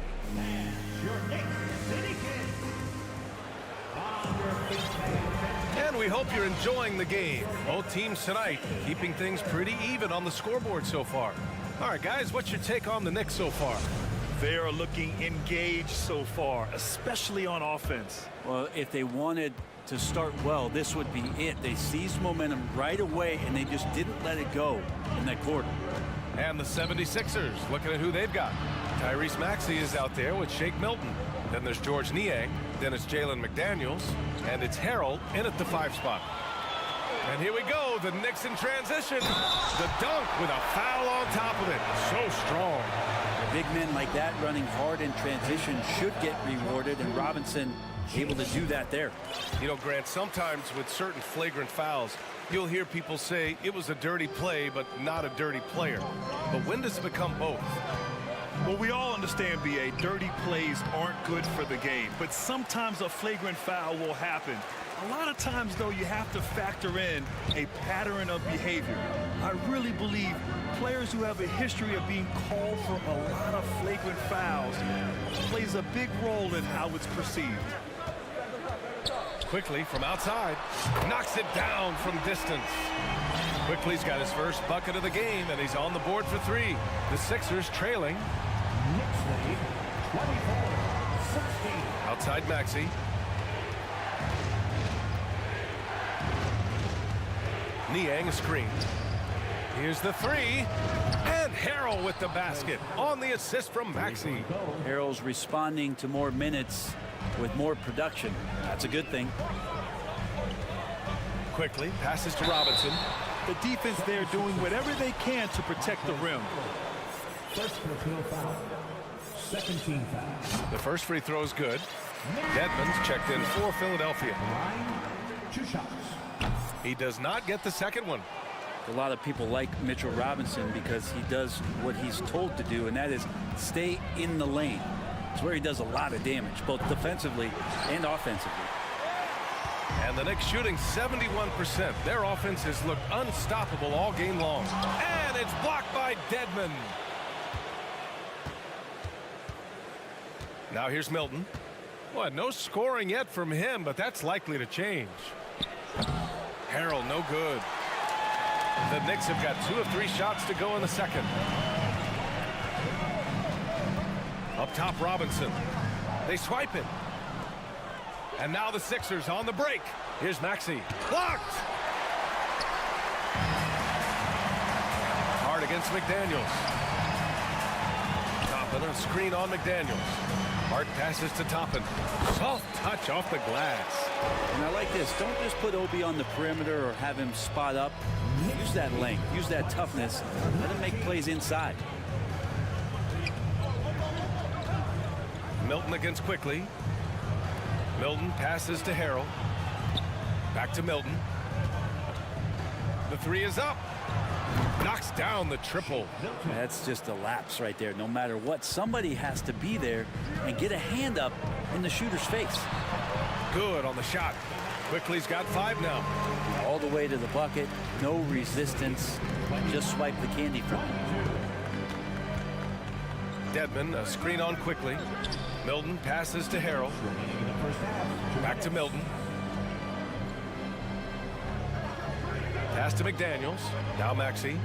And we hope you're enjoying the game. Both teams tonight keeping things pretty even on the scoreboard so far. All right, guys, what's your take on the Knicks so far? They are looking engaged so far, especially on offense. Well, if they wanted to start well, this would be it. They seized momentum right away, and they just didn't let it go in that quarter. And the 76ers, looking at who they've got. Tyrese Maxey is out there with Shake Milton. Then there's George Niang. Then it's Jalen McDaniels. And it's Harrell in at the 5 spot. And here we go, the Knicks in transition. The dunk with a foul on top of it. So strong. Big men like that running hard in transition should get rewarded, and Robinson able to do that there. You know, Grant, sometimes with certain flagrant fouls, you'll hear people say it was a dirty play, but not a dirty player. But when does it become both? Well, we all understand, B.A., dirty plays aren't good for the game, but sometimes a flagrant foul will happen. A lot of times, though, you have to factor in a pattern of behavior. I really believe players who have a history of being called for a lot of flagrant fouls plays a big role in how it's perceived. Quickly from outside, knocks it down from distance. Quickly's got his first bucket of the game, and he's on the board for 3. The Sixers trailing. Outside Maxey. Niang a screen. Here's the 3. And Harrell with the basket on the assist from Maxey. Harrell's responding to more minutes with more production. That's a good thing. Quickly passes to Robinson. The defense there doing whatever they can to protect the rim. First personal foul. Second team foul. The first free throw is good. Dedmon's checked in for Philadelphia. 2 shots. He does not get the second one. A lot of people like Mitchell Robinson because he does what he's told to do, and that is stay in the lane. It's where he does a lot of damage, both defensively and offensively. And the Knicks shooting 71%. Their offense has looked unstoppable all game long. And it's blocked by Dedmon. Now here's Milton. Well, no scoring yet from him, but that's likely to change. Harrell, no good. The Knicks have got 2 of 3 shots to go in the second. Up top, Robinson. They swipe it. And now the Sixers on the break. Here's Maxey. Blocked! Hard against McDaniels. Toppin, a screen on McDaniels. Hart passes to Toppin. Soft touch off the glass. And I like this. Don't just put Obi on the perimeter or have him spot up. Use that length. Use that toughness. Let him make plays inside. Milton against Quickly. Milton passes to Harrell. Back to Milton. The 3 is up. Knocks down the triple. That's just a lapse right there. No matter what, somebody has to be there and get a hand up in the shooter's face. Good on the shot. Quickly's got 5 now. All the way to the bucket. No resistance. Just swipe the candy from him. Dedmon, a screen on Quickly. Milton passes to Harrell. Back to Milton. Pass to McDaniels. Now Maxey.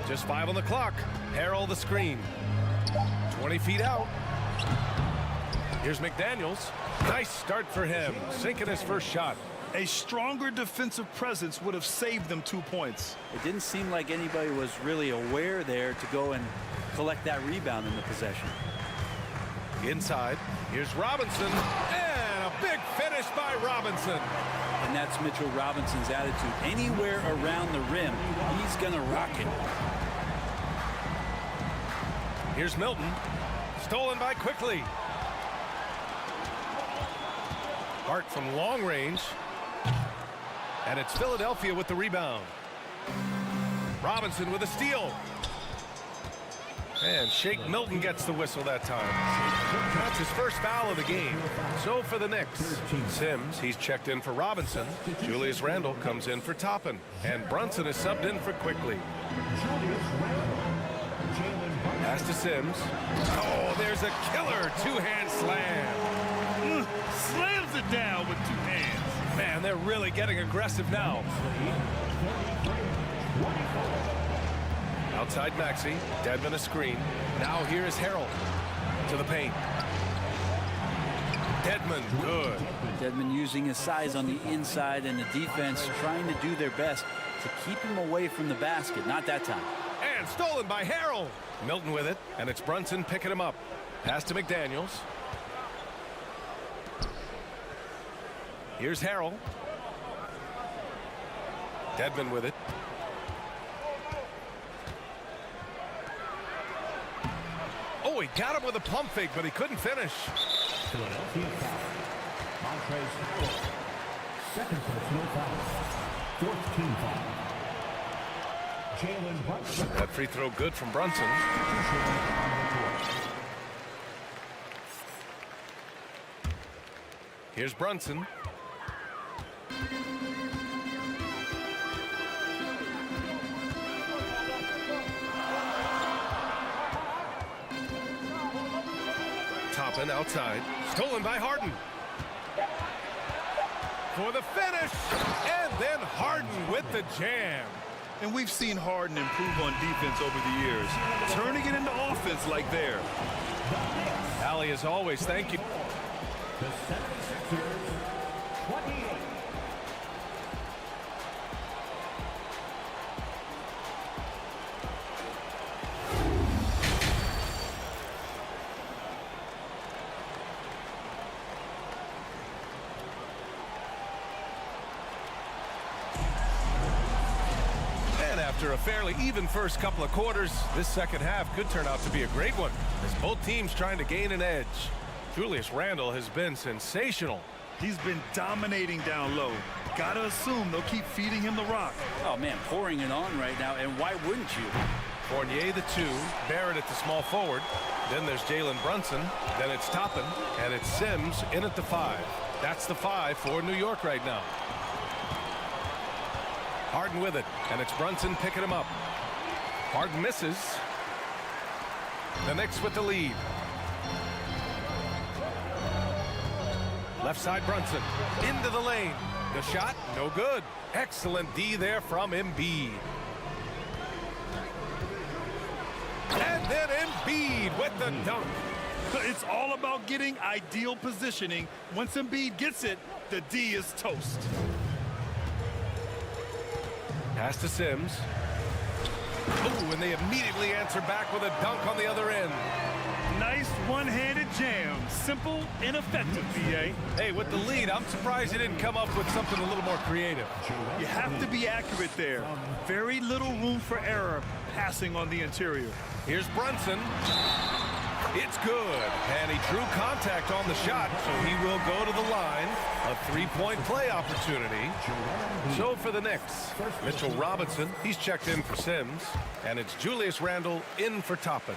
Just 5 on the clock. Harrell the screen. 20 feet out. Here's McDaniels. Nice start for him, sinking his first shot. A stronger defensive presence would have saved them 2 points. It didn't seem like anybody was really aware there to go and collect that rebound in the possession. Inside, here's Robinson, and a big finish by Robinson. And that's Mitchell Robinson's attitude. Anywhere around the rim, he's gonna rock it. Here's Milton, stolen by Quickly. Hart from long range. And it's Philadelphia with the rebound. Robinson with a steal. And Shake Milton gets the whistle that time. That's his first foul of the game. So for the Knicks, Sims, he's checked in for Robinson. Julius Randle comes in for Toppin. And Brunson is subbed in for Quickly. Pass to Sims. Oh, there's a killer two-hand slam. Slams it down with 2 hands. Man, they're really getting aggressive now. Outside Maxey, Dedmon a screen. Now here's Harrell to the paint. Dedmon, good. Dedmon using his size on the inside and the defense trying to do their best to keep him away from the basket. Not that time. And stolen by Harrell. Milton with it, and it's Brunson picking him up. Pass to McDaniels. Here's Harrell. Dedmon with it. Oh, he got him with a pump fake, but he couldn't finish. Philadelphia foul. Montrezl Harrell. Second personal foul. 14th foul. Jalen Brunson. That free throw good from Brunson. Here's Brunson. Toppin outside. Stolen by Harden. For the finish. And then Harden with the jam. And we've seen Harden improve on defense over the years, turning it into offense like there. Allie, as always, thank you. The 76ers, 28. After a fairly even first couple of quarters, this second half could turn out to be a great one, as both teams trying to gain an edge. Julius Randle has been sensational. He's been dominating down low. Gotta assume they'll keep feeding him the rock. Oh, man, pouring it on right now, and why wouldn't you? Fournier the 2, Barrett at the small forward. Then there's Jalen Brunson. Then it's Toppin, and it's Sims in at the 5. That's the 5 for New York right now. Harden with it, and it's Brunson picking him up. Harden misses. The Knicks with the lead. Left side Brunson, into the lane. The shot, no good. Excellent D there from Embiid. And then Embiid with the dunk. It's all about getting ideal positioning. Once Embiid gets it, the D is toast. Pass to Sims. Oh, and they immediately answer back with a dunk on the other end. Nice one-handed jam. Simple and effective, B.A. Hey, with the lead, I'm surprised he didn't come up with something a little more creative. You have to be accurate there. Very little room for error passing on the interior. Here's Brunson. It's good. And he drew contact on the shot, so he will go to the line. A three-point play opportunity. So for the Knicks, Mitchell Robinson, he's checked in for Sims. And it's Julius Randle in for Toppin.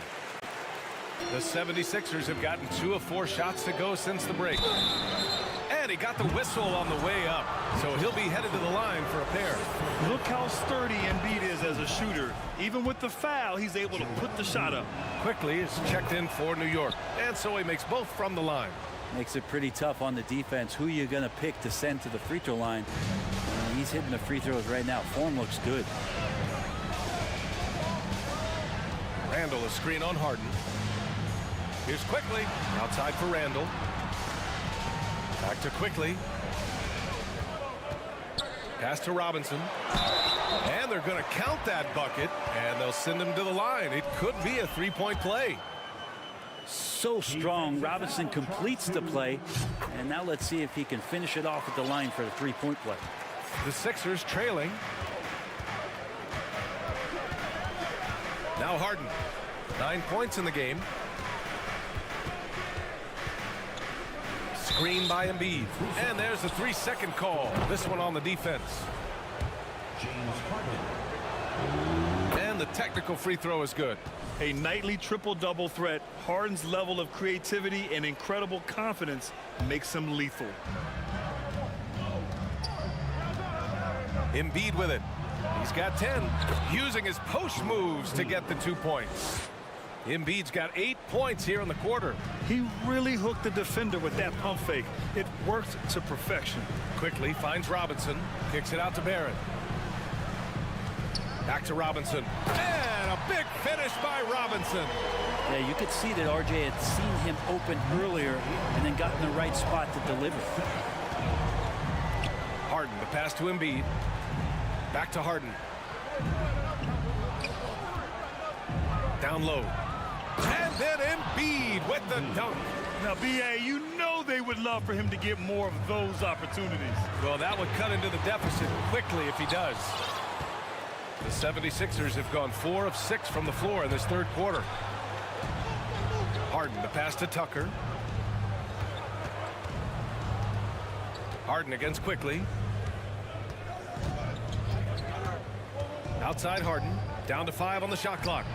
The 76ers have gotten 2 of 4 shots to go since the break. And he got the whistle on the way up. So he'll be headed to the line for a pair. Look how sturdy Embiid is as a shooter. Even with the foul, he's able to put the shot up. Quickly is checked in for New York. And so he makes both from the line. Makes it pretty tough on the defense. Who you're going to pick to send to the free throw line. He's hitting the free throws right now. Form looks good. Randle a screen on Harden. Here's Quickly. Outside for Randall. Back to Quickly. Pass to Robinson. And they're going to count that bucket, and they'll send him to the line. It could be a three-point play. So strong. Robinson completes the play, and now let's see if he can finish it off at the line for the three-point play. The Sixers trailing. Now Harden. 9 points in the game. Screen by Embiid. And there's a 3-second call. This one on the defense. And the technical free throw is good. A nightly triple-double threat. Harden's level of creativity and incredible confidence makes him lethal. Embiid with it. He's got 10. Using his post moves to get the 2 points. Embiid's got 8 points here in the quarter. He really hooked the defender with that pump fake. It worked to perfection. Quickly finds Robinson. Kicks it out to Barrett. Back to Robinson. And a big finish by Robinson. Yeah, you could see that RJ had seen him open earlier and then got in the right spot to deliver. Harden, the pass to Embiid. Back to Harden. Down low. And then Embiid with the dunk. Now, B.A., you know they would love for him to get more of those opportunities. Well, that would cut into the deficit quickly if he does. The 76ers have gone 4 of 6 from the floor in this third quarter. Harden, the pass to Tucker. Harden against Quickly. Outside Harden. Down to 5 on the shot clock.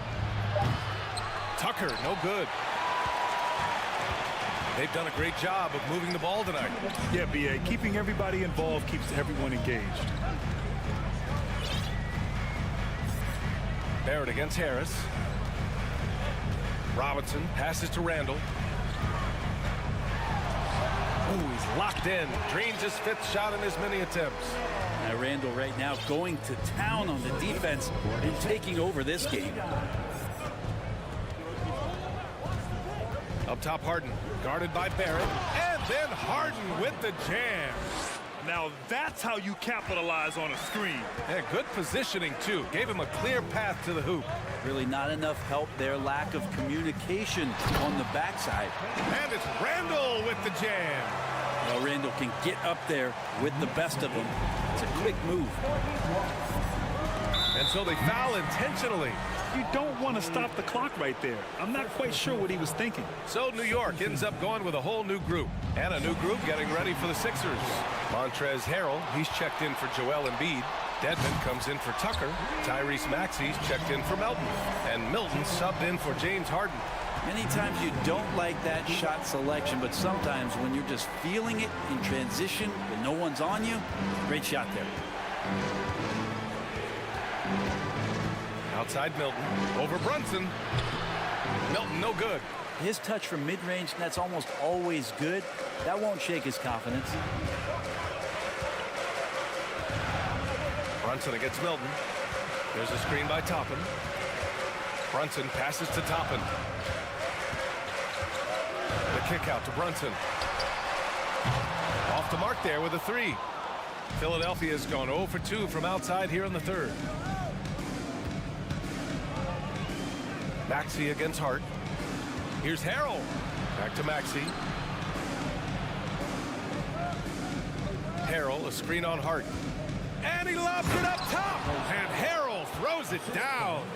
Tucker, no good. They've done a great job of moving the ball tonight. Yeah, B.A., keeping everybody involved keeps everyone engaged. Barrett against Harris. Robinson passes to Randall. Oh, he's locked in. Drains his 5th shot in as many attempts. Now Randall right now going to town on the defense and taking over this game. Up top, Harden. Guarded by Barrett. And then Harden with the jam. Now that's how you capitalize on a screen. Yeah, good positioning, too. Gave him a clear path to the hoop. Really not enough help there. Lack of communication on the backside. And it's Randall with the jam. Well, Randall can get up there with the best of them. It's a quick move. And so they foul intentionally. You don't want to stop the clock right there. I'm not quite sure what he was thinking. So New York ends up going with a whole new group. And a new group getting ready for the Sixers. Montrezl Harrell, he's checked in for Joel Embiid. Dedmon comes in for Tucker. Tyrese Maxey's checked in for Melton. And Milton subbed in for James Harden. Many times you don't like that shot selection, but sometimes when you're just feeling it in transition when no one's on you, great shot there. Outside Milton, over Brunson. Milton, no good. His touch from mid-range, that's almost always good. That won't shake his confidence. Brunson against Milton. There's a screen by Toppin. Brunson passes to Toppin. The kick out to Brunson. Off the mark there with a 3. Philadelphia's gone 0 for 2 from outside here in the third. Maxey against Hart. Here's Harrell. Back to Maxey. Harrell, a screen on Hart. And he lobs it up top. And Harrell throws it down.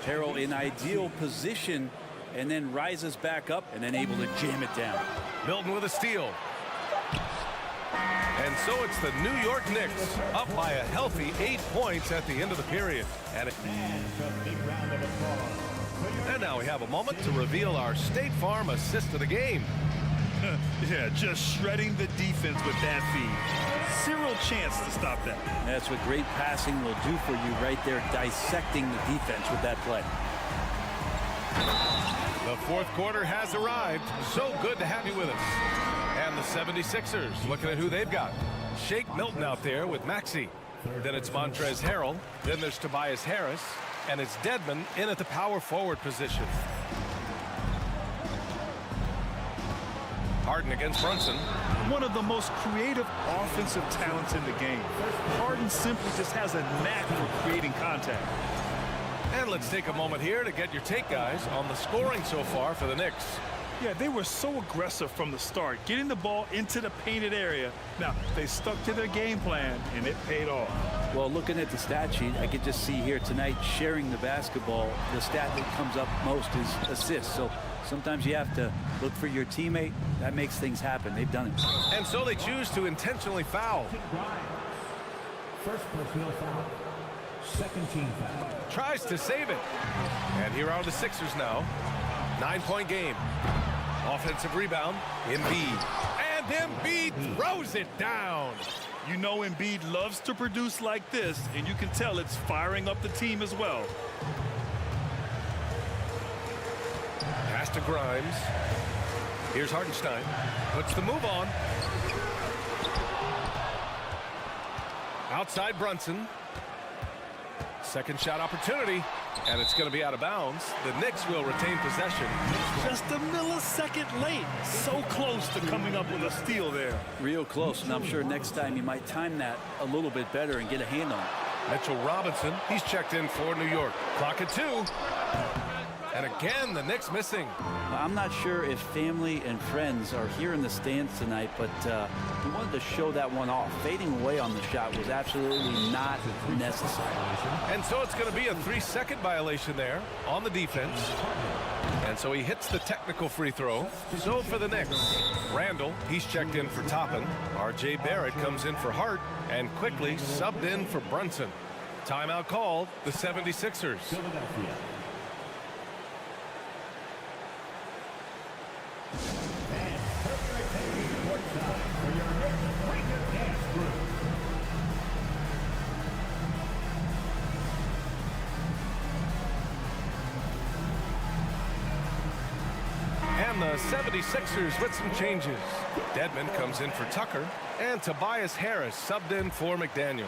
Harrell in ideal position and then rises back up and then able to jam it down. Milton with a steal. And so it's the New York Knicks up by a healthy 8 points at the end of the period. And now we have a moment to reveal our State Farm assist of the game. Yeah, just shredding the defense with that feed. Zero chance to stop that. That's what great passing will do for you right there, dissecting the defense with that play. The fourth quarter has arrived. So good to have you with us. And the 76ers looking at who they've got. Shake Milton out there with Maxey. Then it's Montrezl Harrell. Then there's Tobias Harris. And it's Dedmon in at the power forward position. Harden against Brunson. One of the most creative offensive talents in the game. Harden simply just has a knack for creating contact. And let's take a moment here to get your take, guys, on the scoring so far for the Knicks. Yeah, they were so aggressive from the start, getting the ball into the painted area. Now, they stuck to their game plan, and it paid off. Well, looking at the stat sheet, I could just see here tonight sharing the basketball. The stat that comes up most is assists. So sometimes you have to look for your teammate. That makes things happen. They've done it. And so they choose to intentionally foul. First personal foul. Second team foul. Tries to save it. And here are the Sixers now. 9-point game. Offensive rebound. Embiid. And Embiid throws it down. You know Embiid loves to produce like this, and you can tell it's firing up the team as well. Pass to Grimes. Here's Hartenstein. Puts the move on. Outside Brunson. Second shot opportunity. And it's going to be out of bounds. The Knicks will retain possession. Just a millisecond late. So close to coming up with a steal there. Real close, and I'm sure next time you might time that a little bit better and get a hand on it. Mitchell Robinson, he's checked in for New York. Clock at 2. And again, the Knicks missing. I'm not sure if family and friends are here in the stands tonight, but we wanted to show that one off. Fading away on the shot was absolutely not necessary. And so it's going to be a 3-second violation there on the defense. And so he hits the technical free throw. So for the Knicks, Randall, he's checked in for Toppin. R.J. Barrett comes in for Hart and quickly subbed in for Brunson. Timeout called, the 76ers. And the 76ers with some changes. Dedmon comes in for Tucker, and Tobias Harris subbed in for McDaniels.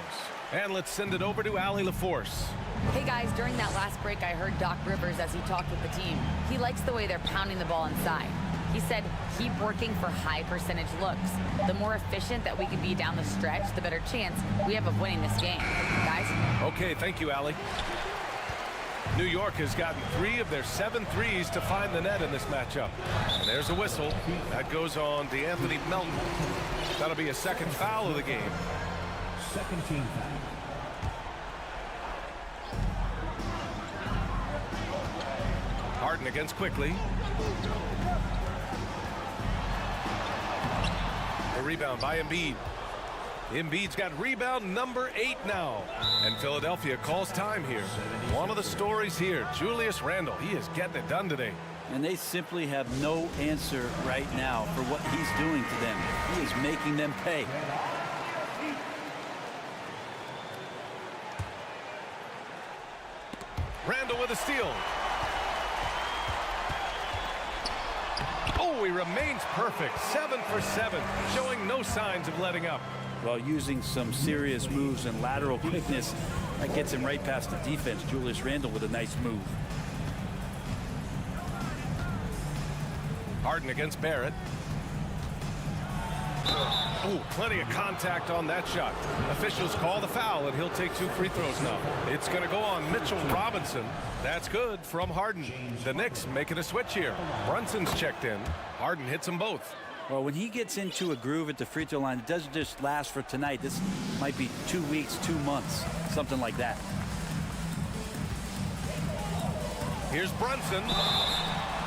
And let's send it over to Allie LaForce. Hey guys, during that last break, I heard Doc Rivers as he talked with the team. He likes the way they're pounding the ball inside. He said, keep working for high percentage looks. The more efficient that we can be down the stretch, the better chance we have of winning this game. Guys? Okay, thank you, Allie. New York has gotten 3 of their 7 threes to find the net in this matchup. And there's a whistle. That goes on DeAnthony Melton. That'll be a second foul of the game. Second team foul. Harden against Quickly. A rebound by Embiid. Embiid's got rebound number 8 now. And Philadelphia calls time here. One of the stories here, Julius Randle. He is getting it done today. And they simply have no answer right now for what he's doing to them. He is making them pay. Randle with a steal. Oh, he remains perfect. 7 for 7, showing no signs of letting up. Well, using some serious moves and lateral quickness, that gets him right past the defense. Julius Randle with a nice move. Harden against Barrett. Oh, plenty of contact on that shot. Officials call the foul, and he'll take 2 free throws now. It's going to go on Mitchell Robinson. That's good from Harden. The Knicks making a switch here. Brunson's checked in. Harden hits them both. Well, when he gets into a groove at the free throw line, it doesn't just last for tonight. This might be 2 weeks, 2 months, something like that. Here's Brunson.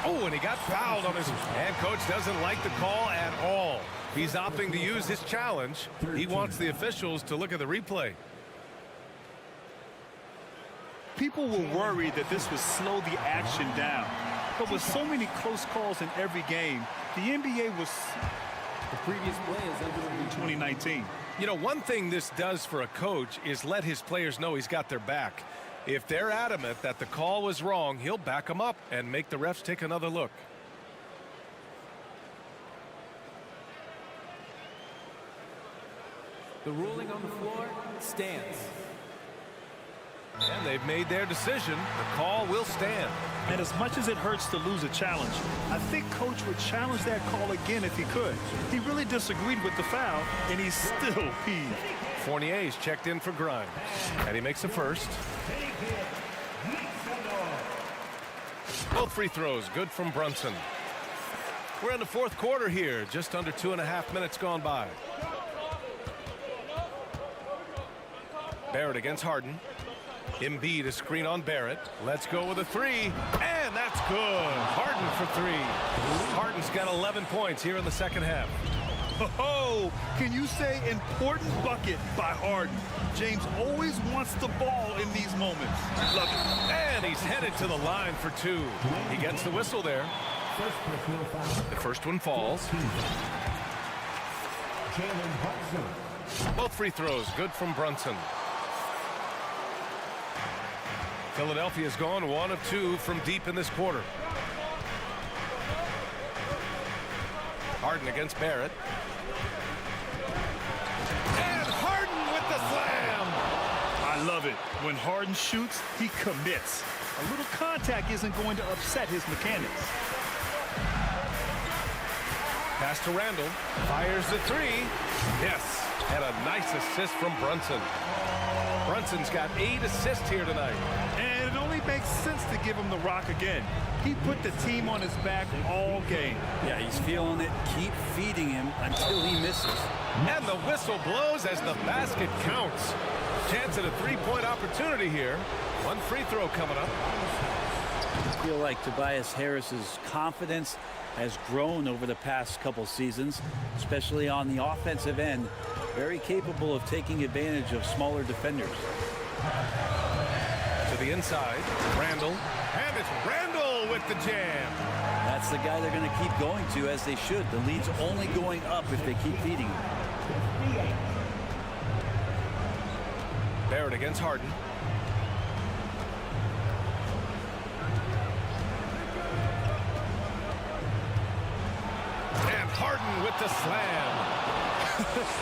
Oh, and he got fouled on his... And coach doesn't like the call at all. He's opting to use his challenge. He wants the officials to look at the replay. People were worried that this would slow the action down. But with so many close calls in every game, the NBA was... The previous play is under in 2019. You know, one thing this does for a coach is let his players know he's got their back. If they're adamant that the call was wrong, he'll back them up and make the refs take another look. The ruling on the floor stands. And they've made their decision. The call will stand. And as much as it hurts to lose a challenge, I think Coach would challenge that call again if he could. He really disagreed with the foul, and he's still peeved. Fournier's checked in for Grimes, and he makes the first. Both free throws good from Brunson. We're in the fourth quarter here, just under 2.5 minutes gone by. Barrett against Harden. Embiid a screen on Barrett. Let's go with a three, and that's good. Harden for three. Harden's got 11 points here in the second half. Oh, can you say important bucket by Harden? James always wants the ball in these moments. Love it. And he's headed to the line for two. He gets the whistle there. The first one falls. Both free throws good from Brunson. Philadelphia's gone 1 of 2 from deep in this quarter. Harden against Barrett. And Harden with the slam. I love it. When Harden shoots, he commits. A little contact isn't going to upset his mechanics. Pass to Randall. Fires the three. Yes. And a nice assist from Brunson. Brunson's got 8 assists here tonight. And it only makes sense to give him the rock again. He put the team on his back all game. Yeah, he's feeling it. Keep feeding him until he misses. And the whistle blows as the basket counts. Chance at a three-point opportunity here. One free throw coming up. I feel like Tobias Harris's confidence has grown over the past couple seasons, especially on the offensive end. Very capable of taking advantage of smaller defenders. To the inside, Randall. And it's Randall with the jam. That's the guy they're going to keep going to, as they should. The lead's only going up if they keep feeding him. Barrett against Harden. And Harden with the slam.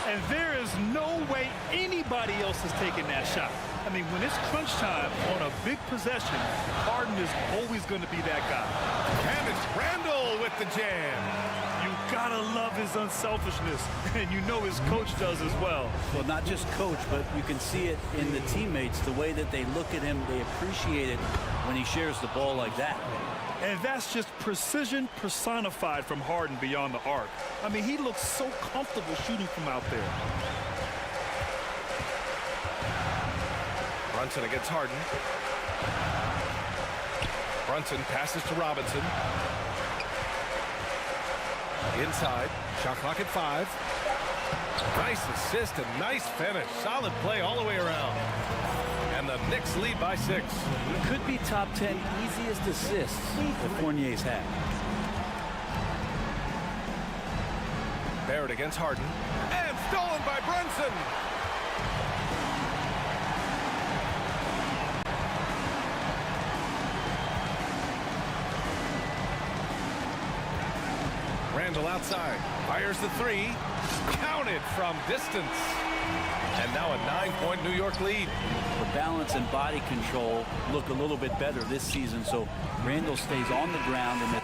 And there is no way anybody else is taking that shot. I mean, when it's crunch time on a big possession, Harden is always going to be that guy. And it's Randall with the jam. You gotta love his unselfishness, and you know his coach does as well. Well, not just coach, but you can see it in the teammates, the way that they look at him. They appreciate it when he shares the ball like that. And that's just precision personified from Harden beyond the arc. I mean, he looks so comfortable shooting from out there. Brunson against Harden. Brunson passes to Robinson. Inside. Shot clock at 5. Nice assist and nice finish. Solid play all the way around. And the Knicks lead by 6. Could be top 10 easiest assists that Fournier's had. Barrett against Harden. And stolen by Brunson. Randall outside. Fires the three. Counted from distance. And now a 9-point New York lead. The balance and body control look a little bit better this season, so Randall stays on the ground and the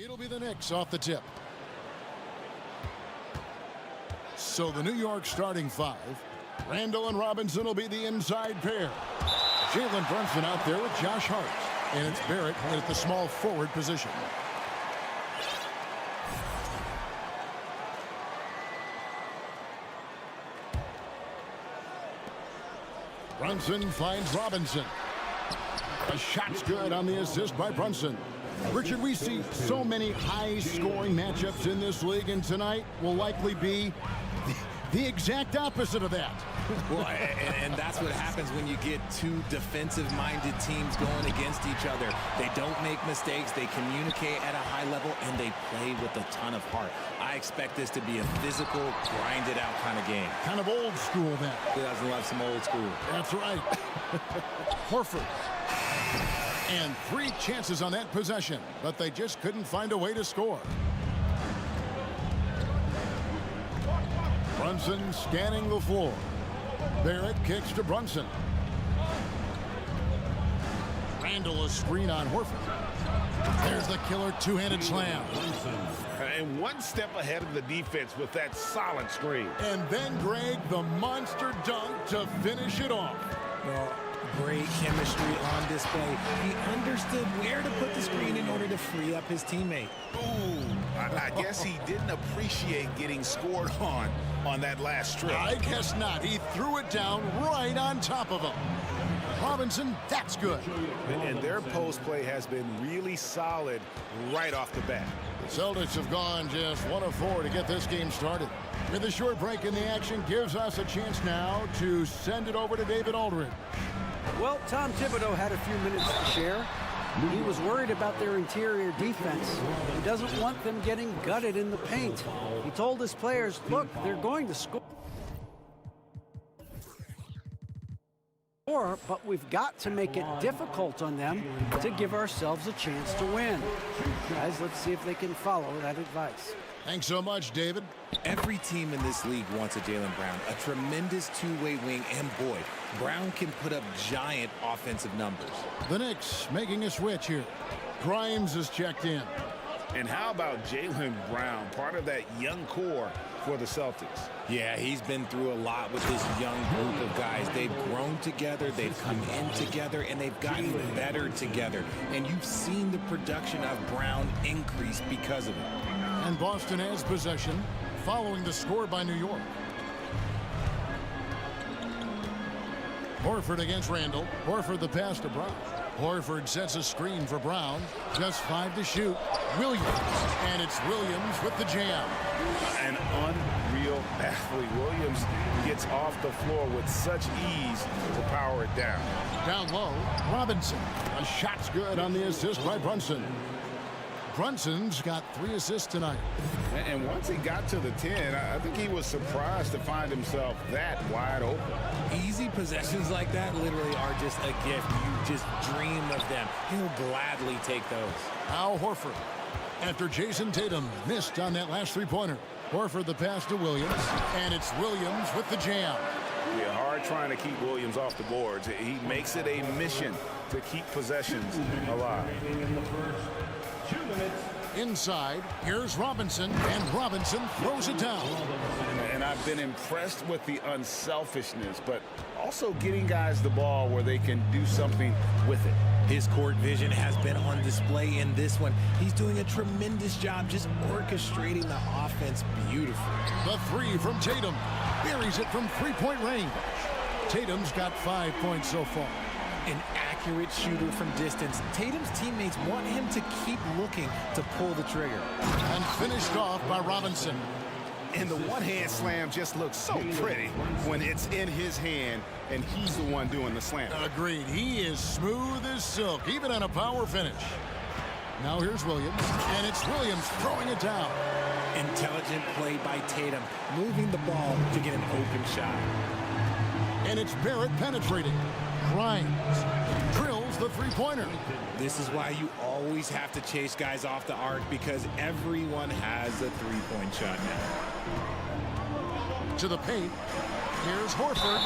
It'll be the Knicks off the tip. So the New York starting five. Randall and Robinson will be the inside pair. Jalen Brunson out there with Josh Hart. And it's Barrett at the small forward position. Brunson finds Robinson. A shot's good on the assist by Brunson. Richard, we see so many high-scoring matchups in this league, and tonight will likely be the exact opposite of that. Well, and that's what happens when you get two defensive-minded teams going against each other. They don't make mistakes, they communicate at a high level, and they play with a ton of heart. I expect this to be a physical, grinded-out kind of game. Kind of old school, then. Who doesn't love some old school? That's right. Horford. And 3 chances on that possession, but they just couldn't find a way to score. Brunson scanning the floor. Barrett kicks to Brunson. Randall a screen on Horford. There's the killer two-handed slam. And one step ahead of the defense with that solid screen. And then Greg, the monster dunk to finish it off. Well, great chemistry on display. He understood where to put the screen in order to free up his teammate. Ooh, I guess he didn't appreciate getting scored on that last strip. I guess not. He threw it down right on top of him. Robinson, that's good. And their post play has been really solid right off the bat. The Celtics have gone just 1 of 4 to get this game started. With a short break in the action gives us a chance now to send it over to David Aldridge. Well, Tom Thibodeau had a few minutes to share. He was worried about their interior defense. He doesn't want them getting gutted in the paint. He told his players, look, they're going to score, but we've got to make it difficult on them to give ourselves a chance to win. Guys, let's see if they can follow that advice. Thanks so much, David. Every team in this league wants a Jaylen Brown, a tremendous two-way wing, and boy, Brown can put up giant offensive numbers. The Knicks making a switch here. Grimes is checked in. And how about Jaylen Brown, part of that young core for the Celtics? Yeah, he's been through a lot with this young group of guys. They've grown together, they've come in together, and they've gotten better together. And you've seen the production of Brown increase because of it. And Boston has possession following the score by New York. Horford against Randall. Horford the pass to Brown. Horford sets a screen for Brown. Just 5 to shoot. Williams. And it's Williams with the jam. An unreal athlete. Williams gets off the floor with such ease to power it down. Down low, Robinson. A shot's good on the assist by Brunson. Brunson's got 3 assists tonight. And once he got to the 10, I think he was surprised to find himself that wide open. Easy possessions like that literally are just a gift. You just dream of them. He'll gladly take those. Al Horford. After Jason Tatum missed on that last three-pointer. Horford the pass to Williams. And it's Williams with the jam. Yeah, hard trying to keep Williams off the boards. He makes it a mission to keep possessions alive. Inside, here's Robinson, and Robinson throws it down. And I've been impressed with the unselfishness, but also getting guys the ball where they can do something with it. His court vision has been on display in this one. He's doing a tremendous job just orchestrating the offense beautifully. The 3 from Tatum. Buries it from three-point range. Tatum's got 5 points so far. An accurate shooter from distance. Tatum's teammates want him to keep looking to pull the trigger. And finished off by Robinson. And the one-hand slam just looks so pretty when it's in his hand and he's the one doing the slam. Agreed. He is smooth as silk, even on a power finish. Now here's Williams, and it's Williams throwing it down. Intelligent play by Tatum, moving the ball to get an open shot. And it's Barrett penetrating. Grimes drills the three-pointer. This is why you always have to chase guys off the arc, because everyone has a three-point shot now. To the paint. Here's Horford.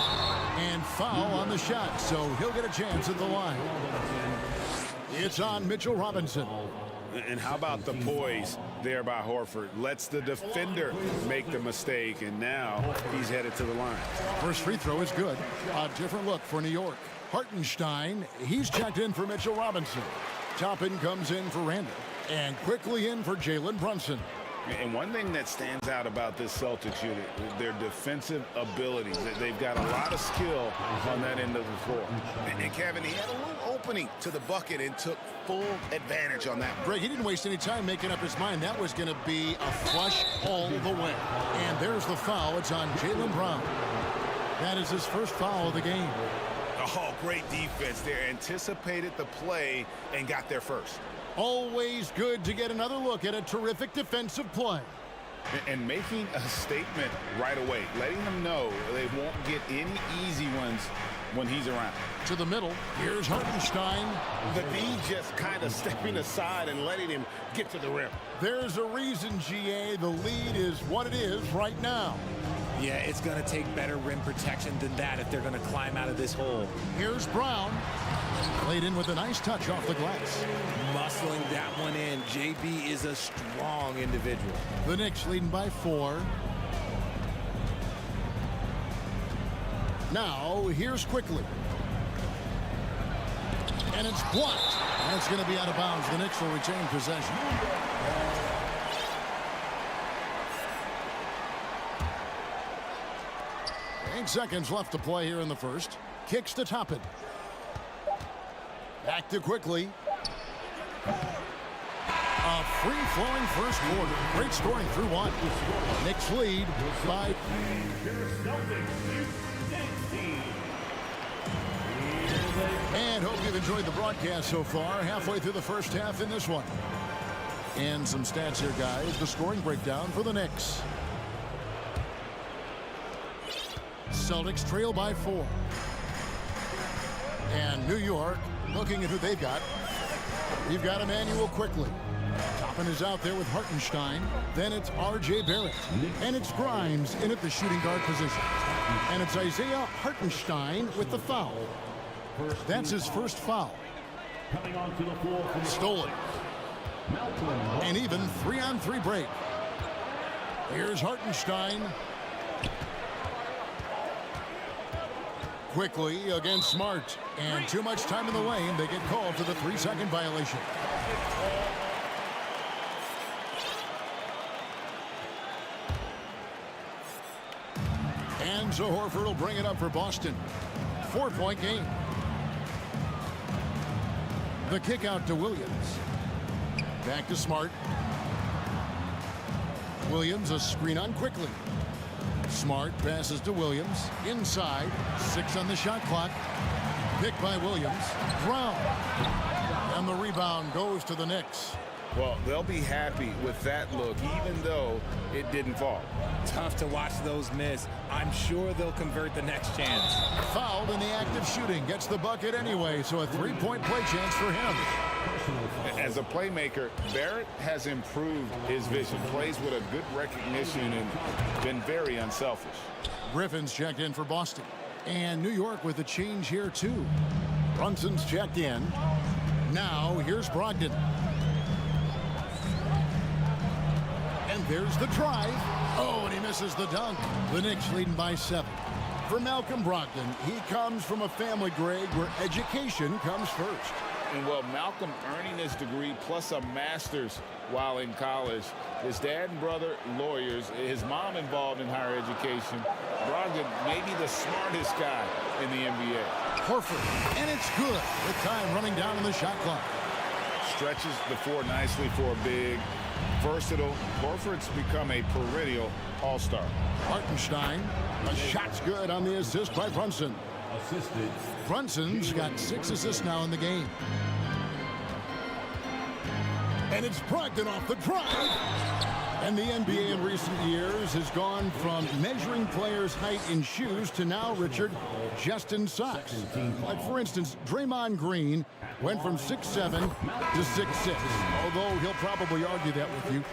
And foul on the shot, so he'll get a chance at the line. It's on Mitchell Robinson. And how about the poise there by Horford? Lets the defender make the mistake, and now he's headed to the line. First free throw is good. A different look for New York. Hartenstein, he's checked in for Mitchell Robinson. Toppin comes in for Randall. And quickly in for Jalen Brunson. And one thing that stands out about this Celtics unit is their defensive abilities. They've got a lot of skill on that end of the floor. And Kevin, he had a little opening to the bucket and took full advantage on that. Greg, he didn't waste any time making up his mind. That was going to be a flush all the way. And there's the foul. It's on Jaylen Brown. That is his first foul of the game. Oh, great defense there. Anticipated the play and got there first. Always good to get another look at a terrific defensive play. And making a statement right away, letting them know they won't get any easy ones when he's around. To the middle, here's Hartenstein. The D just kind of stepping aside and letting him get to the rim. There's a reason, GA, the lead is what it is right now. Yeah, it's going to take better rim protection than that if they're going to climb out of this hole. Here's Brown. Played in with a nice touch off the glass. Muscling that one in. JB is a strong individual. The Knicks leading by 4. Now, here's Quickly. And it's blocked. That's going to be out of bounds. The Knicks will retain possession. 8 seconds left to play here in the first. Kicks to Toppin. Back to Quickly. A free-flowing first quarter. Great scoring through one. Knicks lead by... And hope you've enjoyed the broadcast so far. Halfway through the first half in this one. And some stats here, guys. The scoring breakdown for the Knicks. Celtics trail by 4. And New York looking at who they've got. You've got Emmanuel Quickly. Toppin is out there with Hartenstein. Then it's R.J. Barrett. And it's Grimes in at the shooting guard position. And it's Isaiah Hartenstein with the foul. That's his first foul. Stolen. And even 3-on-3 break. Here's Hartenstein. Quickly against Smart. And too much time in the lane. They get called for the 3-second violation. And so Horford will bring it up for Boston. 4-point game. The kick out to Williams. Back to Smart. Williams a screen on Quickly. Smart passes to Williams. Inside. 6 on the shot clock. Picked by Williams. Brown. And the rebound goes to the Knicks. Well, they'll be happy with that look, even though it didn't fall. Tough to watch those miss. I'm sure they'll convert the next chance. Fouled in the act of shooting. Gets the bucket anyway, so a 3-point play chance for him. As a playmaker, Barrett has improved his vision. Plays with a good recognition and been very unselfish. Griffin's checked in for Boston. And New York with a change here, too. Brunson's checked in. Now, here's Brogdon. And there's the drive. Oh, and he misses the dunk. The Knicks leading by 7. For Malcolm Brogdon, he comes from a family, Greg, where education comes first. And well, Malcolm earning his degree plus a master's while in college. His dad and brother, lawyers. His mom involved in higher education. Brogdon, maybe the smartest guy in the NBA. Horford, and it's good with time running down on the shot clock. Stretches the floor nicely for a big. Versatile. Horford's become a perennial all-star. Hartenstein, a shot's good on the assist by Brunson. Assisted. Brunson's got 6 assists now in the game. And it's Brogdon off the drive. And the NBA in recent years has gone from measuring players' height in shoes to now, Richard, just in socks. Like, for instance, Draymond Green went from 6'7" to 6'6", although he'll probably argue that with you.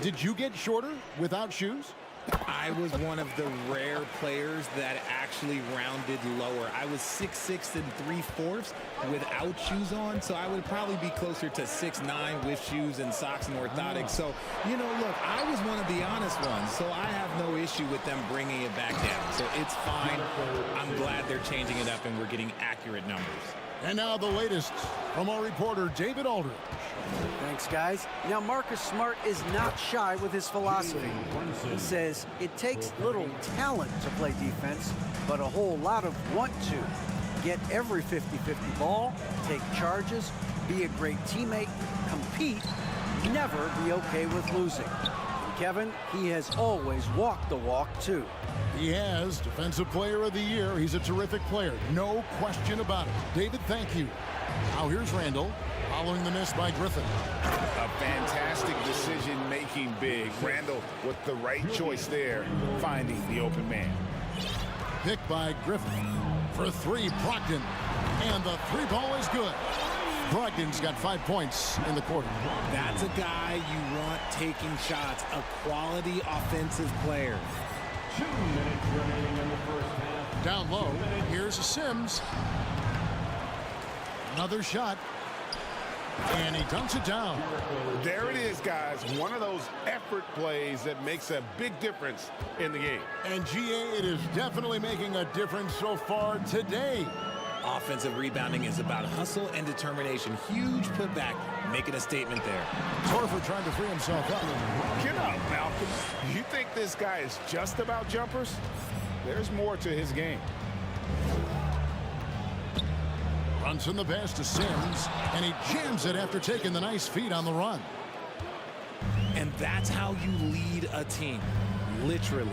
Did you get shorter without shoes? I was one of the rare players that actually rounded lower. I was 6'6" and 3/4 without shoes on, so I would probably be closer to 6'9" with shoes and socks and orthotics. So, you know, look, I was one of the honest ones, so I have no issue with them bringing it back down. So it's fine. I'm glad they're changing it up and we're getting accurate numbers. And now the latest from our reporter, David Aldridge. Thanks, guys. Now, Marcus Smart is not shy with his philosophy. He says it takes little talent to play defense, but a whole lot of want to. Get every 50-50 ball, take charges, be a great teammate, compete, never be okay with losing. And Kevin, he has always walked the walk, too. He has Defensive Player of the Year. He's a terrific player. No question about it. David, thank you. Now here's Randall, following the miss by Griffin. A fantastic decision-making big. Randall with the right choice there, finding the open man. Picked by Griffin. For three, Brogdon. And the three ball is good. Brogdon's got 5 points in the quarter. That's a guy you want taking shots, a quality offensive player. 2 minutes remaining in the first half. Down low, here's Sims. Another shot. And he dunks it down. There it is, guys. One of those effort plays that makes a big difference in the game. And GA, it is definitely making a difference so far today. Offensive rebounding is about hustle and determination. Huge putback, making a statement there. Horford trying to free himself up. Get up, Malcolm. You think this guy is just about jumpers? There's more to his game. Brunson the pass to Sims, and he jams it after taking the nice feed on the run. And that's how you lead a team, literally.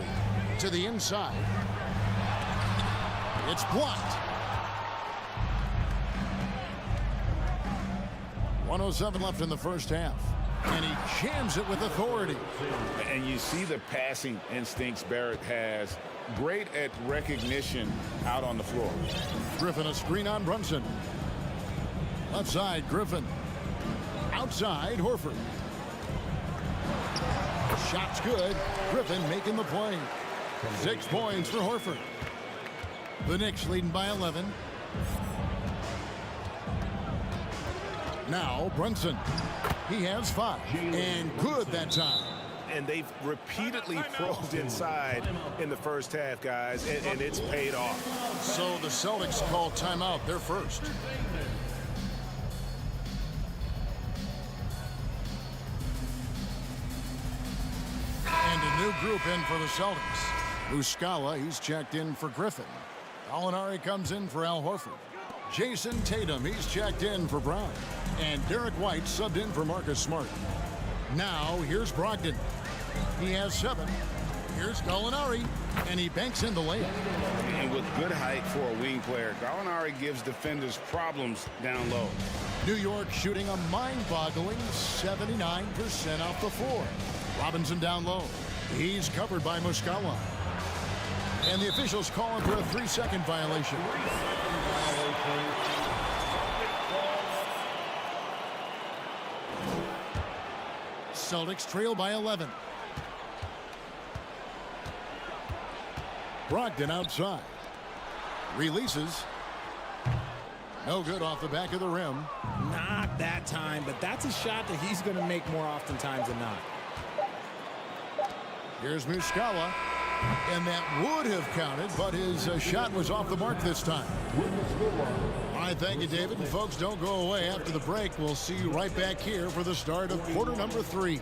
To the inside. It's blocked. 1:07 left in the first half. And he jams it with authority. And you see the passing instincts Barrett has. Great at recognition out on the floor. Griffin a screen on Brunson. Left side, Griffin. Outside, Horford. Shot's good. Griffin making the play. 6 points for Horford. The Knicks leading by 11. Now Brunson. He has 5. And good that time. And they've repeatedly probed inside in the first half, guys, and it's paid off. So the Celtics call timeout. They're first. And a new group in for the Celtics. Muscala, he's checked in for Griffin. Gallinari comes in for Al Horford. Jason Tatum, he's checked in for Brown. And Derek White subbed in for Marcus Smart. Now here's Brogdon. He has 7. Here's Gallinari, and he banks in the layup. And with good height for a wing player, Gallinari gives defenders problems down low. New York shooting a mind-boggling 79% off the floor. Robinson down low. He's covered by Muscala. And the officials calling for a 3-second violation. Celtics trail by 11. Brogdon outside. Releases. No good off the back of the rim. Not that time, but that's a shot that he's going to make more oftentimes than not. Here's Muscala. And that would have counted, but his shot was off the mark this time. All right, thank you, David. And folks, don't go away after the break. We'll see you right back here for the start of quarter number 3.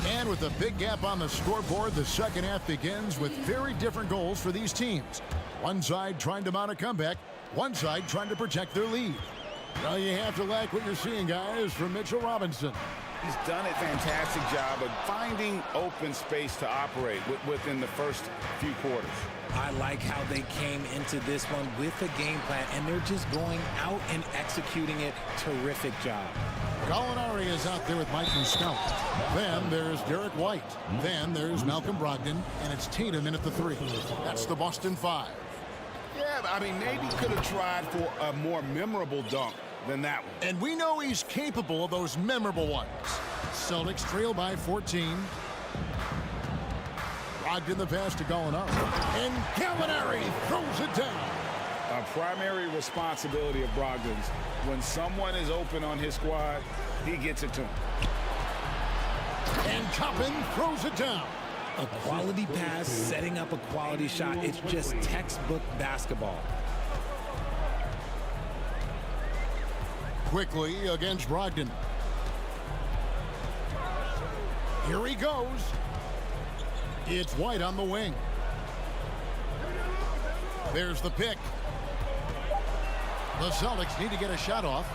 And with a big gap on the scoreboard, the second half begins with very different goals for these teams. One side trying to mount a comeback, one side trying to protect their lead. Well, you have to like what you're seeing, guys, from Mitchell Robinson. He's done a fantastic job of finding open space to operate within the first few quarters. I like how they came into this one with a game plan, and they're just going out and executing it. Terrific job. Gallinari is out there with Mike Muscala. Then there's Derek White. Then there's Malcolm Brogdon, and it's Tatum in at the 3. That's the Boston 5. Yeah, I mean, maybe could have tried for a more memorable dunk than that one. And we know he's capable of those memorable ones. Celtics trail by 14. Brogdon the pass to Gallinari. And Gallinari throws it down. A primary responsibility of Brogdon's. When someone is open on his squad, he gets it to him. And Toppin throws it down. A quality pass, setting up a quality shot. It's just textbook basketball. Quickly against Brogdon. Here he goes. It's White on the wing. There's the pick. The Celtics need to get a shot off.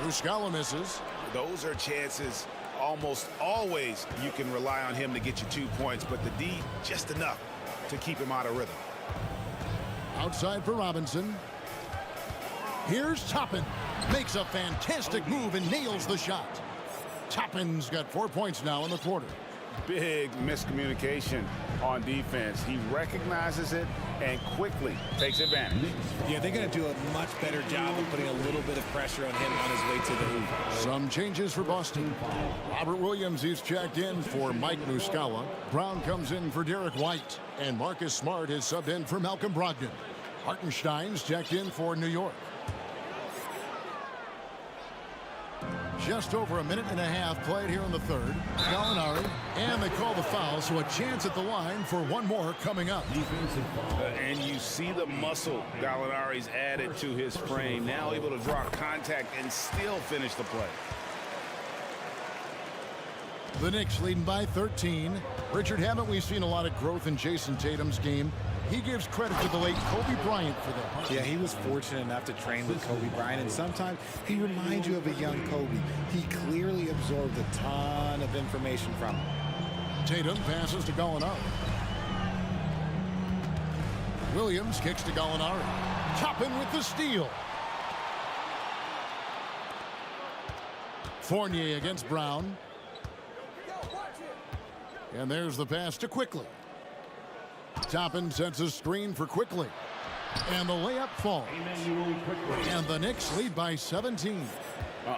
Muscala misses. Those are chances almost always you can rely on him to get you 2 points, but the D just enough to keep him out of rhythm. Outside for Robinson. Here's Toppin. Makes a fantastic move and nails the shot. Toppin's got 4 points now in the quarter. Big miscommunication on defense. He recognizes it and quickly takes advantage. Yeah, they're going to do a much better job of putting a little bit of pressure on him on his way to the hoop. Some changes for Boston. Robert Williams is checked in for Mike Muscala. Brown comes in for Derek White. And Marcus Smart is subbed in for Malcolm Brogdon. Hartenstein's checked in for New York. Just over a minute and a half played here in the third. Gallinari, and they call the foul, so a chance at the line for one more coming up. And you see the muscle Gallinari's added to his frame. Now able to draw contact and still finish the play. The Knicks leading by 13. Richard, haven't we seen a lot of growth in Jason Tatum's game? He gives credit to the late Kobe Bryant for that. Yeah, he was fortunate enough to train with Kobe Bryant, and sometimes he reminds you of a young Kobe. He clearly absorbed a ton of information from him. Tatum passes to Gallinari. Williams kicks to Gallinari. Toppin with the steal. Fournier against Brown. And there's the pass to Quickly. Toppin sets a screen for Quickly. And the layup falls. And the Knicks lead by 17.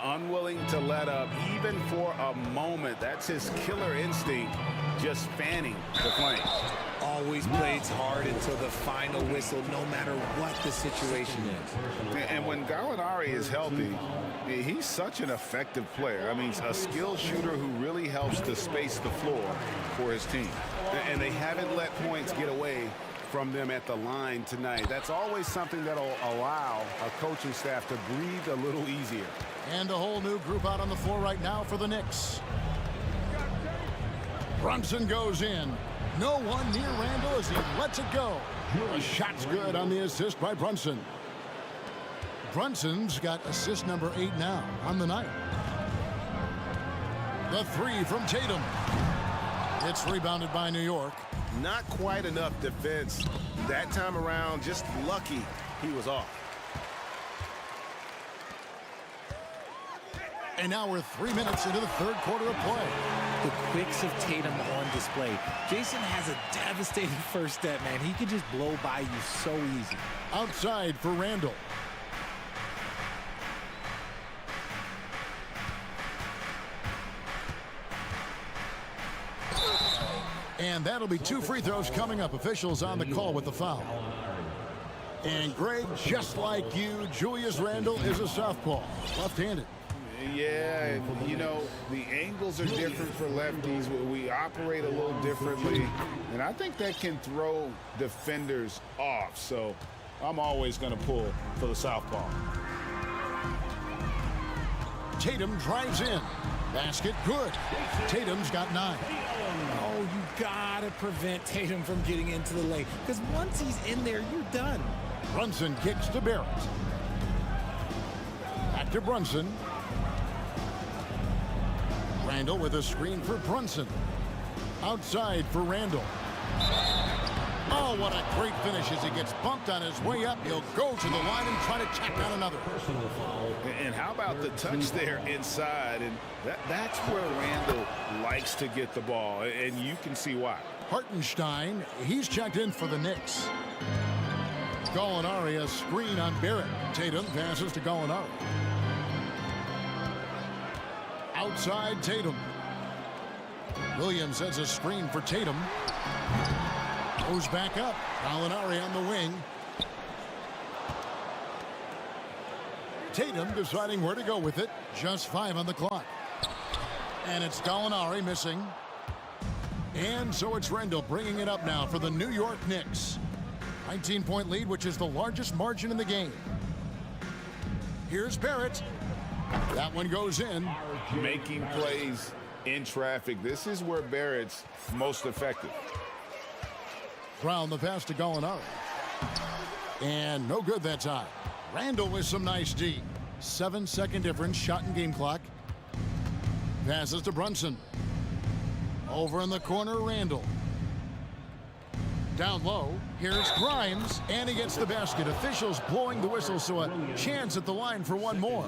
Unwilling to let up even for a moment. That's his killer instinct, just fanning the flames. Always plays hard until the final whistle, no matter what the situation is. And when Gallinari is healthy, he's such an effective player. I mean, a skilled shooter who really helps to space the floor for his team. And they haven't let points get away from them at the line tonight. That's always something that'll allow a coaching staff to breathe a little easier. And a whole new group out on the floor right now for the Knicks. Brunson goes in. No one near Randall as he lets it go. The shot's good on the assist by Brunson. Brunson's got assist number 8 now on the night. The three from Tatum. It's rebounded by New York. Not quite enough defense that time around. Just lucky he was off. And now we're 3 minutes into the third quarter of play. The quicks of Tatum on display. Jason has a devastating first step, man. He can just blow by you so easy. Outside for Randall. And that'll be 2 free throws coming up. Officials on the call with the foul. And Greg, just like you, Julius Randle is a southpaw, left-handed. Yeah, you know, the angles are different for lefties. We operate a little differently. And I think that can throw defenders off. So I'm always going to pull for the southpaw. Tatum drives in. Basket good. Tatum's got 9. Oh, you gotta prevent Tatum from getting into the lane, because once he's in there, you're done. Brunson kicks to Barrett. Back to Brunson. Randall with a screen for Brunson. Outside for Randall. Oh, what a great finish as he gets bumped on his way up. He'll go to the line and try to tack on another. Personal foul. And how about the touch there inside? And that's where Randall likes to get the ball, and you can see why. Hartenstein, he's checked in for the Knicks. Gallinari, a screen on Barrett. Tatum passes to Gallinari. Outside Tatum. Williams has a screen for Tatum. Goes back up. Gallinari on the wing. Tatum deciding where to go with it. Just 5 on the clock. And it's Gallinari missing. And so it's Randall bringing it up now for the New York Knicks. 19-point lead, which is the largest margin in the game. Here's Barrett. That one goes in. Making plays in traffic. This is where Barrett's most effective. Brown the pass to Gallinari. And no good that time. Randall with some nice D. 7-second difference, shot and game clock. Passes to Brunson. Over in the corner, Randall. Down low, here's Grimes, and he gets the basket. Officials blowing the whistle, so a chance at the line for one more.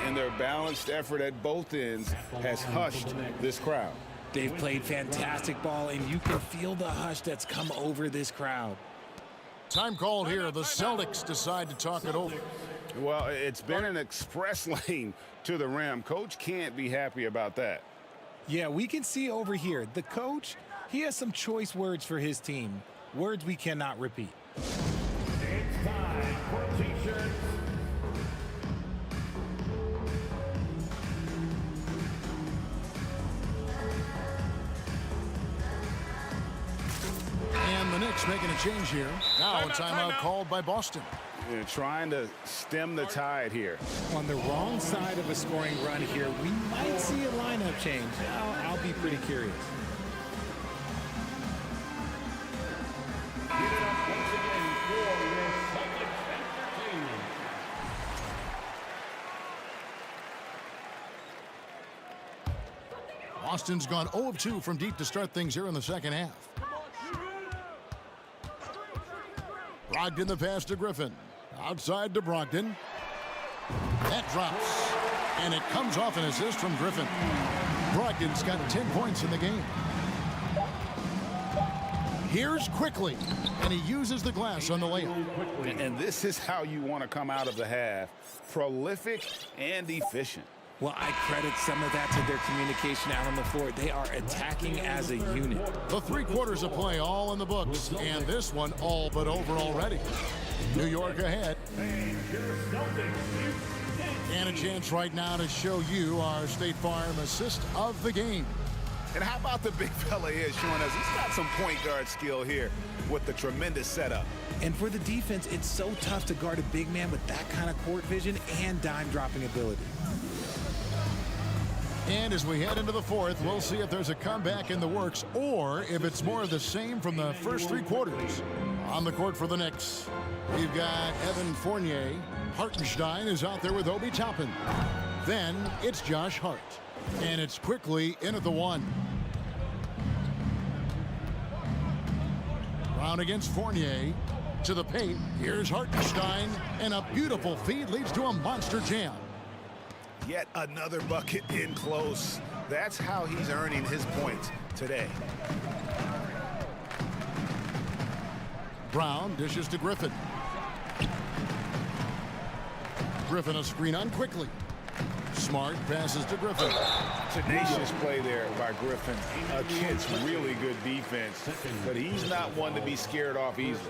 And their balanced effort at both ends has hushed this crowd. They've played fantastic ball, and you can feel the hush that's come over this crowd. Time called here. The Celtics decide to talk it over. Well, it's been an express lane to the rim. Coach can't be happy about that. Yeah, we can see over here, the coach, he has some choice words for his team. Words we cannot repeat. It's time for T-shirts. And the Knicks making a change here. Now a timeout called by Boston. They're trying to stem the tide here. On the wrong side of a scoring run here, we might see a lineup change. I'll be pretty curious. Give it up once again for your Celtics entertainment. Boston's gone 0 of 2 from deep to start things here in the second half. Brogdon the pass to Griffin. Outside to Brogdon. That drops. And it comes off an assist from Griffin. Brogdon's got 10 points in the game. Here's Quickly. And he uses the glass on the layup. And this is how you want to come out of the half. Prolific and efficient. Well, I credit some of that to their communication out on the floor. They are attacking as a unit. The 3 quarters of play all in the books, and this one all but over already. New York ahead. And a chance right now to show you our State Farm assist of the game. And how about the big fella here showing us he's got some point guard skill here with the tremendous setup. And for the defense, it's so tough to guard a big man with that kind of court vision and dime dropping ability. And as we head into the fourth, we'll see if there's a comeback in the works or if it's more of the same from the first 3 quarters. On the court for the Knicks, we've got Evan Fournier. Hartenstein is out there with Obi Toppin. Then it's Josh Hart. And it's Quickly in at the 1. Brown against Fournier. To the paint. Here's Hartenstein. And a beautiful feed leads to a monster jam. Yet another bucket in close. That's how he's earning his points today. Brown dishes to Griffin. Griffin a screen on Quickly. Smart passes to Griffin. Tenacious play there by Griffin against really good defense, but he's not one to be scared off easily.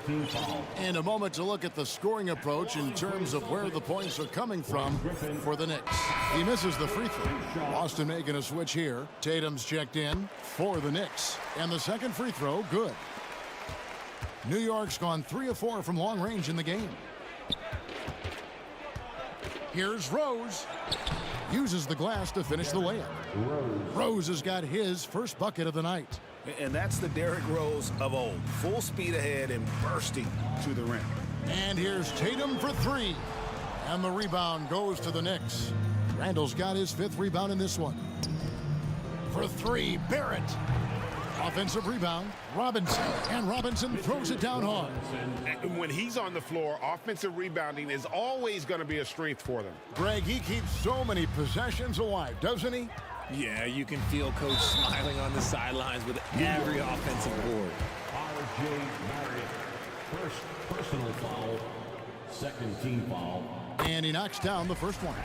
And a moment to look at the scoring approach in terms of where the points are coming from for the Knicks. He misses the free throw. Boston making a switch here. Tatum's checked in for the Knicks. And the second free throw, good. New York's gone 3 of 4 from long range in the game. Here's Rose. Uses the glass to finish the layup. Rose has got his first bucket of the night. And that's the Derrick Rose of old. Full speed ahead and bursting to the rim. And here's Tatum for 3. And the rebound goes to the Knicks. Randall's got his 5th rebound in this one. for three. Barrett. Offensive rebound. Robinson. And Robinson throws it down hard. And when he's on the floor, offensive rebounding is always going to be a strength for them. Greg, he keeps so many possessions alive, doesn't he? Yeah, you can feel Coach smiling on the sidelines with every offensive board. R.J. Marriott, first personal foul, second team foul. And he knocks down the first one.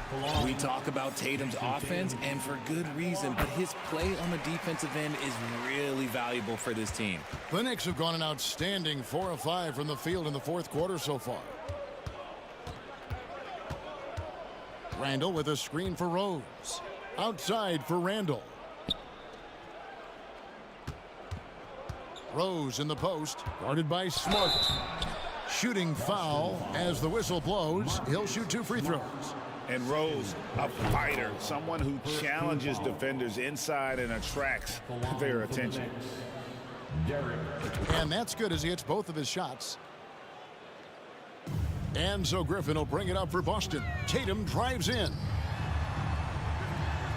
We talk about Tatum's offense, and for good reason, but his play on the defensive end is really valuable for this team. The Knicks have gone an outstanding 4 of 5 from the field in the fourth quarter so far. Randall with a screen for Rose. Outside for Randall. Rose in the post, guarded by Smart. Shooting foul as the whistle blows. He'll shoot 2 free throws. And Rose, a fighter, someone who challenges defenders inside and attracts their attention. And that's good as he hits both of his shots. And so Griffin will bring it up for Boston. Tatum drives in.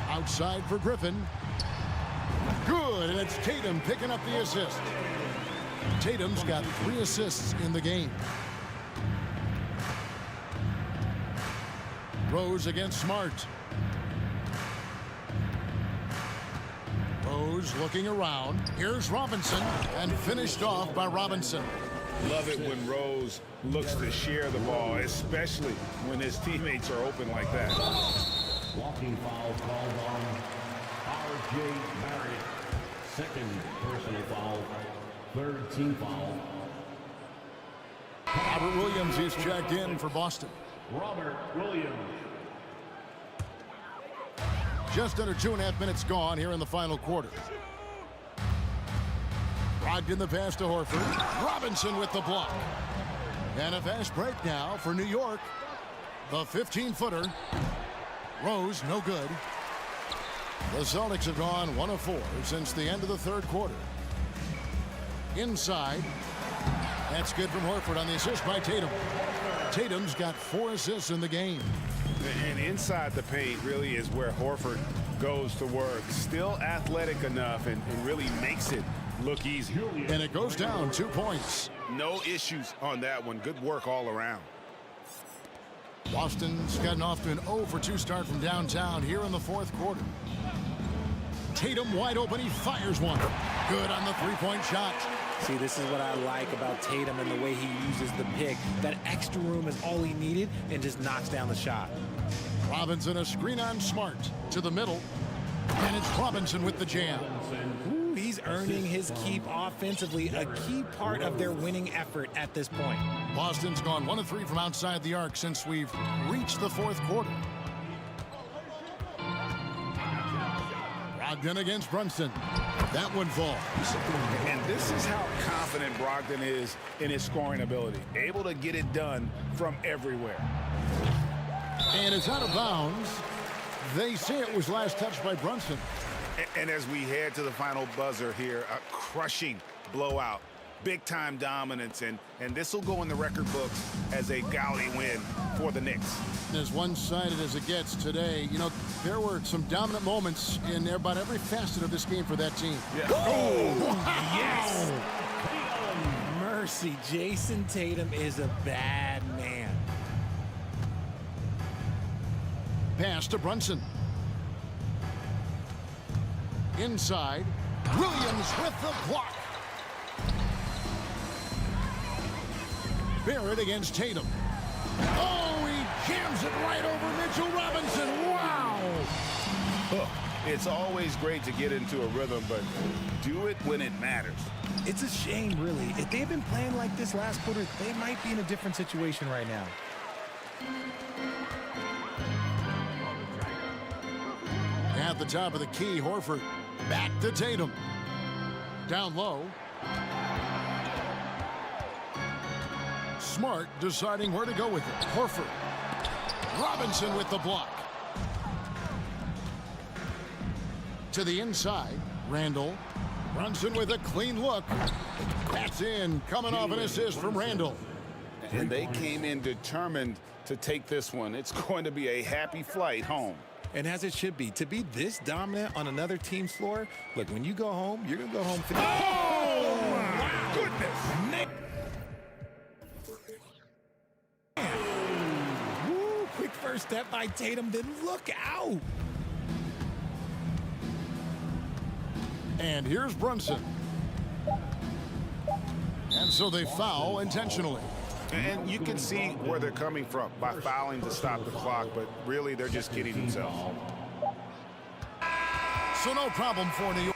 Outside for Griffin. Good, and it's Tatum picking up the assist. Tatum's got 3 assists in the game. Rose against Smart. Rose looking around. Here's Robinson, and finished off by Robinson. Love it when Rose looks to share the ball, especially when his teammates are open like that. Walking foul called on R.J. Marriott. Second personal foul. Third team foul. Robert Williams is checked in for Boston. Robert Williams. Just under 2.5 minutes gone here in the final quarter. Brogdon the pass to Horford. Robinson with the block. And a fast break now for New York. The 15-footer. Rose, no good. The Celtics have gone 1 of 4 since the end of the third quarter. Inside. That's good from Horford on the assist by Tatum. Tatum's got 4 assists in the game. And inside the paint really is where Horford goes to work. Still athletic enough and really makes it look easy. And it goes down 2 points. No issues on that one. Good work all around. Boston's gotten off to an 0 for 2 start from downtown here in the fourth quarter. Tatum wide open. He fires one. Good on the 3-point shot. See, this is what I like about Tatum and the way he uses the pick. That extra room is all he needed and just knocks down the shot. Robinson a screen on Smart to the middle. And it's Robinson with the jam. Ooh, he's earning his keep offensively, a key part of their winning effort at this point. Boston's gone 1 of 3 from outside the arc since we've reached the fourth quarter. Brogdon against Brunson. That one falls. And this is how confident Brogdon is in his scoring ability. Able to get it done from everywhere. And it's out of bounds. They say it was last touched by Brunson. And as we head to the final buzzer here, a crushing blowout. Big-time dominance, and this will go in the record books as a gaudy win for the Knicks. As one-sided as it gets today, you know, there were some dominant moments in about every facet of this game for that team. Yeah. Oh, wow. Yes! Mercy, Jason Tatum is a bad man. Pass to Brunson. Inside, Williams with the block. Barrett against Tatum. Oh, he jams it right over Mitchell Robinson. Wow! It's always great to get into a rhythm, but do it when it matters. It's a shame, really. If they've been playing like this last quarter, they might be in a different situation right now. At the top of the key, Horford. Back to Tatum. Down low. Smart deciding where to go with it. Horford. Robinson with the block. To the inside. Randall. Brunson with a clean look. That's in. Coming off an assist from Randall. And they came in determined to take this one. It's going to be a happy flight home. and as it should be. To be this dominant on another team's floor, look, when you go home, you're going to go home feeling... Oh, my goodness! Woo, quick first step by Tatum, then look out! And here's Brunson. And so they foul intentionally. And you can see where they're coming from by fouling to stop the clock, but really they're just kidding themselves. So no problem for New York.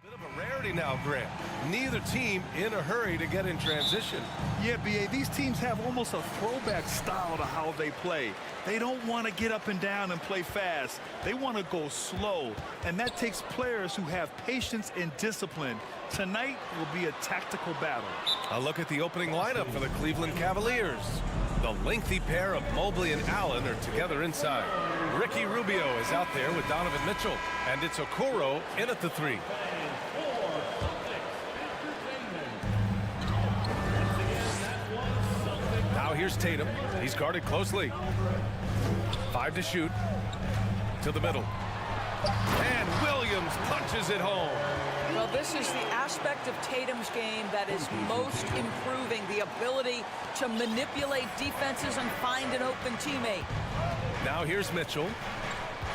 Bit of a rarity now, Grant. Neither team in a hurry to get in transition. Yeah, B.A., these teams have almost a throwback style to how they play. They don't want to get up and down and play fast. They want to go slow, and that takes players who have patience and discipline. Tonight will be a tactical battle. A look at the opening lineup for the Cleveland Cavaliers. The lengthy pair of Mobley and Allen are together inside. Ricky Rubio is out there with Donovan Mitchell, and it's Okoro in at the 3. Now here's Tatum. He's guarded closely. 5 to shoot. To the middle. And Williams punches it home. Well, this is the aspect of Tatum's game that is most improving, the ability to manipulate defenses and find an open teammate. Now here's Mitchell.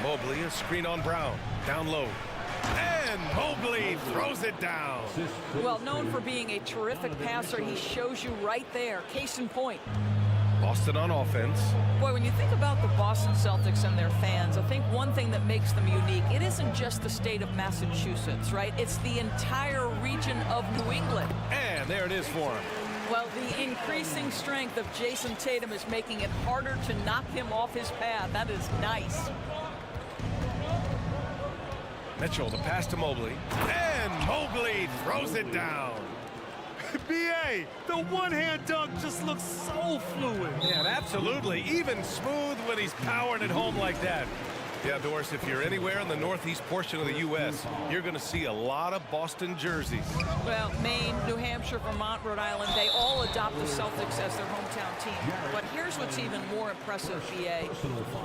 Mobley, a screen on Brown. Down low. And Mobley throws it down. Well, known for being a terrific passer, he shows you right there. Case in point. Boston on offense. Boy, when you think about the Boston Celtics and their fans, I think one thing that makes them unique, it isn't just the state of Massachusetts, right? It's the entire region of New England. And there it is for him. Well, the increasing strength of Jason Tatum is making it harder to knock him off his path. That is nice. Mitchell, the pass to Mobley. And Mobley throws it down. B.A., the one-hand dunk just looks so fluid. Yeah, absolutely. Even smooth when he's powering it home like that. Yeah, Doris, if you're anywhere in the northeast portion of the U.S., you're going to see a lot of Boston jerseys. Well, Maine, New Hampshire, Vermont, Rhode Island, they all adopt the Celtics as their hometown team. But here's what's even more impressive, BA.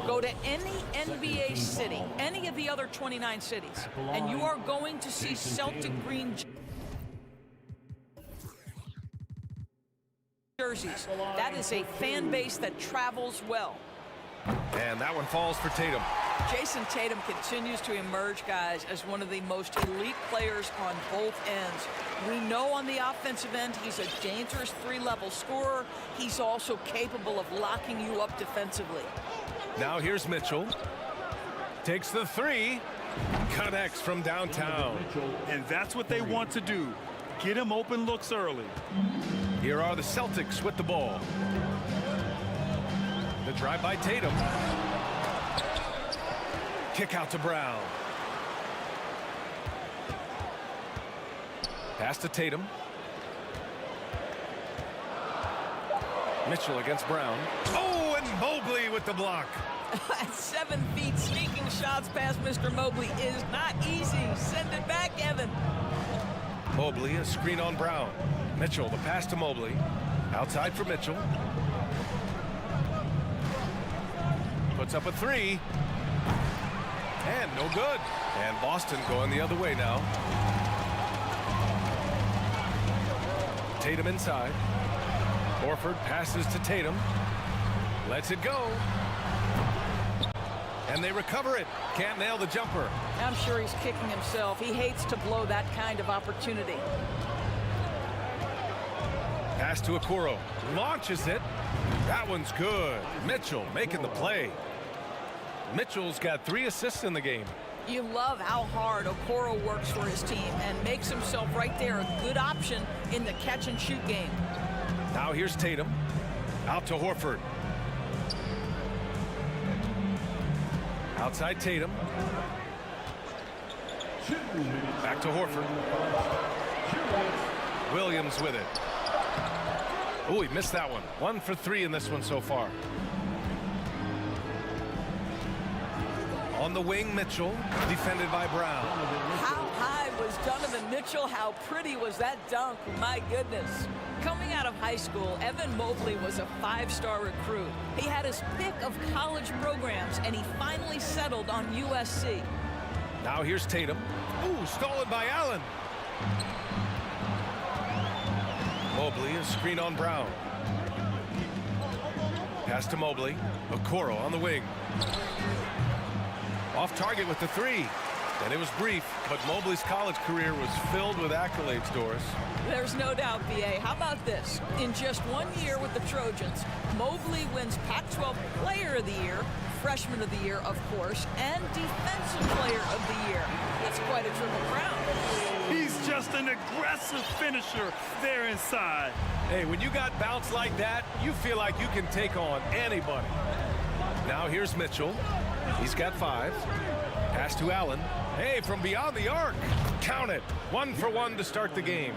Go to any NBA city, any of the other 29 cities, and you are going to see Celtic green jerseys. That is a fan base that travels well. And that one falls for Tatum. Jason Tatum continues to emerge, guys, as one of the most elite players on both ends. We know on the offensive end he's a dangerous 3-level scorer. He's also capable of locking you up defensively. Now here's Mitchell. Takes the 3. Connects from downtown. And that's what they want to do. Get him open looks early. Here are the Celtics with the ball. The drive by Tatum. Kick out to Brown. Pass to Tatum. Mitchell against Brown. Oh, and Mobley with the block. At 7 feet, sneaking shots past Mr. Mobley is not easy. Send it back, Evan. Mobley, a screen on Brown. Mitchell, the pass to Mobley. Outside for Mitchell. Puts up a 3. And no good. And Boston going the other way now. Tatum inside. Horford passes to Tatum. Lets it go. And they recover it. Can't nail the jumper. I'm sure he's kicking himself. He hates to blow that kind of opportunity. Pass to Okoro. Launches it. That one's good. Mitchell making the play. Mitchell's got 3 assists in the game. You love how hard Okoro works for his team and makes himself right there a good option in the catch-and-shoot game. Now here's Tatum. Out to Horford. Outside Tatum. Back to Horford. Williams with it. Oh, he missed that one. 1 for 3 in this one so far. On the wing, Mitchell, defended by Brown. How high was Donovan Mitchell? How pretty was that dunk? My goodness. Coming out of high school, Evan Mobley was a 5-star recruit. He had his pick of college programs, and he finally settled on USC. Now here's Tatum. Ooh, stolen by Allen. Mobley, a screen on Brown. Pass to Mobley. Okoro on the wing. Off target with the 3. And it was brief, but Mobley's college career was filled with accolades, Doris. There's no doubt, B.A. How about this? In just 1 year with the Trojans, Mobley wins Pac-12 Player of the Year, Freshman of the Year, of course, and Defensive Player of the Year. That's quite a triple crown. He's just an aggressive finisher there inside. Hey, when you got bounce like that, you feel like you can take on anybody. Now here's Mitchell. He's got 5. Pass to Allen. Hey, from beyond the arc. Count it. 1 for 1 to start the game.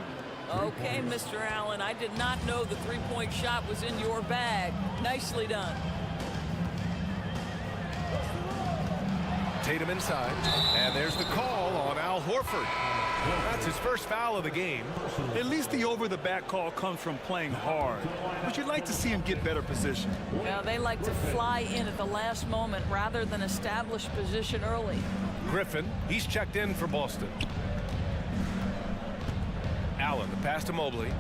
Okay, Mr. Allen, I did not know the three-point shot was in your bag. Nicely done. Tatum inside, and there's the call on Al Horford. That's his first foul of the game. At least the over-the-back call comes from playing hard, but you'd like to see him get better position. Well, they like to fly in at the last moment rather than establish position early. Griffin, he's checked in for Boston. Allen, the pass to Mobley.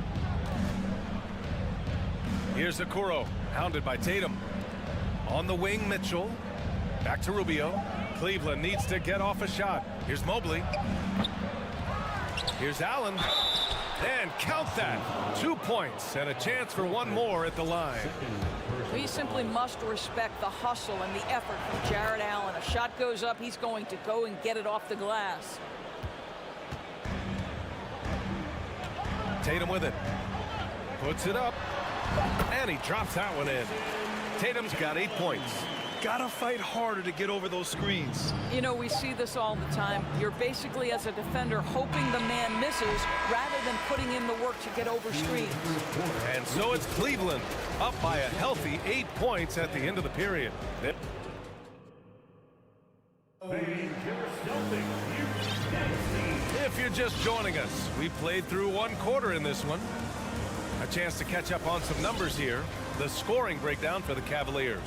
Here's Okoro, hounded by Tatum. On the wing, Mitchell. Back to Rubio. Cleveland needs to get off a shot. Here's Mobley. Here's Allen. And count that. 2 points and a chance for one more at the line. We simply must respect the hustle and the effort from Jared Allen. A shot goes up, he's going to go and get it off the glass. Tatum with it. Puts it up. And he drops that one in. Tatum's got 8 points. Gotta fight harder to get over those screens. You know, we see this all the time. You're basically, as a defender, hoping the man misses rather than putting in the work to get over screens. And so it's Cleveland up by a healthy 8 points at the end of the period. If you're just joining us, we played through 1 quarter in this one. A chance to catch up on some numbers here. The scoring breakdown for the Cavaliers.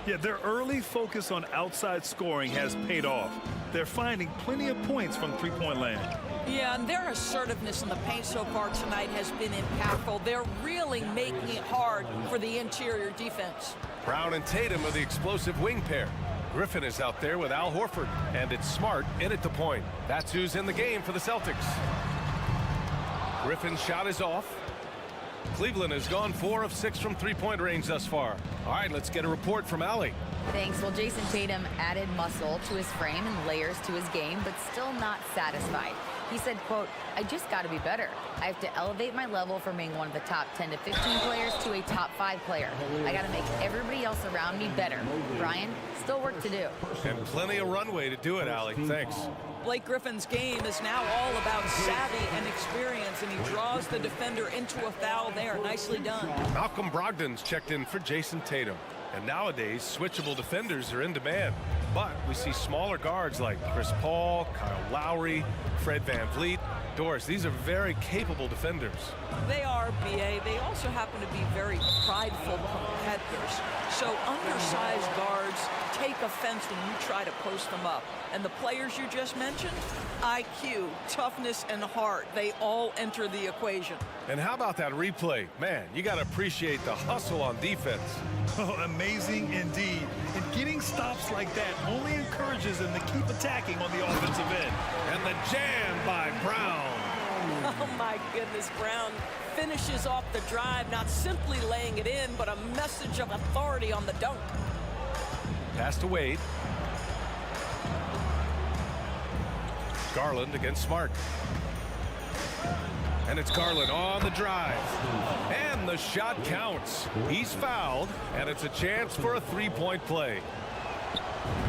Yeah, their early focus on outside scoring has paid off. They're finding plenty of points from three-point land. Yeah, and their assertiveness in the paint so far tonight has been impactful. They're really making it hard for the interior defense. Brown and Tatum are the explosive wing pair. Griffin is out there with Al Horford, and it's Smart in at the point. That's who's in the game for the Celtics. Griffin's shot is off. Cleveland has gone 4 of 6 from three-point range thus far. All right, let's get a report from Allie. Thanks. Well, Jason Tatum added muscle to his frame and layers to his game, but still not satisfied. He said, quote, "I just got to be better. I have to elevate my level from being one of the top 10 to 15 players to a top 5 player. I got to make everybody else around me better. Brian, still work to do." And plenty of runway to do it, Allie. Thanks. Blake Griffin's game is now all about savvy and experience, and he draws the defender into a foul there. Nicely done. Malcolm Brogdon's checked in for Jason Tatum. And nowadays, switchable defenders are in demand. But we see smaller guards like Chris Paul, Kyle Lowry, Fred VanVleet. Doris, these are very capable defenders. They are, B.A. They also happen to be very prideful competitors. So undersized guards take offense when you try to post them up. And the players you just mentioned, IQ, toughness, and heart, they all enter the equation. And how about that replay? Man, you got to appreciate the hustle on defense. Oh, amazing indeed. And getting stops like that only encourages them to keep attacking on the offensive end. And the jam by Brown. Oh, my goodness, Brown finishes off the drive, not simply laying it in, but a message of authority on the dunk. Pass to Wade. Garland against Smart. And it's Garland on the drive. And the shot counts. He's fouled, and it's a chance for a three-point play.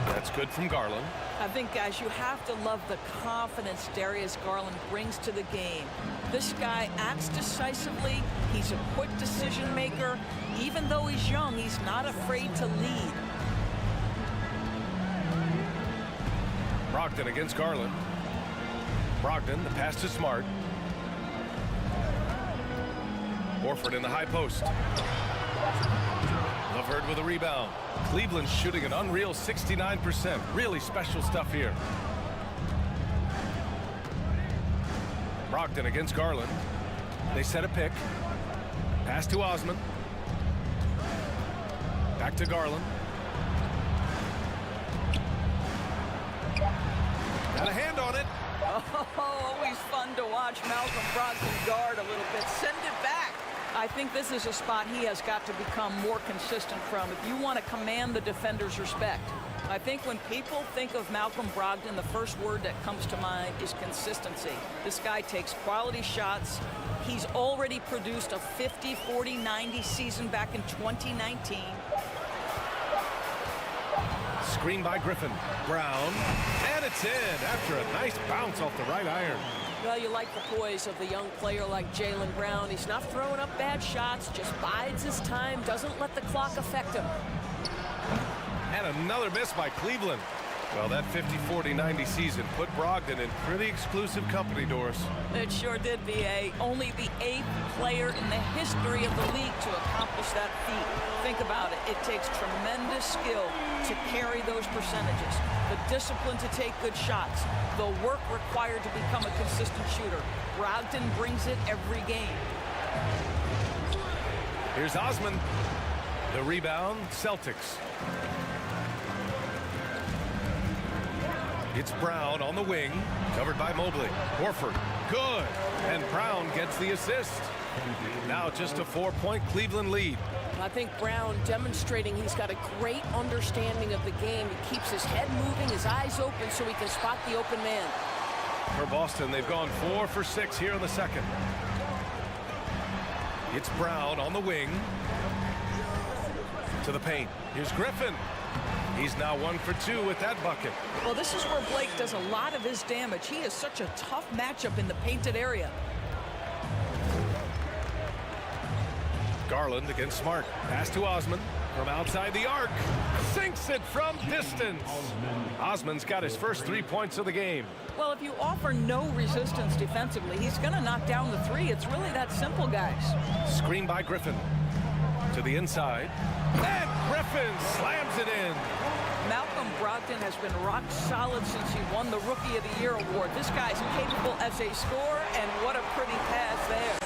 That's good from Garland. I think, guys, you have to love the confidence Darius Garland brings to the game. This guy acts decisively. He's a quick decision maker. Even though he's young, he's not afraid to lead. Brogdon against Garland. Brogdon, the pass to Smart. Horford in the high post. Lavert with a rebound. Cleveland shooting an unreal 69%. Really special stuff here. Brogdon against Garland. They set a pick. Pass to Osman. Back to Garland. Got a hand on it. Oh, always fun to watch Malcolm Brogdon guard a little bit. Send it back. I think this is a spot he has got to become more consistent from if you want to command the defender's respect. I think when people think of Malcolm Brogdon, the first word that comes to mind is consistency. This guy takes quality shots. He's already produced a 50, 40, 90 season back in 2019. Screen by Griffin. Brown. And it's in after a nice bounce off the right iron. Well, you like the poise of the young player like Jaylen Brown. He's not throwing up bad shots, just bides his time, doesn't let the clock affect him. And another miss by Cleveland. Well, that 50, 40, 90 season put Brogdon in pretty exclusive company, Doris. It sure did, B.A. Only the 8th player in the history of the league to accomplish that feat. Think about it. It takes tremendous skill to carry those percentages. The discipline to take good shots. The work required to become a consistent shooter. Brogdon brings it every game. Here's Osman. The rebound, Celtics. It's Brown on the wing, covered by Mobley. Horford, good. And Brown gets the assist. Now just a 4-point Cleveland lead. I think Brown demonstrating he's got a great understanding of the game. He keeps his head moving, his eyes open so he can spot the open man. For Boston, they've gone 4 for 6 here in the second. It's Brown on the wing. To the paint. Here's Griffin. He's now 1 for 2 with that bucket. Well, this is where Blake does a lot of his damage. He is such a tough matchup in the painted area. Garland against Smart. Pass to Osman from outside the arc. Sinks it from distance. Osman's got his first 3 points of the game. Well, if you offer no resistance defensively, he's going to knock down the 3. It's really that simple, guys. Screen by Griffin. To the inside. And Griffin slams it in. Malcolm Brogdon has been rock solid since he won the Rookie of the Year award. This guy's capable as a scorer, and what a pretty pass there.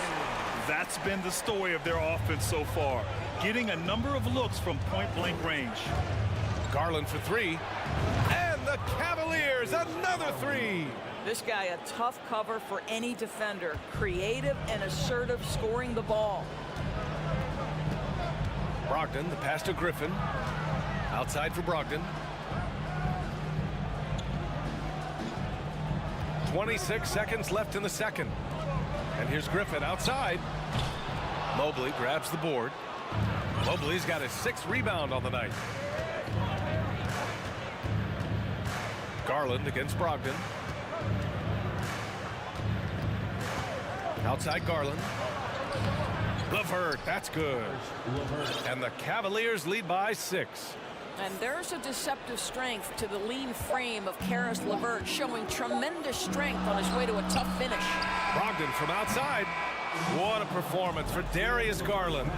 That's been the story of their offense so far, getting a number of looks from point-blank range. Garland for 3. And the Cavaliers, another 3. This guy a tough cover for any defender. Creative and assertive scoring the ball. Brogdon, the pass to Griffin. Outside for Brogdon. 26 seconds left in the second. And here's Griffin outside. Mobley grabs the board. Mobley's got his 6th rebound on the night. Garland against Brogdon. Outside Garland. LeVert, that's good. And the Cavaliers lead by 6. And there's a deceptive strength to the lean frame of Karis LeVert, showing tremendous strength on his way to a tough finish. Brogdon from outside. What a performance for Darius Garland.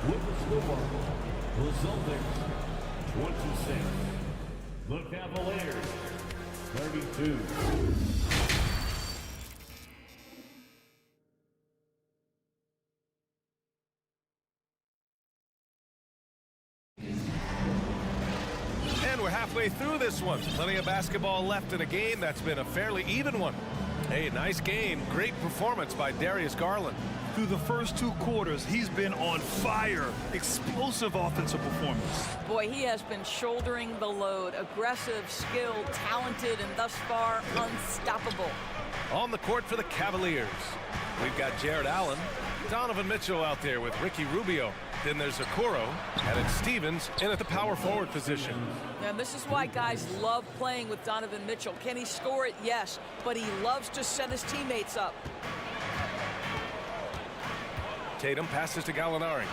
With the score, the Celtics 26, the Cavaliers 32. We're halfway through this one. Plenty of basketball left in a game that's been a fairly even one. Hey, nice game. Great performance by Darius Garland. Through the first 2 quarters, he's been on fire. Explosive offensive performance. Boy, he has been shouldering the load. Aggressive, skilled, talented, and thus far unstoppable. On the court for the Cavaliers, we've got Jared Allen, Donovan Mitchell out there with Ricky Rubio. Then there's Okoro, and it's Stevens in at the power forward position. And this is why guys love playing with Donovan Mitchell. Can he score it? Yes, but he loves to set his teammates up. Tatum passes to Gallinari.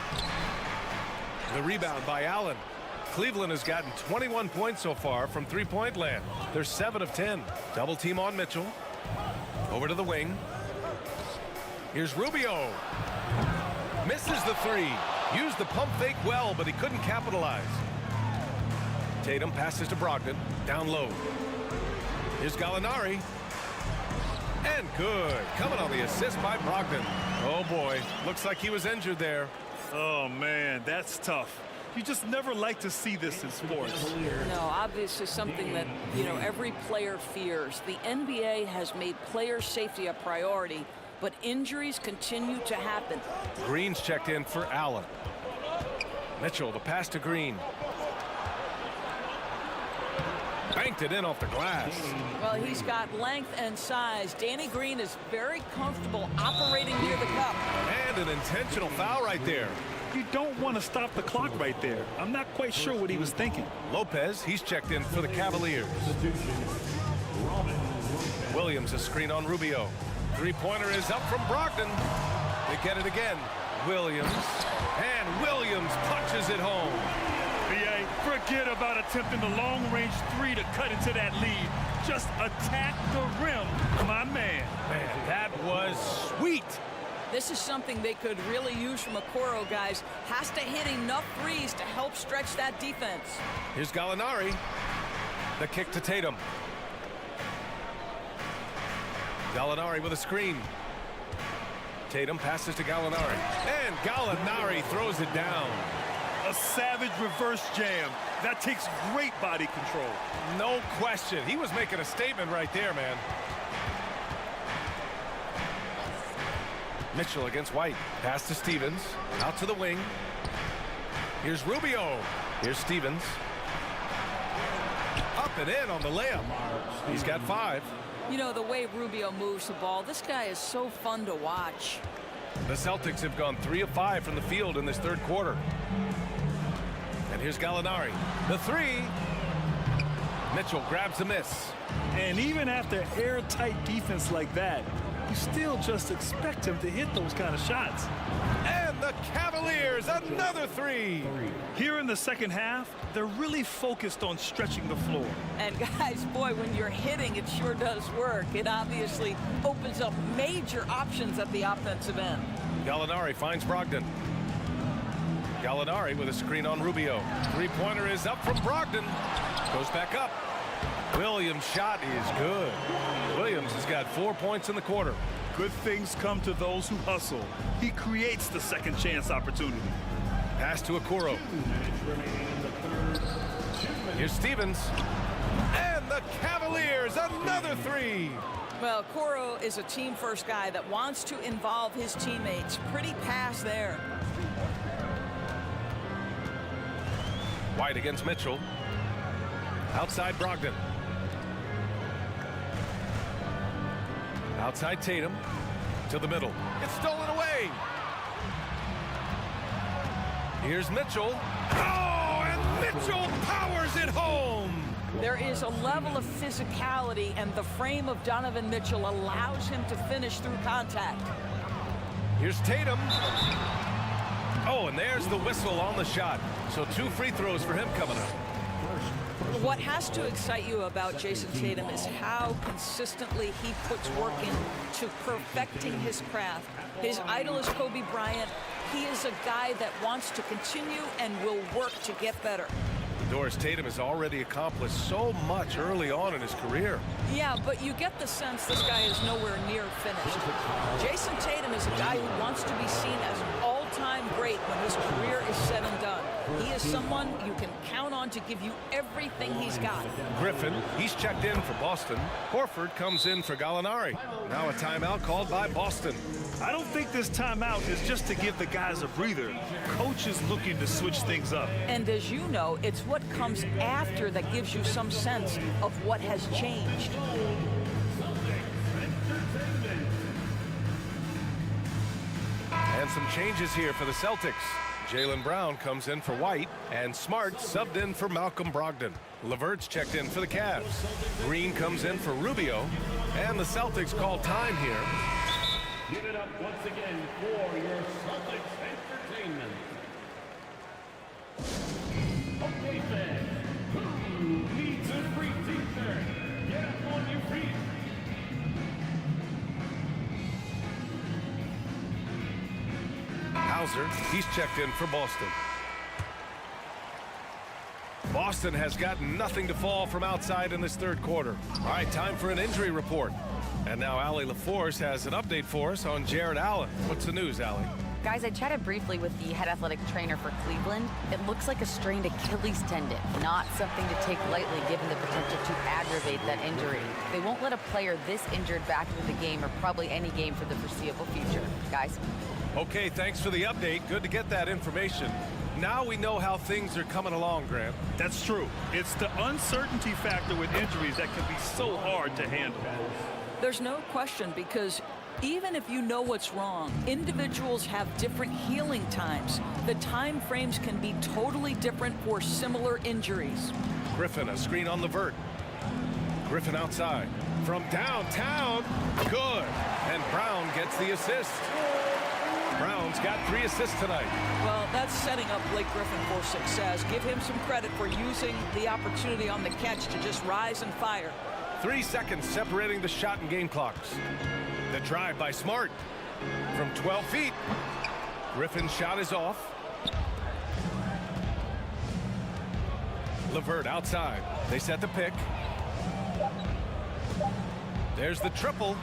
The rebound by Allen. Cleveland has gotten 21 points so far from 3-point land. They're 7 of 10. Double team on Mitchell. Over to the wing. Here's Rubio. Misses the 3. Used the pump fake well, but he couldn't capitalize. Tatum passes to Brogdon. Down low. Here's Gallinari. And good. Coming on the assist by Brogdon. Oh, boy. Looks like he was injured there. Oh, man, that's tough. You just never like to see this in sports. No, obviously something that, every player fears. The NBA has made player safety a priority, but injuries continue to happen. Green's checked in for Allen. Mitchell, the pass to Green. banked it in off the glass. Well, he's got length and size. Danny Green is very comfortable operating near the cup. And an intentional foul right there. You don't want to stop the clock right there. I'm not quite sure what he was thinking. Lopez, he's checked in for the Cavaliers. Williams, a screen on Rubio. Three-pointer is up from Brogdon. They get it again. Williams, and Williams punches it home. B.A., forget about attempting the long-range three to cut into that lead. Just attack the rim, my man. Man, that was sweet. This is something they could really use from Okoro, guys. Has to hit enough threes to help stretch that defense. Here's Gallinari. The kick to Tatum. Gallinari with a screen. Tatum passes to Gallinari. And Gallinari throws it down. A savage reverse jam. That takes great body control. No question. He was making a statement right there, man. Mitchell against White. Pass to Stevens. Out to the wing. Here's Rubio. Here's Stevens. Up and in on the layup. He's got 5. You know, the way Rubio moves the ball, this guy is so fun to watch. The Celtics have gone 3 of 5 from the field in this third quarter. And here's Gallinari. The 3. Mitchell grabs the miss. And even after airtight defense like that, you still just expect him to hit those kind of shots. And the Cavaliers, another 3. Here in the second half, they're really focused on stretching the floor. And guys, boy, when you're hitting, it sure does work. It obviously opens up major options at the offensive end. Gallinari finds Brogdon. Gallinari with a screen on Rubio. Three-pointer is up from Brogdon. Goes back up. Williams' shot is good. Williams has got 4 points in the quarter. Good things come to those who hustle. He creates the second chance opportunity. Pass to Okoro. Here's Stevens. And the Cavaliers, another 3. Well, Okoro is a team-first guy that wants to involve his teammates. Pretty pass there. White against Mitchell. Outside Brogdon. Outside Tatum. To the middle. It's stolen away. Here's Mitchell. Oh, and Mitchell powers it home. There is a level of physicality, and the frame of Donovan Mitchell allows him to finish through contact. Here's Tatum. Oh, and there's the whistle on the shot. So 2 free throws for him coming up. What has to excite you about Jason Tatum is how consistently he puts work into perfecting his craft. His idol is Kobe Bryant. He is a guy that wants to continue and will work to get better. Doris, Tatum has already accomplished so much early on in his career. Yeah, but you get the sense this guy is nowhere near finished. Jason Tatum is a guy who wants to be seen as an all-time great when his career is said and done. He is someone you can count on to give you everything he's got. Griffin, he's checked in for Boston. Horford comes in for Gallinari. Now a timeout called by Boston. I don't think this timeout is just to give the guys a breather. Coach is looking to switch things up. And as you know, it's what comes after that gives you some sense of what has changed. And some changes here for the Celtics. Jaylen Brown comes in for White, and Smart subbed in for Malcolm Brogdon. LeVert's checked in for the Cavs. Green comes in for Rubio, and the Celtics call time here. Give it up once again for your Celtics entertainment. Okay, fans, who needs a free t-shirt? Get up on your feet. Hauser, he's checked in for Boston. Boston has got nothing to fall from outside in this third quarter. All right, time for an injury report. And now Allie LaForce has an update for us on Jared Allen. What's the news, Allie? Guys, I chatted briefly with the head athletic trainer for Cleveland. It looks like a strained Achilles tendon, not something to take lightly given the potential to aggravate that injury. They won't let a player this injured back into the game or probably any game for the foreseeable future. Guys? Okay, thanks for the update. Good to get that information. Now we know how things are coming along, Grant. That's true. It's the uncertainty factor with injuries that can be so hard to handle. There's no question, because even if you know what's wrong, individuals have different healing times. The time frames can be totally different for similar injuries. Griffin, a screen on the vert. Griffin outside. From downtown, good. And Brown gets the assist. Brown's got 3 assists tonight. Well, that's setting up Blake Griffin for success. Give him some credit for using the opportunity on the catch to just rise and fire. 3 seconds separating the shot and game clocks. The drive by Smart from 12 feet. Griffin's shot is off. LeVert outside. They set the pick. There's the triple.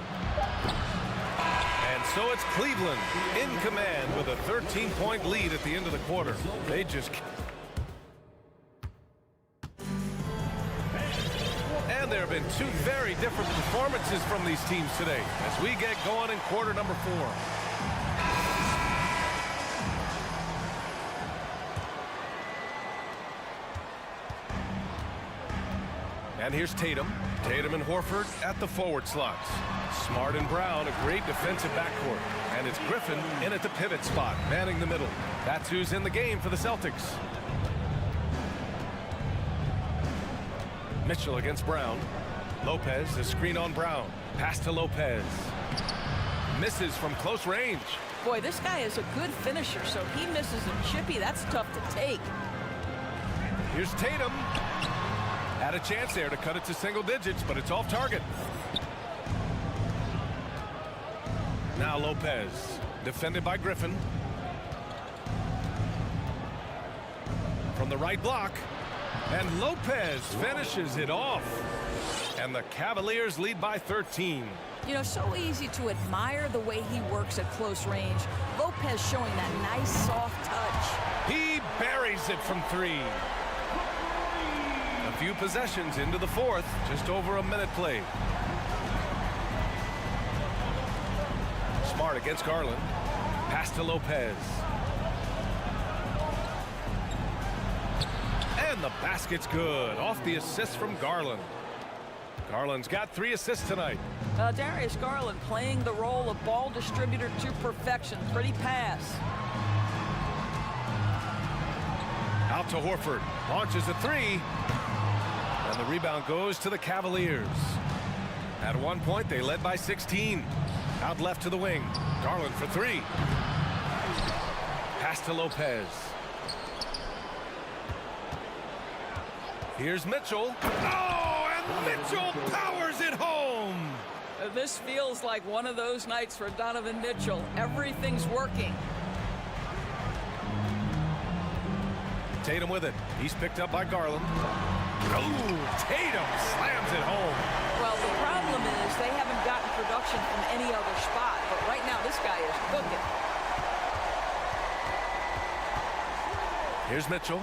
And so it's Cleveland in command with a 13-point lead at the end of the quarter. They just... And there have been 2 very different performances from these teams today as we get going in quarter number 4. And here's Tatum. Tatum and Horford at the forward slots. Smart and Brown, a great defensive backcourt. And it's Griffin in at the pivot spot, manning the middle. That's who's in the game for the Celtics. Mitchell against Brown. Lopez, the screen on Brown. Pass to Lopez. Misses from close range. Boy, this guy is a good finisher, so he misses a chippy. That's tough to take. Here's Tatum. Had a chance there to cut it to single digits, but it's off target. Now Lopez, defended by Griffin. From the right block, and Lopez finishes it off. And the Cavaliers lead by 13. You know, so easy to admire the way he works at close range. Lopez showing that nice soft touch. He buries it from 3. A few possessions into the 4th, just over a minute played. Smart against Garland. Pass to Lopez. And the basket's good. Off the assist from Garland. Garland's got 3 assists tonight. Darius Garland playing the role of ball distributor to perfection. Pretty pass. Out to Horford. Launches a 3. And the rebound goes to the Cavaliers. At one point, they led by 16. Out left to the wing. Garland for 3. Pass to Lopez. Here's Mitchell. Oh, and Mitchell powers it home. This feels like one of those nights for Donovan Mitchell. Everything's working. Tatum with it. He's picked up by Garland. Oh, Tatum slams it home. Well, the problem is they haven't gotten production from any other spot, but right now this guy is cooking. Here's Mitchell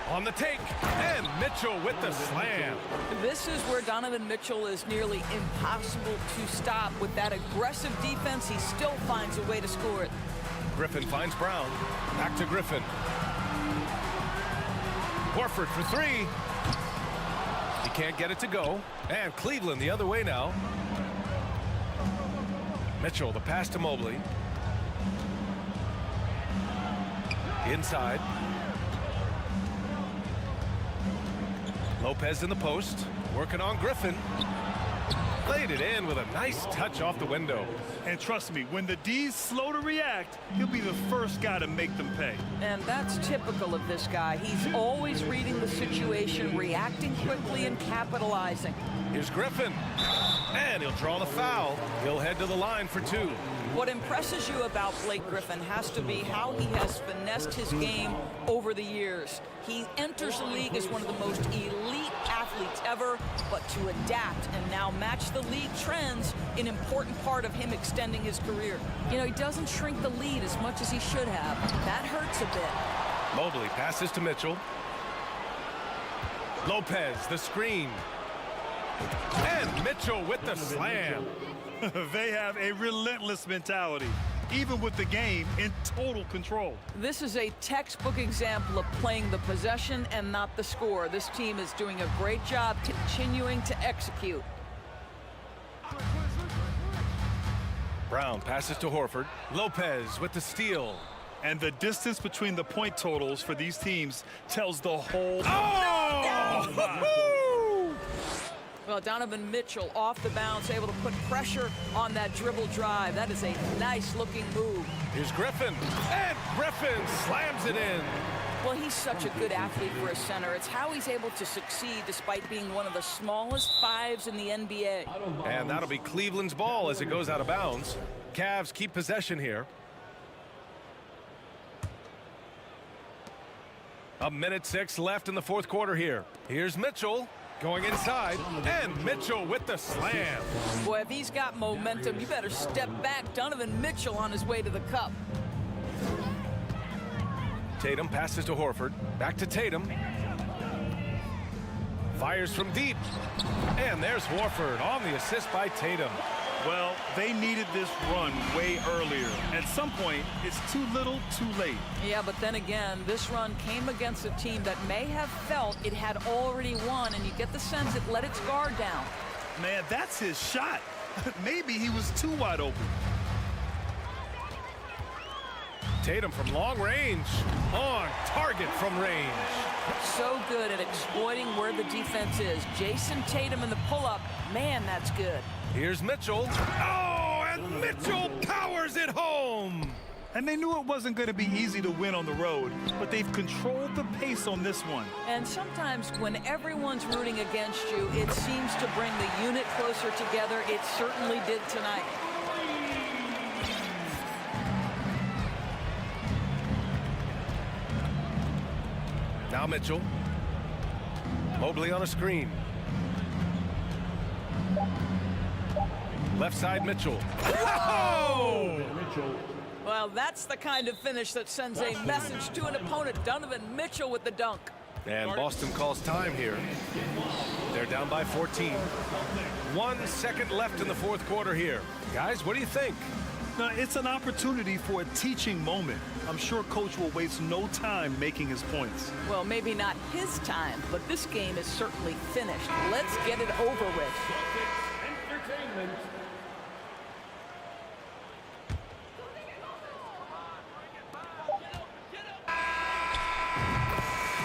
on the take, and Mitchell with the slam. This is where Donovan Mitchell is nearly impossible to stop. With that aggressive defense, he still finds a way to score it. Griffin finds Brown. Back to Griffin. Horford for 3. He can't get it to go. And Cleveland the other way now. Mitchell, the pass to Mobley. Inside. Lopez in the post. Working on Griffin. Played it in with a nice touch off the window. And trust me, when the D's slow to react, he'll be the first guy to make them pay. And that's typical of this guy. He's always reading the situation, reacting quickly, and capitalizing. Here's Griffin. And he'll draw the foul. He'll head to the line for 2. What impresses you about Blake Griffin has to be how he has finessed his game over the years. He enters the league as one of the most elite athletes ever, but to adapt and now match the league trends, an important part of him extending his career. You know, he doesn't shrink the lead as much as he should have. That hurts a bit. Mobley passes to Mitchell. Lopez, the screen. And Mitchell with the slam. They have a relentless mentality. even with the game in total control. This is a textbook example of playing the possession and not the score. This team is doing a great job continuing to execute. Brown passes to Horford. Lopez with the steal. And the distance between the point totals for these teams tells the whole... Well, Donovan Mitchell off the bounce, able to put pressure on that dribble drive. That is a nice-looking move. Here's Griffin, and Griffin slams it in. Well, he's such a good athlete for a center. It's how he's able to succeed despite being one of the smallest fives in the NBA. And that'll be Cleveland's ball as it goes out of bounds. Cavs keep possession here. A minute 6 left in the fourth quarter here. Here's Mitchell going inside, and Mitchell with the slam. Boy, if he's got momentum, you better step back. Donovan Mitchell on his way to the cup. Tatum passes to Horford. Back to Tatum. Fires from deep. And there's Horford on the assist by Tatum. Well, they needed this run way earlier. At some point, it's too little, too late. Yeah, but then again, this run came against a team that may have felt it had already won, and you get the sense it let its guard down. Man, that's his shot. Maybe he was too wide open. Tatum from long range, on target from range. So good at exploiting where the defense is. Jason Tatum in the pull-up, man, that's good. Here's Mitchell. Oh, and Mitchell powers it home. And they knew it wasn't going to be easy to win on the road, but they've controlled the pace on this one. And sometimes when everyone's rooting against you, it seems to bring the unit closer together. It certainly did tonight. Now Mitchell. Mobley on a screen. Left side Mitchell. Oh! Well, that's the kind of finish that sends a message to an opponent. Donovan Mitchell with the dunk. And Boston calls time here. They're down by 14. 1 second left in the fourth quarter here. Guys, what do you think? Now, it's an opportunity for a teaching moment. I'm sure Coach will waste no time making his points. Well, maybe not his time, but this game is certainly finished. Let's get it over with. Entertainment.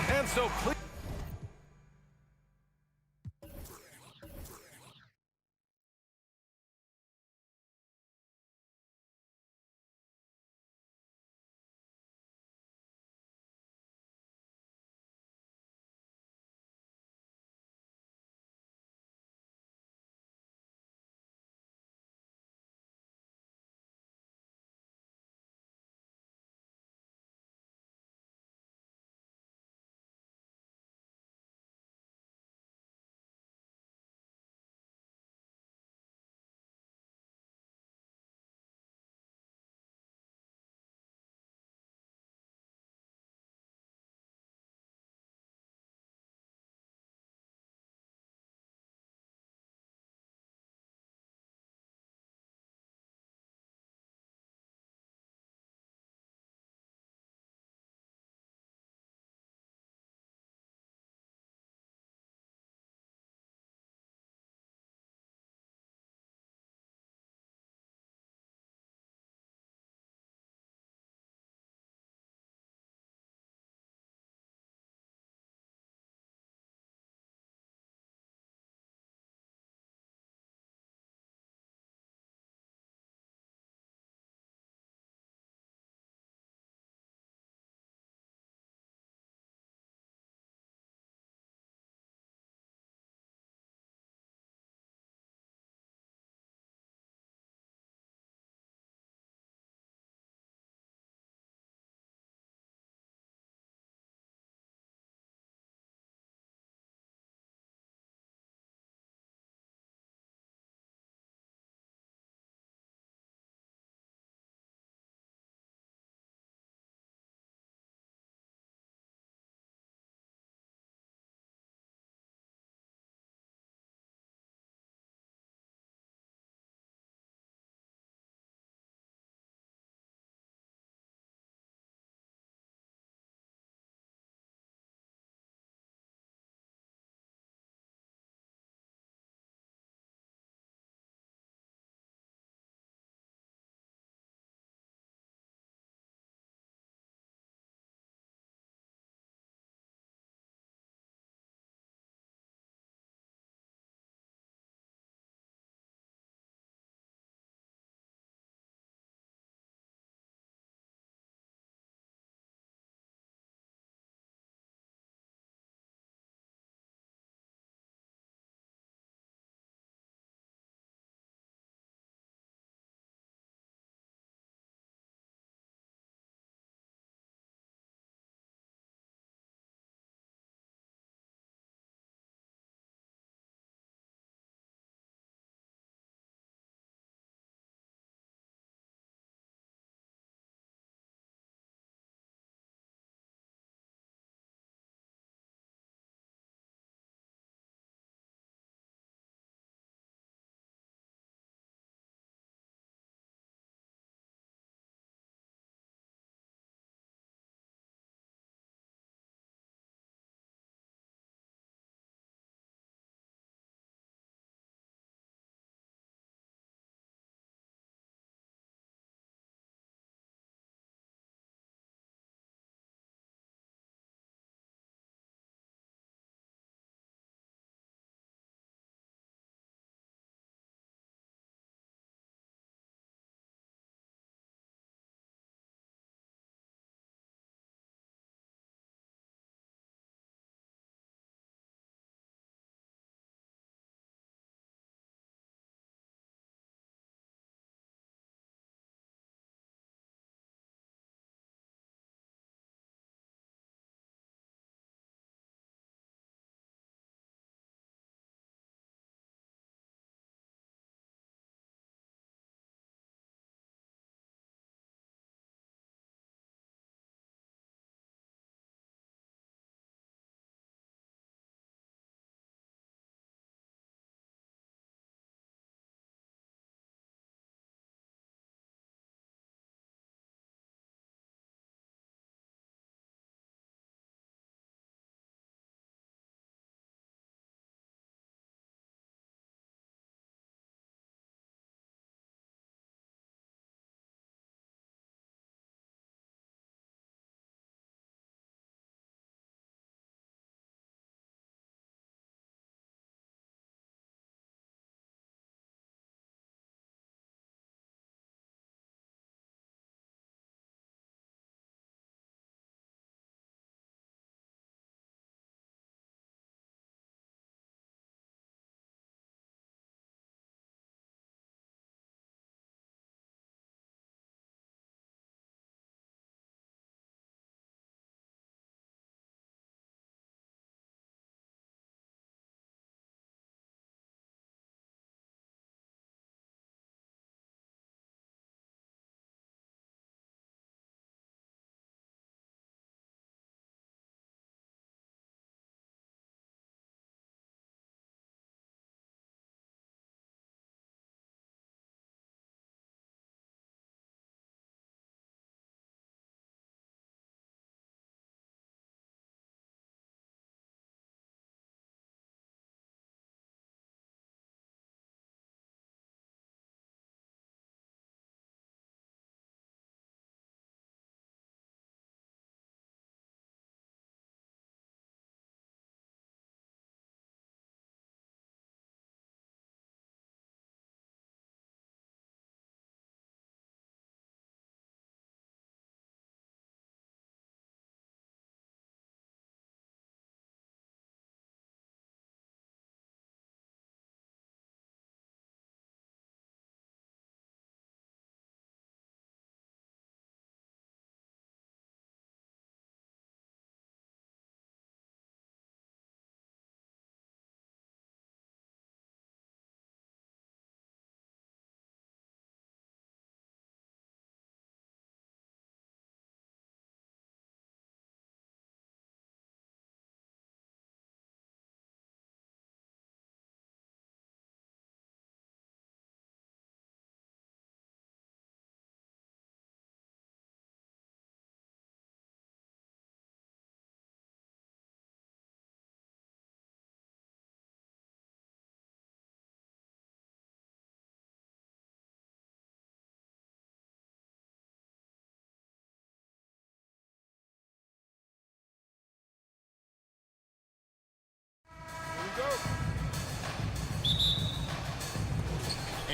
And so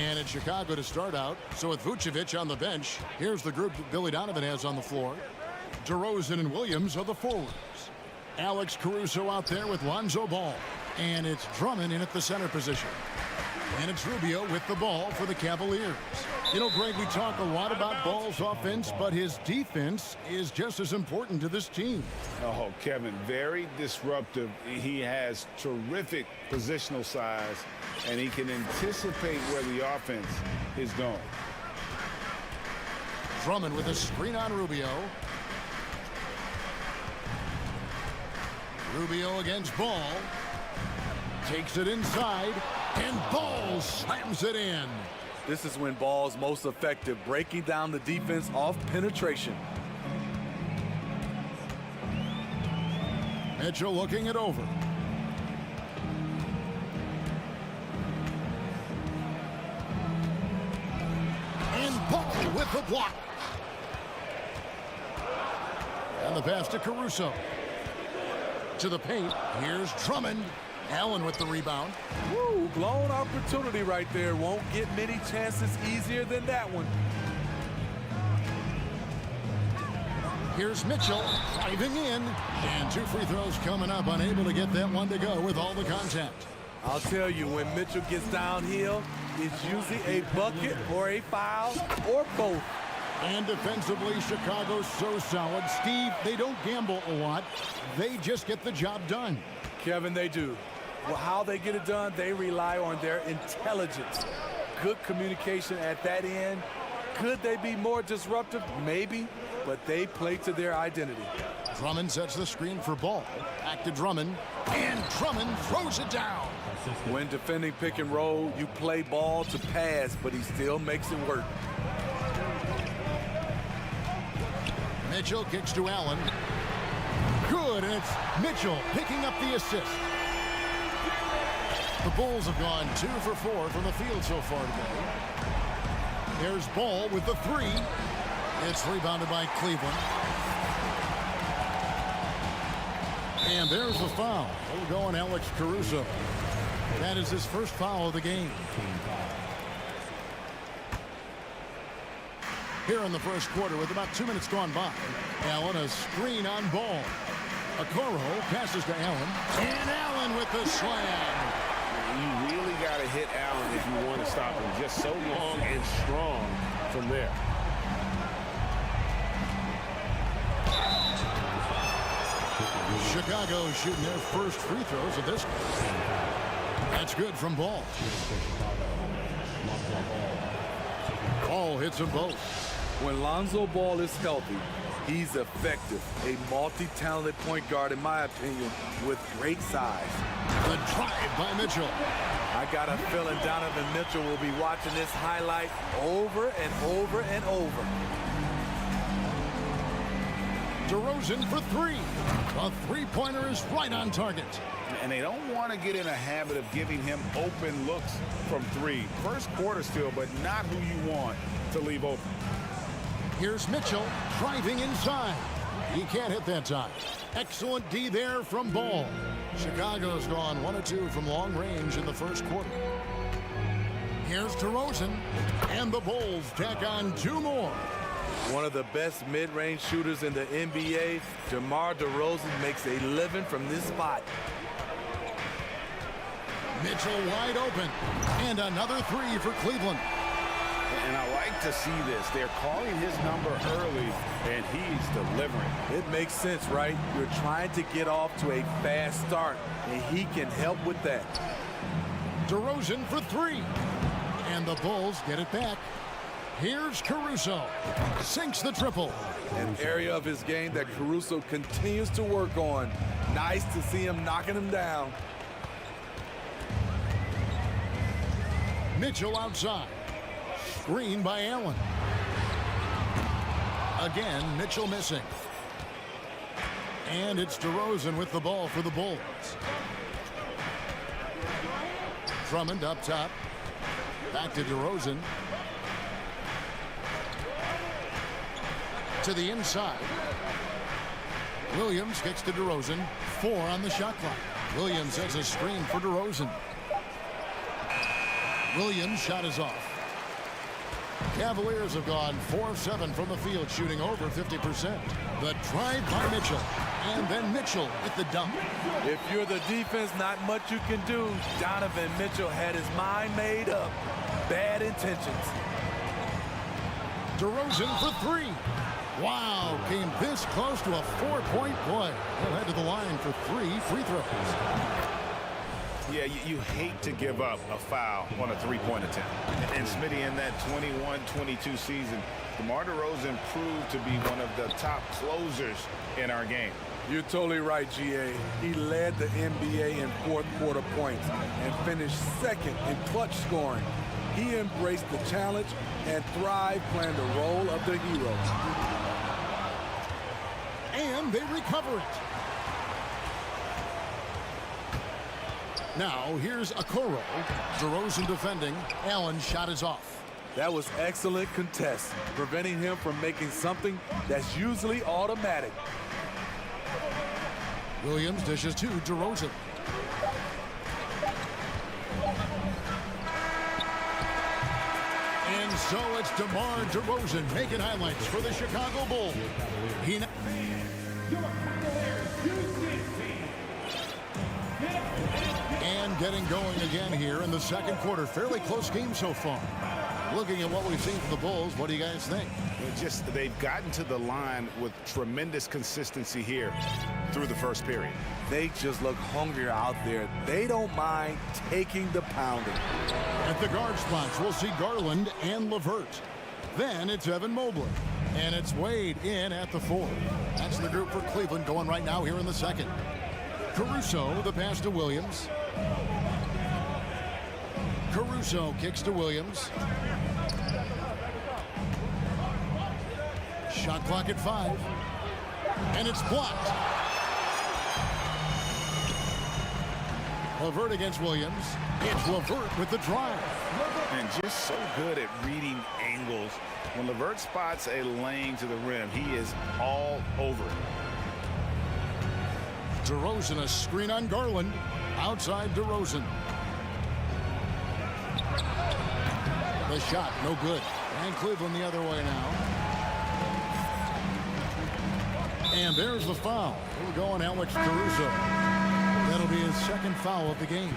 And it's Chicago to start out. So with Vucevic on the bench, here's the group that Billy Donovan has on the floor. DeRozan and Williams are the forwards. Alex Caruso out there with Lonzo Ball. And it's Drummond in at the center position. And it's Rubio with the ball for the Cavaliers. You know, Greg, we talk a lot about Ball's offense, but his defense is just as important to this team. Oh, Kevin, very disruptive. He has terrific positional size, and he can anticipate where the offense is going. Drummond with a screen on Rubio. Rubio against Ball. Takes it inside, and Ball slams it in. This is when Ball's most effective, breaking down the defense off penetration. Mitchell looking it over. And Ball with the block. And the pass to Caruso. To the paint, here's Drummond. Allen with the rebound. Woo, blown opportunity right there. Won't get many chances easier than that one. Here's Mitchell driving in. And 2 free throws coming up. Unable to get that one to go with all the contact. I'll tell you, when Mitchell gets downhill, it's usually a bucket or a foul or both. And defensively, Chicago's so solid. Steve, they don't gamble a lot. They just get the job done. Kevin, they do. Well, how they get it done, they rely on their intelligence. Good communication at that end. Could they be more disruptive? Maybe, but they play to their identity. Drummond sets the screen for Ball. Back to Drummond, and Drummond throws it down. When defending pick and roll, you play Ball to pass, but he still makes it work. Mitchell kicks to Allen. Good, and it's Mitchell picking up the assist. The Bulls have gone 2 for 4 from the field so far today. There's Ball with the 3. It's rebounded by Cleveland. And there's the foul. It'll go on Alex Caruso. That is his first foul of the game. Here in the first quarter with about 2 minutes gone by. Allen a screen on Ball. Okoro passes to Allen. And Allen with the slam. You really got to hit Allen if you want to stop him. Just so long and strong from there. Chicago shooting their first free throws of this game. That's good from Ball. Ball hits them both. When Lonzo Ball is healthy, he's effective. A multi-talented point guard, in my opinion, with great size. The drive by Mitchell. I got a feeling Donovan Mitchell will be watching this highlight over and over and over. DeRozan for 3. A three-pointer is right on target. And they don't want to get in a habit of giving him open looks from 3. First quarter still, but not who you want to leave open. Here's Mitchell driving inside. He can't hit that time. Excellent D there from Ball. Chicago's gone 1 of 2 from long range in the first quarter. Here's DeRozan, and the Bulls tack on 2 more. One of the best mid-range shooters in the NBA, DeMar DeRozan makes a living from this spot. Mitchell wide open, and another 3 for Cleveland. And I like to see this. They're calling his number early, and he's delivering. It makes sense, right? You're trying to get off to a fast start, and he can help with that. DeRozan for 3. And the Bulls get it back. Here's Caruso. Sinks the triple. An area of his game that Caruso continues to work on. Nice to see him knocking him down. Mitchell outside. Screen by Allen. Again, Mitchell missing. And it's DeRozan with the ball for the Bulls. Drummond up top. Back to DeRozan. To the inside. Williams kicks to DeRozan. 4 on the shot clock. Williams has a screen for DeRozan. Williams' shot is off. Cavaliers have gone 4 of 7 from the field, shooting over 50%. The drive by Mitchell, and then Mitchell with the dunk. If you're the defense, not much you can do. Donovan Mitchell had his mind made up. Bad intentions. DeRozan for 3. Wow, came this close to a 4-point play. He'll head to the line for 3 free throws. Yeah, you hate to give up a foul on a three-point attempt. And Smitty, in that 21-22 season, DeMar DeRozan proved to be one of the top closers in our game. You're totally right, GA. He led the NBA in fourth quarter points and finished second in clutch scoring. He embraced the challenge and thrived playing the role of the hero. And they recover it. Now, here's Okoro. DeRozan defending. Allen's shot is off. That was excellent contest, preventing him from making something that's usually automatic. Williams dishes to DeRozan. And so it's DeMar DeRozan making highlights for the Chicago Bulls. And getting going again here in the second quarter. Fairly close game so far. Looking at what we've seen from the Bulls, what do you guys think? They've gotten to the line with tremendous consistency here through the first period. They just look hungrier out there. They don't mind taking the pounding. At the guard spots, we'll see Garland and LeVert. Then it's Evan Mobley. And it's Wade in at the 4. That's the group for Cleveland going right now here in the second. Caruso, the pass to Williams. Caruso kicks to Williams. Shot clock at 5. And it's blocked. LeVert against Williams. It's LeVert with the drive. And just so good at reading angles. When LeVert spots a lane to the rim, he is all over it. DeRozan, a screen on Garland. Outside DeRozan. The shot, no good. And Cleveland the other way now. And there's the foul. We're going Alex Caruso. That'll be his second foul of the game.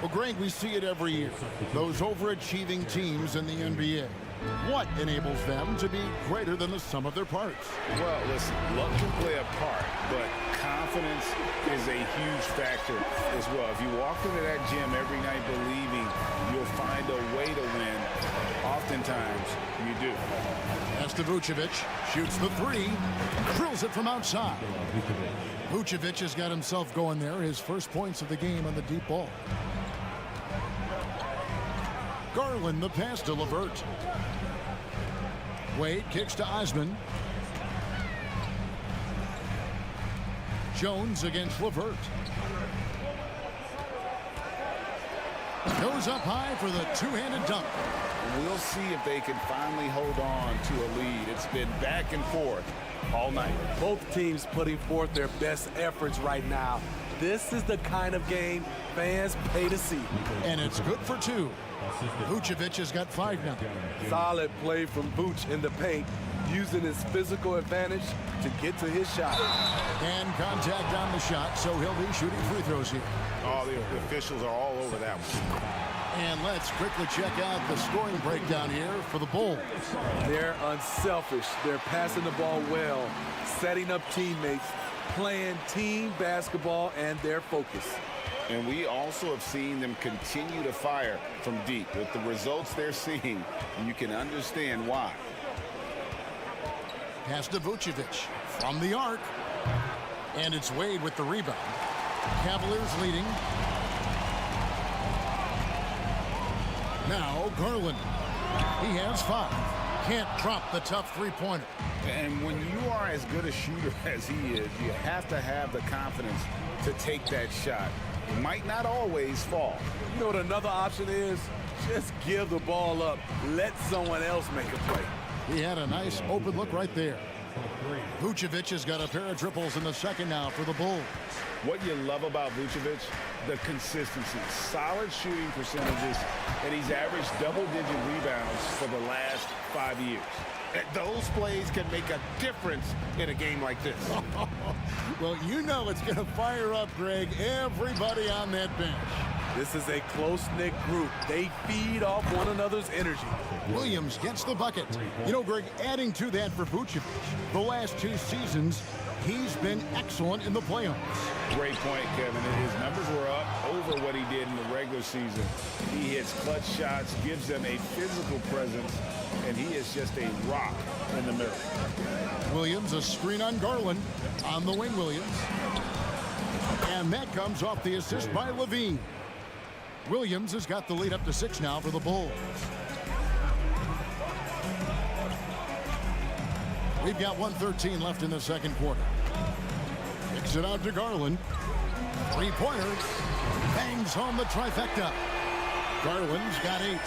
Well, Greg, we see it every year. Those overachieving teams in the NBA. What enables them to be greater than the sum of their parts? Well, listen, luck can play a part, but confidence is a huge factor as well. If you walk into that gym every night believing you'll find a way to win, oftentimes you do. As to Vucevic, shoots the 3, drills it from outside. Vucevic has got himself going there, his first points of the game on the deep ball. Garland, the pass to LeVert. Wade kicks to Osman. Jones against LeVert. Goes up high for the two-handed dunk. We'll see if they can finally hold on to a lead. It's been back and forth all night. Both teams putting forth their best efforts right now. This is the kind of game fans pay to see. And it's good for 2. Vucevic has got 5 now. Solid play from Vuce in the paint, using his physical advantage to get to his shot. And contact on the shot, so he'll be shooting free throws here. Oh, the officials are all over that one. And let's quickly check out the scoring breakdown here for the Bulls. They're unselfish. They're passing the ball well, setting up teammates, playing team basketball, and their focus. And we also have seen them continue to fire from deep. With the results they're seeing, you can understand why. Pass to Vucevic from the arc. And it's Wade with the rebound. Cavaliers leading. Now Garland. He has 5. Can't drop the tough three-pointer. And when you are as good a shooter as he is, you have to have the confidence to take that shot. It might not always fall. You know what another option is? Just give the ball up. Let someone else make a play. He had a nice open look right there. Vucevic has got a pair of triples in the second now for the Bulls. What you love about Vucevic, the consistency, solid shooting percentages, and he's averaged double-digit rebounds for the last 5 years. Those plays can make a difference in a game like this. Well, you know it's going to fire up, Greg, everybody on that bench. This is a close-knit group. They feed off one another's energy. Williams gets the bucket. You know, Greg, adding to that for Vucevic, the last 2 seasons, he's been excellent in the playoffs. Great point, Kevin. His numbers were up over what he did in the regular season. He hits clutch shots, gives them a physical presence, and he is just a rock in the middle. Williams, a screen on Garland. On the wing, Williams. And that comes off the assist by Levine. Williams has got the lead up to 6 now for the Bulls. We've got 1:13 left in the second quarter. Kicks it out to Garland. Three-pointer. Bangs home the trifecta. Garland's got 8.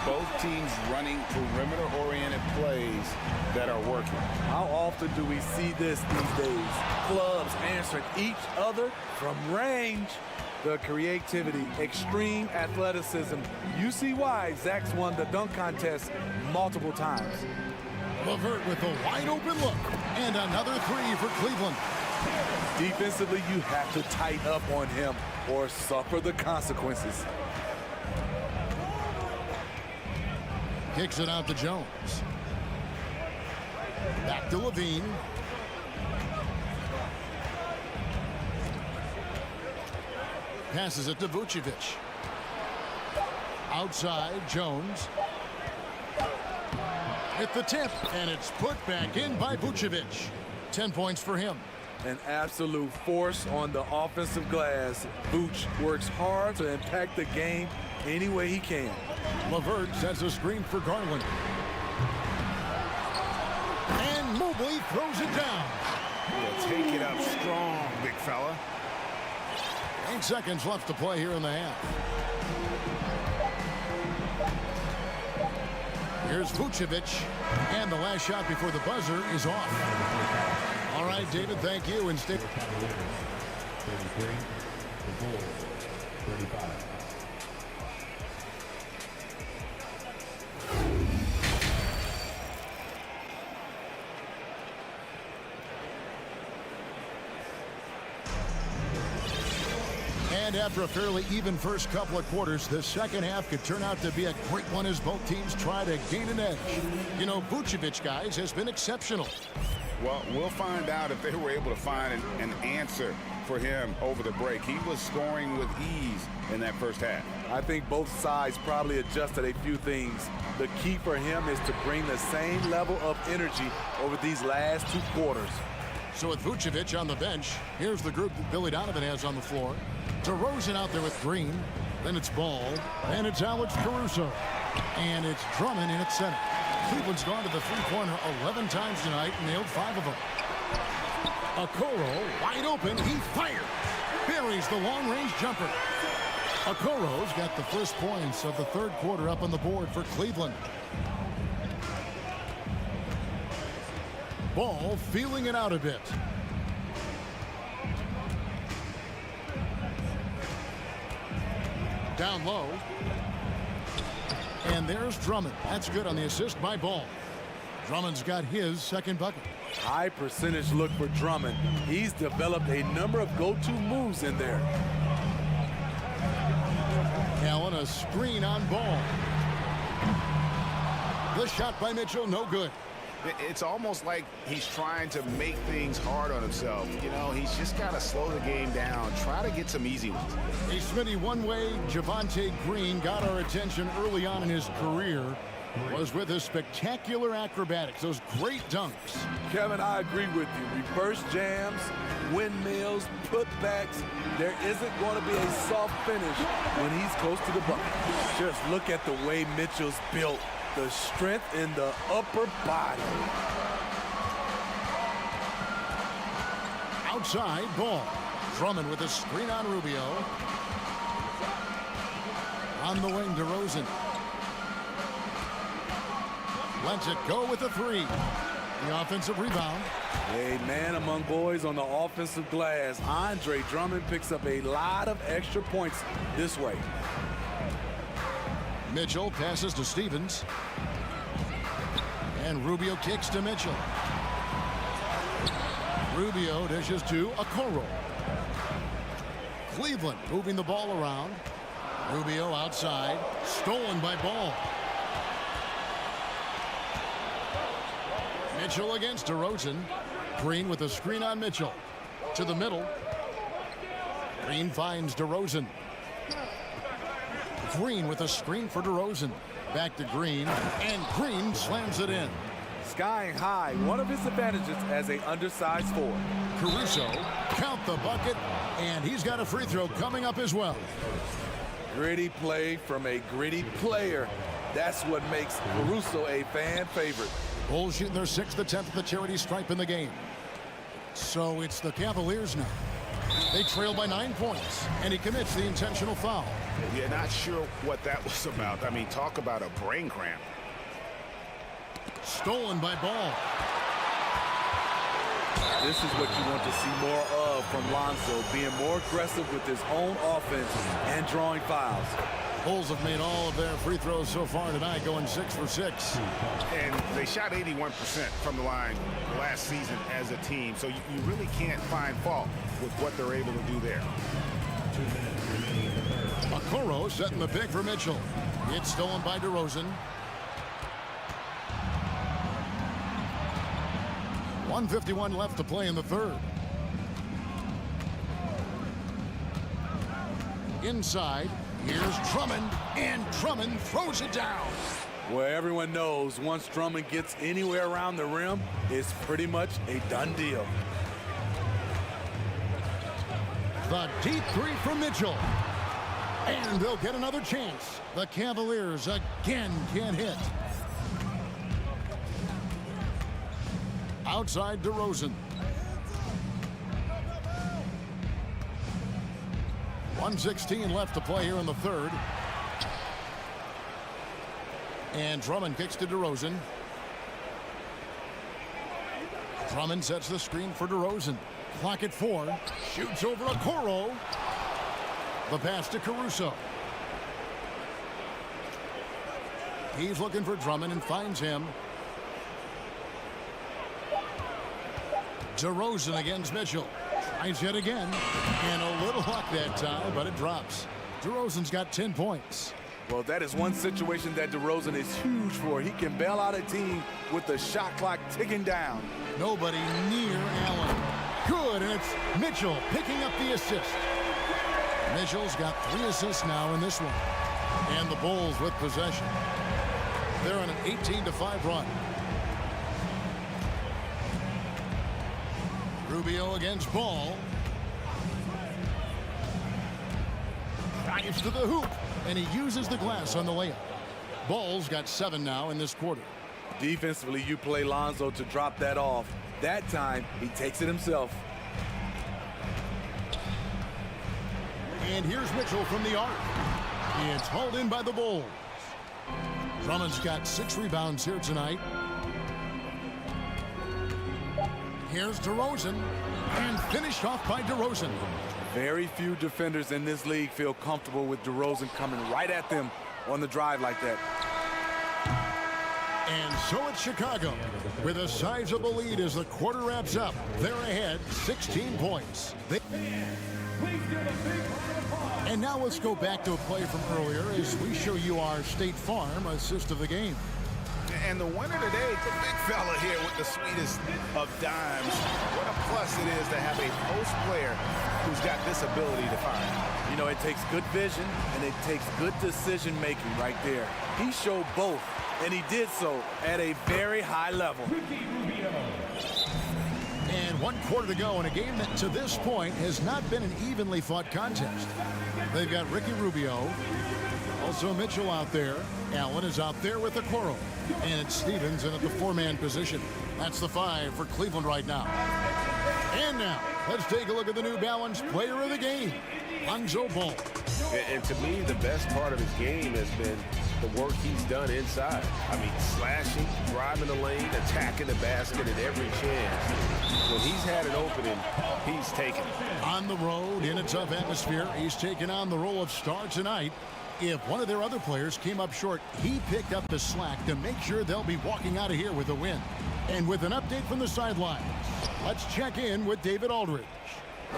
Both teams running perimeter-oriented plays that are working. How often do we see this these days? Clubs answering each other from range. The creativity, extreme athleticism. You see why Zach's won the dunk contest multiple times. LeVert with a wide-open look. And another 3 for Cleveland. Defensively, you have to tighten up on him or suffer the consequences. Kicks it out to Jones. Back to Levine. Passes it to Vucevic. Outside, Jones. Hit the tip, and it's put back in by Vucevic. 10 points for him. An absolute force on the offensive glass. Vooch works hard to impact the game any way he can. LeVert sets a screen for Garland. And Mobley throws it down. Yeah, take it up strong, big fella. 8 seconds left to play here in the half. Here's Vucevic, and the last shot before the buzzer is off. All right, David, thank you. And stay. 33, the Bulls, 35. And after a fairly even first couple of quarters, the second half could turn out to be a great one as both teams try to gain an edge. You know, Vucevic, guys, has been exceptional. Well, we'll find out if they were able to find an answer for him over the break. He was scoring with ease in that first half. I think both sides probably adjusted a few things. The key for him is to bring the same level of energy over these last 2 quarters. So with Vucevic on the bench, here's the group that Billy Donovan has on the floor. DeRozan out there with Green. Then it's Ball. And it's Alex Caruso. And it's Drummond in at center. Cleveland's gone to the three-pointer 11 times tonight and nailed 5 of them. Okoro wide open. He fires. Buries the long-range jumper. Okoro's got the first points of the third quarter up on the board for Cleveland. Ball feeling it out a bit. Down low. And there's Drummond. That's good on the assist by Ball. Drummond's got his second bucket. High percentage look for Drummond. He's developed a number of go-to moves in there. Allen, a screen on Ball. The shot by Mitchell, no good. It's almost like he's trying to make things hard on himself. You know, he's just got to slow the game down, try to get some easy ones. Hey, Smitty, one way Javonte Green got our attention early on in his career was with his spectacular acrobatics, those great dunks. Kevin, I agree with you. Reverse jams, windmills, putbacks. There isn't going to be a soft finish when he's close to the bucket. Just look at the way Mitchell's built. The strength in the upper body. Outside, Ball. Drummond with a screen on Rubio. On the wing, DeRozan. Lets it go with a 3. The offensive rebound. A man among boys on the offensive glass. Andre Drummond picks up a lot of extra points this way. Mitchell passes to Stevens. And Rubio kicks to Mitchell. Rubio dishes to Okoro. Cleveland moving the ball around. Rubio outside. Stolen by Ball. Mitchell against DeRozan. Green with a screen on Mitchell. To the middle. Green finds DeRozan. Green with a screen for DeRozan. Back to Green. And Green slams it in. Skying high, one of his advantages as an undersized forward. Caruso, count the bucket, and he's got a free throw coming up as well. Gritty play from a gritty player. That's what makes Caruso a fan favorite. Bulls shooting their 6th attempt at the charity stripe in the game. So it's the Cavaliers now. They trail by 9 points, and he commits the intentional foul. Yeah, not sure what that was about. I mean, talk about a brain cramp. Stolen by Ball. This is what you want to see more of from Lonzo, being more aggressive with his own offense and drawing fouls. Bulls have made all of their free throws so far tonight, going 6 for 6. And they shot 81% from the line last season as a team, so you really can't find fault with what they're able to do there. Okoro setting the pick for Mitchell. It's stolen by DeRozan. 1:51 left to play in the third. Inside, here's Drummond, and Drummond throws it down. Where everyone knows once Drummond gets anywhere around the rim, it's pretty much a done deal. The deep three from Mitchell. And they'll get another chance. The Cavaliers again can't hit. Outside DeRozan. 1:16 left to play here in the third. And Drummond kicks to DeRozan. Drummond sets the screen for DeRozan. Clock at 4. Shoots over Okoro. The pass to Caruso. He's looking for Drummond and finds him. DeRozan against Mitchell. Tries yet again. And a little luck that time, but it drops. DeRozan's got 10 points. Well, that is one situation that DeRozan is huge for. He can bail out a team with the shot clock ticking down. Nobody near Allen. Good, and it's Mitchell picking up the assist. Mitchell's got 3 assists now in this one. And the Bulls with possession. They're on an 18-5 run. Rubio against Ball. Dives to the hoop, and he uses the glass on the layup. Ball's got 7 now in this quarter. Defensively, you play Lonzo to drop that off. That time, he takes it himself. And here's Mitchell from the arc. It's hauled in by the Bulls. Drummond's got 6 rebounds here tonight. Here's DeRozan, and finished off by DeRozan. Very few defenders in this league feel comfortable with DeRozan coming right at them on the drive like that. And so it's Chicago with a sizable lead as the quarter wraps up. They're ahead 16 points. And now let's go back to a play from earlier as we show you our State Farm assist of the game. And the winner today, the big fella here with the sweetest of dimes. What a plus it is to have a post player who's got this ability to find. You know, it takes good vision and it takes good decision making right there. He showed both, and he did so at a very high level. And 1 quarter to go in a game that to this point has not been an evenly fought contest. They've got Ricky Rubio, also Mitchell out there. Allen is out there with Okoro. And it's Stevens in at the 4-man position. That's the 5 for Cleveland right now. And now, let's take a look at the New Balance player of the game, Lonzo Ball. And to me, the best part of his game has been the work he's done inside. I mean, slashing, driving the lane, attacking the basket at every chance. When he's had an opening, he's taken it. On the road, in a tough atmosphere, he's taken on the role of star tonight. If one of their other players came up short, he picked up the slack to make sure they'll be walking out of here with a win. And with an update from the sidelines, let's check in with David Aldridge.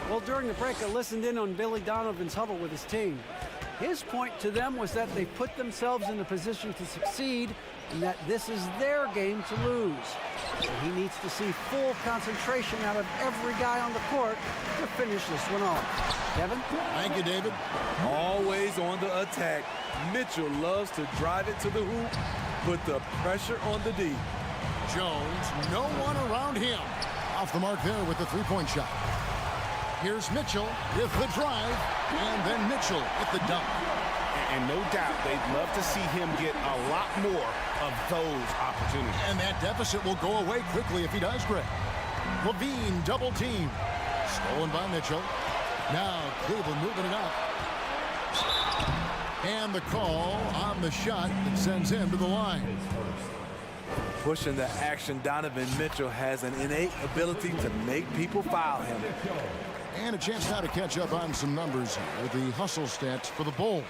Well, during the break, I listened in on Billy Donovan's huddle with his team. His point to them was that they put themselves in a position to succeed and that this is their game to lose. So he needs to see full concentration out of every guy on the court to finish this one off. Kevin? Thank you, David. Always on the attack. Mitchell loves to drive it to the hoop, put the pressure on the D. Jones, no one around him. Off the mark there with the three-point shot. Here's Mitchell with the drive, and then Mitchell with the dunk. And no doubt they'd love to see him get a lot more of those opportunities. And that deficit will go away quickly if he does, Greg. Levine double team. Stolen by Mitchell. Now Cleveland moving it up. And the call on the shot that sends him to the line. Pushing the action, Donovan Mitchell has an innate ability to make people foul him. And a chance now to catch up on some numbers here with the hustle stats for the Bulls.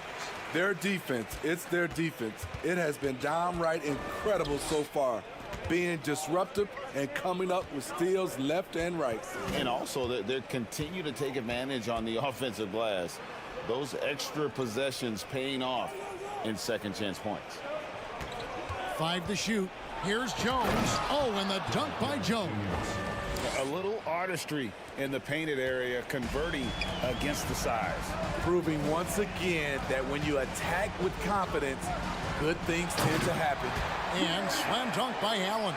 Their defense, it's their defense. It has been downright incredible so far, being disruptive and coming up with steals left and right. And also, they continue to take advantage on the offensive glass. Those extra possessions paying off in second chance points. 5 to shoot. Here's Jones. Oh, and the dunk by Jones. A little artistry in the painted area, converting against the size. Proving once again that when you attack with confidence, good things tend to happen. And slam dunk by Allen.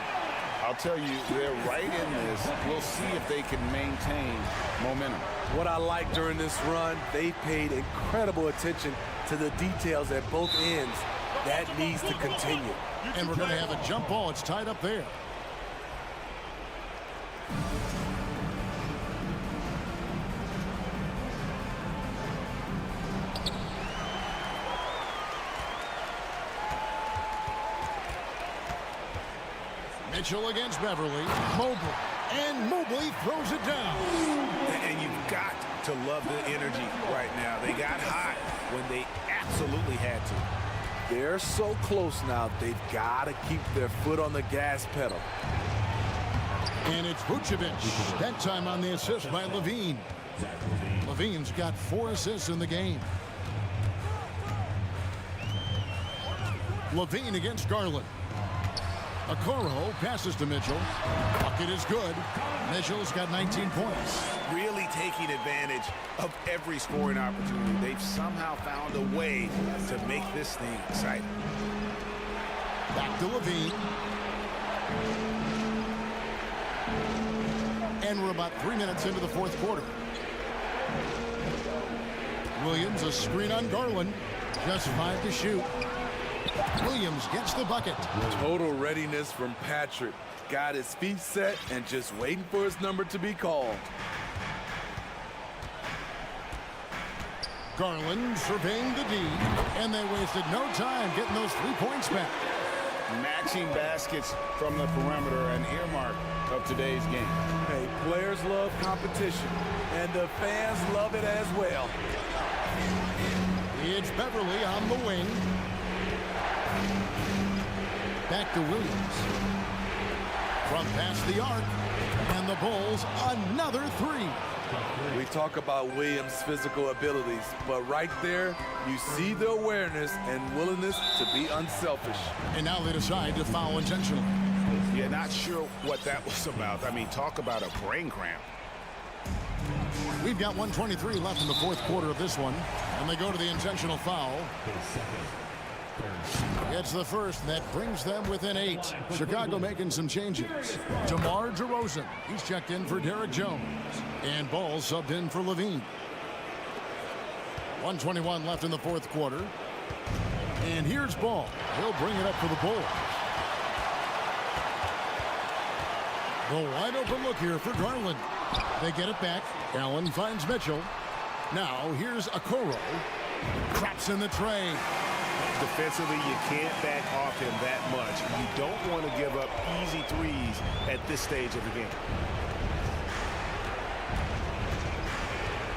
I'll tell you, they're right in this. We'll see if they can maintain momentum. What I like during this run, they paid incredible attention to the details at both ends. That needs to continue. And we're going to have a jump ball. It's tied up there. Mitchell against Beverly. Mobley. And Mobley throws it down. And you've got to love the energy right now. They got hot when they absolutely had to. They're so close now, they've got to keep their foot on the gas pedal. And it's Vucevic. That time on the assist by Levine. Levine's got 4 assists in the game. Levine against Garland. Okoro passes to Mitchell. Bucket is good. Mitchell's got 19 points. Really taking advantage of every scoring opportunity. They've somehow found a way to make this thing exciting. Back to Levine. And we're about 3 minutes into the fourth quarter. Williams, a screen on Garland. Just 5 to shoot. Williams gets the bucket. Total readiness from Patrick. Got his feet set and just waiting for his number to be called. Garland surveying the D, and they wasted no time getting those 3 points back. Matching baskets from the perimeter, an earmark of today's game. Hey, players love competition, and the fans love it as well. It's Beverly on the wing. Back to Williams. From past the arc, and the Bulls another 3. We talk about Williams' physical abilities, but right there, you see the awareness and willingness to be unselfish. And now they decide to foul intentionally. Yeah, not sure what that was about. I mean, talk about a brain cramp. We've got 1:23 left in the fourth quarter of this one, and they go to the intentional foul. It's the first, and that brings them within 8. Chicago making some changes. DeMar DeRozan, he's checked in for Derek Jones. And Ball subbed in for Levine. 1:21 left in the fourth quarter. And here's Ball. He'll bring it up for the Bulls. The wide open look here for Garland. They get it back. Allen finds Mitchell. Now here's Okoro. Traps in the tray. Defensively, you can't back off him that much. You don't want to give up easy threes at this stage of the game.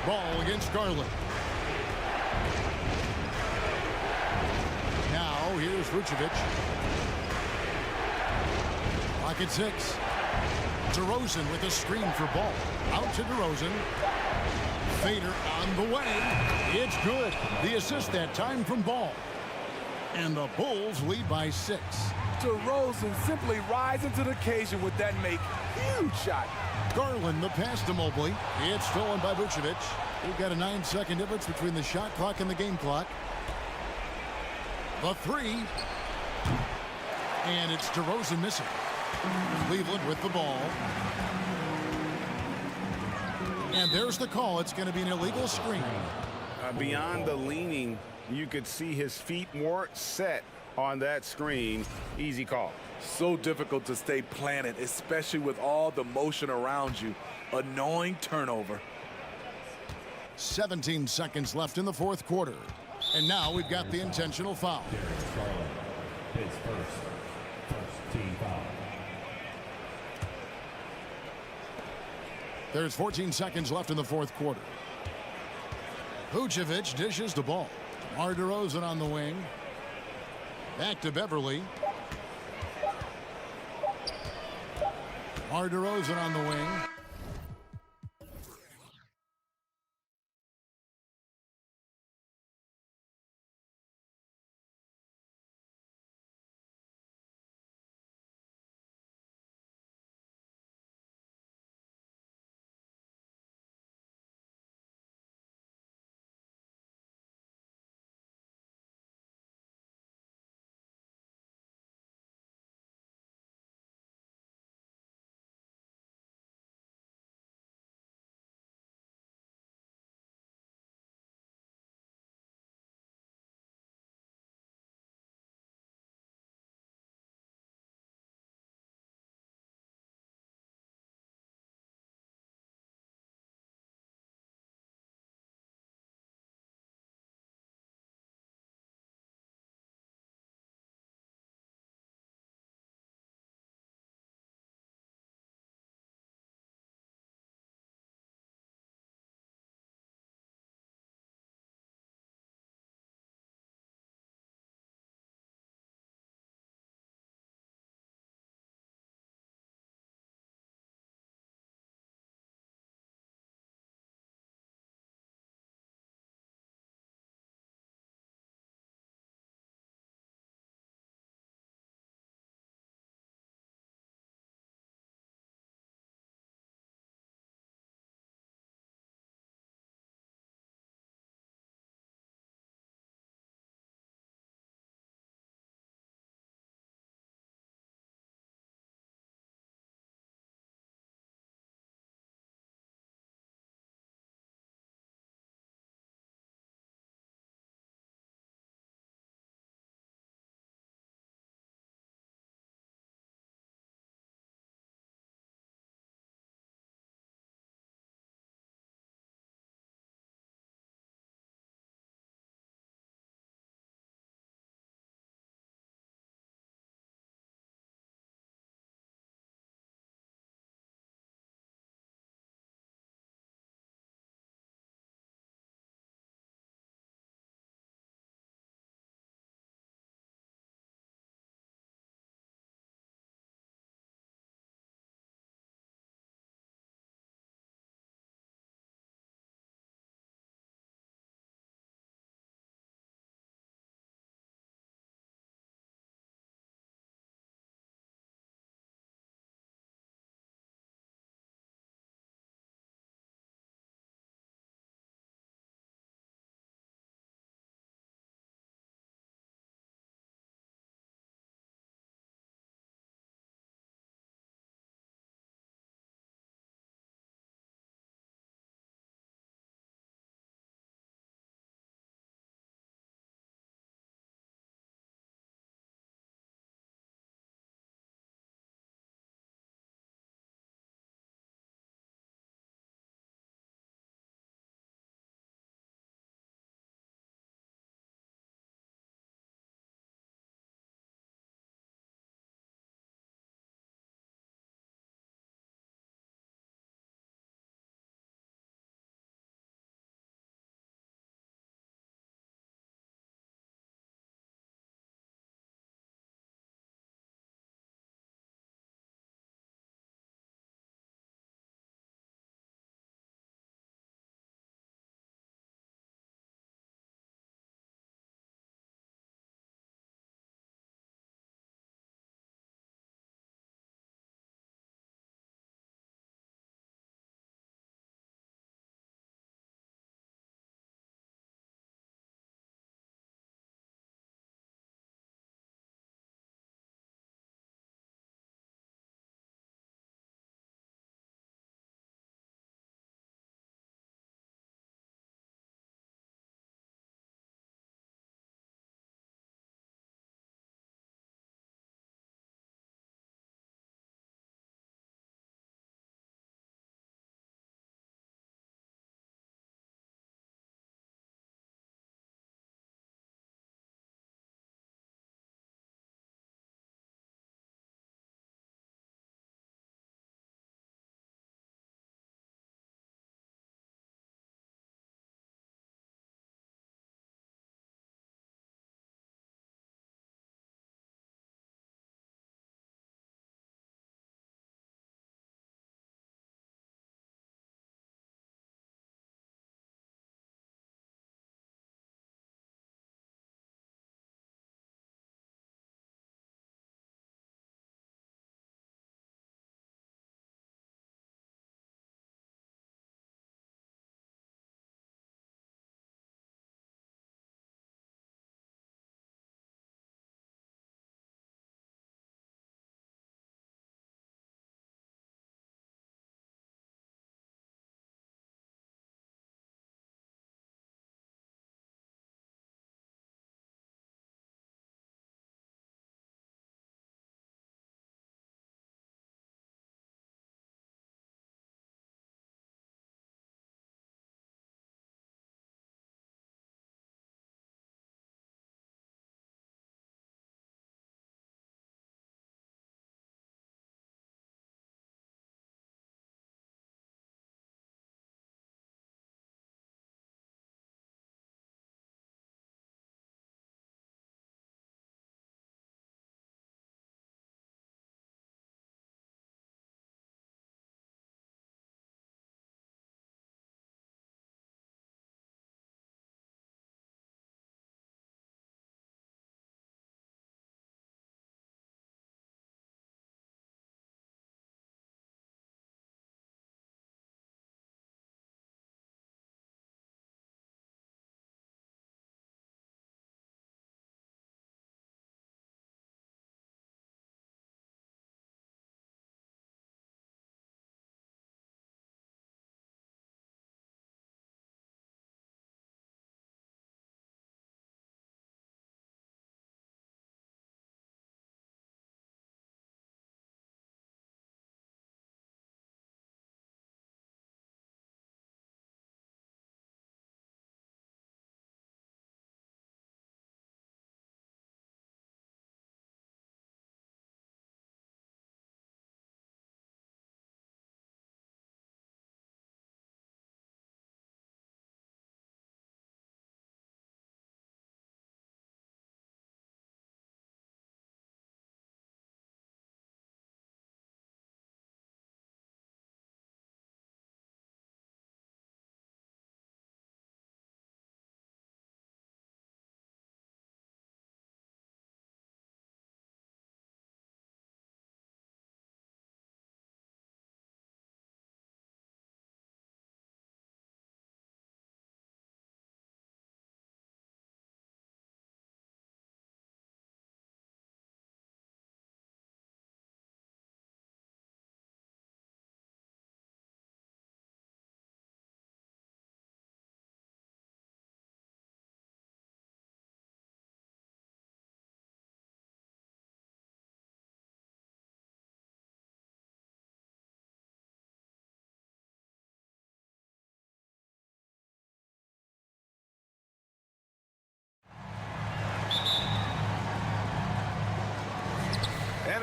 Ball against Garland. Now, here's Vucevic. Clock at 6. DeRozan with a screen for Ball. Out to DeRozan. Fader on the way. It's good. The assist that time from Ball. And the Bulls lead by 6. DeRozan simply rising to the occasion with that huge shot. Garland, the pass to Mobley. It's stolen by Vucevic. We've got a 9-second difference between the shot clock and the game clock. The 3. And it's DeRozan missing. Cleveland with the ball. And there's the call. It's going to be an illegal screen. Beyond the leaning, you could see his feet weren't set on that screen. Easy call. So difficult to stay planted, especially with all the motion around you. Annoying turnover. 17 seconds left in the fourth quarter. And now we've got the intentional foul. His first team foul. There's 14 seconds left in the fourth quarter. Vucevic dishes the ball. DeMar DeRozan on the wing. Back to Beverly. DeMar DeRozan on the wing.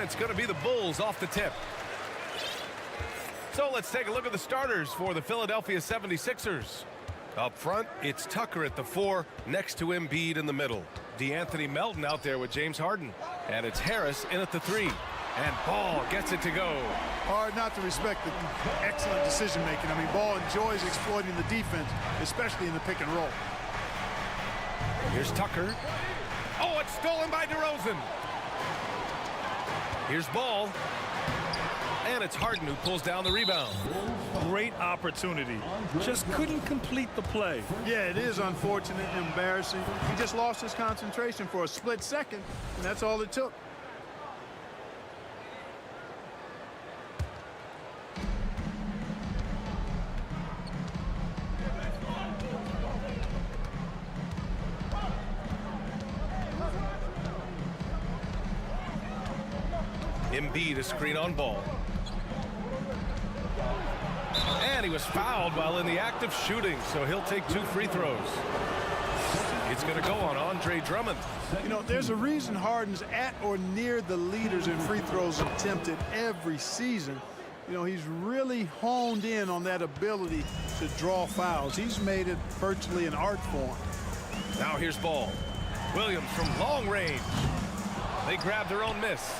it's going to be the Bulls off the tip. So let's take a look at the starters for the Philadelphia 76ers. Up front, it's Tucker at the 4, next to Embiid in the middle. DeAnthony Melton out there with James Harden. And it's Harris in at the 3. And Ball gets it to go. Hard not to respect the excellent decision-making. I mean, Ball enjoys exploiting the defense, especially in the pick and roll. Here's Tucker. Oh, it's stolen by DeRozan. Here's Ball. And it's Harden who pulls down the rebound. Great opportunity. Just couldn't complete the play. Yeah, it is unfortunate and embarrassing. He just lost his concentration for a split second, and that's all it took. Embiid a screen on Ball. And he was fouled while in the act of shooting, so he'll take 2 free throws. It's going to go on Andre Drummond. You know, there's a reason Harden's at or near the leaders in free throws attempted every season. You know, he's really honed in on that ability to draw fouls. He's made it virtually an art form. Now here's Ball. Williams from long range. They grab their own miss.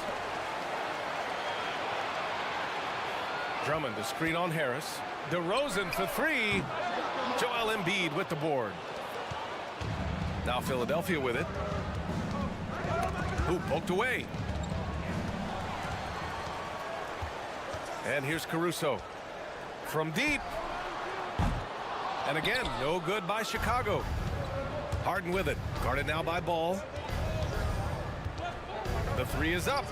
Drummond to screen on Harris. DeRozan for 3. Joel Embiid with the board. Now Philadelphia with it. Who poked away. And here's Caruso. From deep. And again, no good by Chicago. Harden with it. Guarded now by Ball. The 3 is up.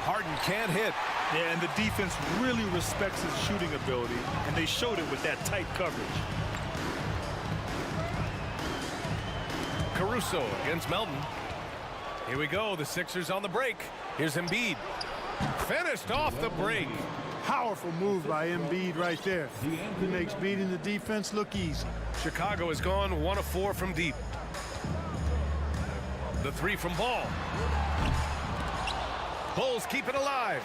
Harden can't hit. Yeah, and the defense really respects his shooting ability, and they showed it with that tight coverage. Caruso against Melton. Here we go, the Sixers on the break. Here's Embiid. Finished off the break. Powerful move by Embiid right there. He makes beating the defense look easy. Chicago has gone 1 of 4 from deep. The 3 from Ball. Bulls keep it alive.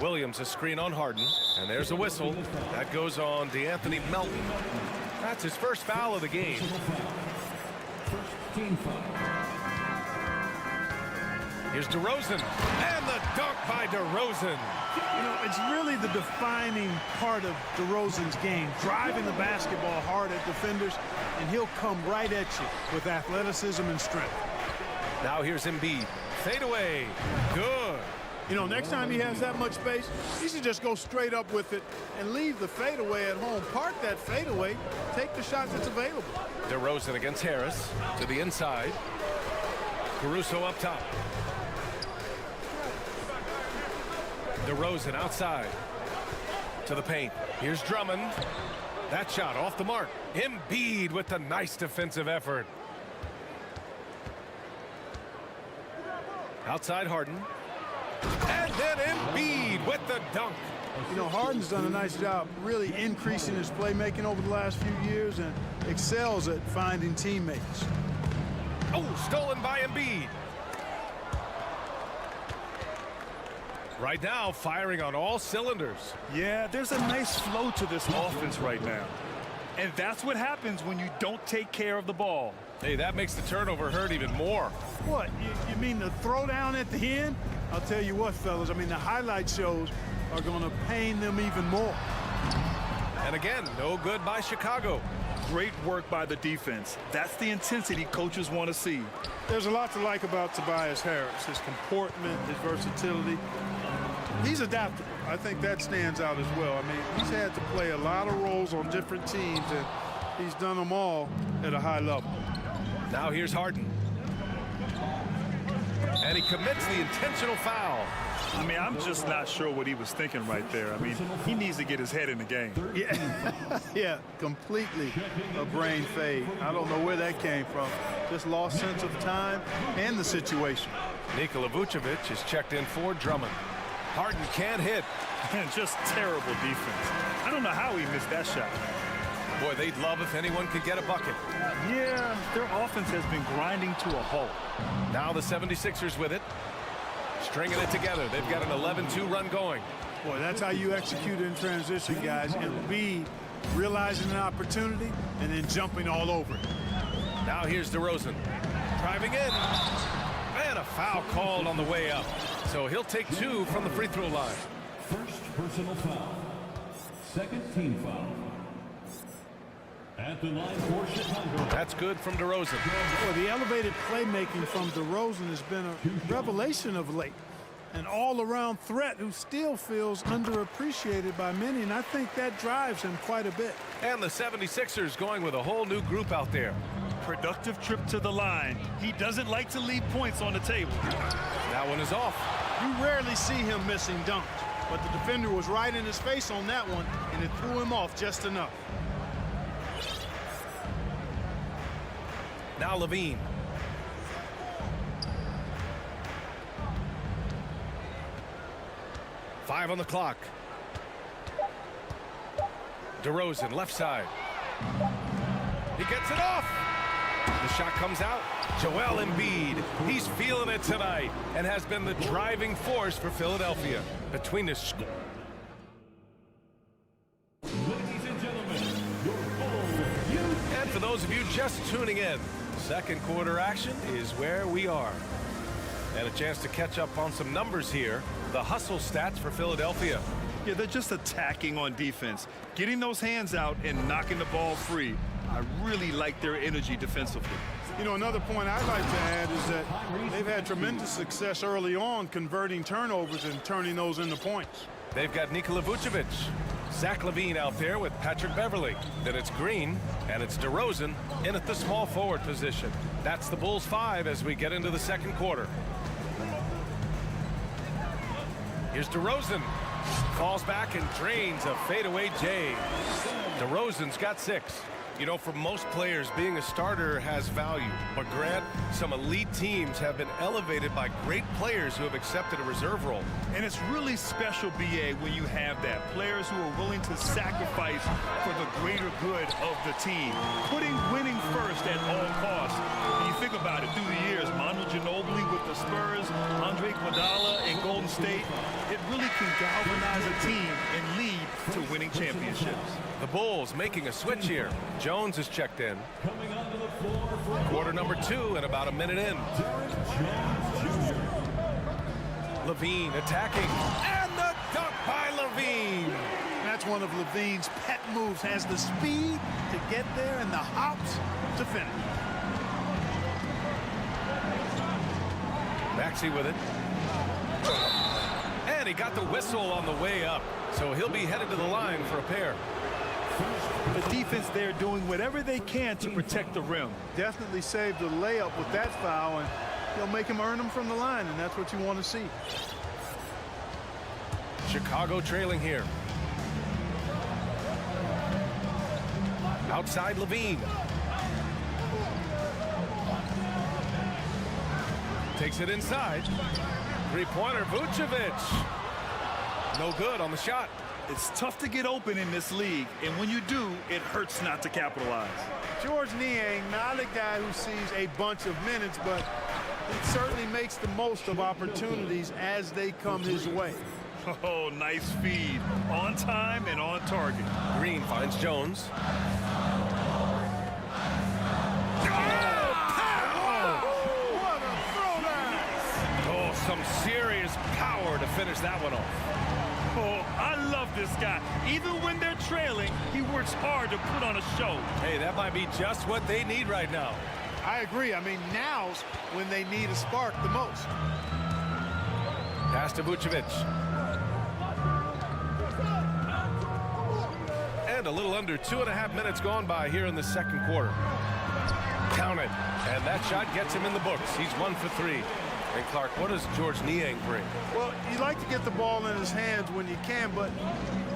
Williams a screen on Harden, and there's a whistle. That goes on DeAnthony Melton. That's his first foul of the game. Here's DeRozan, and the dunk by DeRozan. You know, it's really the defining part of DeRozan's game, driving the basketball hard at defenders, and he'll come right at you with athleticism and strength. Now here's Embiid. Fade away. Good. You know, next time he has that much space, he should just go straight up with it and leave the fadeaway at home. Park that fadeaway, take the shot that's available. DeRozan against Harris to the inside. Caruso up top. DeRozan outside to the paint. Here's Drummond. That shot off the mark. Embiid with the nice defensive effort. Outside Harden. And then Embiid with the dunk. You know, Harden's done a nice job really increasing his playmaking over the last few years and excels at finding teammates. Oh, stolen by Embiid. Right now, firing on all cylinders. Yeah, there's a nice flow to this offense right now. And that's what happens when you don't take care of the ball. Hey, that makes the turnover hurt even more. What, you mean the throwdown at the end? I'll tell you what, fellas, I mean, the highlight shows are going to pain them even more. And again, no good by Chicago. Great work by the defense. That's the intensity coaches want to see. There's a lot to like about Tobias Harris, his comportment, his versatility. He's adaptable. I think that stands out as well. I mean, he's had to play a lot of roles on different teams, and he's done them all at a high level. Now here's Harden. And he commits the intentional foul. I mean, I'm just not sure what he was thinking right there. I mean, he needs to get his head in the game. Yeah, yeah, completely a brain fade. I don't know where that came from. Just lost sense of time and the situation. Nikola Vucevic is checked in for Drummond. Harden can't hit. And just terrible defense. I don't know how he missed that shot. Boy, they'd love if anyone could get a bucket. Yeah, their offense has been grinding to a halt. Now the 76ers with it. Stringing it together. They've got an 11-2 run going. Boy, that's how you execute in transition, guys. And B, realizing an opportunity and then jumping all over it. Now here's DeRozan. Driving in. And a foul called on the way up. So he'll take 2 from the free throw line. First personal foul. Second team foul. At the line for Chicago. That's good from DeRozan. Boy, the elevated playmaking from DeRozan has been a revelation of late. An all-around threat who still feels underappreciated by many, and I think that drives him quite a bit. And the 76ers going with a whole new group out there. Productive trip to the line. He doesn't like to leave points on the table. That one is off. You rarely see him missing dunks, but the defender was right in his face on that one, and it threw him off just enough. Now Levine. Five on the clock. DeRozan, left side. He gets it off. The shot comes out. Joel Embiid. He's feeling it tonight and has been the driving force for Philadelphia. Between the... Ladies and gentlemen, your And for those of you just tuning in, second quarter action is where we are. And a chance to catch up on some numbers here. The hustle stats for Philadelphia. Yeah, they're just attacking on defense, getting those hands out and knocking the ball free. I really like their energy defensively. You know, another point I'd like to add is that they've had tremendous success early on converting turnovers and turning those into points. They've got Nikola Vucevic, Zach LaVine out there with Patrick Beverley. Then it's Green, and it's DeRozan in at the small forward position. That's the Bulls 5 as we get into the second quarter. Here's DeRozan. Falls back and drains a fadeaway J. DeRozan's got 6. You know, for most players, being a starter has value. But Grant, some elite teams have been elevated by great players who have accepted a reserve role. And it's really special, BA, when you have that. Players who are willing to sacrifice for the greater good of the team. Putting winning first at all costs. When you think about it, through the years, Manu Ginobili with the Spurs, Andre Iguodala in Golden State, it really can galvanize a team and lead to winning championships. The Bulls making a switch here. Jones is checked in. Quarter number 2 and about a minute in. LaVine attacking. And the dunk by LaVine. That's one of LaVine's pet moves. Has the speed to get there and the hops to finish. Maxey with it. And he got the whistle on the way up. So he'll be headed to the line for a pair. The defense there doing whatever they can to protect the rim. Definitely saved the layup with that foul, and he'll make him earn them from the line, and that's what you want to see. Chicago trailing here. Outside LaVine. Takes it inside. Three-pointer, Vucevic. No good on the shot. It's tough to get open in this league, and when you do, it hurts not to capitalize. George Niang, not a guy who sees a bunch of minutes, but he certainly makes the most of opportunities as they come his way. Oh, nice feed. On time and on target. Green finds Jones. Oh, some serious power to finish that one off. Oh, I love this guy. Even when they're trailing, he works hard to put on a show. Hey, that might be just what they need right now. I agree. I mean, now's when they need a spark the most. Pass to Vucevic. And a little under 2.5 minutes gone by here in the second quarter. Count it. And that shot gets him in the books. He's 1 for 3. And Clark, what does George Niang bring? Well, you like to get the ball in his hands when you can, but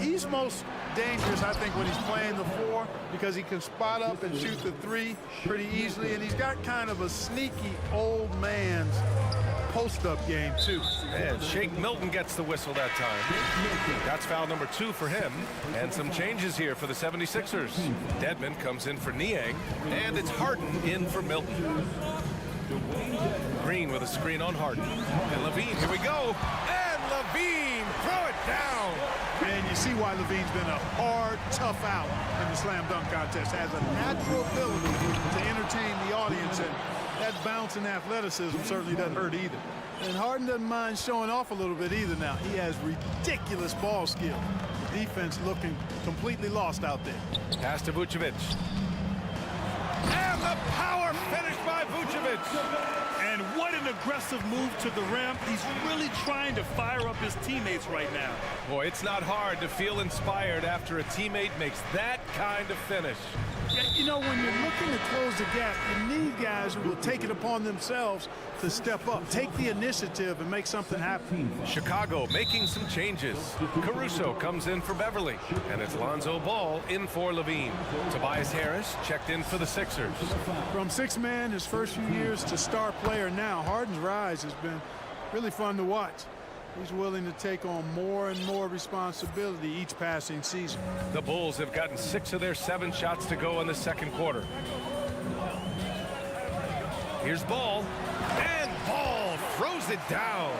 he's most dangerous, I think, when he's playing the 4 because he can spot up and shoot the 3 pretty easily, and he's got kind of a sneaky old man's post-up game, too. And Shake Milton gets the whistle that time. That's foul number 2 for him. And some changes here for the 76ers. Dedmon comes in for Niang, and it's Harden in for Milton. Green with a screen on Harden. And Levine, here we go. And Levine, throw it down. And you see why Levine's been a hard, tough out in the slam dunk contest. Has a natural ability to entertain the audience, and that bounce and athleticism certainly doesn't hurt either. And Harden doesn't mind showing off a little bit either now. He has ridiculous ball skill. The defense looking completely lost out there. Pass to Vucevic. And the power finish by Vucevic. And what an aggressive move to the rim. He's really trying to fire up his teammates right now. Boy, it's not hard to feel inspired after a teammate makes that kind of finish. Yeah, you know, when you're looking to close the gap, you need guys who will take it upon themselves to step up, take the initiative, and make something happen. Chicago making some changes. Caruso comes in for Beverly, and it's Lonzo Ball in for Levine. Tobias Harris checked in for the Sixers. From six-man his first few years to star player now, Harden's rise has been really fun to watch. He's willing to take on more and more responsibility each passing season. The Bulls have gotten 6 of their 7 shots to go in the second quarter. Here's Ball, and Ball throws it down.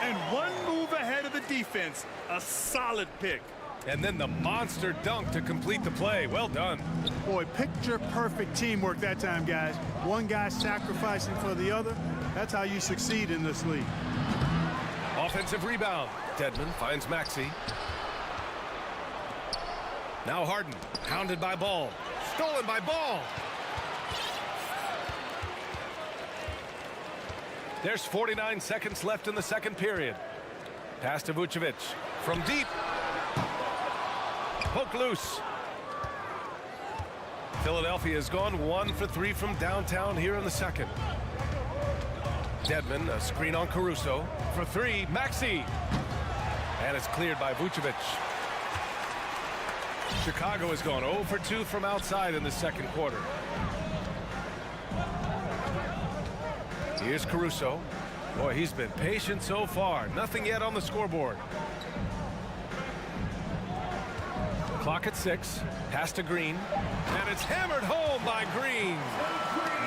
And one move ahead of the defense, a solid pick. And then the monster dunk to complete the play. Well done. Boy, picture-perfect teamwork that time, guys. One guy sacrificing for the other. That's how you succeed in this league. Offensive rebound. Dedmon finds Maxey. Now Harden, pounded by Ball. Stolen by Ball. There's 49 seconds left in the second period. Pass to Vucevic. From deep. Poke loose. Philadelphia has gone 1 for 3 from downtown here in the second. Dedmon, a screen on Caruso. For 3, Maxey. And it's cleared by Vucevic. Chicago has gone 0 for 2 from outside in the second quarter. Here's Caruso. Boy, he's been patient so far. Nothing yet on the scoreboard. Clock at 6. Pass to Green. And it's hammered home by Green.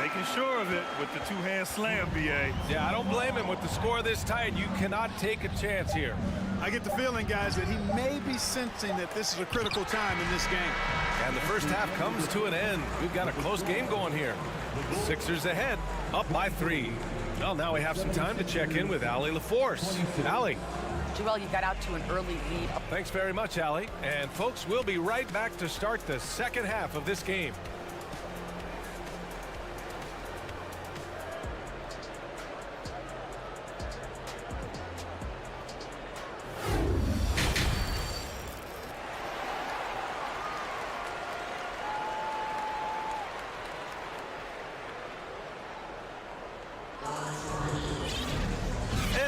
Making sure of it with the two-hand slam, B.A. Yeah, I don't blame him with the score this tight. You cannot take a chance here. I get the feeling, guys, that he may be sensing that this is a critical time in this game. And the first half comes to an end. We've got a close game going here. Sixers ahead, up by 3. Well, now we have some time to check in with Allie LaForce. Allie. Joel, you got out to an early lead. Thanks very much, Allie. And folks, we'll be right back to start the second half of this game.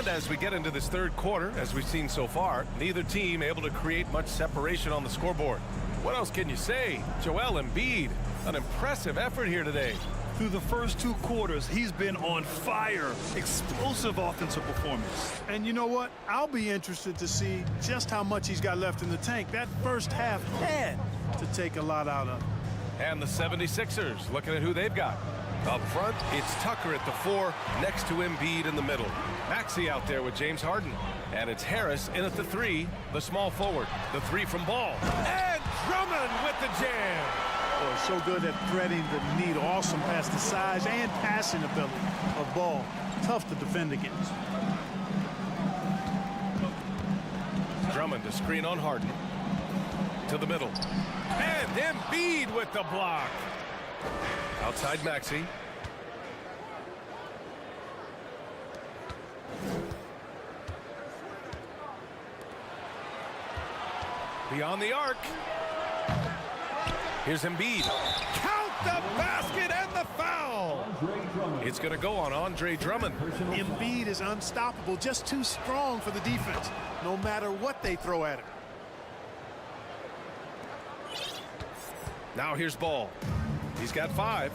As we get into this third quarter, as we've seen so far, neither team able to create much separation on the scoreboard. What else can you say? Joel Embiid, an impressive effort here today. Through the first 2 quarters, he's been on fire. Explosive offensive performance. And you know what? I'll be interested to see just how much he's got left in the tank. That first half had to take a lot out of. And the 76ers, looking at who they've got. Up front, it's Tucker at the 4, next to Embiid in the middle. Maxey out there with James Harden. And it's Harris in at the 3, the small forward. The 3 from Ball. And Drummond with the jam. Oh, so good at threading the needle. Awesome past the size and passing ability of Ball. Tough to defend against. Drummond to screen on Harden. To the middle. And Embiid with the block. Outside Maxey. Beyond the arc. Here's Embiid. Count the basket and the foul. It's going to go on Andre Drummond. Embiid is unstoppable, just too strong for the defense, no matter what they throw at him. Now here's Ball. He's got 5.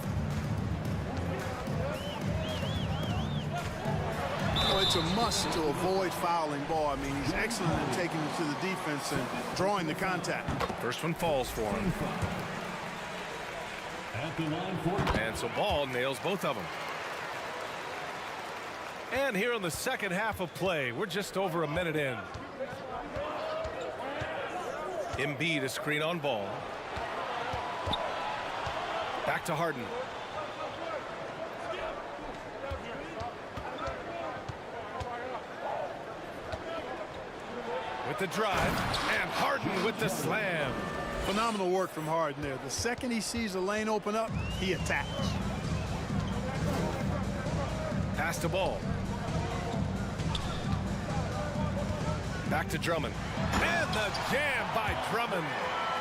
it's a must to avoid fouling ball. I mean, he's excellent in taking it to the defense and drawing the contact. First one falls for him. And so Ball nails both of them. And here in the second half of play, we're just over a minute in. Embiid a screen on Ball. Back to Harden. With the drive, and Harden with the slam. Phenomenal work from Harden there. The second he sees a lane open up, he attacks. Pass to Ball. Back to Drummond. And the jam by Drummond.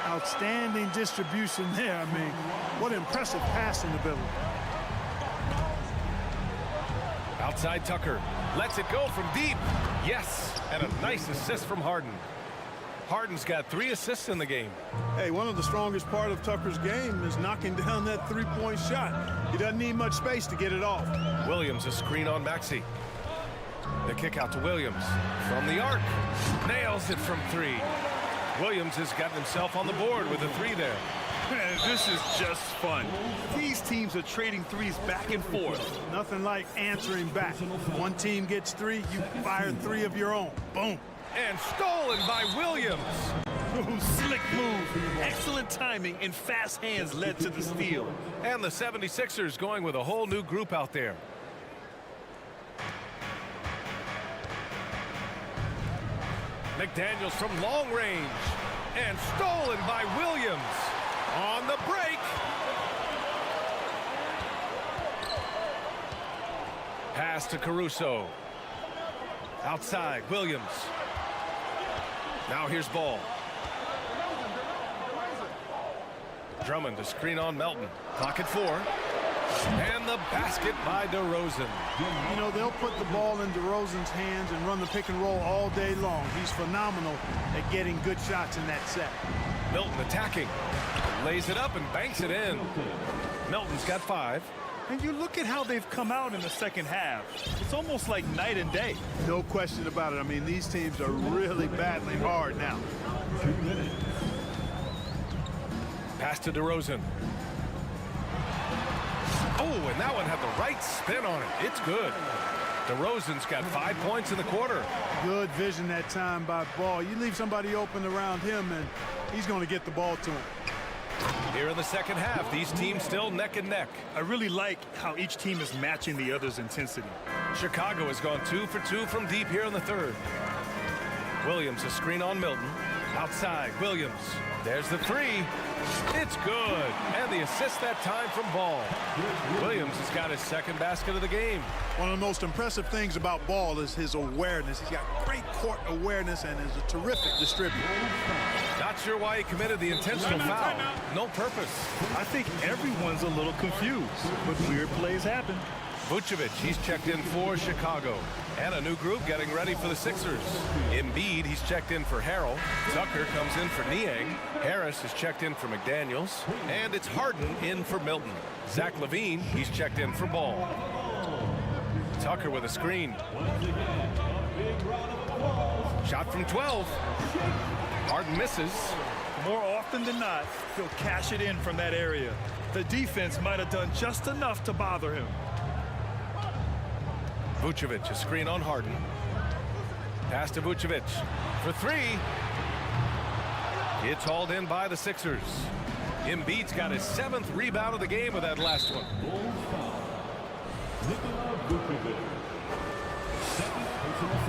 Outstanding distribution there. I mean, what impressive passing ability. Outside Tucker. Lets it go from deep. Yes, and a nice assist from Harden. Harden's got 3 assists in the game. Hey, one of the strongest part of Tucker's game is knocking down that three-point shot. He doesn't need much space to get it off. Williams a screen on Maxey. The kick out to Williams. From the arc. Nails it from 3. Williams has gotten himself on the board with a 3 there. Man, this is just fun. These teams are trading threes back and forth. Nothing like answering back. One team gets 3, you fire 3 of your own. Boom. And stolen by Williams. Ooh, slick move. Excellent timing and fast hands led to the steal. And the 76ers going with a whole new group out there. McDaniels from long range. And stolen by Williams. On the break. Pass to Caruso. Outside, Williams. Now here's Ball. Drummond to screen on Melton. Clock at 4. And the basket by DeRozan. You know, they'll put the ball in DeRozan's hands and run the pick and roll all day long. He's phenomenal at getting good shots in that set. Milton attacking. Lays it up and banks it in. Milton's got 5. And you look at how they've come out in the second half. It's almost like night and day. No question about it. I mean, these teams are really battling hard now. Pass to DeRozan. Oh, and that one had the right spin on it. It's good. DeRozan's got 5 points in the quarter. Good vision that time by Ball. You leave somebody open around him, and he's going to get the ball to him. Here in the second half, these teams still neck and neck. I really like how each team is matching the other's intensity. Chicago has gone 2 for 2 from deep here in the third. Williams a screen on Milton. Outside, Williams. There's the 3. It's good. And the assist that time from Ball. Williams has got his second basket of the game. One of the most impressive things about Ball is his awareness. He's got great court awareness and is a terrific distributor. Not sure why he committed the intentional foul. No purpose. I think everyone's a little confused, but weird plays happen. Vucevic, he's checked in for Chicago. And a new group getting ready for the Sixers. Embiid, he's checked in for Harrell. Tucker comes in for Niang. Harris is checked in for McDaniels. And it's Harden in for Milton. Zach LaVine, he's checked in for Ball. Tucker with a screen. Shot from 12. Harden misses. More often than not, he'll cash it in from that area. The defense might have done just enough to bother him. Vucevic, a screen on Harden. Pass to Vucevic for 3. It's hauled in by the Sixers. Embiid's got his 7th rebound of the game with that last one.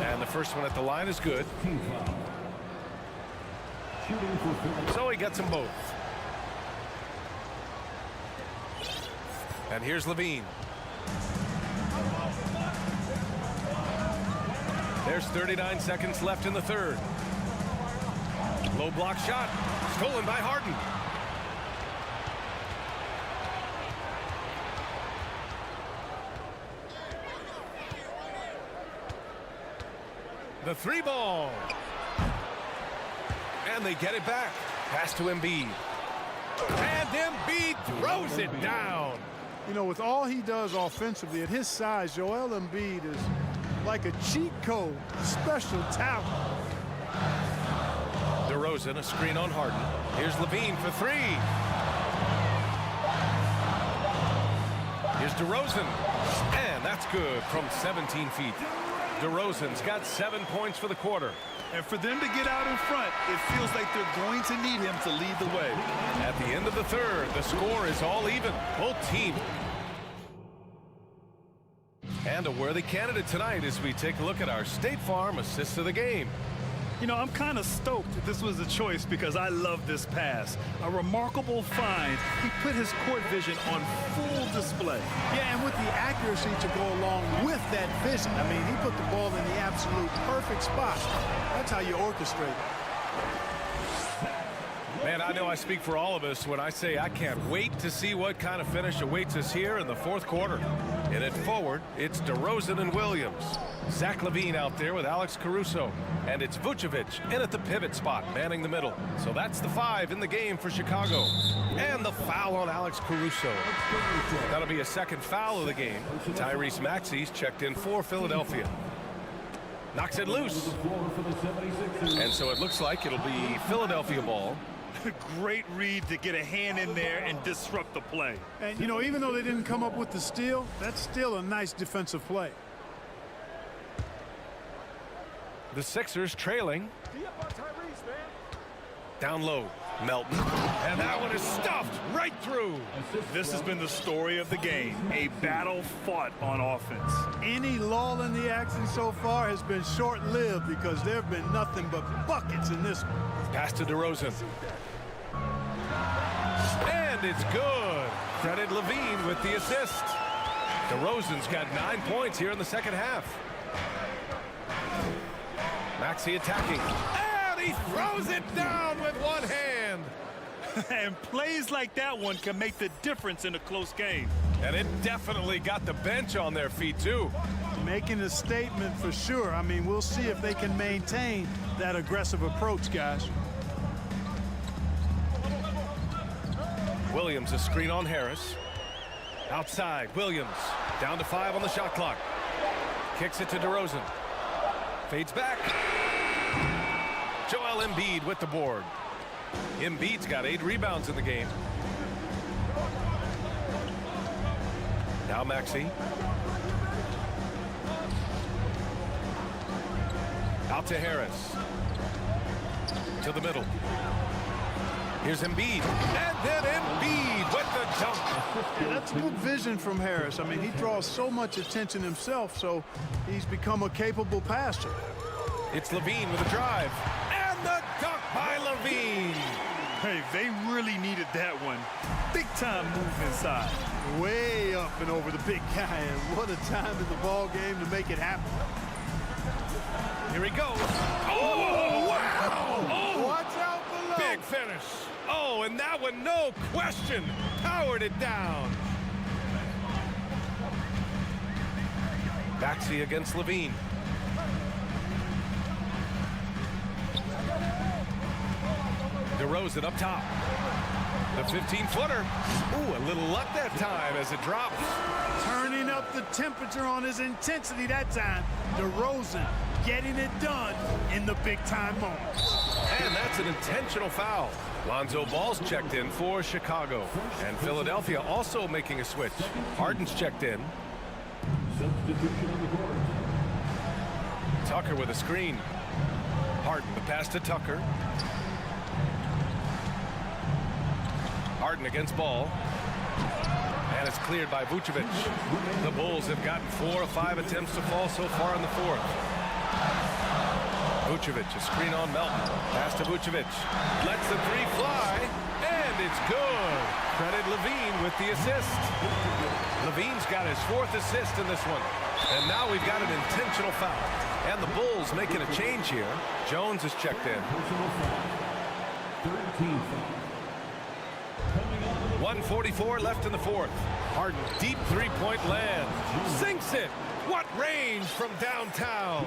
And the first one at the line is good. So he gets them both. And here's LaVine. There's 39 seconds left in the third. Low block shot. Stolen by Harden. The 3 ball. And they get it back. Pass to Embiid. And Embiid throws it down. You know, with all he does offensively, at his size, Joel Embiid is like a cheat code. Special talent. DeRozan, a screen on Harden. Here's Levine for three. Here's DeRozan. And that's good from 17 feet. DeRozan's got 7 points for the quarter. And for them to get out in front, it feels like they're going to need him to lead the way. At the end of the third, the score is all even. Both teams. And a worthy candidate tonight as we take a look at our State Farm assist of the game. You know, I'm kind of stoked that this was a choice because I love this pass. A remarkable find. He put his court vision on full display. Yeah, and with the accuracy to go along with that vision. I mean, he put the ball in the absolute perfect spot. That's how you orchestrate it. Man, I know I speak for all of us when I say I can't wait to see what kind of finish awaits us here in the fourth quarter. In it forward, it's DeRozan and Williams. Zach LaVine out there with Alex Caruso. And it's Vucevic in at the pivot spot, manning the middle. So that's the 5 in the game for Chicago. And the foul on Alex Caruso. That'll be a second foul of the game. Tyrese Maxey's checked in for Philadelphia. Knocks it loose. And so it looks like it'll be Philadelphia ball. Great read to get a hand in there and disrupt the play. And, you know, even though they didn't come up with the steal, that's still a nice defensive play. The Sixers trailing. Down low, Melton. And that one is stuffed right through. This has been the story of the game. A battle fought on offense. Any lull in the action so far has been short-lived because there have been nothing but buckets in this one. Pass to DeRozan. And it's good. Credit Levine with the assist. DeRozan's got 9 points here in the second half. Maxey attacking. And he throws it down with one hand. And plays like that one can make the difference in a close game. And it definitely got the bench on their feet, too. Making a statement for sure. I mean, we'll see if they can maintain that aggressive approach, guys. Williams, a screen on Harris. Outside, Williams. Down to 5 on the shot clock. Kicks it to DeRozan. Fades back. Joel Embiid with the board. Embiid's got 8 rebounds in the game. Now Maxey. Out to Harris. To the middle. Here's Embiid. And then Embiid with the dunk. Yeah, that's good vision from Harris. I mean, he draws so much attention himself, so he's become a capable passer. It's Levine with a drive. And the dunk by Levine. Hey, they really needed that one. Big time move inside. Way up and over the big guy. And what a time in the ball game to make it happen. Here he goes. Oh, wow. Oh, watch out below. Big finish. Oh, and that one, no question, powered it down. Maxey against Levine. DeRozan up top. The 15-footer. Ooh, a little luck that time as it drops. Turning up the temperature on his intensity that time. DeRozan getting it done in the big-time moments. And that's an intentional foul. Lonzo Ball's checked in for Chicago. And Philadelphia also making a switch. Harden's checked in. Tucker with a screen. Harden, the pass to Tucker. Harden against Ball. And it's cleared by Vucevic. The Bulls have gotten 4 of 5 attempts to fall so far in the fourth. Vucevic, a screen on Melton. Pass to Vucevic. Lets the 3 fly. And it's good. Credit Levine with the assist. Levine's got his 4th assist in this one. And now we've got an intentional foul. And the Bulls making a change here. Jones is checked in. 1:44 left in the fourth. Harden, deep 3-point land. Sinks it. What range from downtown.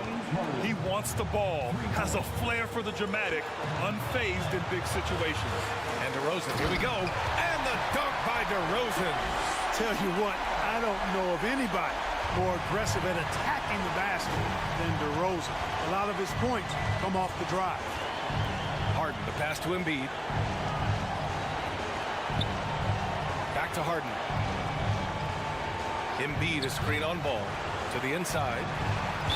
He wants the ball, has a flair for the dramatic, unfazed in big situations. And DeRozan, here we go. And the dunk by DeRozan. Tell you what, I don't know of anybody more aggressive at attacking the basket than DeRozan. A lot of his points come off the drive. Harden, the pass to Embiid. Back to Harden. Embiid, a screen on ball. To the inside.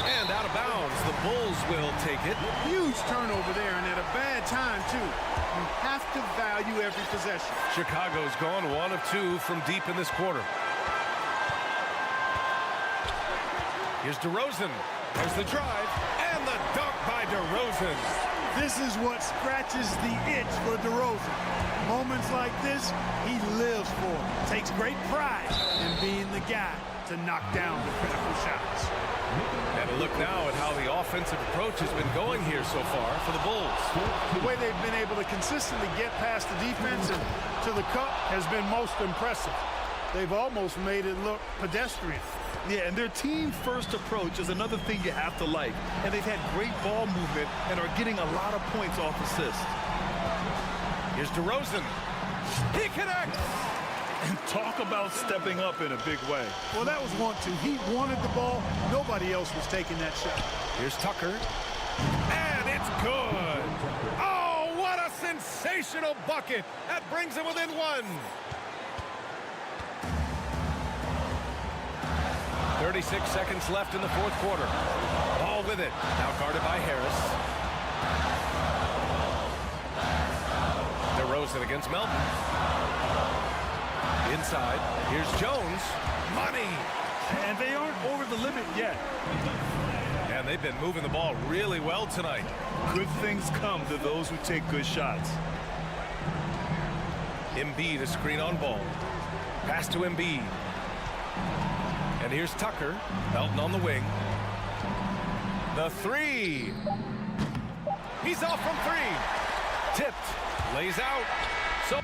And out of bounds. The Bulls will take it. Huge turnover there, and at a bad time, too. You have to value every possession. Chicago's gone 1 of 2 from deep in this quarter. Here's DeRozan. There's the drive. And the dunk by DeRozan. This is what scratches the itch for DeRozan. Moments like this, he lives for. Takes great pride in being the guy to knock down the critical shots. And a look now at how the offensive approach has been going here so far for the Bulls. The way they've been able to consistently get past the defense and to the cup has been most impressive. They've almost made it look pedestrian. Yeah, and their team-first approach is another thing you have to like. And they've had great ball movement and are getting a lot of points off assists. Here's DeRozan. He connects! And talk about stepping up in a big way. Well, that was 1-2. He wanted the ball. Nobody else was taking that shot. Here's Tucker. And it's good! Oh, what a sensational bucket! That brings him within 1. 36 seconds left in the fourth quarter. Ball with it. Now guarded by Harris. DeRozan against Melton. Inside. Here's Jones. Money. And they aren't over the limit yet. And they've been moving the ball really well tonight. Good things come to those who take good shots. Embiid, a screen on ball. Pass to Embiid. And here's Tucker. Melton on the wing. The 3. He's off from 3. Tipped. Lays out. So